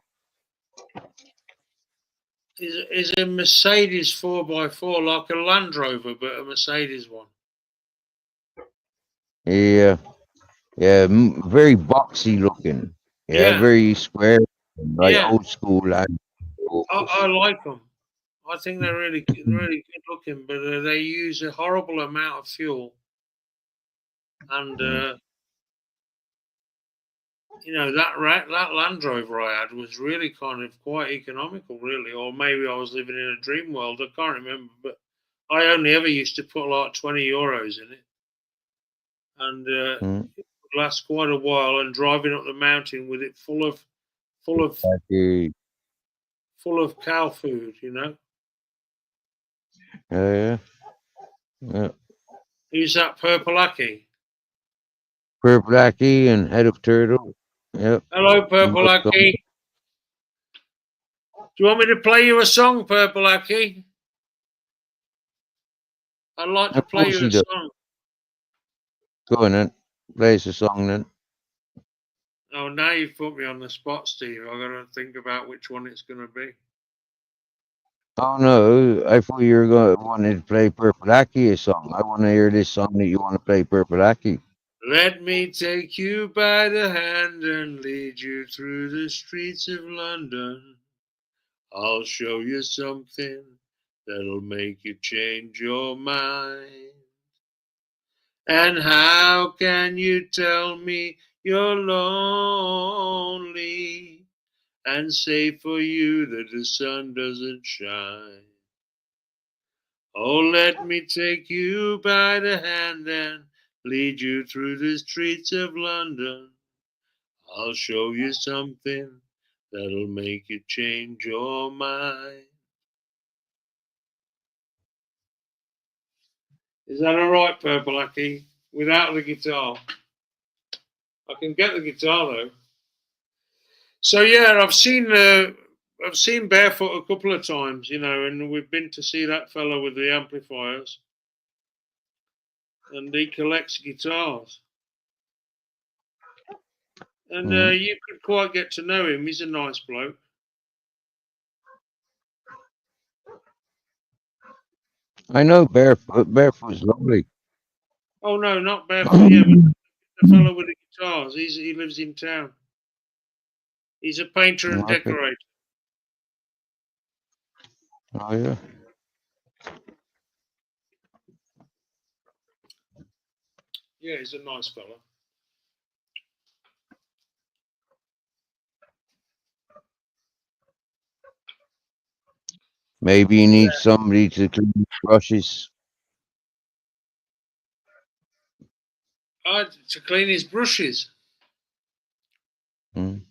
they? Is a Mercedes 4x4 like a Land Rover, but a Mercedes one? Yeah, yeah, very boxy looking. Yeah, Yeah, very square, like yeah. old school. Like, I like them. I think they're really good looking, but they use a horrible amount of fuel, and you know that Land Rover I had was really kind of quite economical, really, or maybe I was living in a dream world. I can't remember, but I only ever used to put like 20 euros in it, and mm, it would last quite a while. And driving up the mountain with it full of okay. full of cow food, you know. Yeah, yeah. Who's that Purple Aki? Purple Blackie and head of turtle. Yep. Hello, Purple Welcome. Aki. Do you want me to play you a song, Purple Aki? I'd like to Of play course you he a does. song. Go on then. Play us a song then. Oh, now you've put me on the spot, Steve. I've got to think about which one it's going to be. Oh no, I thought you were going wanted to play Purple Blackie a song. I want to hear this song that you want to play Purple Blackie. Let me take you by the hand and lead you through the streets of London. I'll show you something that'll make you change your mind. And how can you tell me you're lonely and say for you that the sun doesn't shine? Oh, let me take you by the hand and lead you through the streets of London. I'll show you something that'll make you change your mind. Is that all right, Purple Aki? Without the guitar, I can get the guitar though. So yeah, I've seen Barefoot a couple of times, you know, and we've been to see that fellow with the amplifiers, and he collects guitars. And you could quite get to know him. He's a nice bloke. I know Barefoot. Barefoot's lovely. Oh no, not Barefoot. Yeah, but the fellow with the guitars. He lives in town. He's a painter and Okay. decorator. Oh yeah. Yeah, he's a nice fellow. Maybe you need somebody to clean the brushes. To clean his brushes. Mm.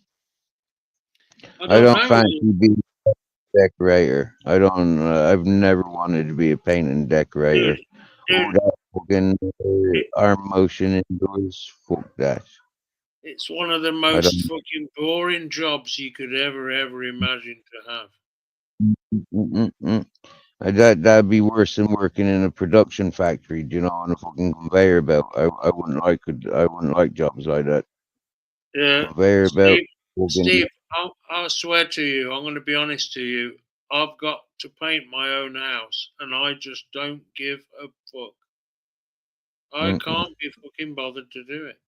I don't know. fancy being a decorator. I don't. I've never wanted to be a painting decorator. Pull Dude, that fucking it, arm motion indoors. Fuck that. it's one of the I most don't. fucking boring jobs you could ever imagine to have. Mm-mm-mm. That'd be worse than working in a production factory, you know, on a fucking conveyor belt. I wouldn't like it. I wouldn't like jobs like that. Yeah, Conveyor belt. Steve, Fucking. Steve, I swear to you, I'm going to be honest to you. I've got to paint my own house, and I just don't give a fuck. I Mm-mm, can't be fucking bothered to do it.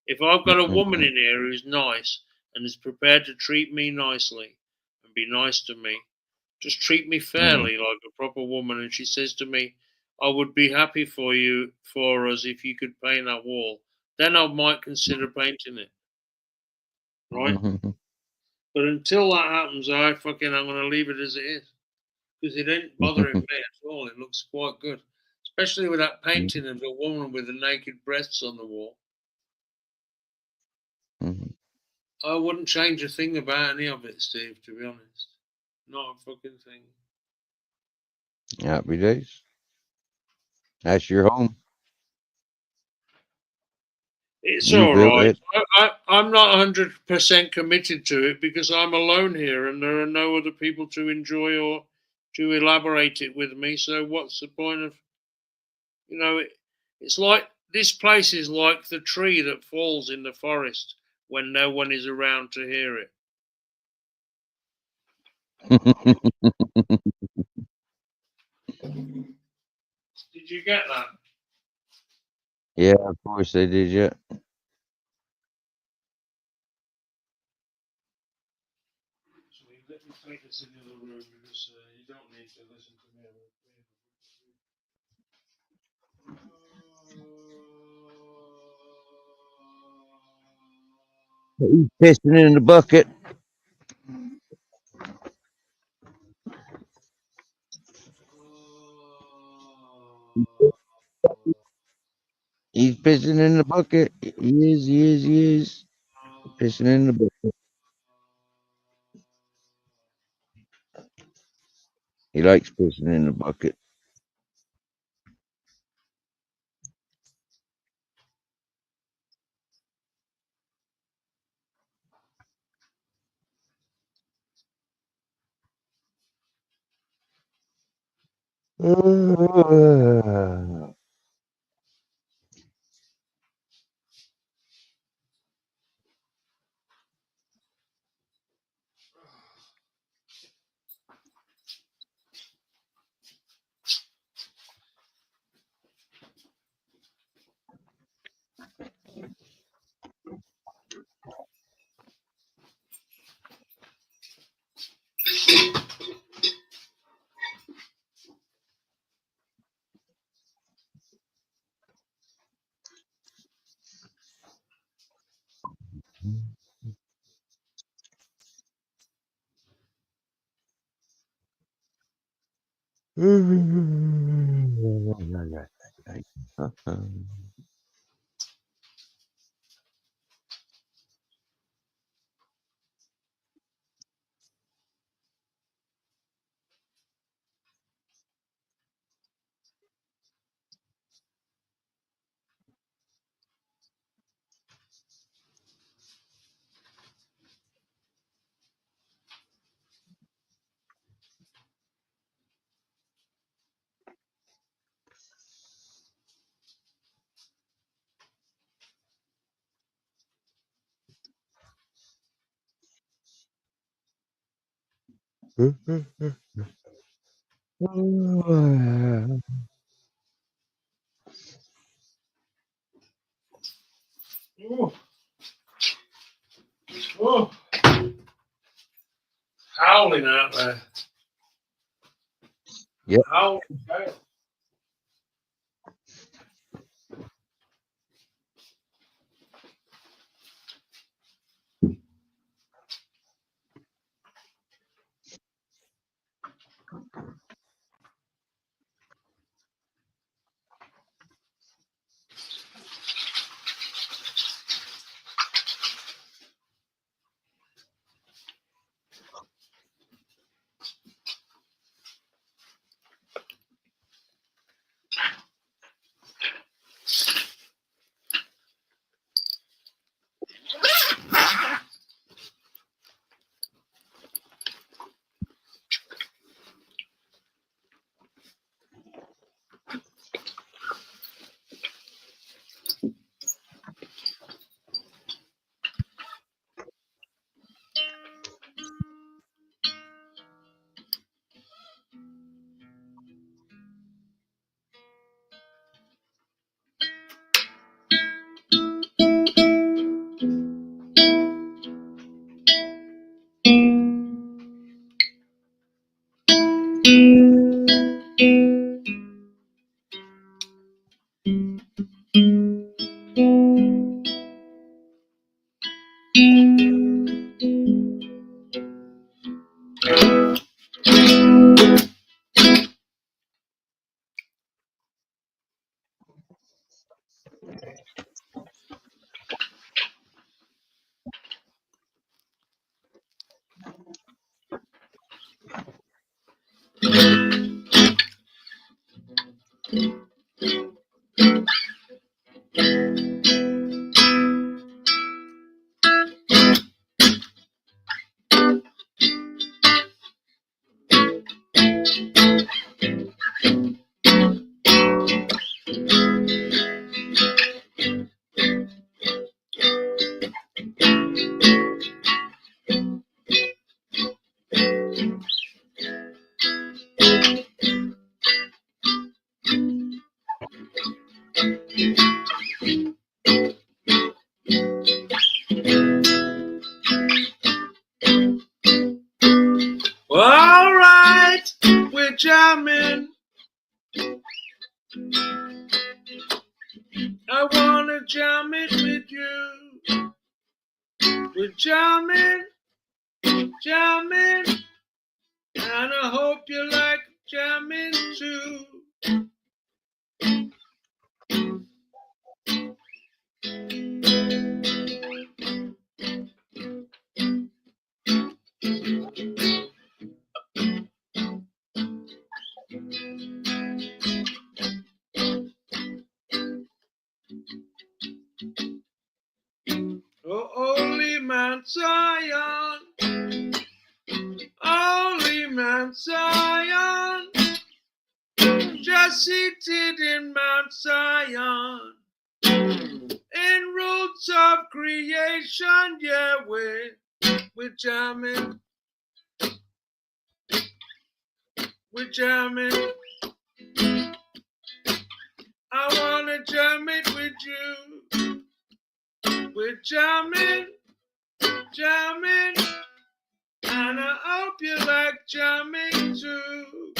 If I've got a woman mm-mm, in here who's nice and is prepared to treat me nicely and be nice to me, just treat me mm-mm. fairly like a proper woman, and she says to me, I would be happy for us if you could paint that wall, then I might consider painting it, right? Mhm. But until that happens, I'm gonna leave it as it is because it ain't bothering me at all. It looks quite good, especially with that painting of a woman with the naked breasts on the wall. Mhm. I wouldn't change a thing about any of it, Steve. To be honest, not a fucking thing. Happy days. That's your home. It's You all built right. it. I'm not 100% committed to it because I'm alone here and there are no other people to enjoy or to elaborate it with me. So what's the point of, it's like this place is like the tree that falls in the forest when no one is around to hear it. Did you get that? Yeah, of course they did. Yeah. Actually, let me take this in the other room because you don't need to listen to me. He's pissing in the bucket. He's pissing in the bucket. He is. He is. He is pissing in the bucket. He likes pissing in the bucket. Oh, oh, howling out there. Yep. Howling gale. All right, we're jamming. I wanna jam it with you. We're jamming, jamming, and I hope you like jamming too. Oh, holy Mount Zion, holy Mount Zion, just seated in Mount Zion, in roots of creation, yeah, we're jamming, we're jamming. I wanna jam it with you. We're jamming, jamming, and I hope you like jamming too.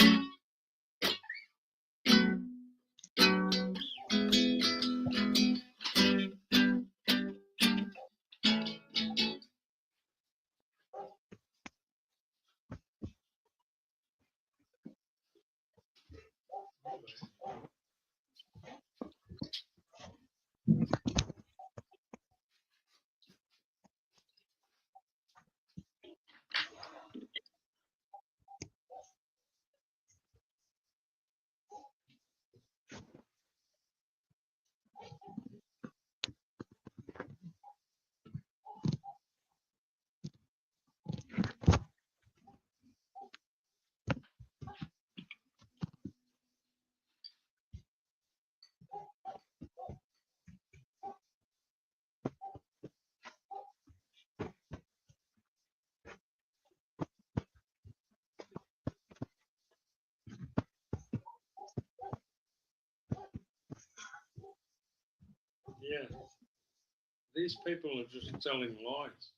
Yeah, these people are just telling lies.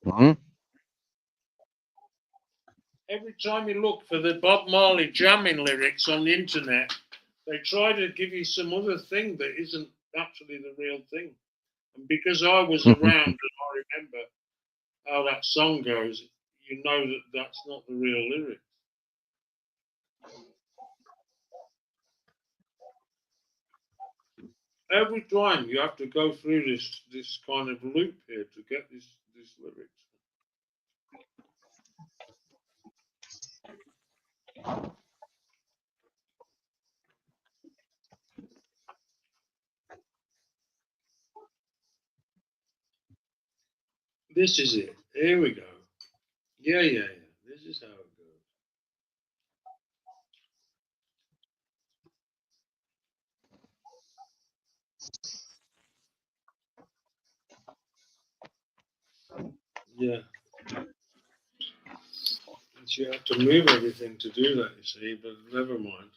Hmm? Every time you look for the Bob Marley jamming lyrics on the internet, they try to give you some other thing that isn't actually the real thing. And because I was around and I remember how that song goes, you know that that's not the real lyrics. Every time you have to go through this kind of loop here to get this lyrics. This is it. Here we go. Yeah. This is how it goes. Yeah. And you have to move everything to do that, you see, but never mind.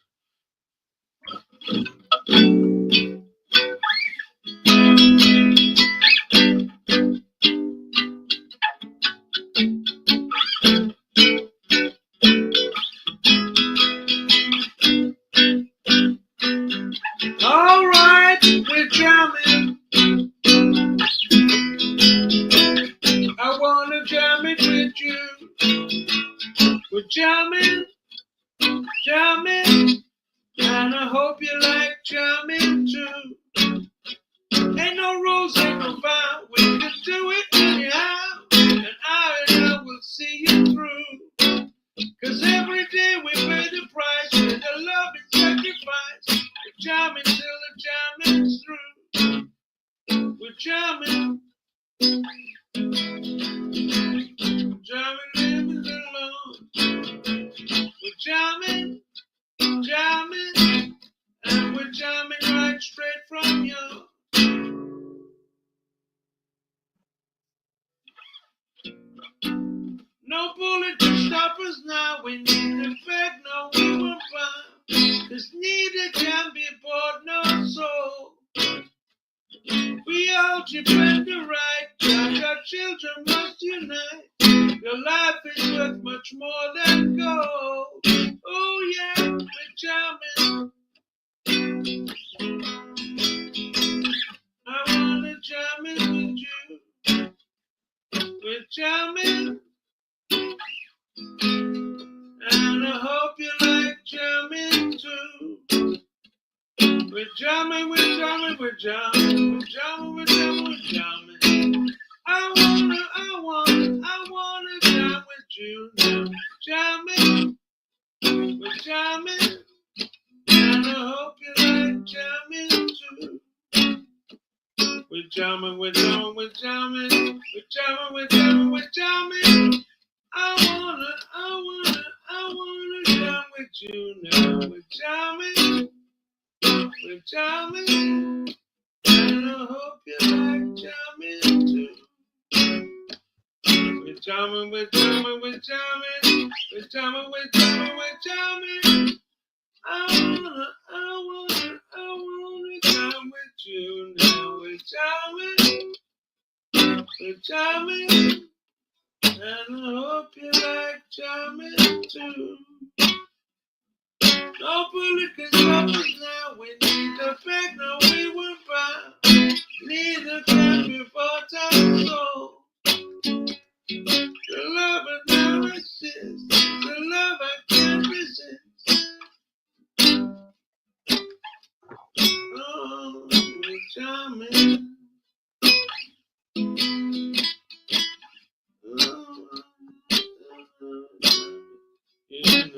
jamming, jamming, and I hope you like jamming too. Ain't no rules, ain't no vow. We can do it anyhow, and I will see you through. 'Cause every day we pay the price with the love and sacrifice. We're jamming till the jamming's through. We're jamming, jamming, living alone. We're jamming, jamming, and we're jamming right straight from you. No bullet can stop us now. We neither beg, no, we won't bow. 'Cause neither can be bought, no soul. We all defend the right. Judge our children must unite. Your life is worth much more than gold. Oh yeah, we're jamming. I wanna jam it with you. We're jamming. And I hope you like jamming too. We're jamming, we're jamming, we're jamming, we're jamming, we're jamming, we're jamming. I wanna jam with you now. Jamming, we're jamming, and I hope you like jamming too. We're jamming, we're jamming, we're jamming, we're jamming, we're jamming, we're jamming. I wanna jam with you now. We're jamming, and I hope you like jamming too. We're jamming, we're jamming, we're jamming, we're jamming, we're jamming, we're jamming. I wanna jam with you now. We're jamming, and I hope you like jamming too. No bullet can stop us now. We neither beg, no, we won't bow. Neither can be bought our soul. The love and now resist. The love I can't resist. Oh, we're jamming. Yeah.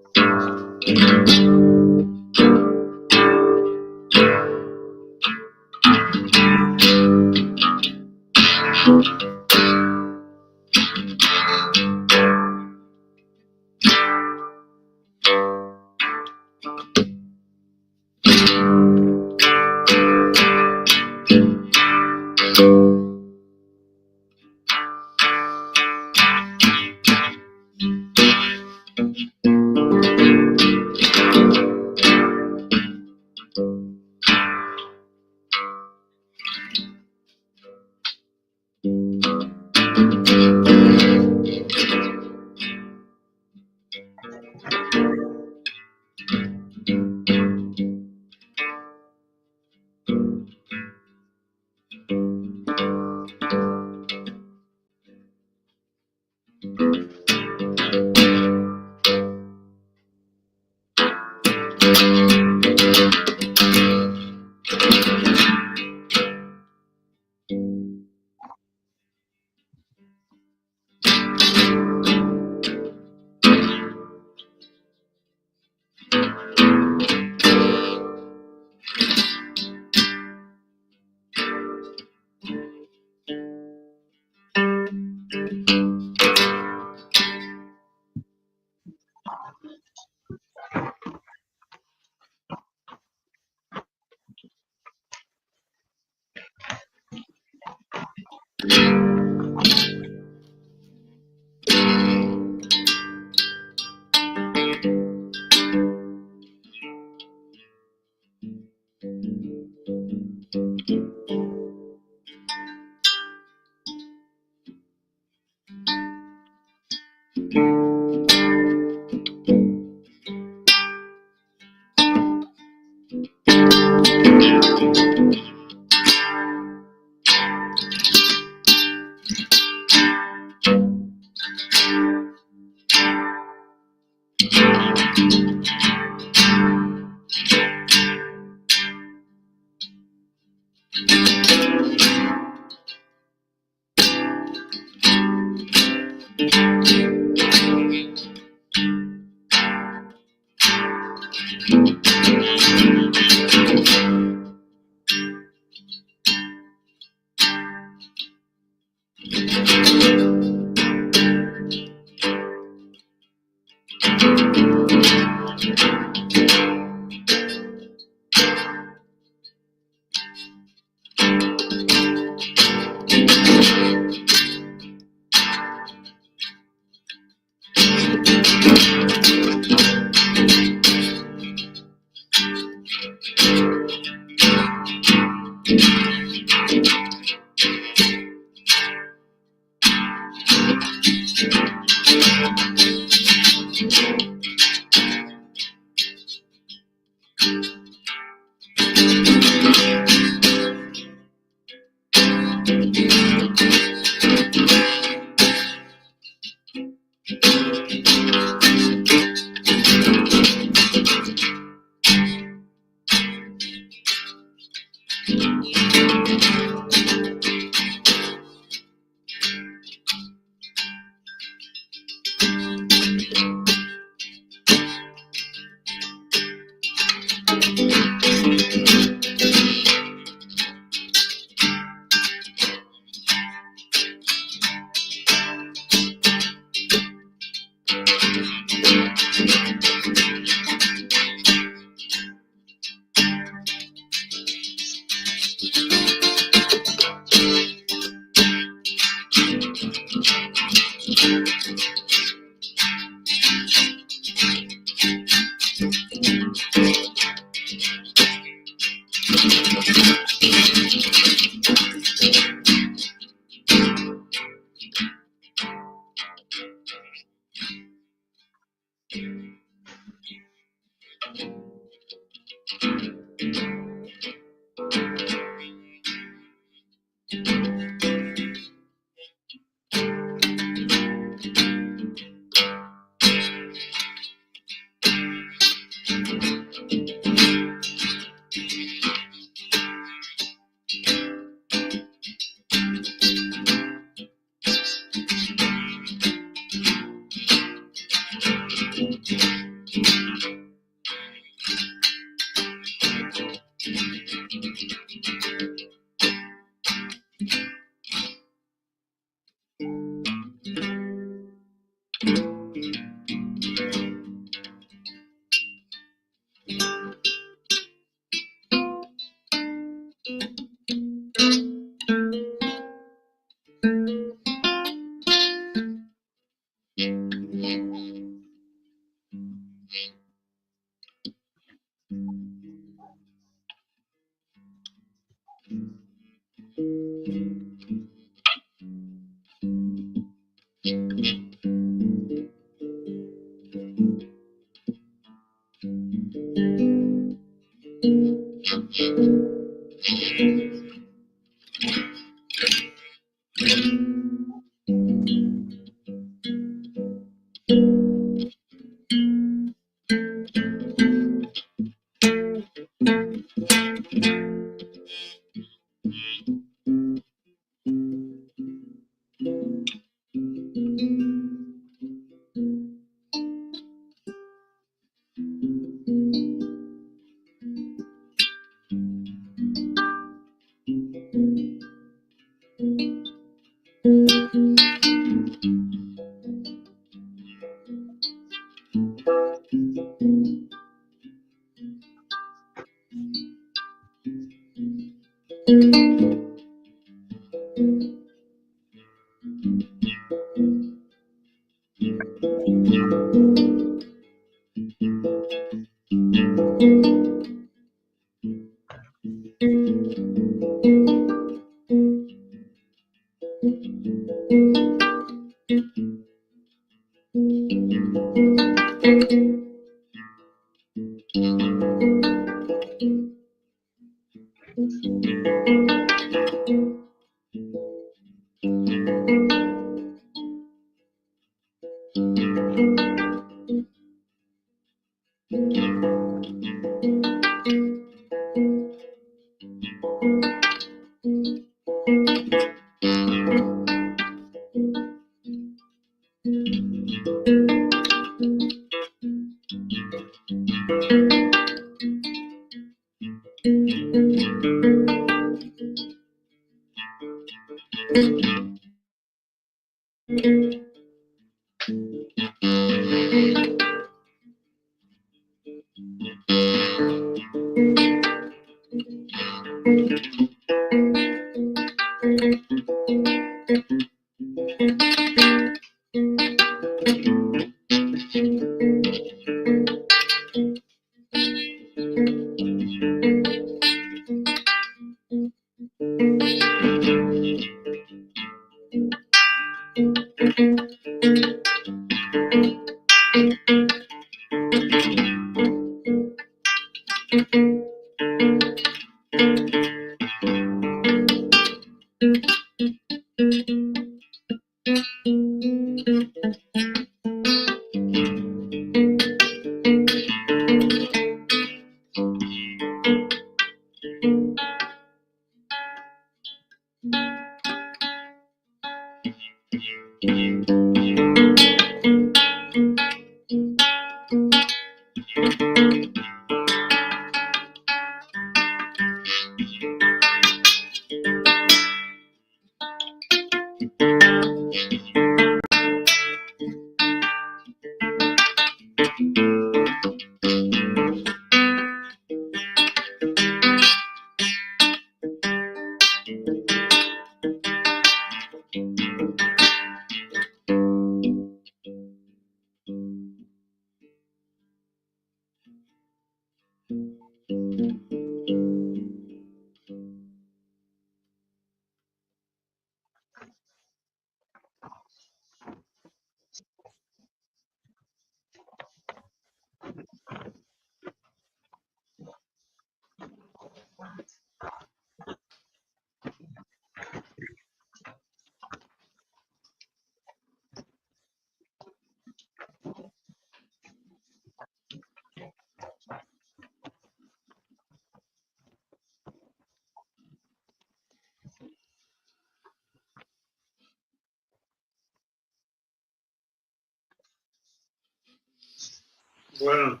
Bueno,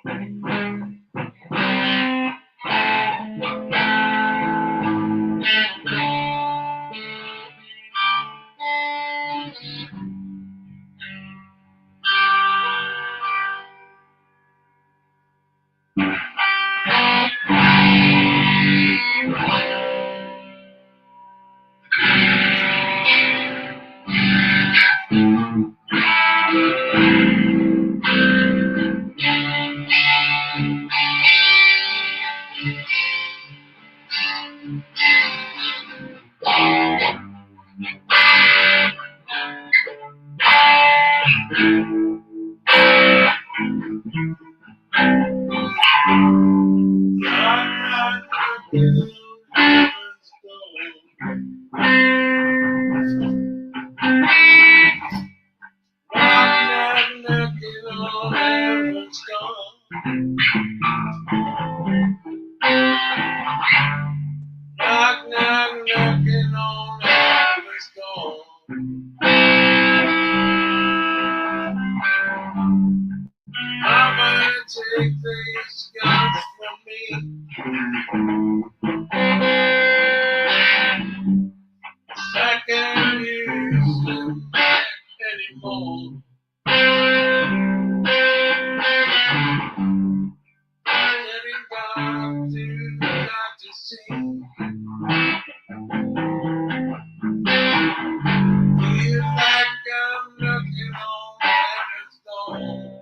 Knock, knock, knocking on heaven's door. Mama, take these guns from me. I can't use them anymore. Getting back to see. Feel like I'm knocking on heaven's door.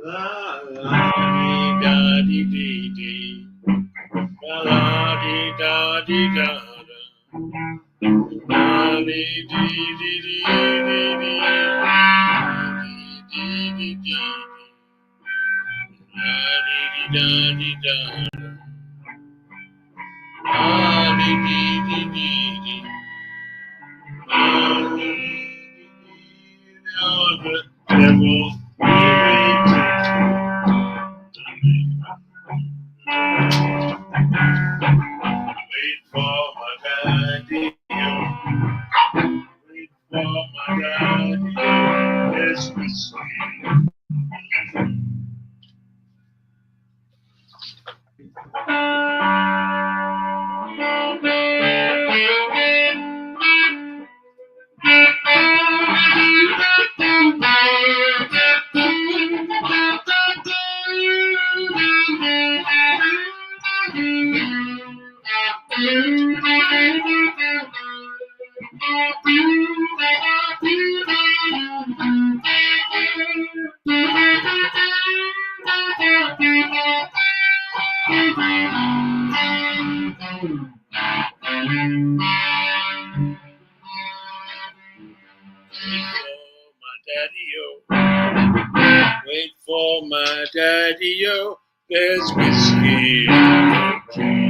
La la dee da dee dee dee. La la dee da dee da da. La dee dee dee dee dee dee. Dee dee dee dee. La dee dee da dee da da. La dee dee dee dee dee. La dee dee dee dee. Now the devil wait for my daddy. Wait for my daddy. Yes, we see. Wait for my daddy-o, there's whiskey in the tea.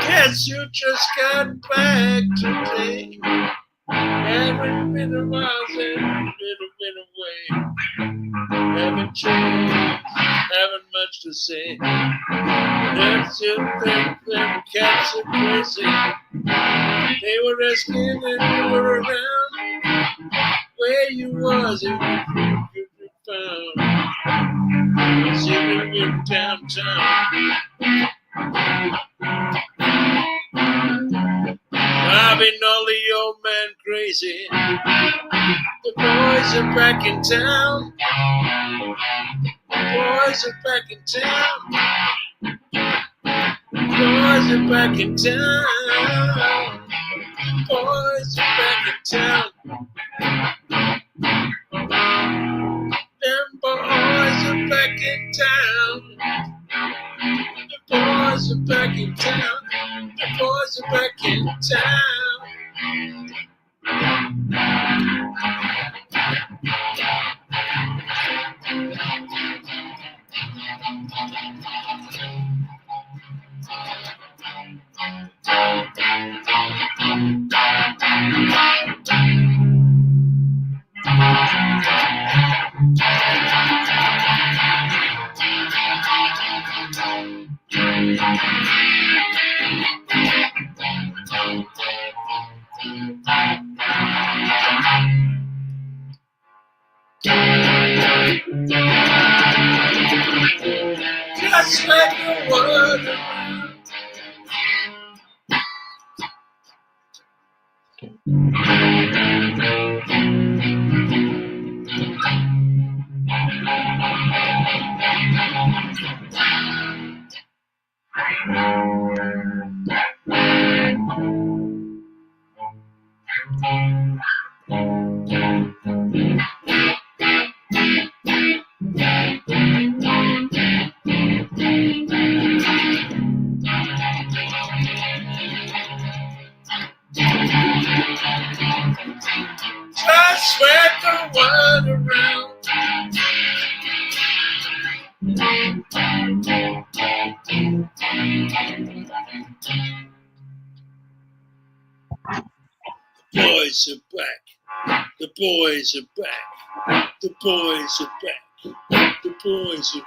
Guess you just got back today. Haven't been a while since little bit away. Haven't changed, haven't much to say. Don't you think them cats are crazy? They were asking if you were around. Where you was if you could be found. Sitting in downtown. Driving all the old man crazy. The boys are back in town. The boys are back in town. The boys are back in town. The boys are back in town. Them boys are back in town. The boys are back back in town. The boys are back in town. Just like the world around. Just like the world around. The boys are back. The boys are back. The boys are back. The boys are back.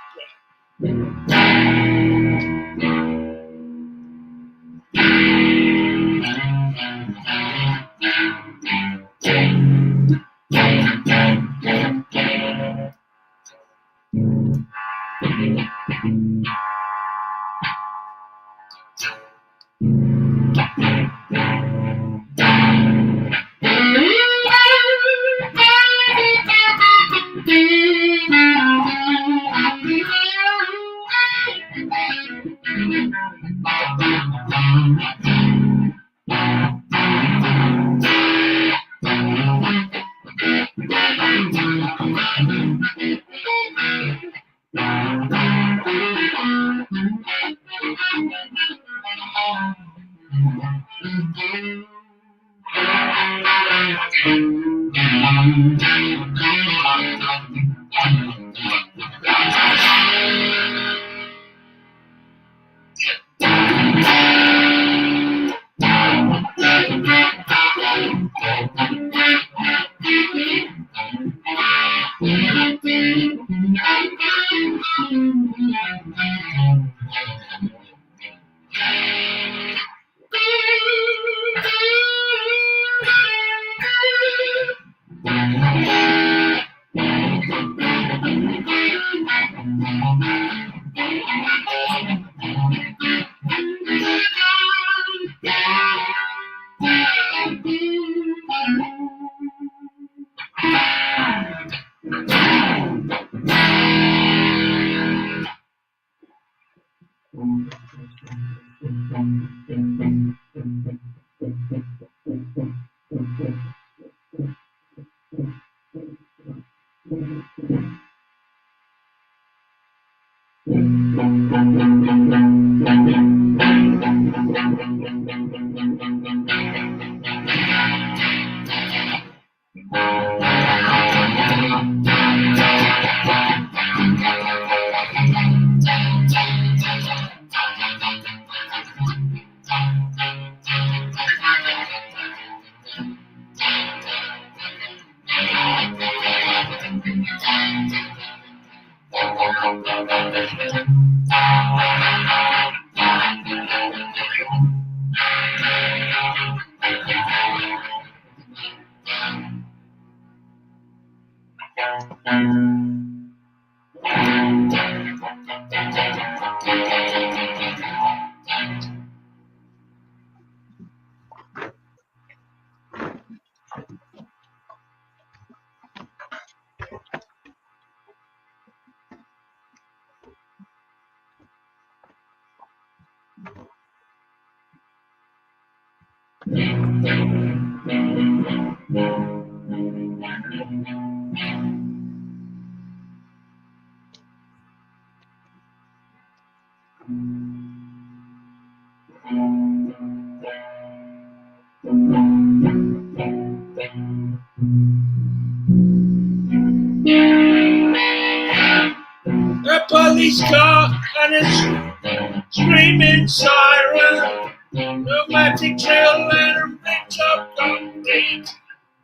police car and a screaming siren, pneumatic drill and a bridge of concrete,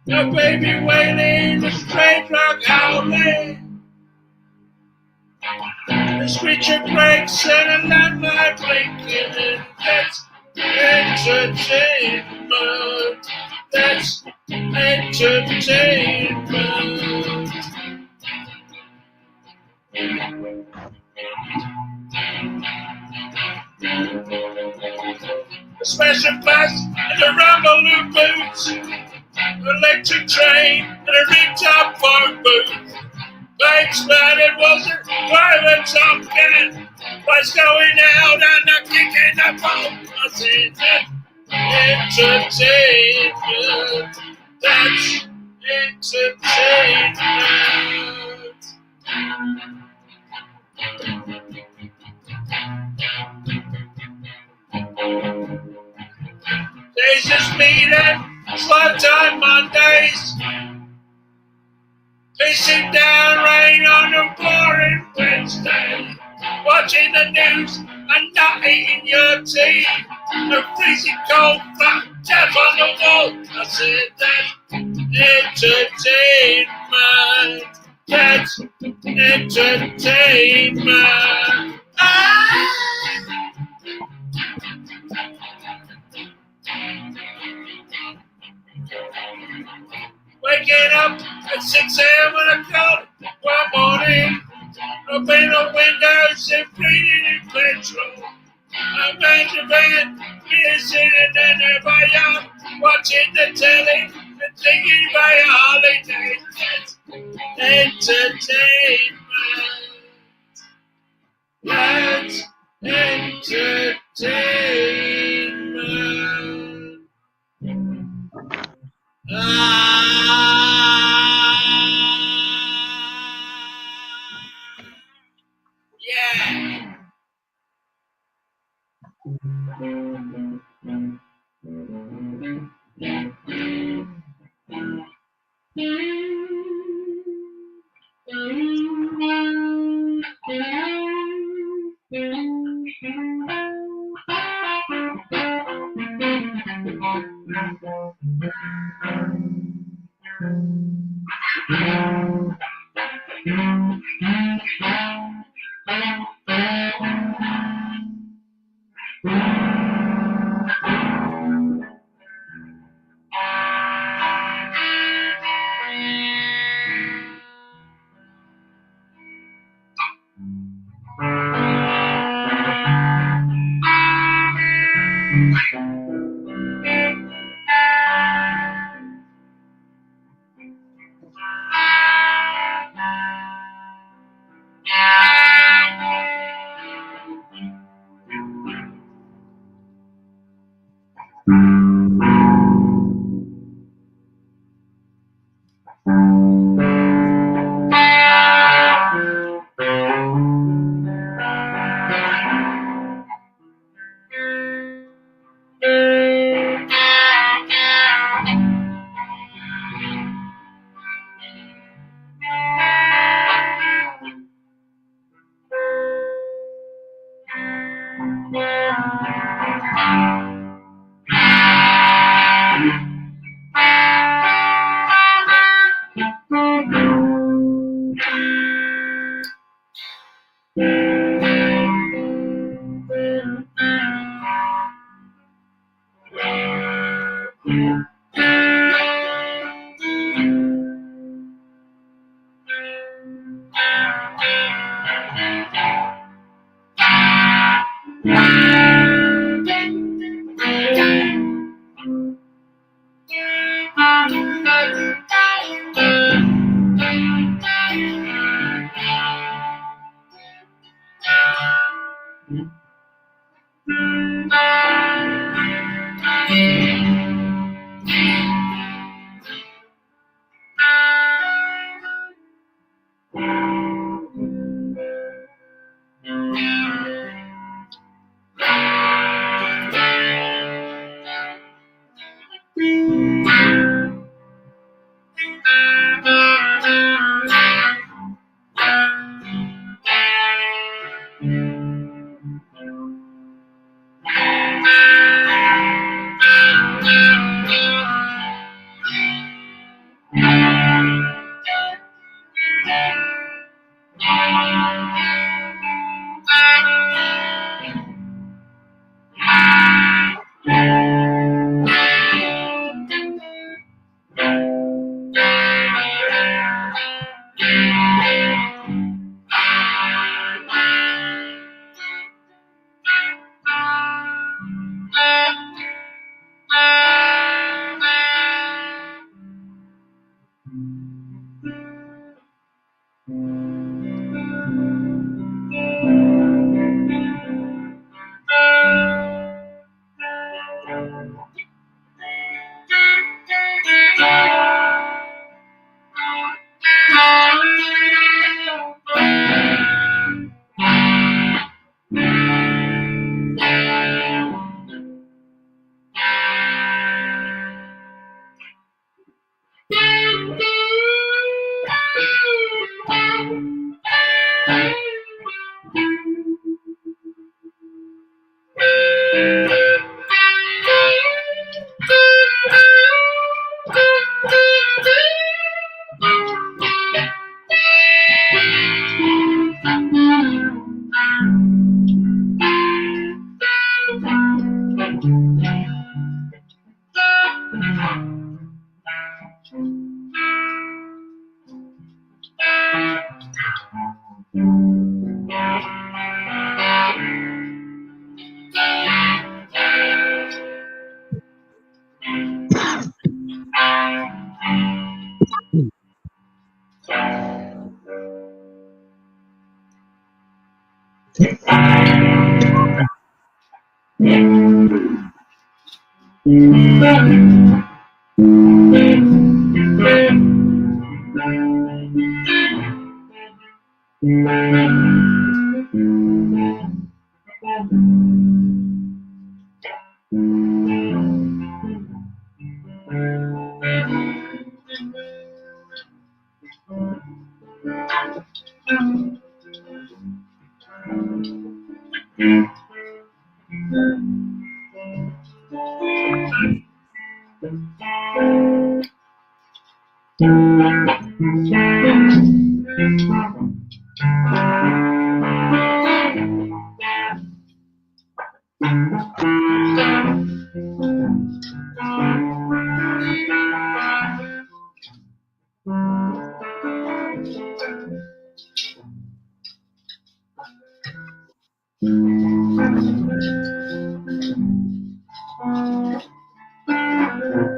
a baby wailing, a stray dog howling, a screeching brakes and a landline blinking, and that's entertainment. That's entertainment. A special class and a rumble boots, electric train and a ring-top phone booth. Thanks, but it wasn't private Tom Kennett. What's going out and a kick in the ball? I said that's entertainment. That's entertainment. There's this meeting, slow time Mondays. Facing down rain on a boring Wednesday. Watching the news and not eating your tea. A freezing cold flat tap on the wall. I said that's entertainment. That's entertainment. Ah! Waking up at 6 a.m. on a cold one morning. Opening the windows and breathing in petrol. I'm back to bed, sitting in the backyard, watching the telly and thinking about your holidays. That's entertainment. That's entertainment. Yeah.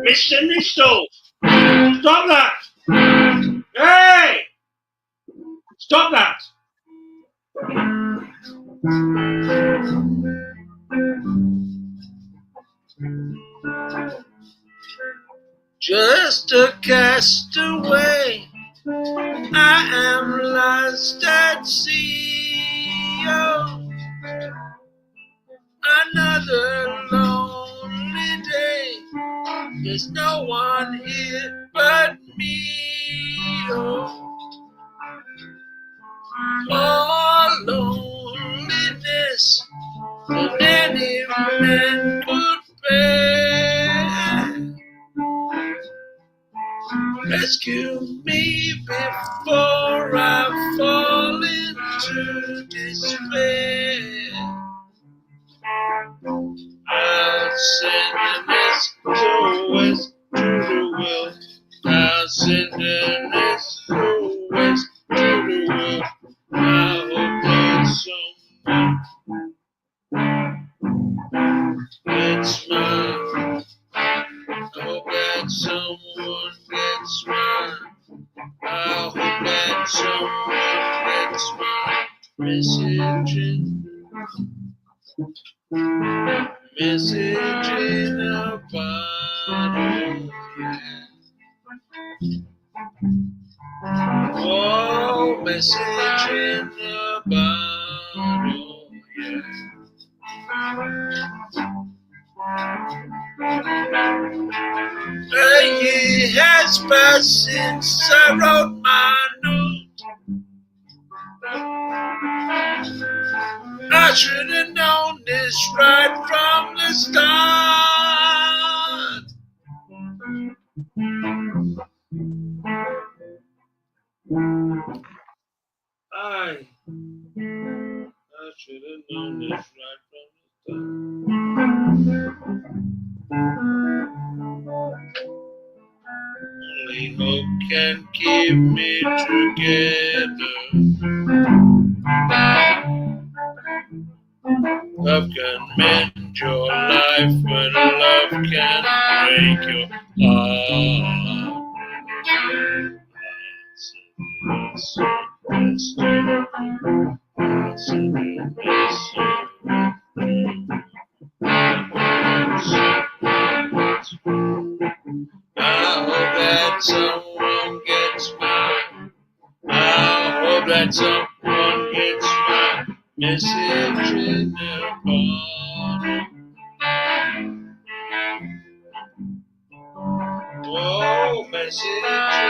Mr. Nistel, stop that! Hey! Stop that! Just a castaway, I am lost at sea. Oh, another lonely day. There's no one here but me. Oh, loneliness that any man could bear. Rescue me before I fall into despair. I'll send an SOS to the world. I'll send an SOS to the world. I hope that someone gets mine. I hope that someone gets mine. I hope that someone gets my message in a bottle. Oh, message in a bottle. A year has passed since I wrote my note. I should have known this right from the start. I should have known this right from the start. Only hope can keep me together. Love can mend your life, but love can break your heart. I hope that someone gets mine. I hope that someone gets mine. Message in the bottle. Oh, message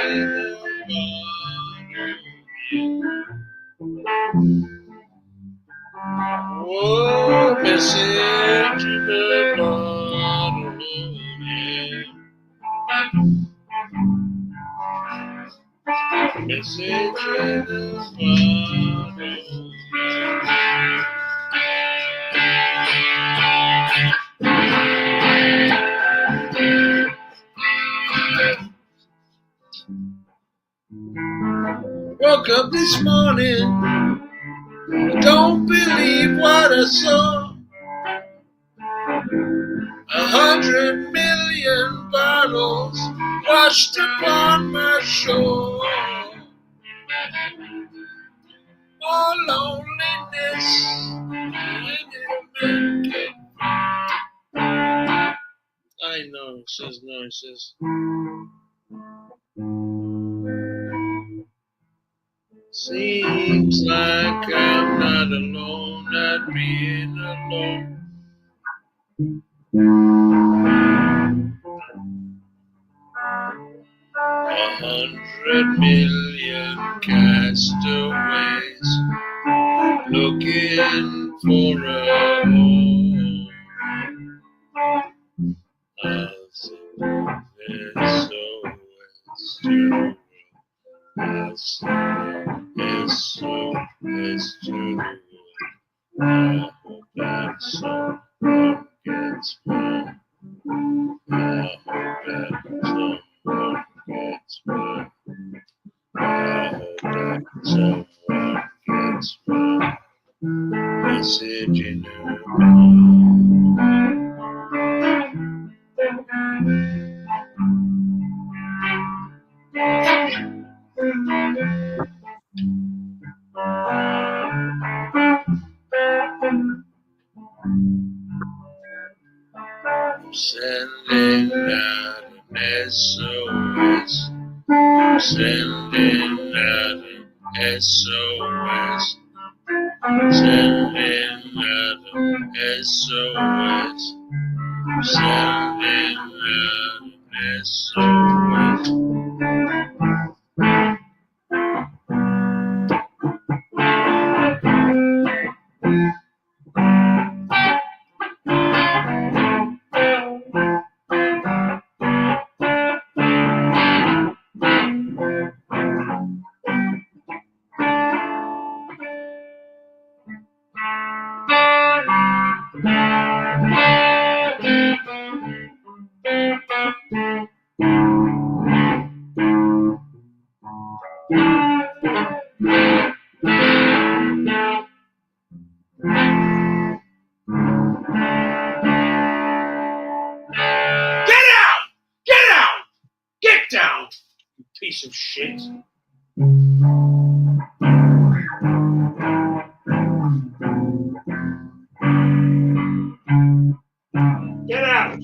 in the bottle. Oh, message in the bottle. Message in the bottle. Woke up this morning, don't believe what I saw. 100 million bottles washed upon my shore. More loneliness than a man can I know, it says no, it says. Seems like I'm not alone at being alone. 100 million castaways looking for a home. I'll send SOS to the world. I'll send SOS to the world. I hope that someone gets mine. I hope that someone gets mine. I hope that someone gets my message in her mind. I'm sending out an SOS. I'm sending out an SOS. Sending out an SOS. Sending out an SOS. Get down, you piece of shit. Get out.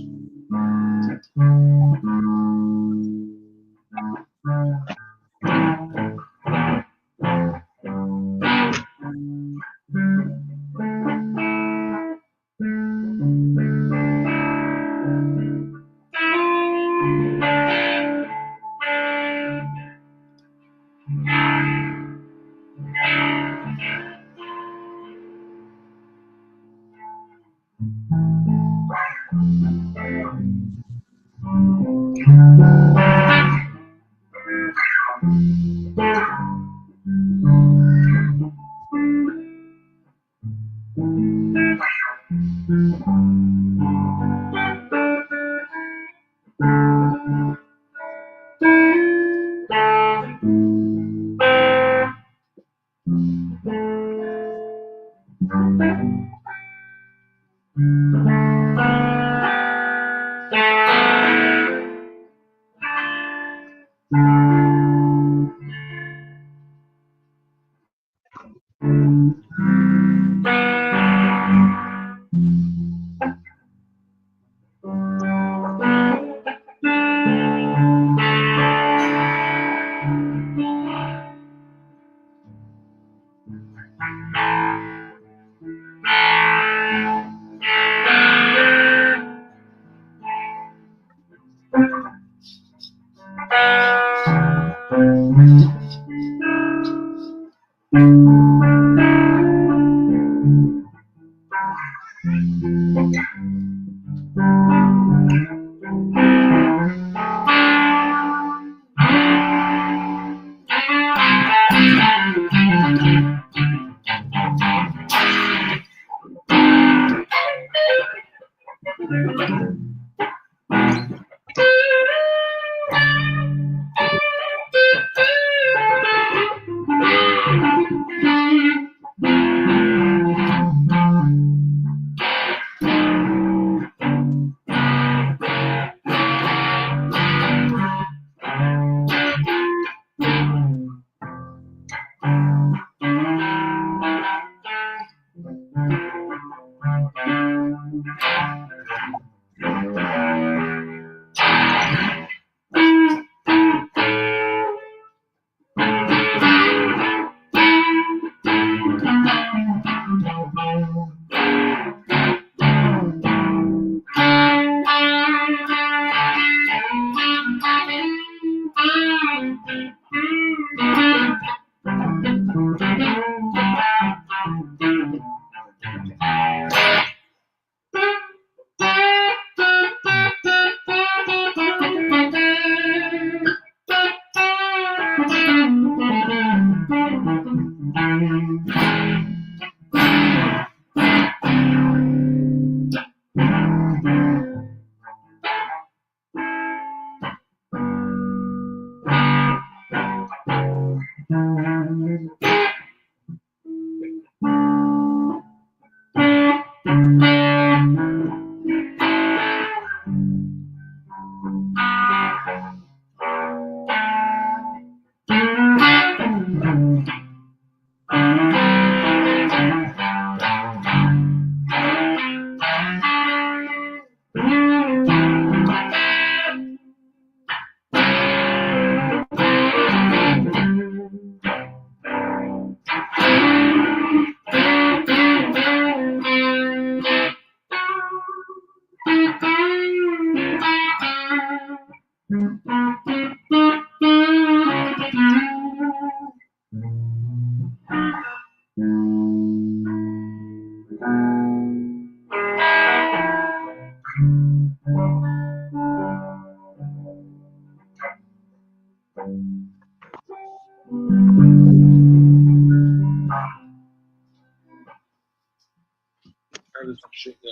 How does that shit go?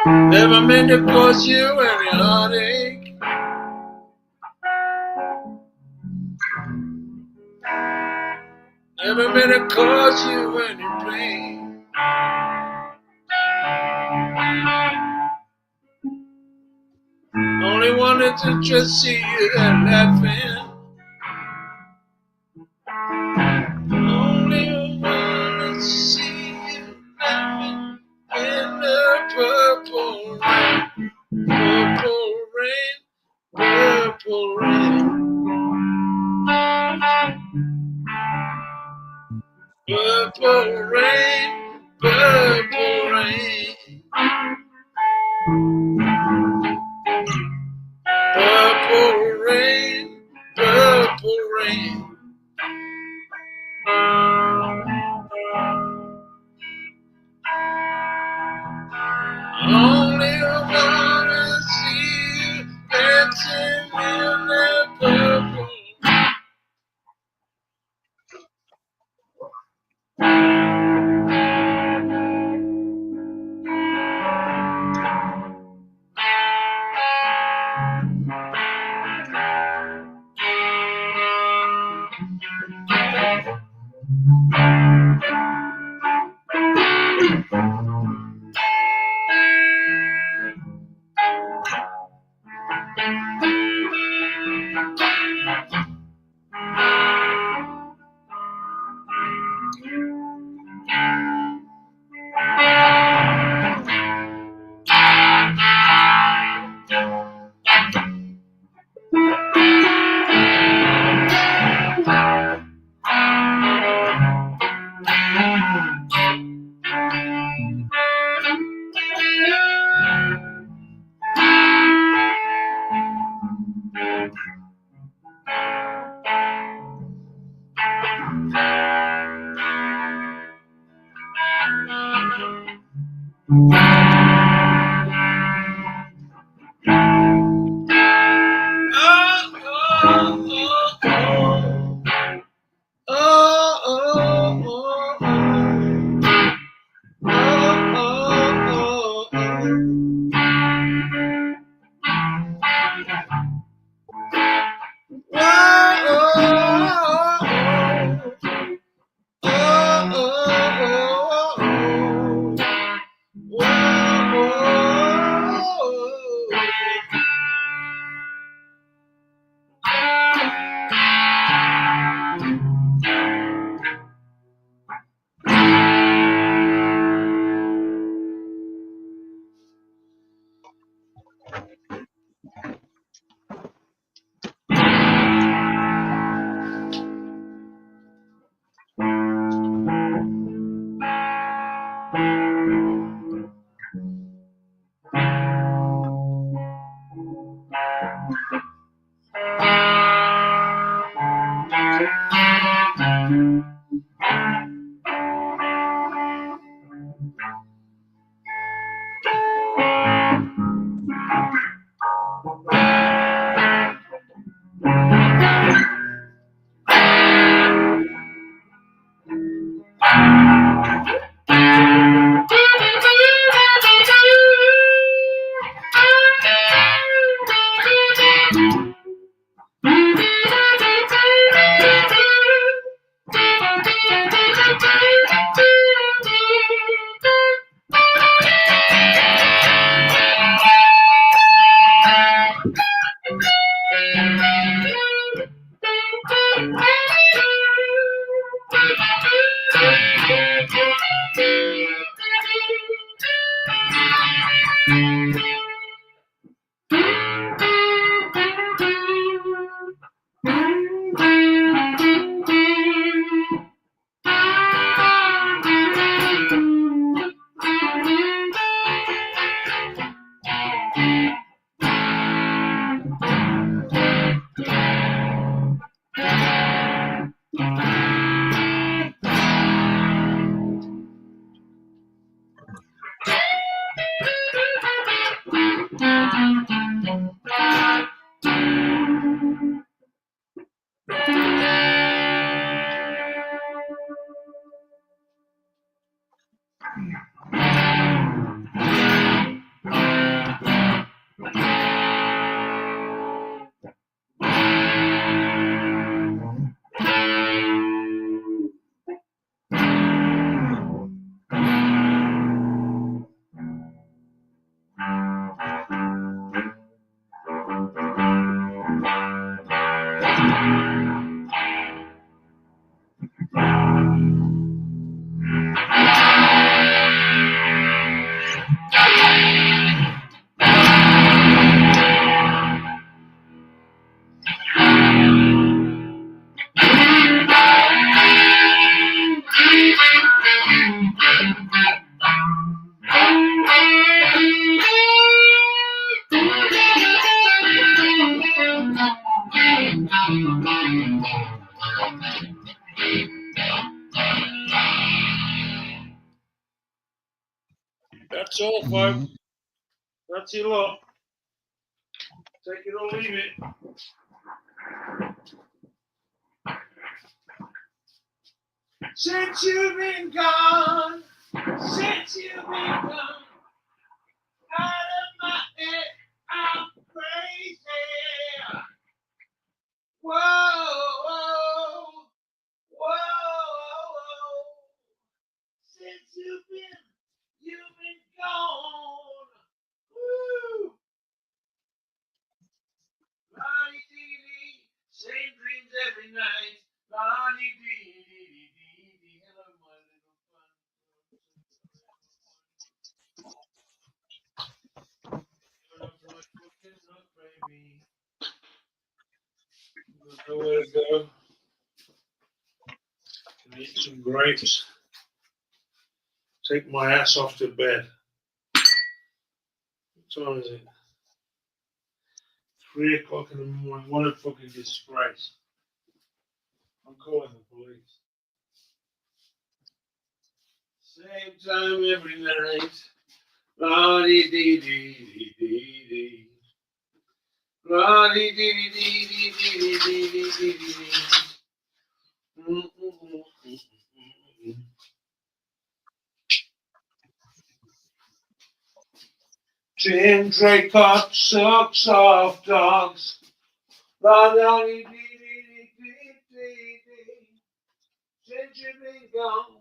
Never meant to cause you any heartache. Never meant to cause you any pain. Only wanted to just see you laughing. Only wanted to see you laughing in the purple rain. Purple rain, purple rain. Purple rain, purple rain. Purple rain, purple rain. Only wanna see you dancing in that purple. Oh, That's all, folks. That's your lot. Take it or leave it. Since you've been gone, since you've been gone, out of my head, I'm crazy. Whoa, whoa, whoa. Since you've been gone. Woo. La-dee-dee-dee, same dreams every night. La-dee-dee-dee-dee-dee. Hello, my little fun. You're up like cooking up, baby. There's nowhere to go. Can eat some grapes. Take my ass off to bed. What time is it? 3 o'clock in the morning. What a fucking disgrace. I'm calling the police. Same time every night. La-dee-dee-dee-dee-dee-dee. La-dee-dee-dee-dee-dee-dee-dee-dee-dee. Tim Draycott sucks off dogs. La-da-dee-dee-dee-dee-dee-dee. Since you've been gone.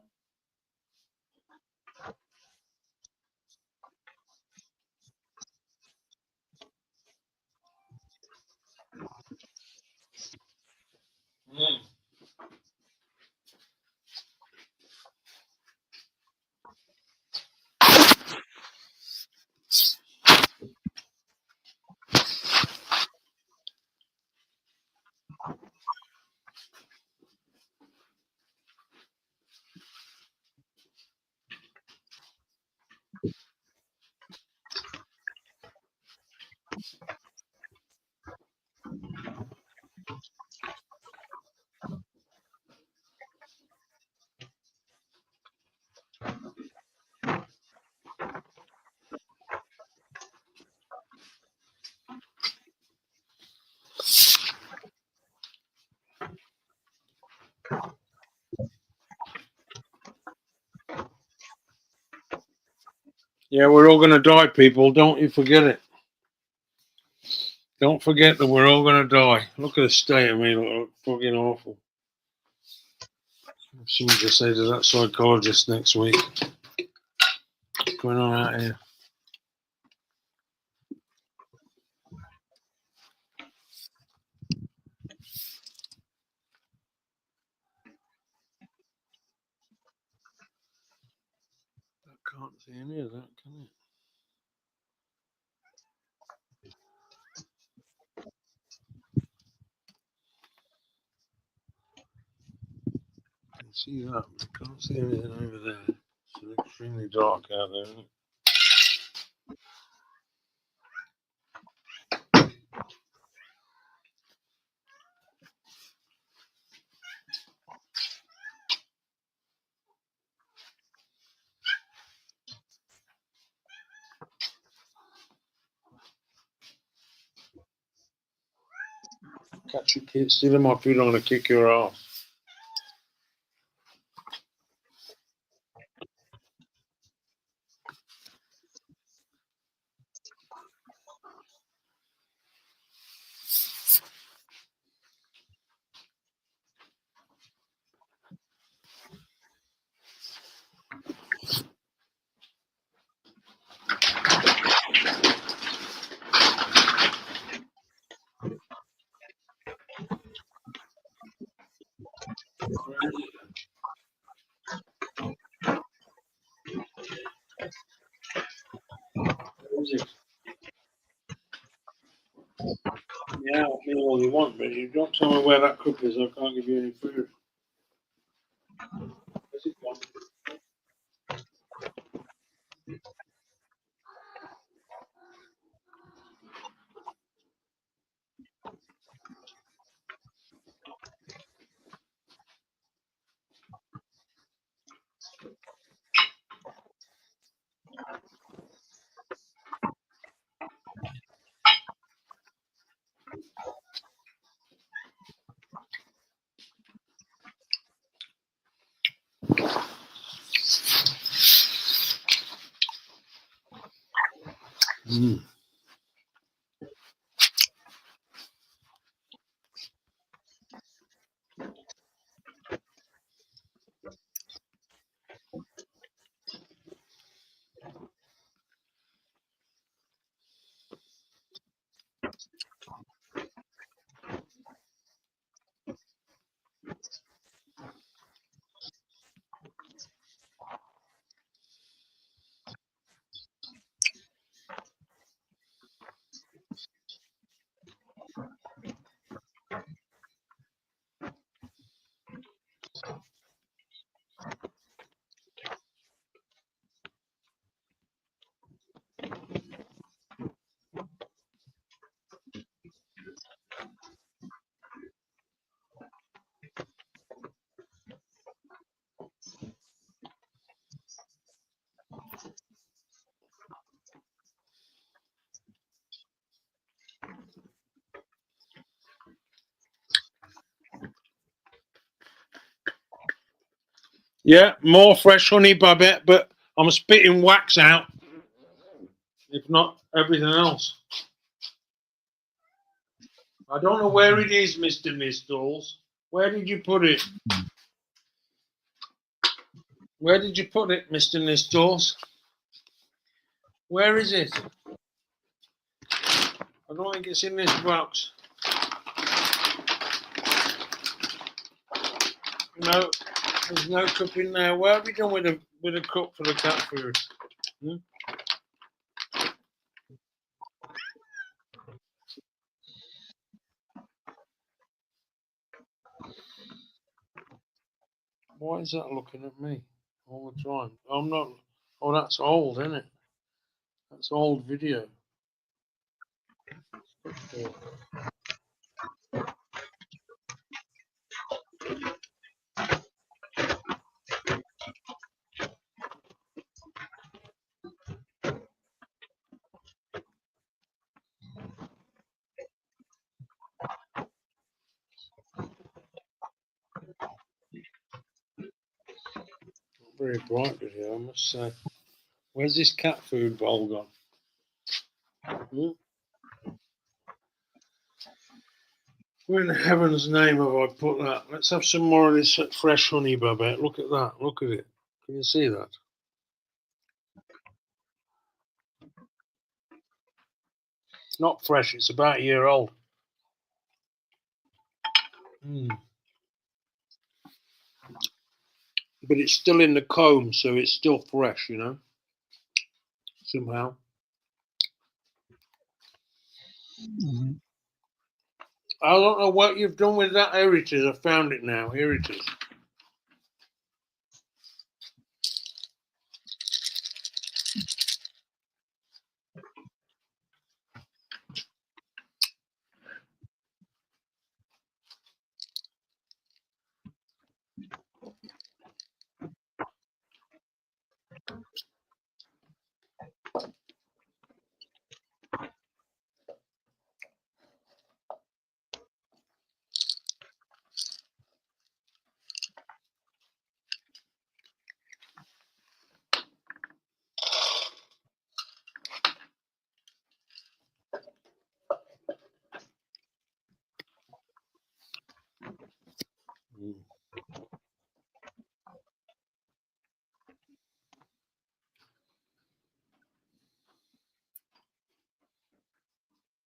Yeah, we're all going to die, people. Don't you forget it. Don't forget that we're all going to die. Look at the state of me. Look fucking awful. Something to say to that psychologist next week. What's going on out here? I can't see any of that, can it? I can see that, but I can't see anything over there. It's extremely dark out there, isn't it? Catch you kids stealing my food, I'm going to kick your ass. Yeah, I'll me all you want, but you don't tell me where that cup is, I can't give you any food. Where's it gone? Mm. Yeah, more fresh honey, Babette, but I'm spitting wax out, if not everything else. I don't know where it is, Mr. Nistles. Where did you put it? Where did you put it, Mr. Nistles? Where is it? I don't think it's in this box. No, there's no cup in there. What have we done with a cup for the cat food? Hmm? Why is that looking at me all the time? I'm not. Oh, that's old, isn't it? That's old video. Very bright video, I must say. Where's this cat food bowl gone? Where in heaven's name have I put that? Let's have some more of this fresh honey, Babette. Look at that. Look at it. Can you see that? It's not fresh. It's about a year old. But it's still in the comb, so it's still fresh, you know, somehow. I don't know what you've done with that. Here it is. I found it now. Here it is.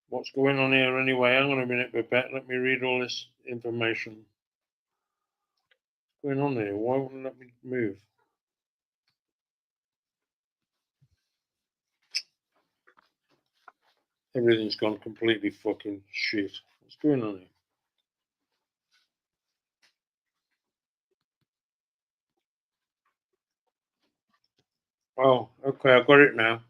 What's going on here anyway? Hang on a minute, Babette. Let me read all this information. What's going on here? Why won't it let me move? Everything's gone completely fucking shit. What's going on here? Oh, okay, I've got it now.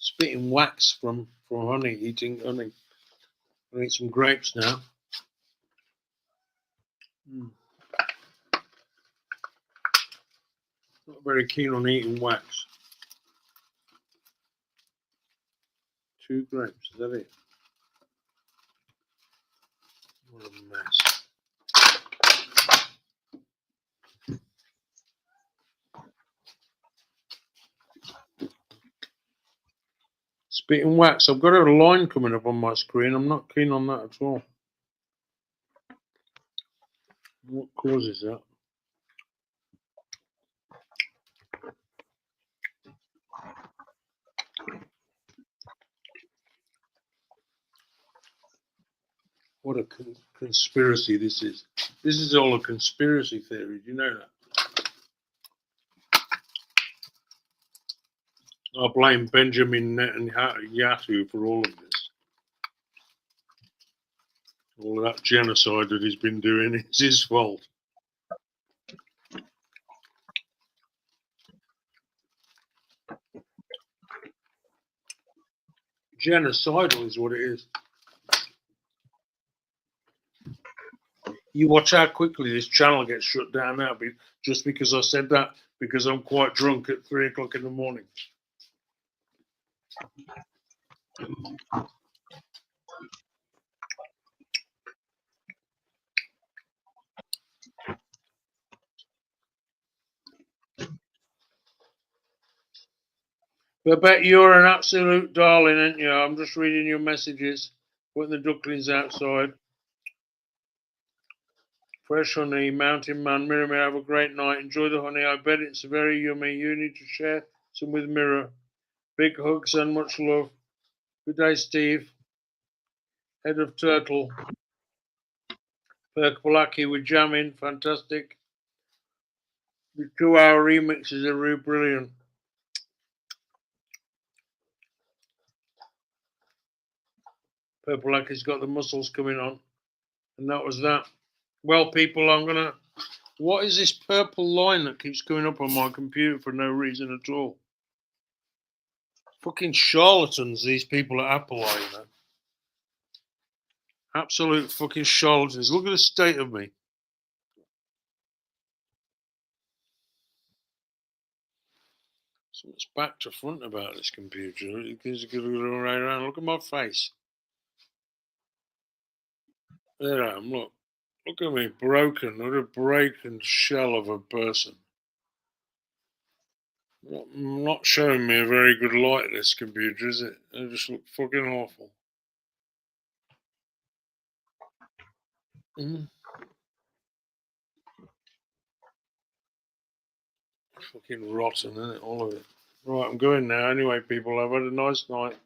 Spitting wax from honey, eating honey. I'll eat some grapes now. Not very keen on eating wax. 2 grapes, is that it? What a mess. Spitting wax. I've got a line coming up on my screen. I'm not keen on that at all. What causes that? What a conspiracy this is. This is all a conspiracy theory. Do you know that? I blame Benjamin Netanyahu for all of this. All of that genocide that he's been doing is his fault. Genocidal is what it is. You watch how quickly this channel gets shut down now, just because I said that, because I'm quite drunk at 3 o'clock in the morning. But I bet you're an absolute darling, ain't you? I'm just reading your messages, putting the ducklings outside. Fresh honey, mountain man, Mirror, have a great night. Enjoy the honey. I bet it's very yummy. You need to share some with Mirror. Big hugs and much love. Good day, Steve. Head of Turtle. Perkapalaki with jamming. Fantastic. The 2-hour remixes are really brilliant. Perkapalaki's got the muscles coming on. And that was that. Well, people, I'm going to... What is this purple line that keeps coming up on my computer for no reason at all? Fucking charlatans, these people at Apple are, you know. Absolute fucking charlatans. Look at the state of me. Something's back to front about this computer. You can go right around. Look at my face. There I am. Look. Look at me, broken. Look at a broken shell of a person. Not showing me a very good light, this computer, is it? It just look fucking awful. Fucking rotten, isn't it? All of it. Right, I'm going now. Anyway, people, I've had a nice night.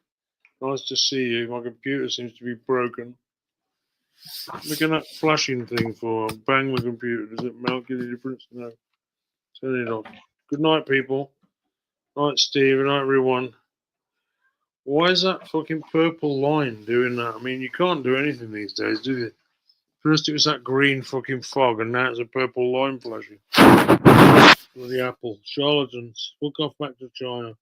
Nice to see you. My computer seems to be broken. Look at that flashing thing for. Bang the computer. Does it make any difference? No. Turn it off. Good night, people. Night, Steve. Good night, everyone. Why is that fucking purple line doing that? I mean, you can't do anything these days, do you? First it was that green fucking fog, and now it's a purple line flashing. Bloody Apple. Charlatans. Fuck off back to China.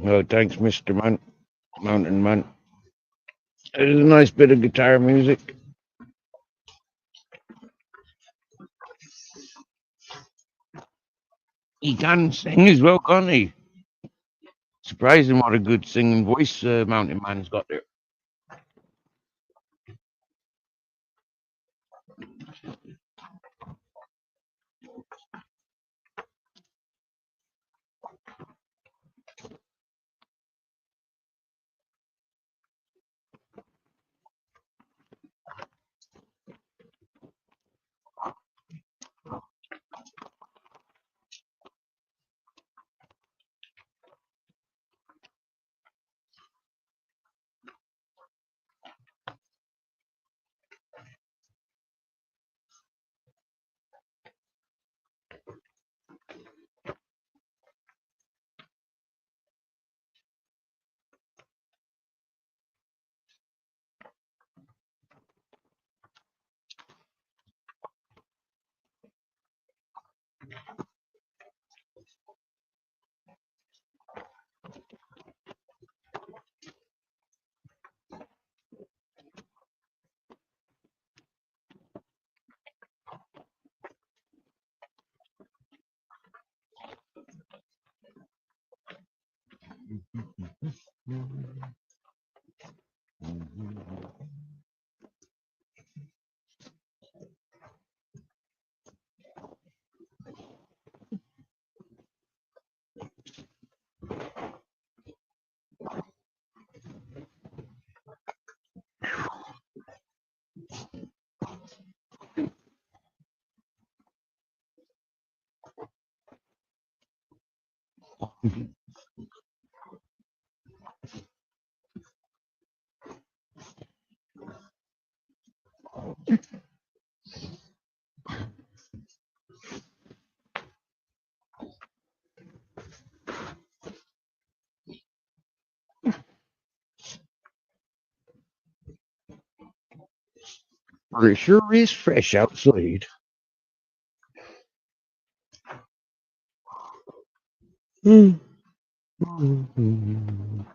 Oh, thanks, Mr. Mountain Man. It is a nice bit of guitar music. He can sing as well, can't he? Surprising what a good singing voice Mountain Man's got there. Well, it sure is fresh outside. Mm. Mm.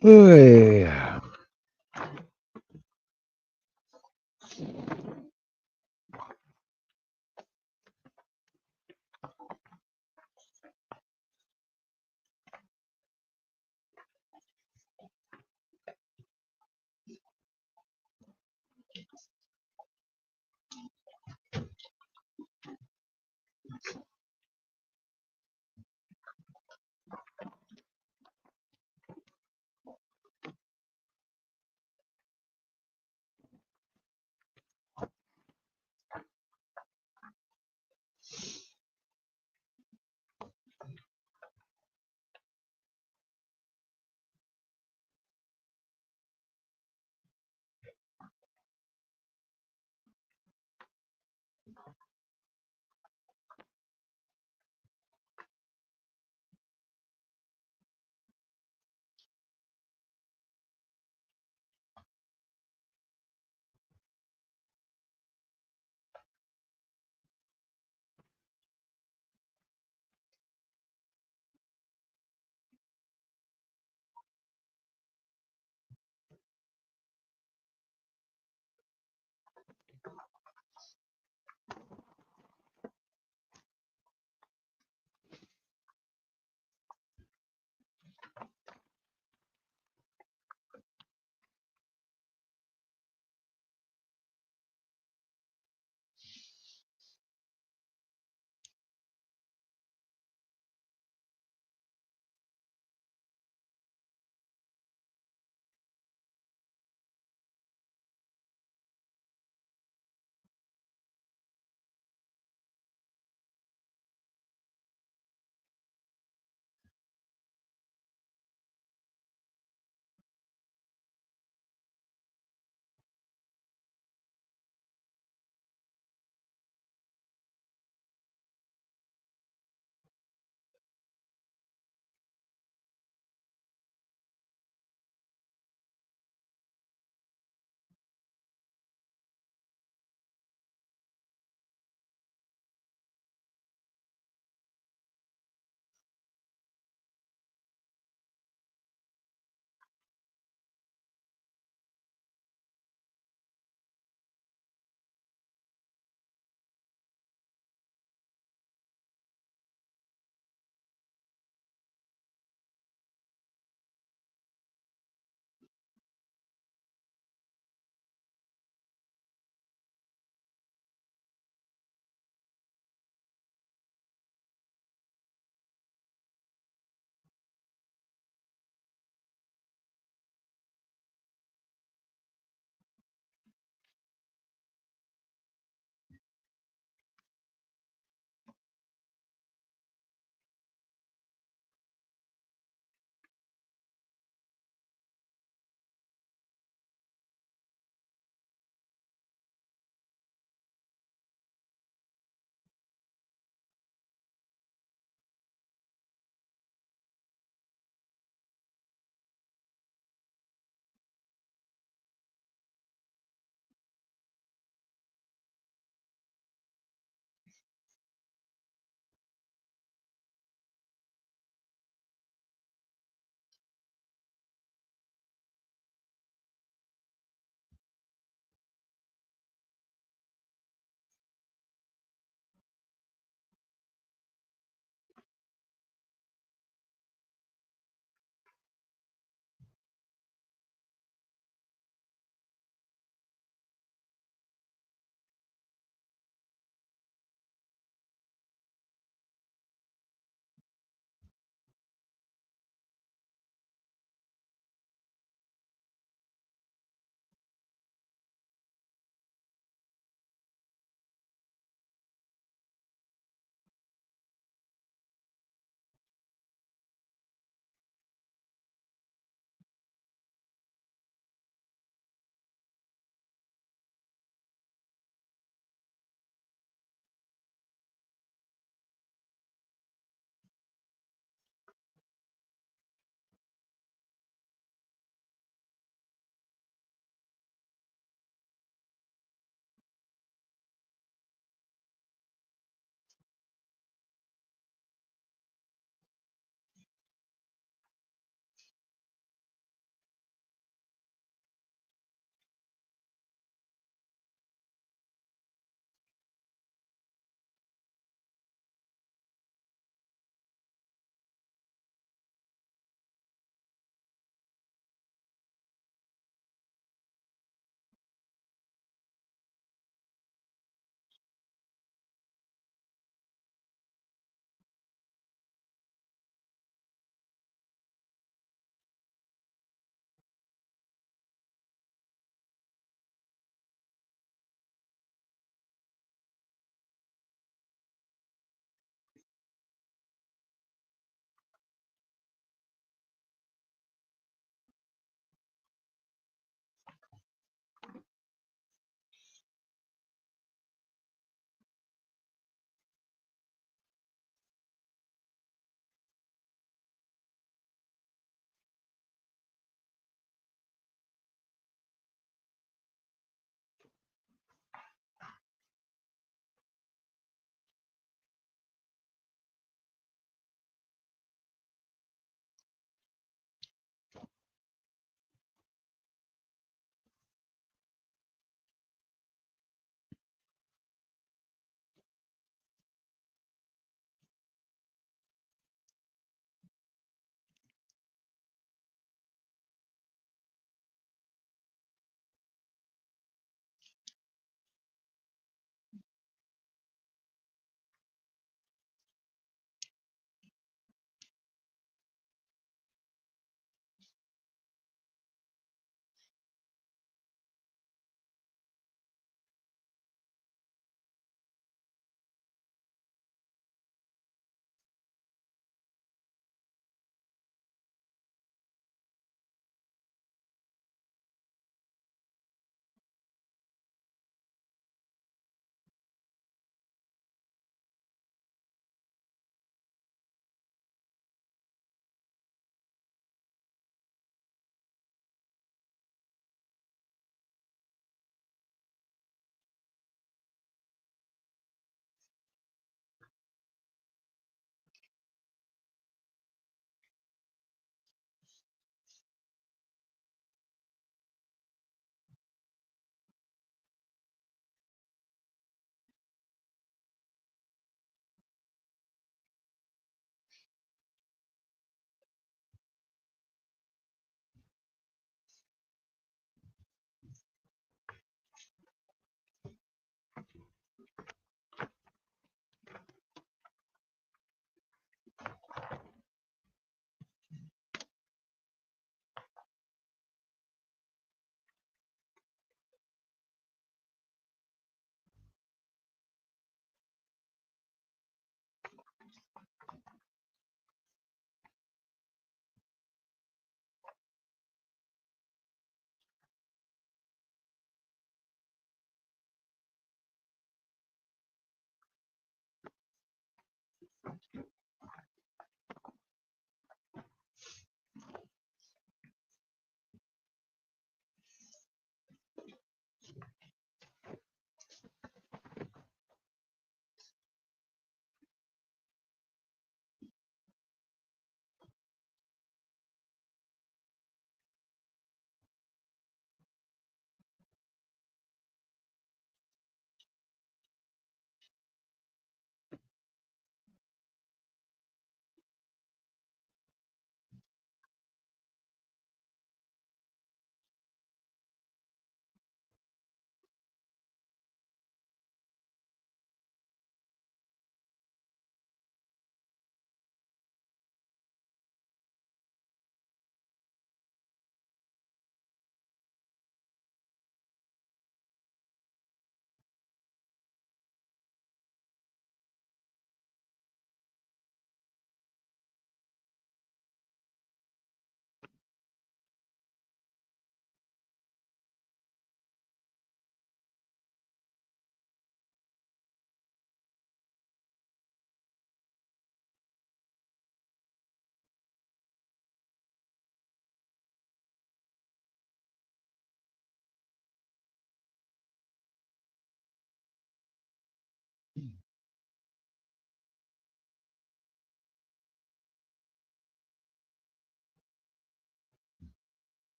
Hey.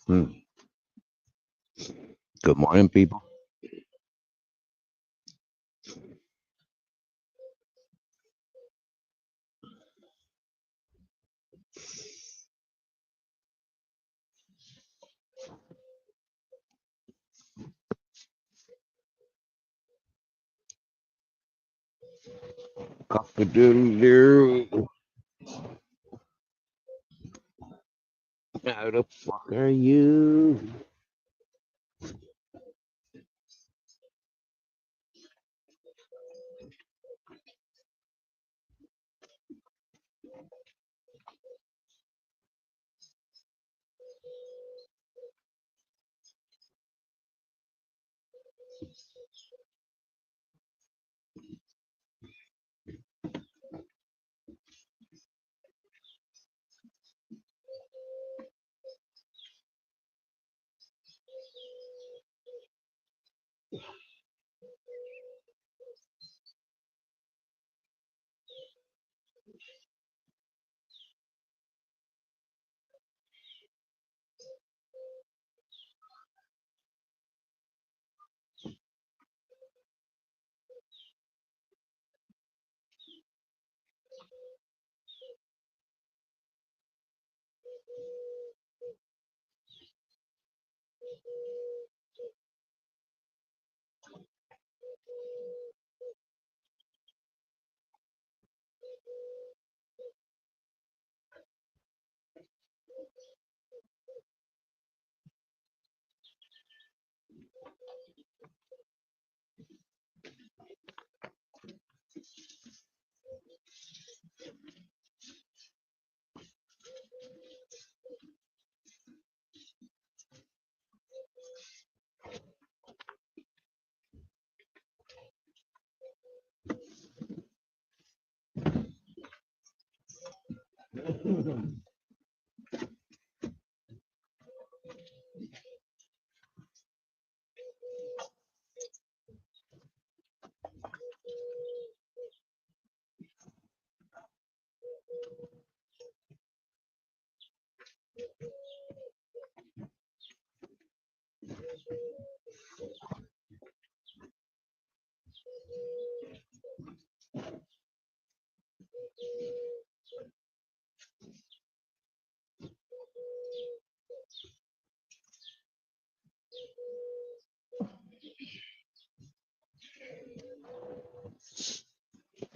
Hmm. Good morning, people. Cock-a-doodle-doo. How the fuck are you?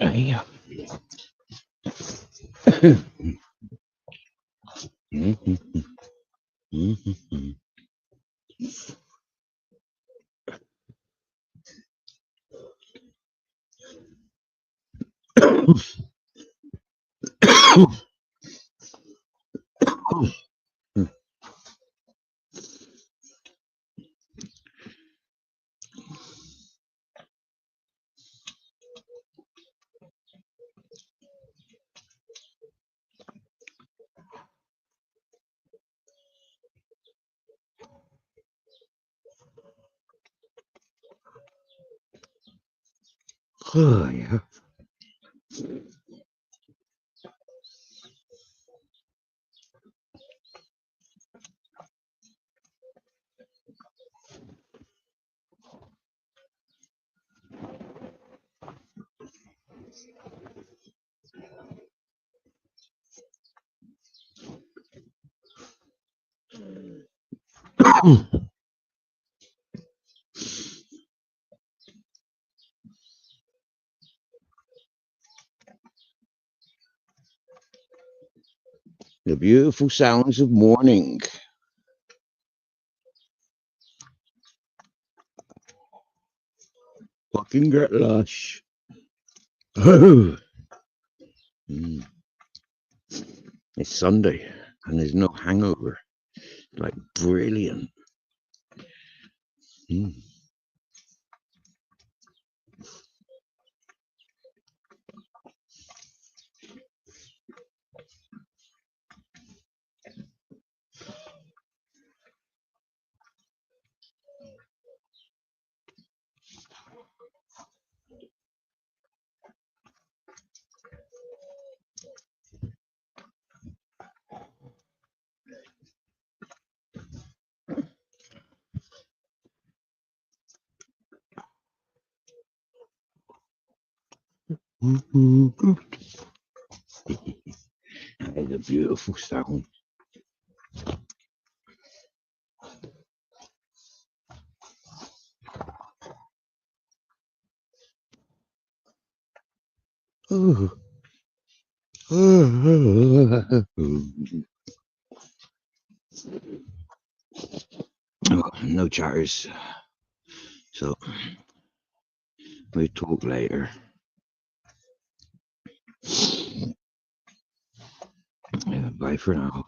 Yeah. Oh, yeah. The beautiful sounds of morning. Fucking get lush. Mm. It's Sunday and there's no hangover. Like brilliant. Mm. That is a beautiful sound. Oh, no chatters. So we talk later. Yeah, bye for now.